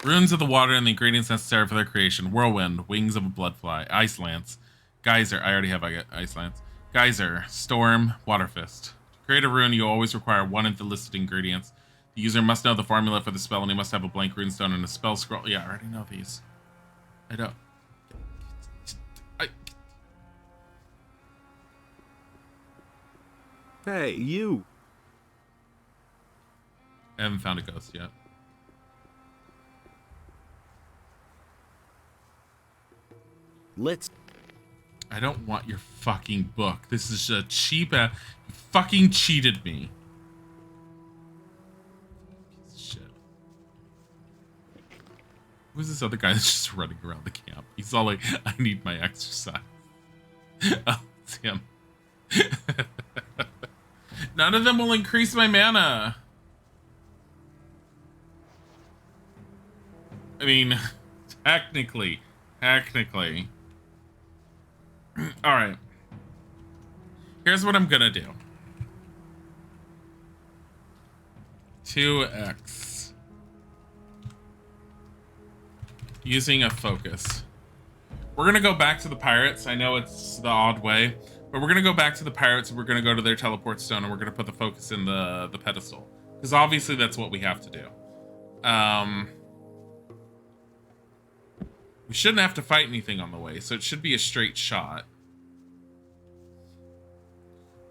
Runes of the water and the ingredients necessary for their creation. Whirlwind, wings of a bloodfly, ice lance, geyser. I already have ice lance. Geyser, storm, water fist. To create a rune, you always require one of the listed ingredients. The user must know the formula for the spell, and he must have a blank runestone and a spell scroll. Yeah, I already know these. I don't. Hey, you! I haven't found a ghost yet. Let's... I don't want your fucking book. This is a cheap ass... You fucking cheated me. Piece of shit. Who's this other guy that's just running around the camp? He's all like, I need my exercise. Oh, it's him. None of them will increase my mana. I mean, technically. Alright. Here's what I'm gonna do. 2x. Using a focus. We're gonna go back to the pirates. I know it's the odd way, but we're gonna go back to the pirates and we're gonna go to their teleport stone and we're gonna put the focus in the pedestal. Because obviously that's what we have to do. We shouldn't have to fight anything on the way, so it should be a straight shot.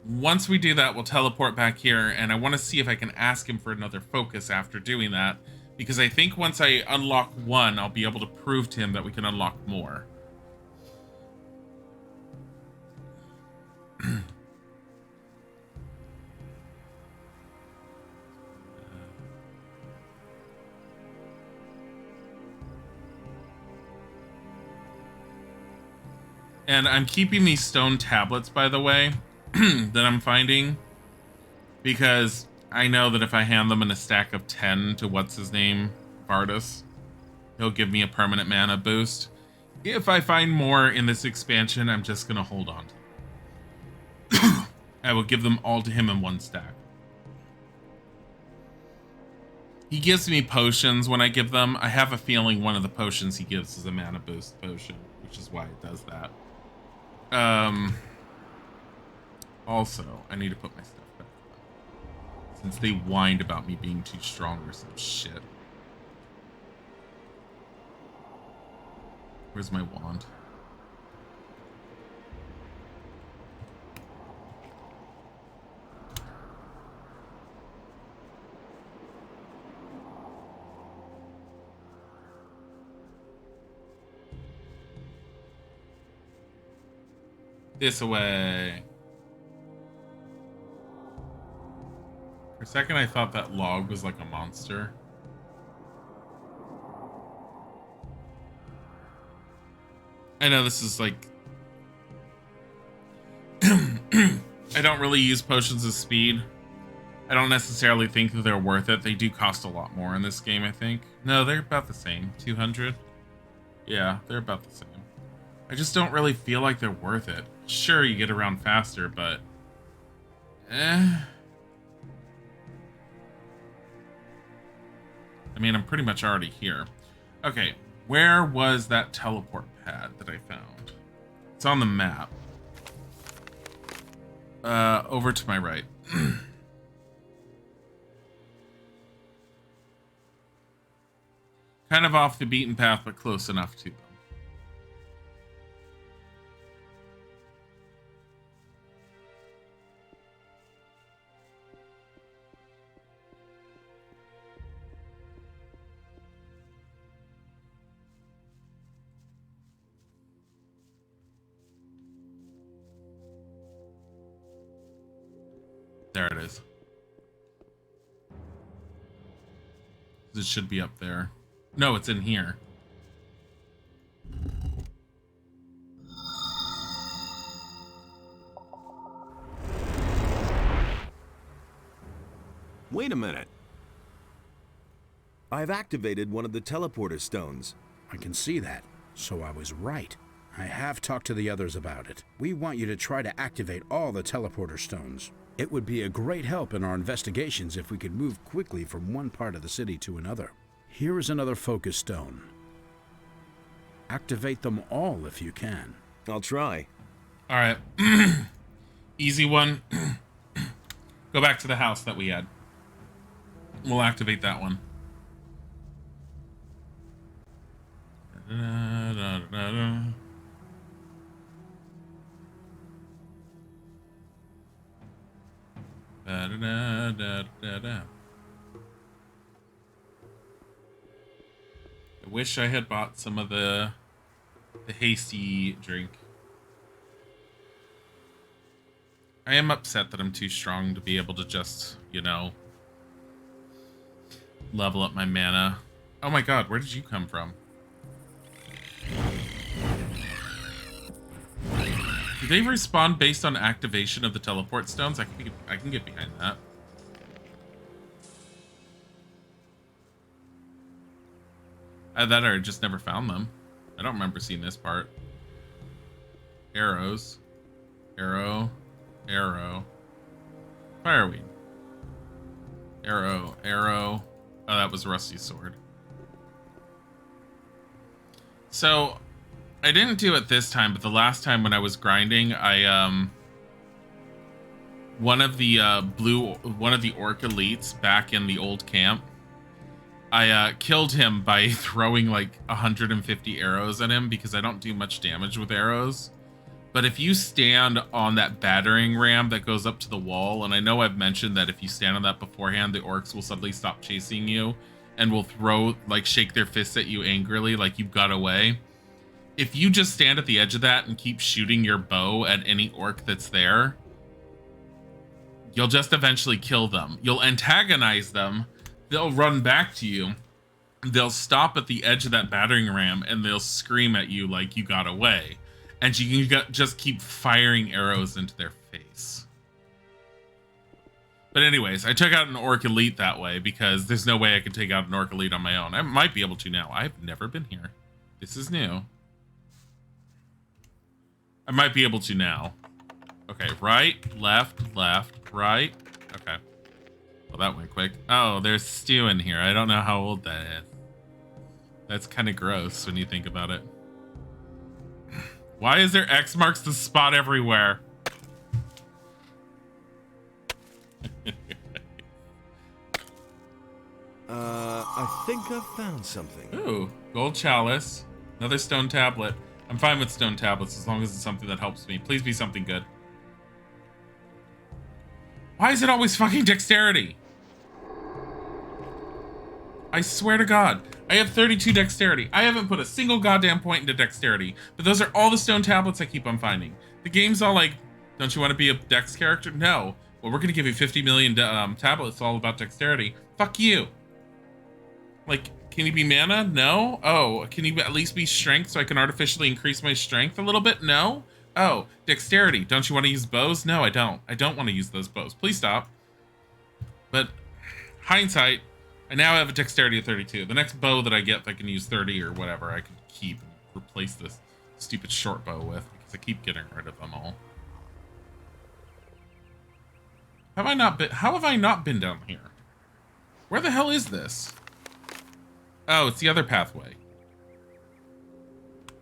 Once we do that, we'll teleport back here, and I want to see if I can ask him for another focus after doing that, because I think once I unlock one, I'll be able to prove to him that we can unlock more. And I'm keeping these stone tablets, by the way, that I'm finding, because I know that if I hand them in a stack of 10 to what's-his-name, Vardis, he'll give me a permanent mana boost. If I find more in this expansion, I'm just going to hold on to them. I will give them all to him in one stack. He gives me potions when I give them. I have a feeling one of the potions he gives is a mana boost potion, which is why it does that. Also, I need to put my stuff back, since they whined about me being too strong or some shit. Where's my wand? This away. For a second, I thought that log was like a monster. I know this is like... I don't really use potions of speed. I don't necessarily think that they're worth it. They do cost a lot more in this game, I think. No, they're about the same. 200? Yeah, they're about the same. I just don't really feel like they're worth it. Sure, you get around faster, but... I mean, I'm pretty much already here. Okay, where was that teleport pad that I found? It's on the map. Over to my right. Kind of off the beaten path, but close enough to them. There it is. This should be up there. No, it's in here. Wait a minute. I've activated one of the teleporter stones. I can see that, so I was right. I have talked to the others about it. We want you to try to activate all the teleporter stones. It would be a great help in our investigations if we could move quickly from one part of the city to another. Here is another focus stone. Activate them all if you can. I'll try. All right. Easy one. Go back to the house that we had. We'll activate that one. Da-da-da-da-da-da. I wish I had bought some of the hasty drink. I am upset that I'm too strong to be able to just, you know, level up my mana. Oh my god, where did you come from? Do they respawn based on activation of the teleport stones? I can get behind that. That or I just never found them. I don't remember seeing this part. Arrows. Arrow. Arrow. Fireweed. Arrow. Arrow. Oh, that was Rusty's sword. So, I didn't do it this time, but the last time when I was grinding, I, one of the orc elites back in the old camp, I killed him by throwing like 150 arrows at him because I don't do much damage with arrows. But if you stand on that battering ram that goes up to the wall, and I know I've mentioned that if you stand on that beforehand, the orcs will suddenly stop chasing you and will throw, like, shake their fists at you angrily like you've got away. If you just stand at the edge of that and keep shooting your bow at any orc that's there, you'll just eventually kill them. You'll antagonize them. They'll run back to you. They'll stop at the edge of that battering ram and they'll scream at you like you got away. And you can just keep firing arrows into their face. But anyways, I took out an orc elite that way because there's no way I could take out an orc elite on my own. I might be able to now. I've never been here. This is new. I might be able to now. Okay, right, left, right. Okay. Well, that went quick. Oh, there's stew in here. I don't know how old that is. That's kind of gross when you think about it. Why is there X marks the spot everywhere? I think I've found something. Ooh, gold chalice. Another stone tablet. I'm fine with stone tablets as long as it's something that helps me. Please be something good. Why is it always fucking dexterity? I swear to God. I have 32 dexterity. I haven't put a single goddamn point into dexterity, but those are all the stone tablets I keep on finding. The game's all like, don't you want to be a dex character? No. Well, we're going to give you 50 million tablets all about dexterity. Fuck you. Like, can you be mana? No. Oh, can you at least be strength so I can artificially increase my strength a little bit? No. Oh, dexterity. Don't you want to use bows? No, I don't. I don't want to use those bows. Please stop. But hindsight, I now have a dexterity of 32. The next bow that I get that I can use 30 or whatever, I can keep and replace this stupid short bow with because I keep getting rid of them all. How have I not been down here? Where the hell is this? Oh, it's the other pathway.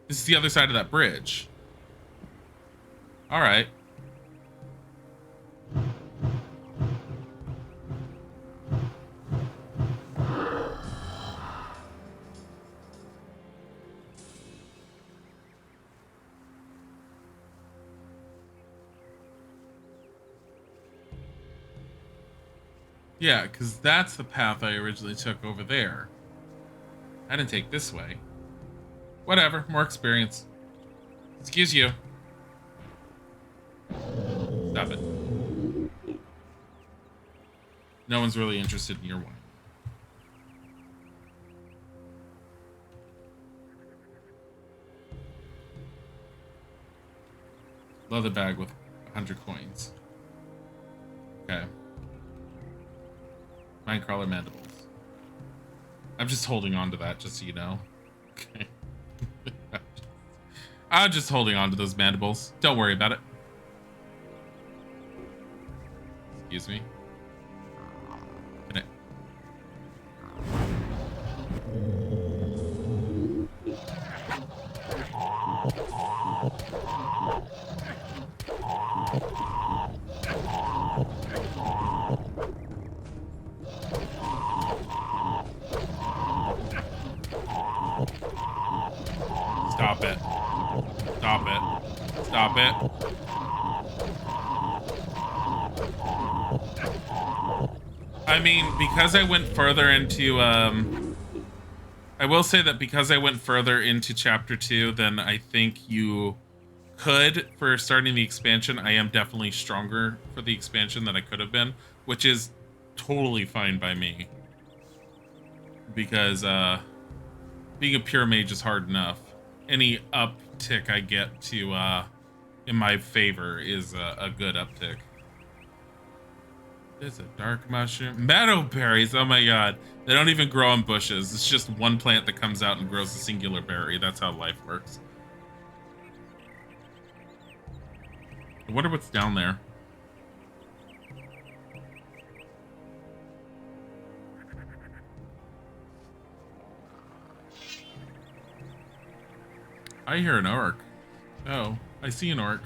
This is the other side of that bridge. All right. Yeah, because that's the path I originally took over there. I didn't take this way. Whatever, more experience. Excuse you. Stop it. No one's really interested in your wine. Leather bag with 100 coins. Okay. Minecrawler mandibles. I'm just holding on to that, just so you know. Okay. I'm just holding on to those mandibles. Don't worry about it. Excuse me. Can I... Stop it. Stop it. Stop it. I mean, because I went further into, I will say that because I went further into Chapter 2 than I think you could for starting the expansion, I am definitely stronger for the expansion than I could have been, which is totally fine by me. Because, being a pure mage is hard enough. Any uptick I get to, in my favor is a good uptick. There's a dark mushroom. Meadow berries, oh my god. They don't even grow on bushes. It's just one plant that comes out and grows a singular berry. That's how life works. I wonder what's down there. I hear an orc. Oh, I see an orc.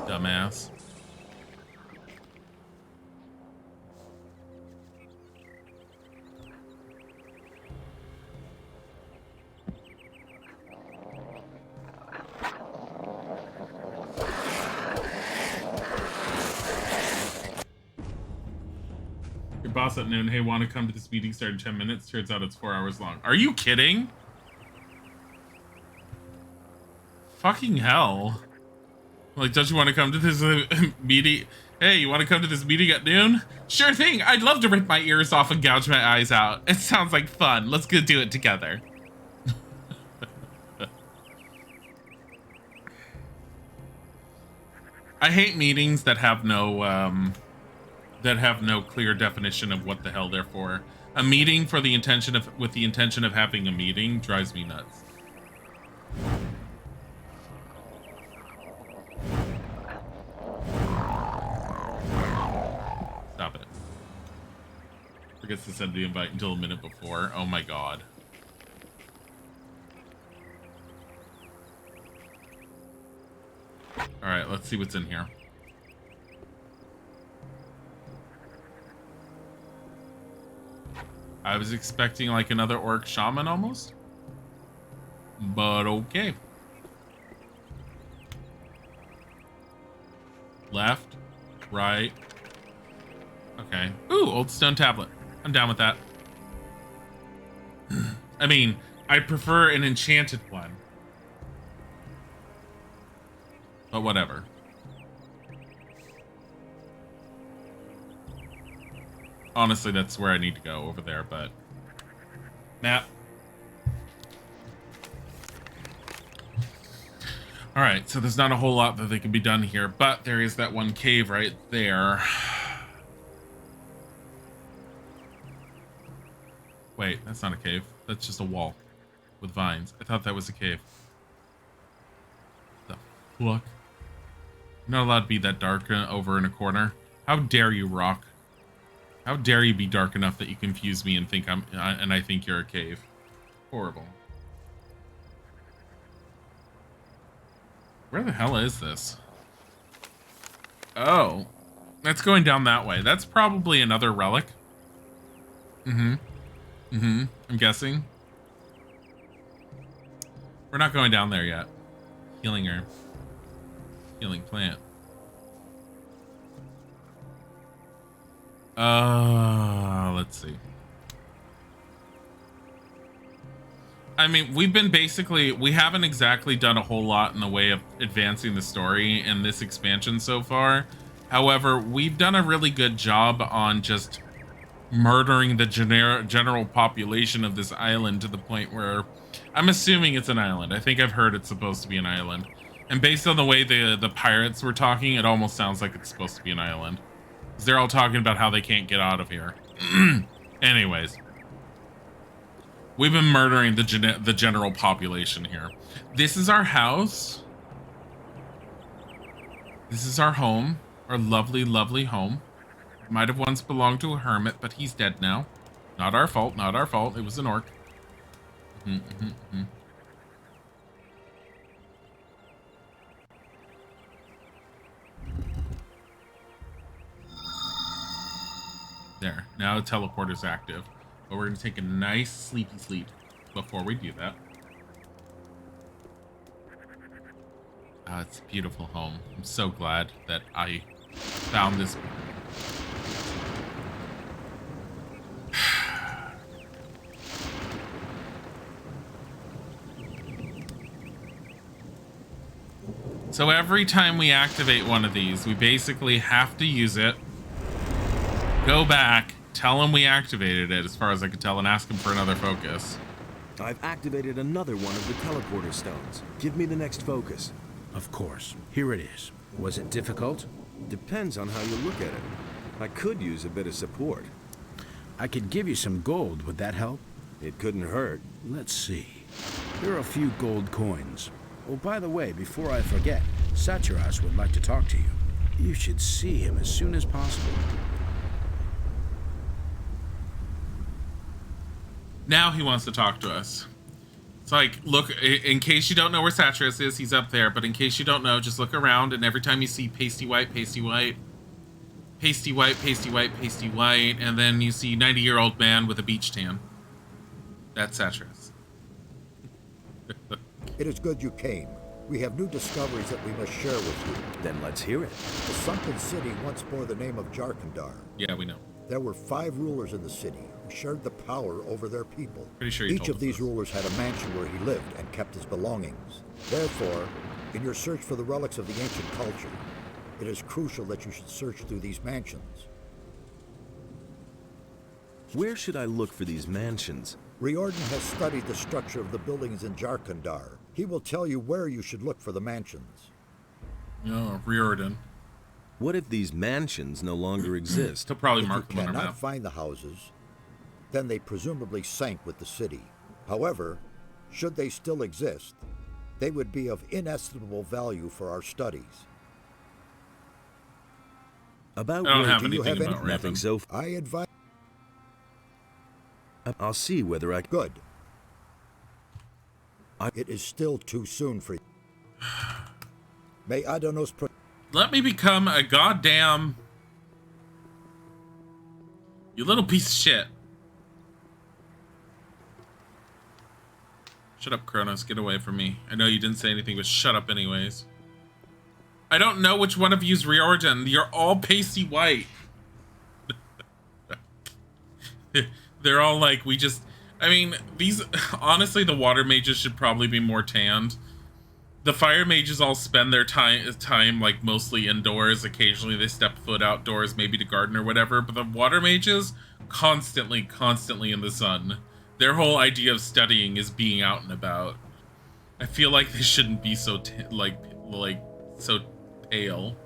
Dumbass. Your boss at noon, hey, want to come to this meeting started in 10 minutes? Turns out it's 4 hours long. Are you kidding? Fucking hell. Like, don't you want to come to this meeting? Hey, you want to come to this meeting at noon? Sure thing. I'd love to rip my ears off and gouge my eyes out. It sounds like fun. Let's go do it together. I hate meetings that have no clear definition of what the hell they're for. A meeting for the intention of with the intention of having a meeting drives me nuts. Stop it. Forgets to send the invite until a minute before. Oh my god. Alright, let's see what's in here. I was expecting like another orc shaman almost. But okay. Left, right. Okay. Ooh, old stone tablet. I'm down with that. I mean, I prefer an enchanted one. But whatever. Honestly, that's where I need to go, over there, but... Map. Alright, so there's not a whole lot that they can be done here, but there is that one cave right there. Wait, that's not a cave. That's just a wall with vines. I thought that was a cave. The fuck? You're not allowed to be that dark over in a corner. How dare you, Rock? How dare you be dark enough that you confuse me and think I think you're a cave? Horrible. Where the hell is this? Oh, that's going down that way. That's probably another relic. I'm guessing. We're not going down there yet. Healing herb. Healing plant. Let's see. I mean, we haven't exactly done a whole lot in the way of advancing the story in this expansion so far. However, we've done a really good job on just murdering the general population of this island to the point where I'm assuming it's an island. I think I've heard it's supposed to be an island. And based on the way the pirates were talking, it almost sounds like it's supposed to be an island. Because they're all talking about how they can't get out of here. Anyways. We've been murdering the general population here. This is our house. This is our home. Our lovely, lovely home. Might have once belonged to a hermit, but he's dead now. Not our fault, not our fault. It was an orc. There. Now the teleporter's active. But we're going to take a nice sleepy sleep. before we do that. It's a beautiful home. I'm so glad that I found this. So every time we activate one of these, we basically have to use it, go back, tell him we activated it, as far as I could tell, and ask him for another focus. I've activated another one of the teleporter stones. Give me the next focus. Of course. Here it is. Was it difficult? Depends on how you look at it. I could use a bit of support. I could give you some gold. Would that help? It couldn't hurt. Let's see. Here are a few gold coins. Oh, by the way, before I forget, Saturas would like to talk to you. You should see him as soon as possible. Now he wants to talk to us. It's like, look, in case you don't know where Saturas is, he's up there. But in case you don't know, just look around, and every time you see pasty white, pasty white, pasty white, pasty white, pasty white, and then you see 90-year-old man with a beach tan. That's Saturas. It is good you came. We have new discoveries that we must share with you. Then let's hear it. The sunken city once bore the name of Jarkandar. Yeah, we know. There were 5 rulers in the city who shared the power over their people. Pretty sure you Each told of us these this. rulers had a mansion where he lived and kept his belongings. Therefore, in your search for the relics of the ancient culture, it is crucial that you should search through these mansions. Where should I look for these mansions? Riordan has studied the structure of the buildings in Jarkandar. He will tell you where you should look for the mansions. Oh, Riordan. What if these mansions no longer exist? He'll probably If mark you them on our cannot map. find the houses, then they presumably sank with the city. However, should they still exist, they would be of inestimable value for our studies. About I don't where have do you anything have about nothing so I advise. I'll see whether I Good. It is still too soon for you. May Adonos Let me become a goddamn... You little piece of shit. Shut up, Kronos. Get away from me. I know you didn't say anything, but shut up anyways. I don't know which one of you's Riordan. You're all pasty white. They're all like, we just... I mean, these... Honestly, the water mages should probably be more tanned. The fire mages all spend their time like mostly indoors. Occasionally they step foot outdoors, maybe to garden or whatever. But the water mages, constantly in the sun. Their whole idea of studying is being out and about. I feel like they shouldn't be so so pale.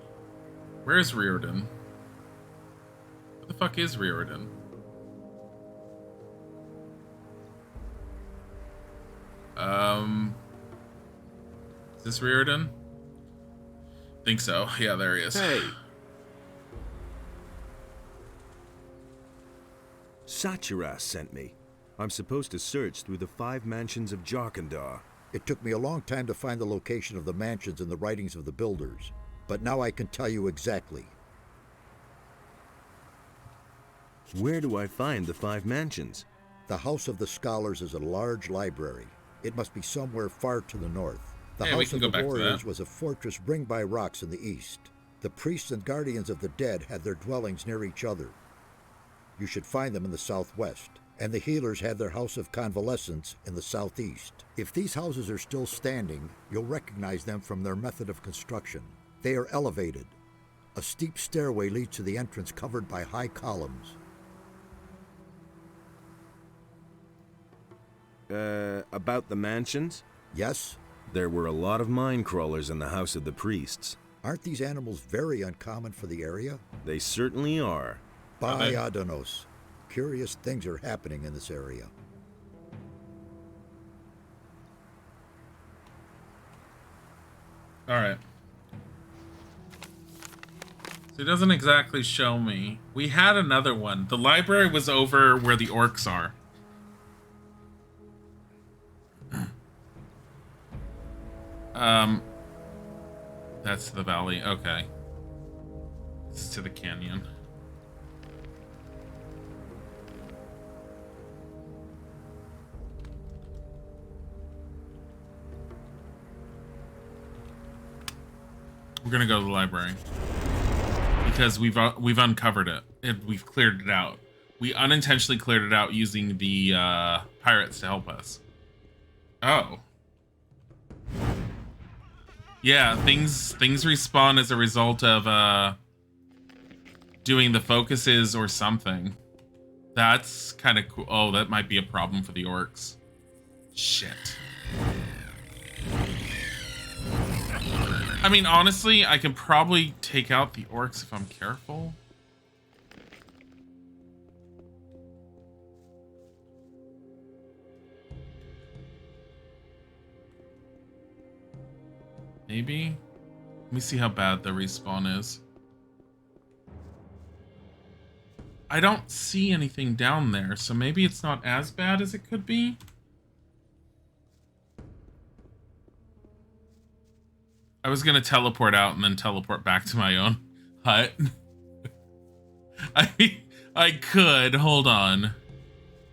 Where is Riordan? What the fuck is Riordan? Is this Riordan? Think so. Yeah, there he is. Hey. Saturas sent me. I'm supposed to search through the 5 mansions of Jarkandar. It took me a long time to find the location of the mansions in the writings of the builders, but now I can tell you exactly. Where do I find the 5 mansions? The House of the Scholars is a large library. It must be somewhere far to the north. The Hey, we House can of go the back to Warriors that. was a fortress ringed by rocks in the east. The priests and guardians of the dead had their dwellings near each other. You should find them in the southwest. And the healers had their House of Convalescence in the southeast. If these houses are still standing, you'll recognize them from their method of construction. They are elevated. A steep stairway leads to the entrance covered by high columns. About the mansions? Yes? There were a lot of mine crawlers in the House of the Priests. Aren't these animals very uncommon for the area? They certainly are. By Adonos. Curious things are happening in this area. Alright. So it doesn't exactly show me. We had another one. The library was over where the orcs are. That's the valley. Okay. This is to the canyon. gonna go to the library because we've uncovered it. We've cleared it out. We unintentionally cleared it out using the pirates to help us. Oh. Yeah, things respawn as a result of doing the focuses or something. That's kind of cool. Oh, that might be a problem for the orcs. Shit. I mean, honestly, I can probably take out the orcs if I'm careful. Maybe? Let me see how bad the respawn is. I don't see anything down there, so maybe it's not as bad as it could be. I was gonna teleport out and then teleport back to my own hut. I could, hold on.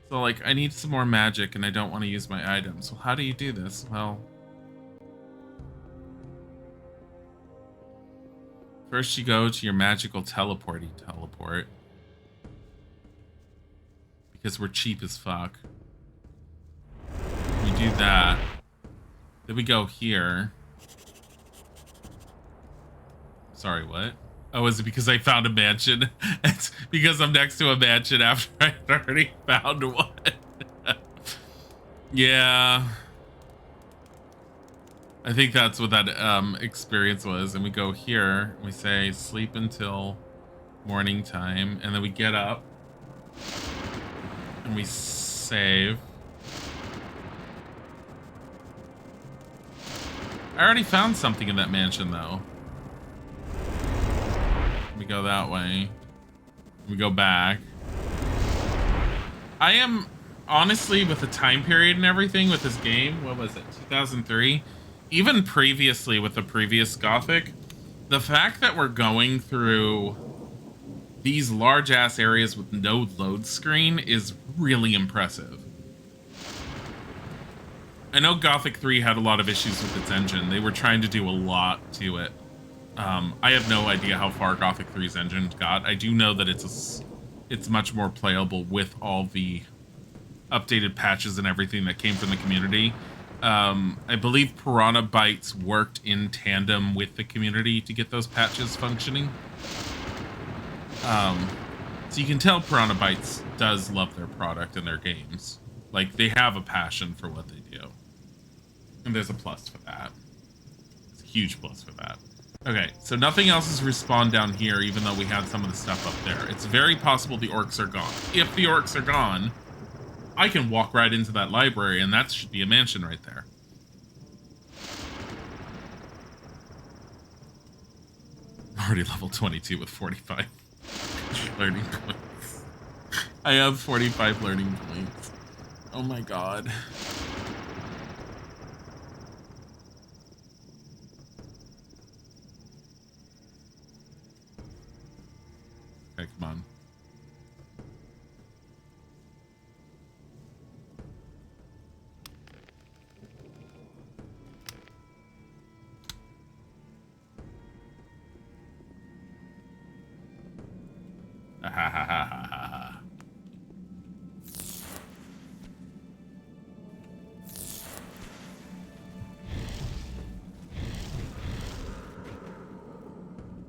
So like, I need some more magic and I don't want to use my items. Well, how do you do this? Well, first you go to your magical teleport. Because we're cheap as fuck. We do that. Then we go here. Sorry, what? Oh, is it because I found a mansion? It's because I'm next to a mansion after I already found one. Yeah. I think that's what that experience was. And we go here, and we say sleep until morning time, and then we get up and we save. I already found something in that mansion though. We go that way. We go back. I am honestly, with the time period and everything with this game, what was it, 2003? Even previously with the previous Gothic, the fact that we're going through these large ass areas with no load screen is really impressive. I know Gothic 3 had a lot of issues with its engine. They were trying to do a lot to it. I have no idea how far Gothic 3's engine got. I do know that it's much more playable with all the updated patches and everything that came from the community. I believe Piranha Bytes worked in tandem with the community to get those patches functioning. So you can tell Piranha Bytes does love their product and their games. Like, they have a passion for what they do. And there's a plus for that. It's a huge plus for that. Okay, so nothing else is respawned down here, even though we had some of the stuff up there. It's very possible the orcs are gone. If the orcs are gone, I can walk right into that library, and that should be a mansion right there. I'm already level 22 with 45 learning points. I have 45 learning points. Oh my god. Okay, come on.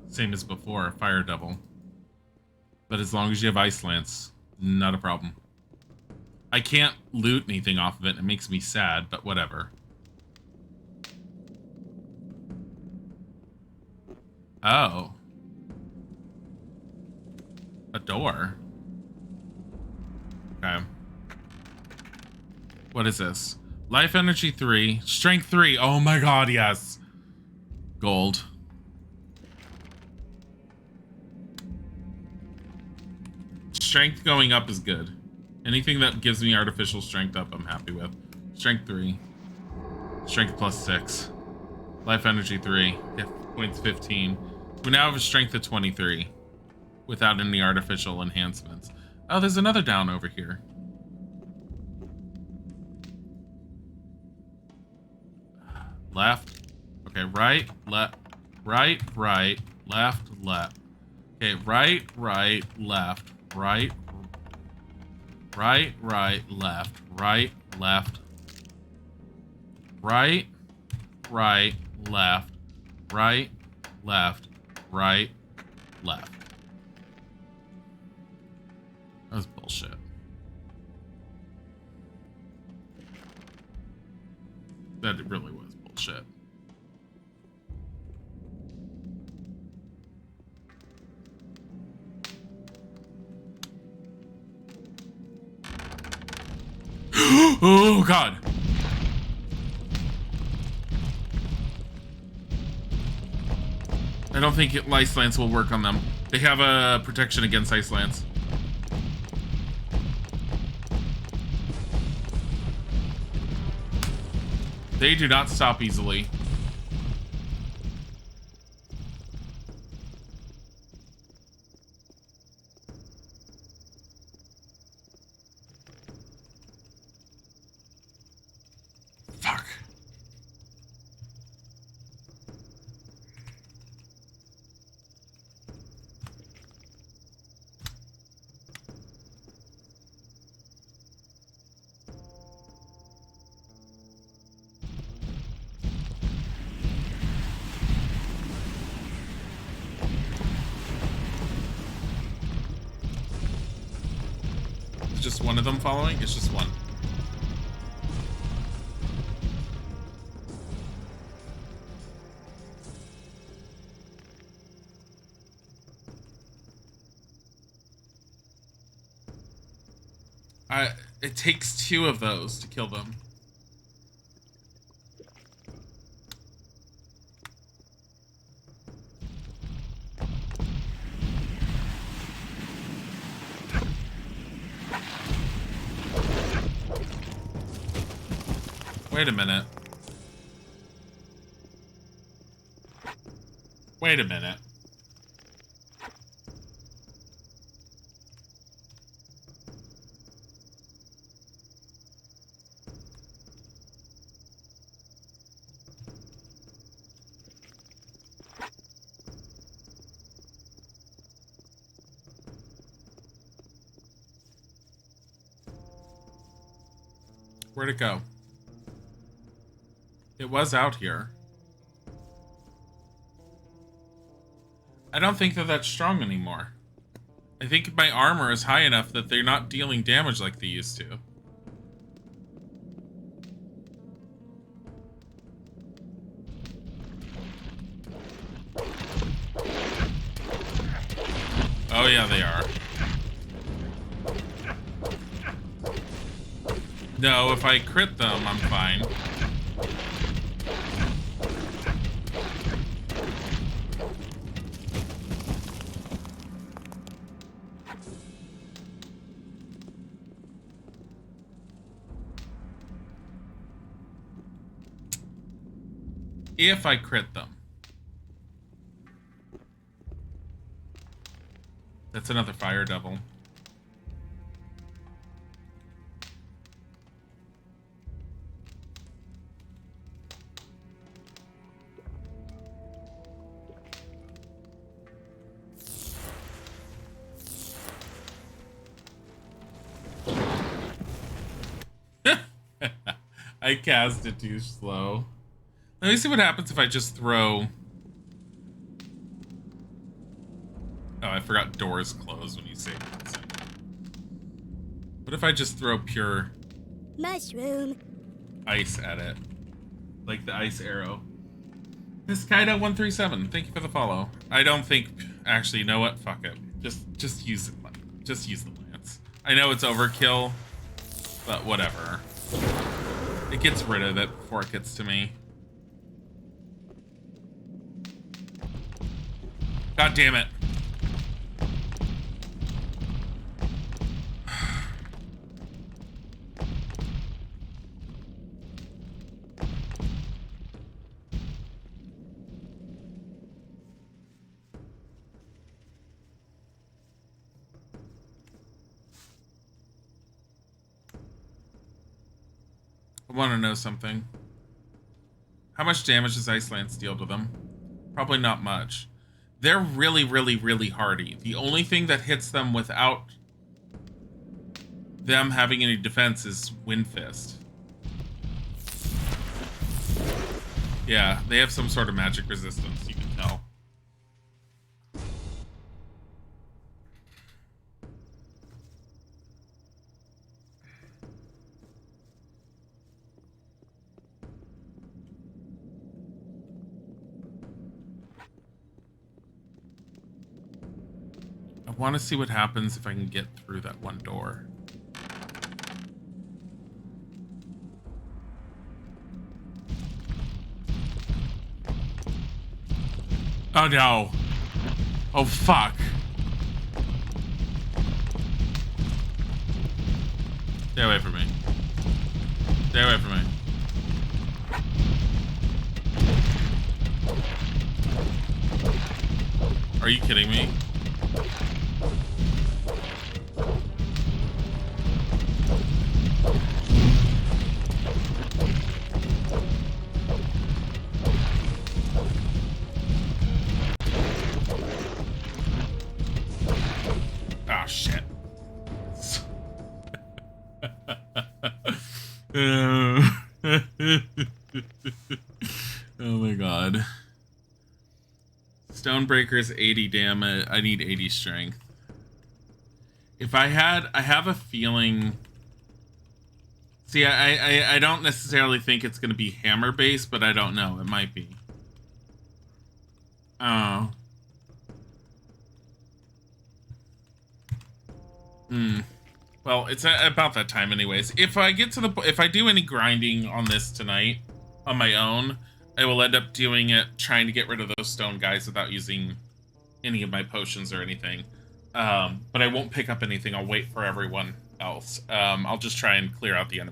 Same as before, Fire Devil. But as long as you have Ice Lance, not a problem. I can't loot anything off of it. It makes me sad, but whatever. Oh. A door. Okay. What is this? Life Energy 3. Strength 3. Oh my god, yes. Gold. Strength going up is good. Anything that gives me artificial strength up, I'm happy with. Strength 3. Strength plus 6. Life Energy 3. Yeah, points 15. We now have a strength of 23. Without any artificial enhancements. Oh, there's another down over here. Left. Okay, right, left. Right, right, left, left. Okay, right, right, left, right, right, right, left, right, left, right, right, left, right, left, right, left. That was bullshit. That really was bullshit. Oh, God. I don't think Ice Lance will work on them. They have a protection against Ice Lance. They do not stop easily. Fuck. Just one of them following? It's just one. It takes two of those to kill them. Wait a minute. Wait a minute. Where'd it go? It was out here. I don't think that that's strong anymore. I think my armor is high enough that they're not dealing damage like they used to. Oh yeah, they are. No, if I crit them, I'm fine. If I crit them. That's another fire devil. I cast it too slow. Let me see what happens if I just throw... Oh, I forgot doors close when you say that. What if I just throw pure... mushroom ice at it? Like the ice arrow. Miss Kaido137, thank you for the follow. I don't think... Actually, you know what? Fuck it. Just use it. Just use the lance. I know it's overkill, but whatever. It gets rid of it before it gets to me. God damn it. I want to know something. How much damage does Ice Lance deal to them? Probably not much. They're really, really, really hardy. The only thing that hits them without them having any defense is Wind Fist. Yeah, they have some sort of magic resistance, you can tell. I want to see what happens if I can get through that one door. Oh no. Oh fuck. Stay away from me. Stay away from me. Are you kidding me? Oh shit. Oh my god. Stonebreaker's 80 damage. I need 80 strength. If I have a feeling. See, I don't necessarily think it's gonna be hammer based, but I don't know. It might be. Oh. Well, it's about that time anyways. If I get to the if I do any grinding on this tonight on my own, I will end up doing it trying to get rid of those stone guys without using any of my potions or anything. But I won't pick up anything. I'll wait for everyone else. I'll just try and clear out the enemy.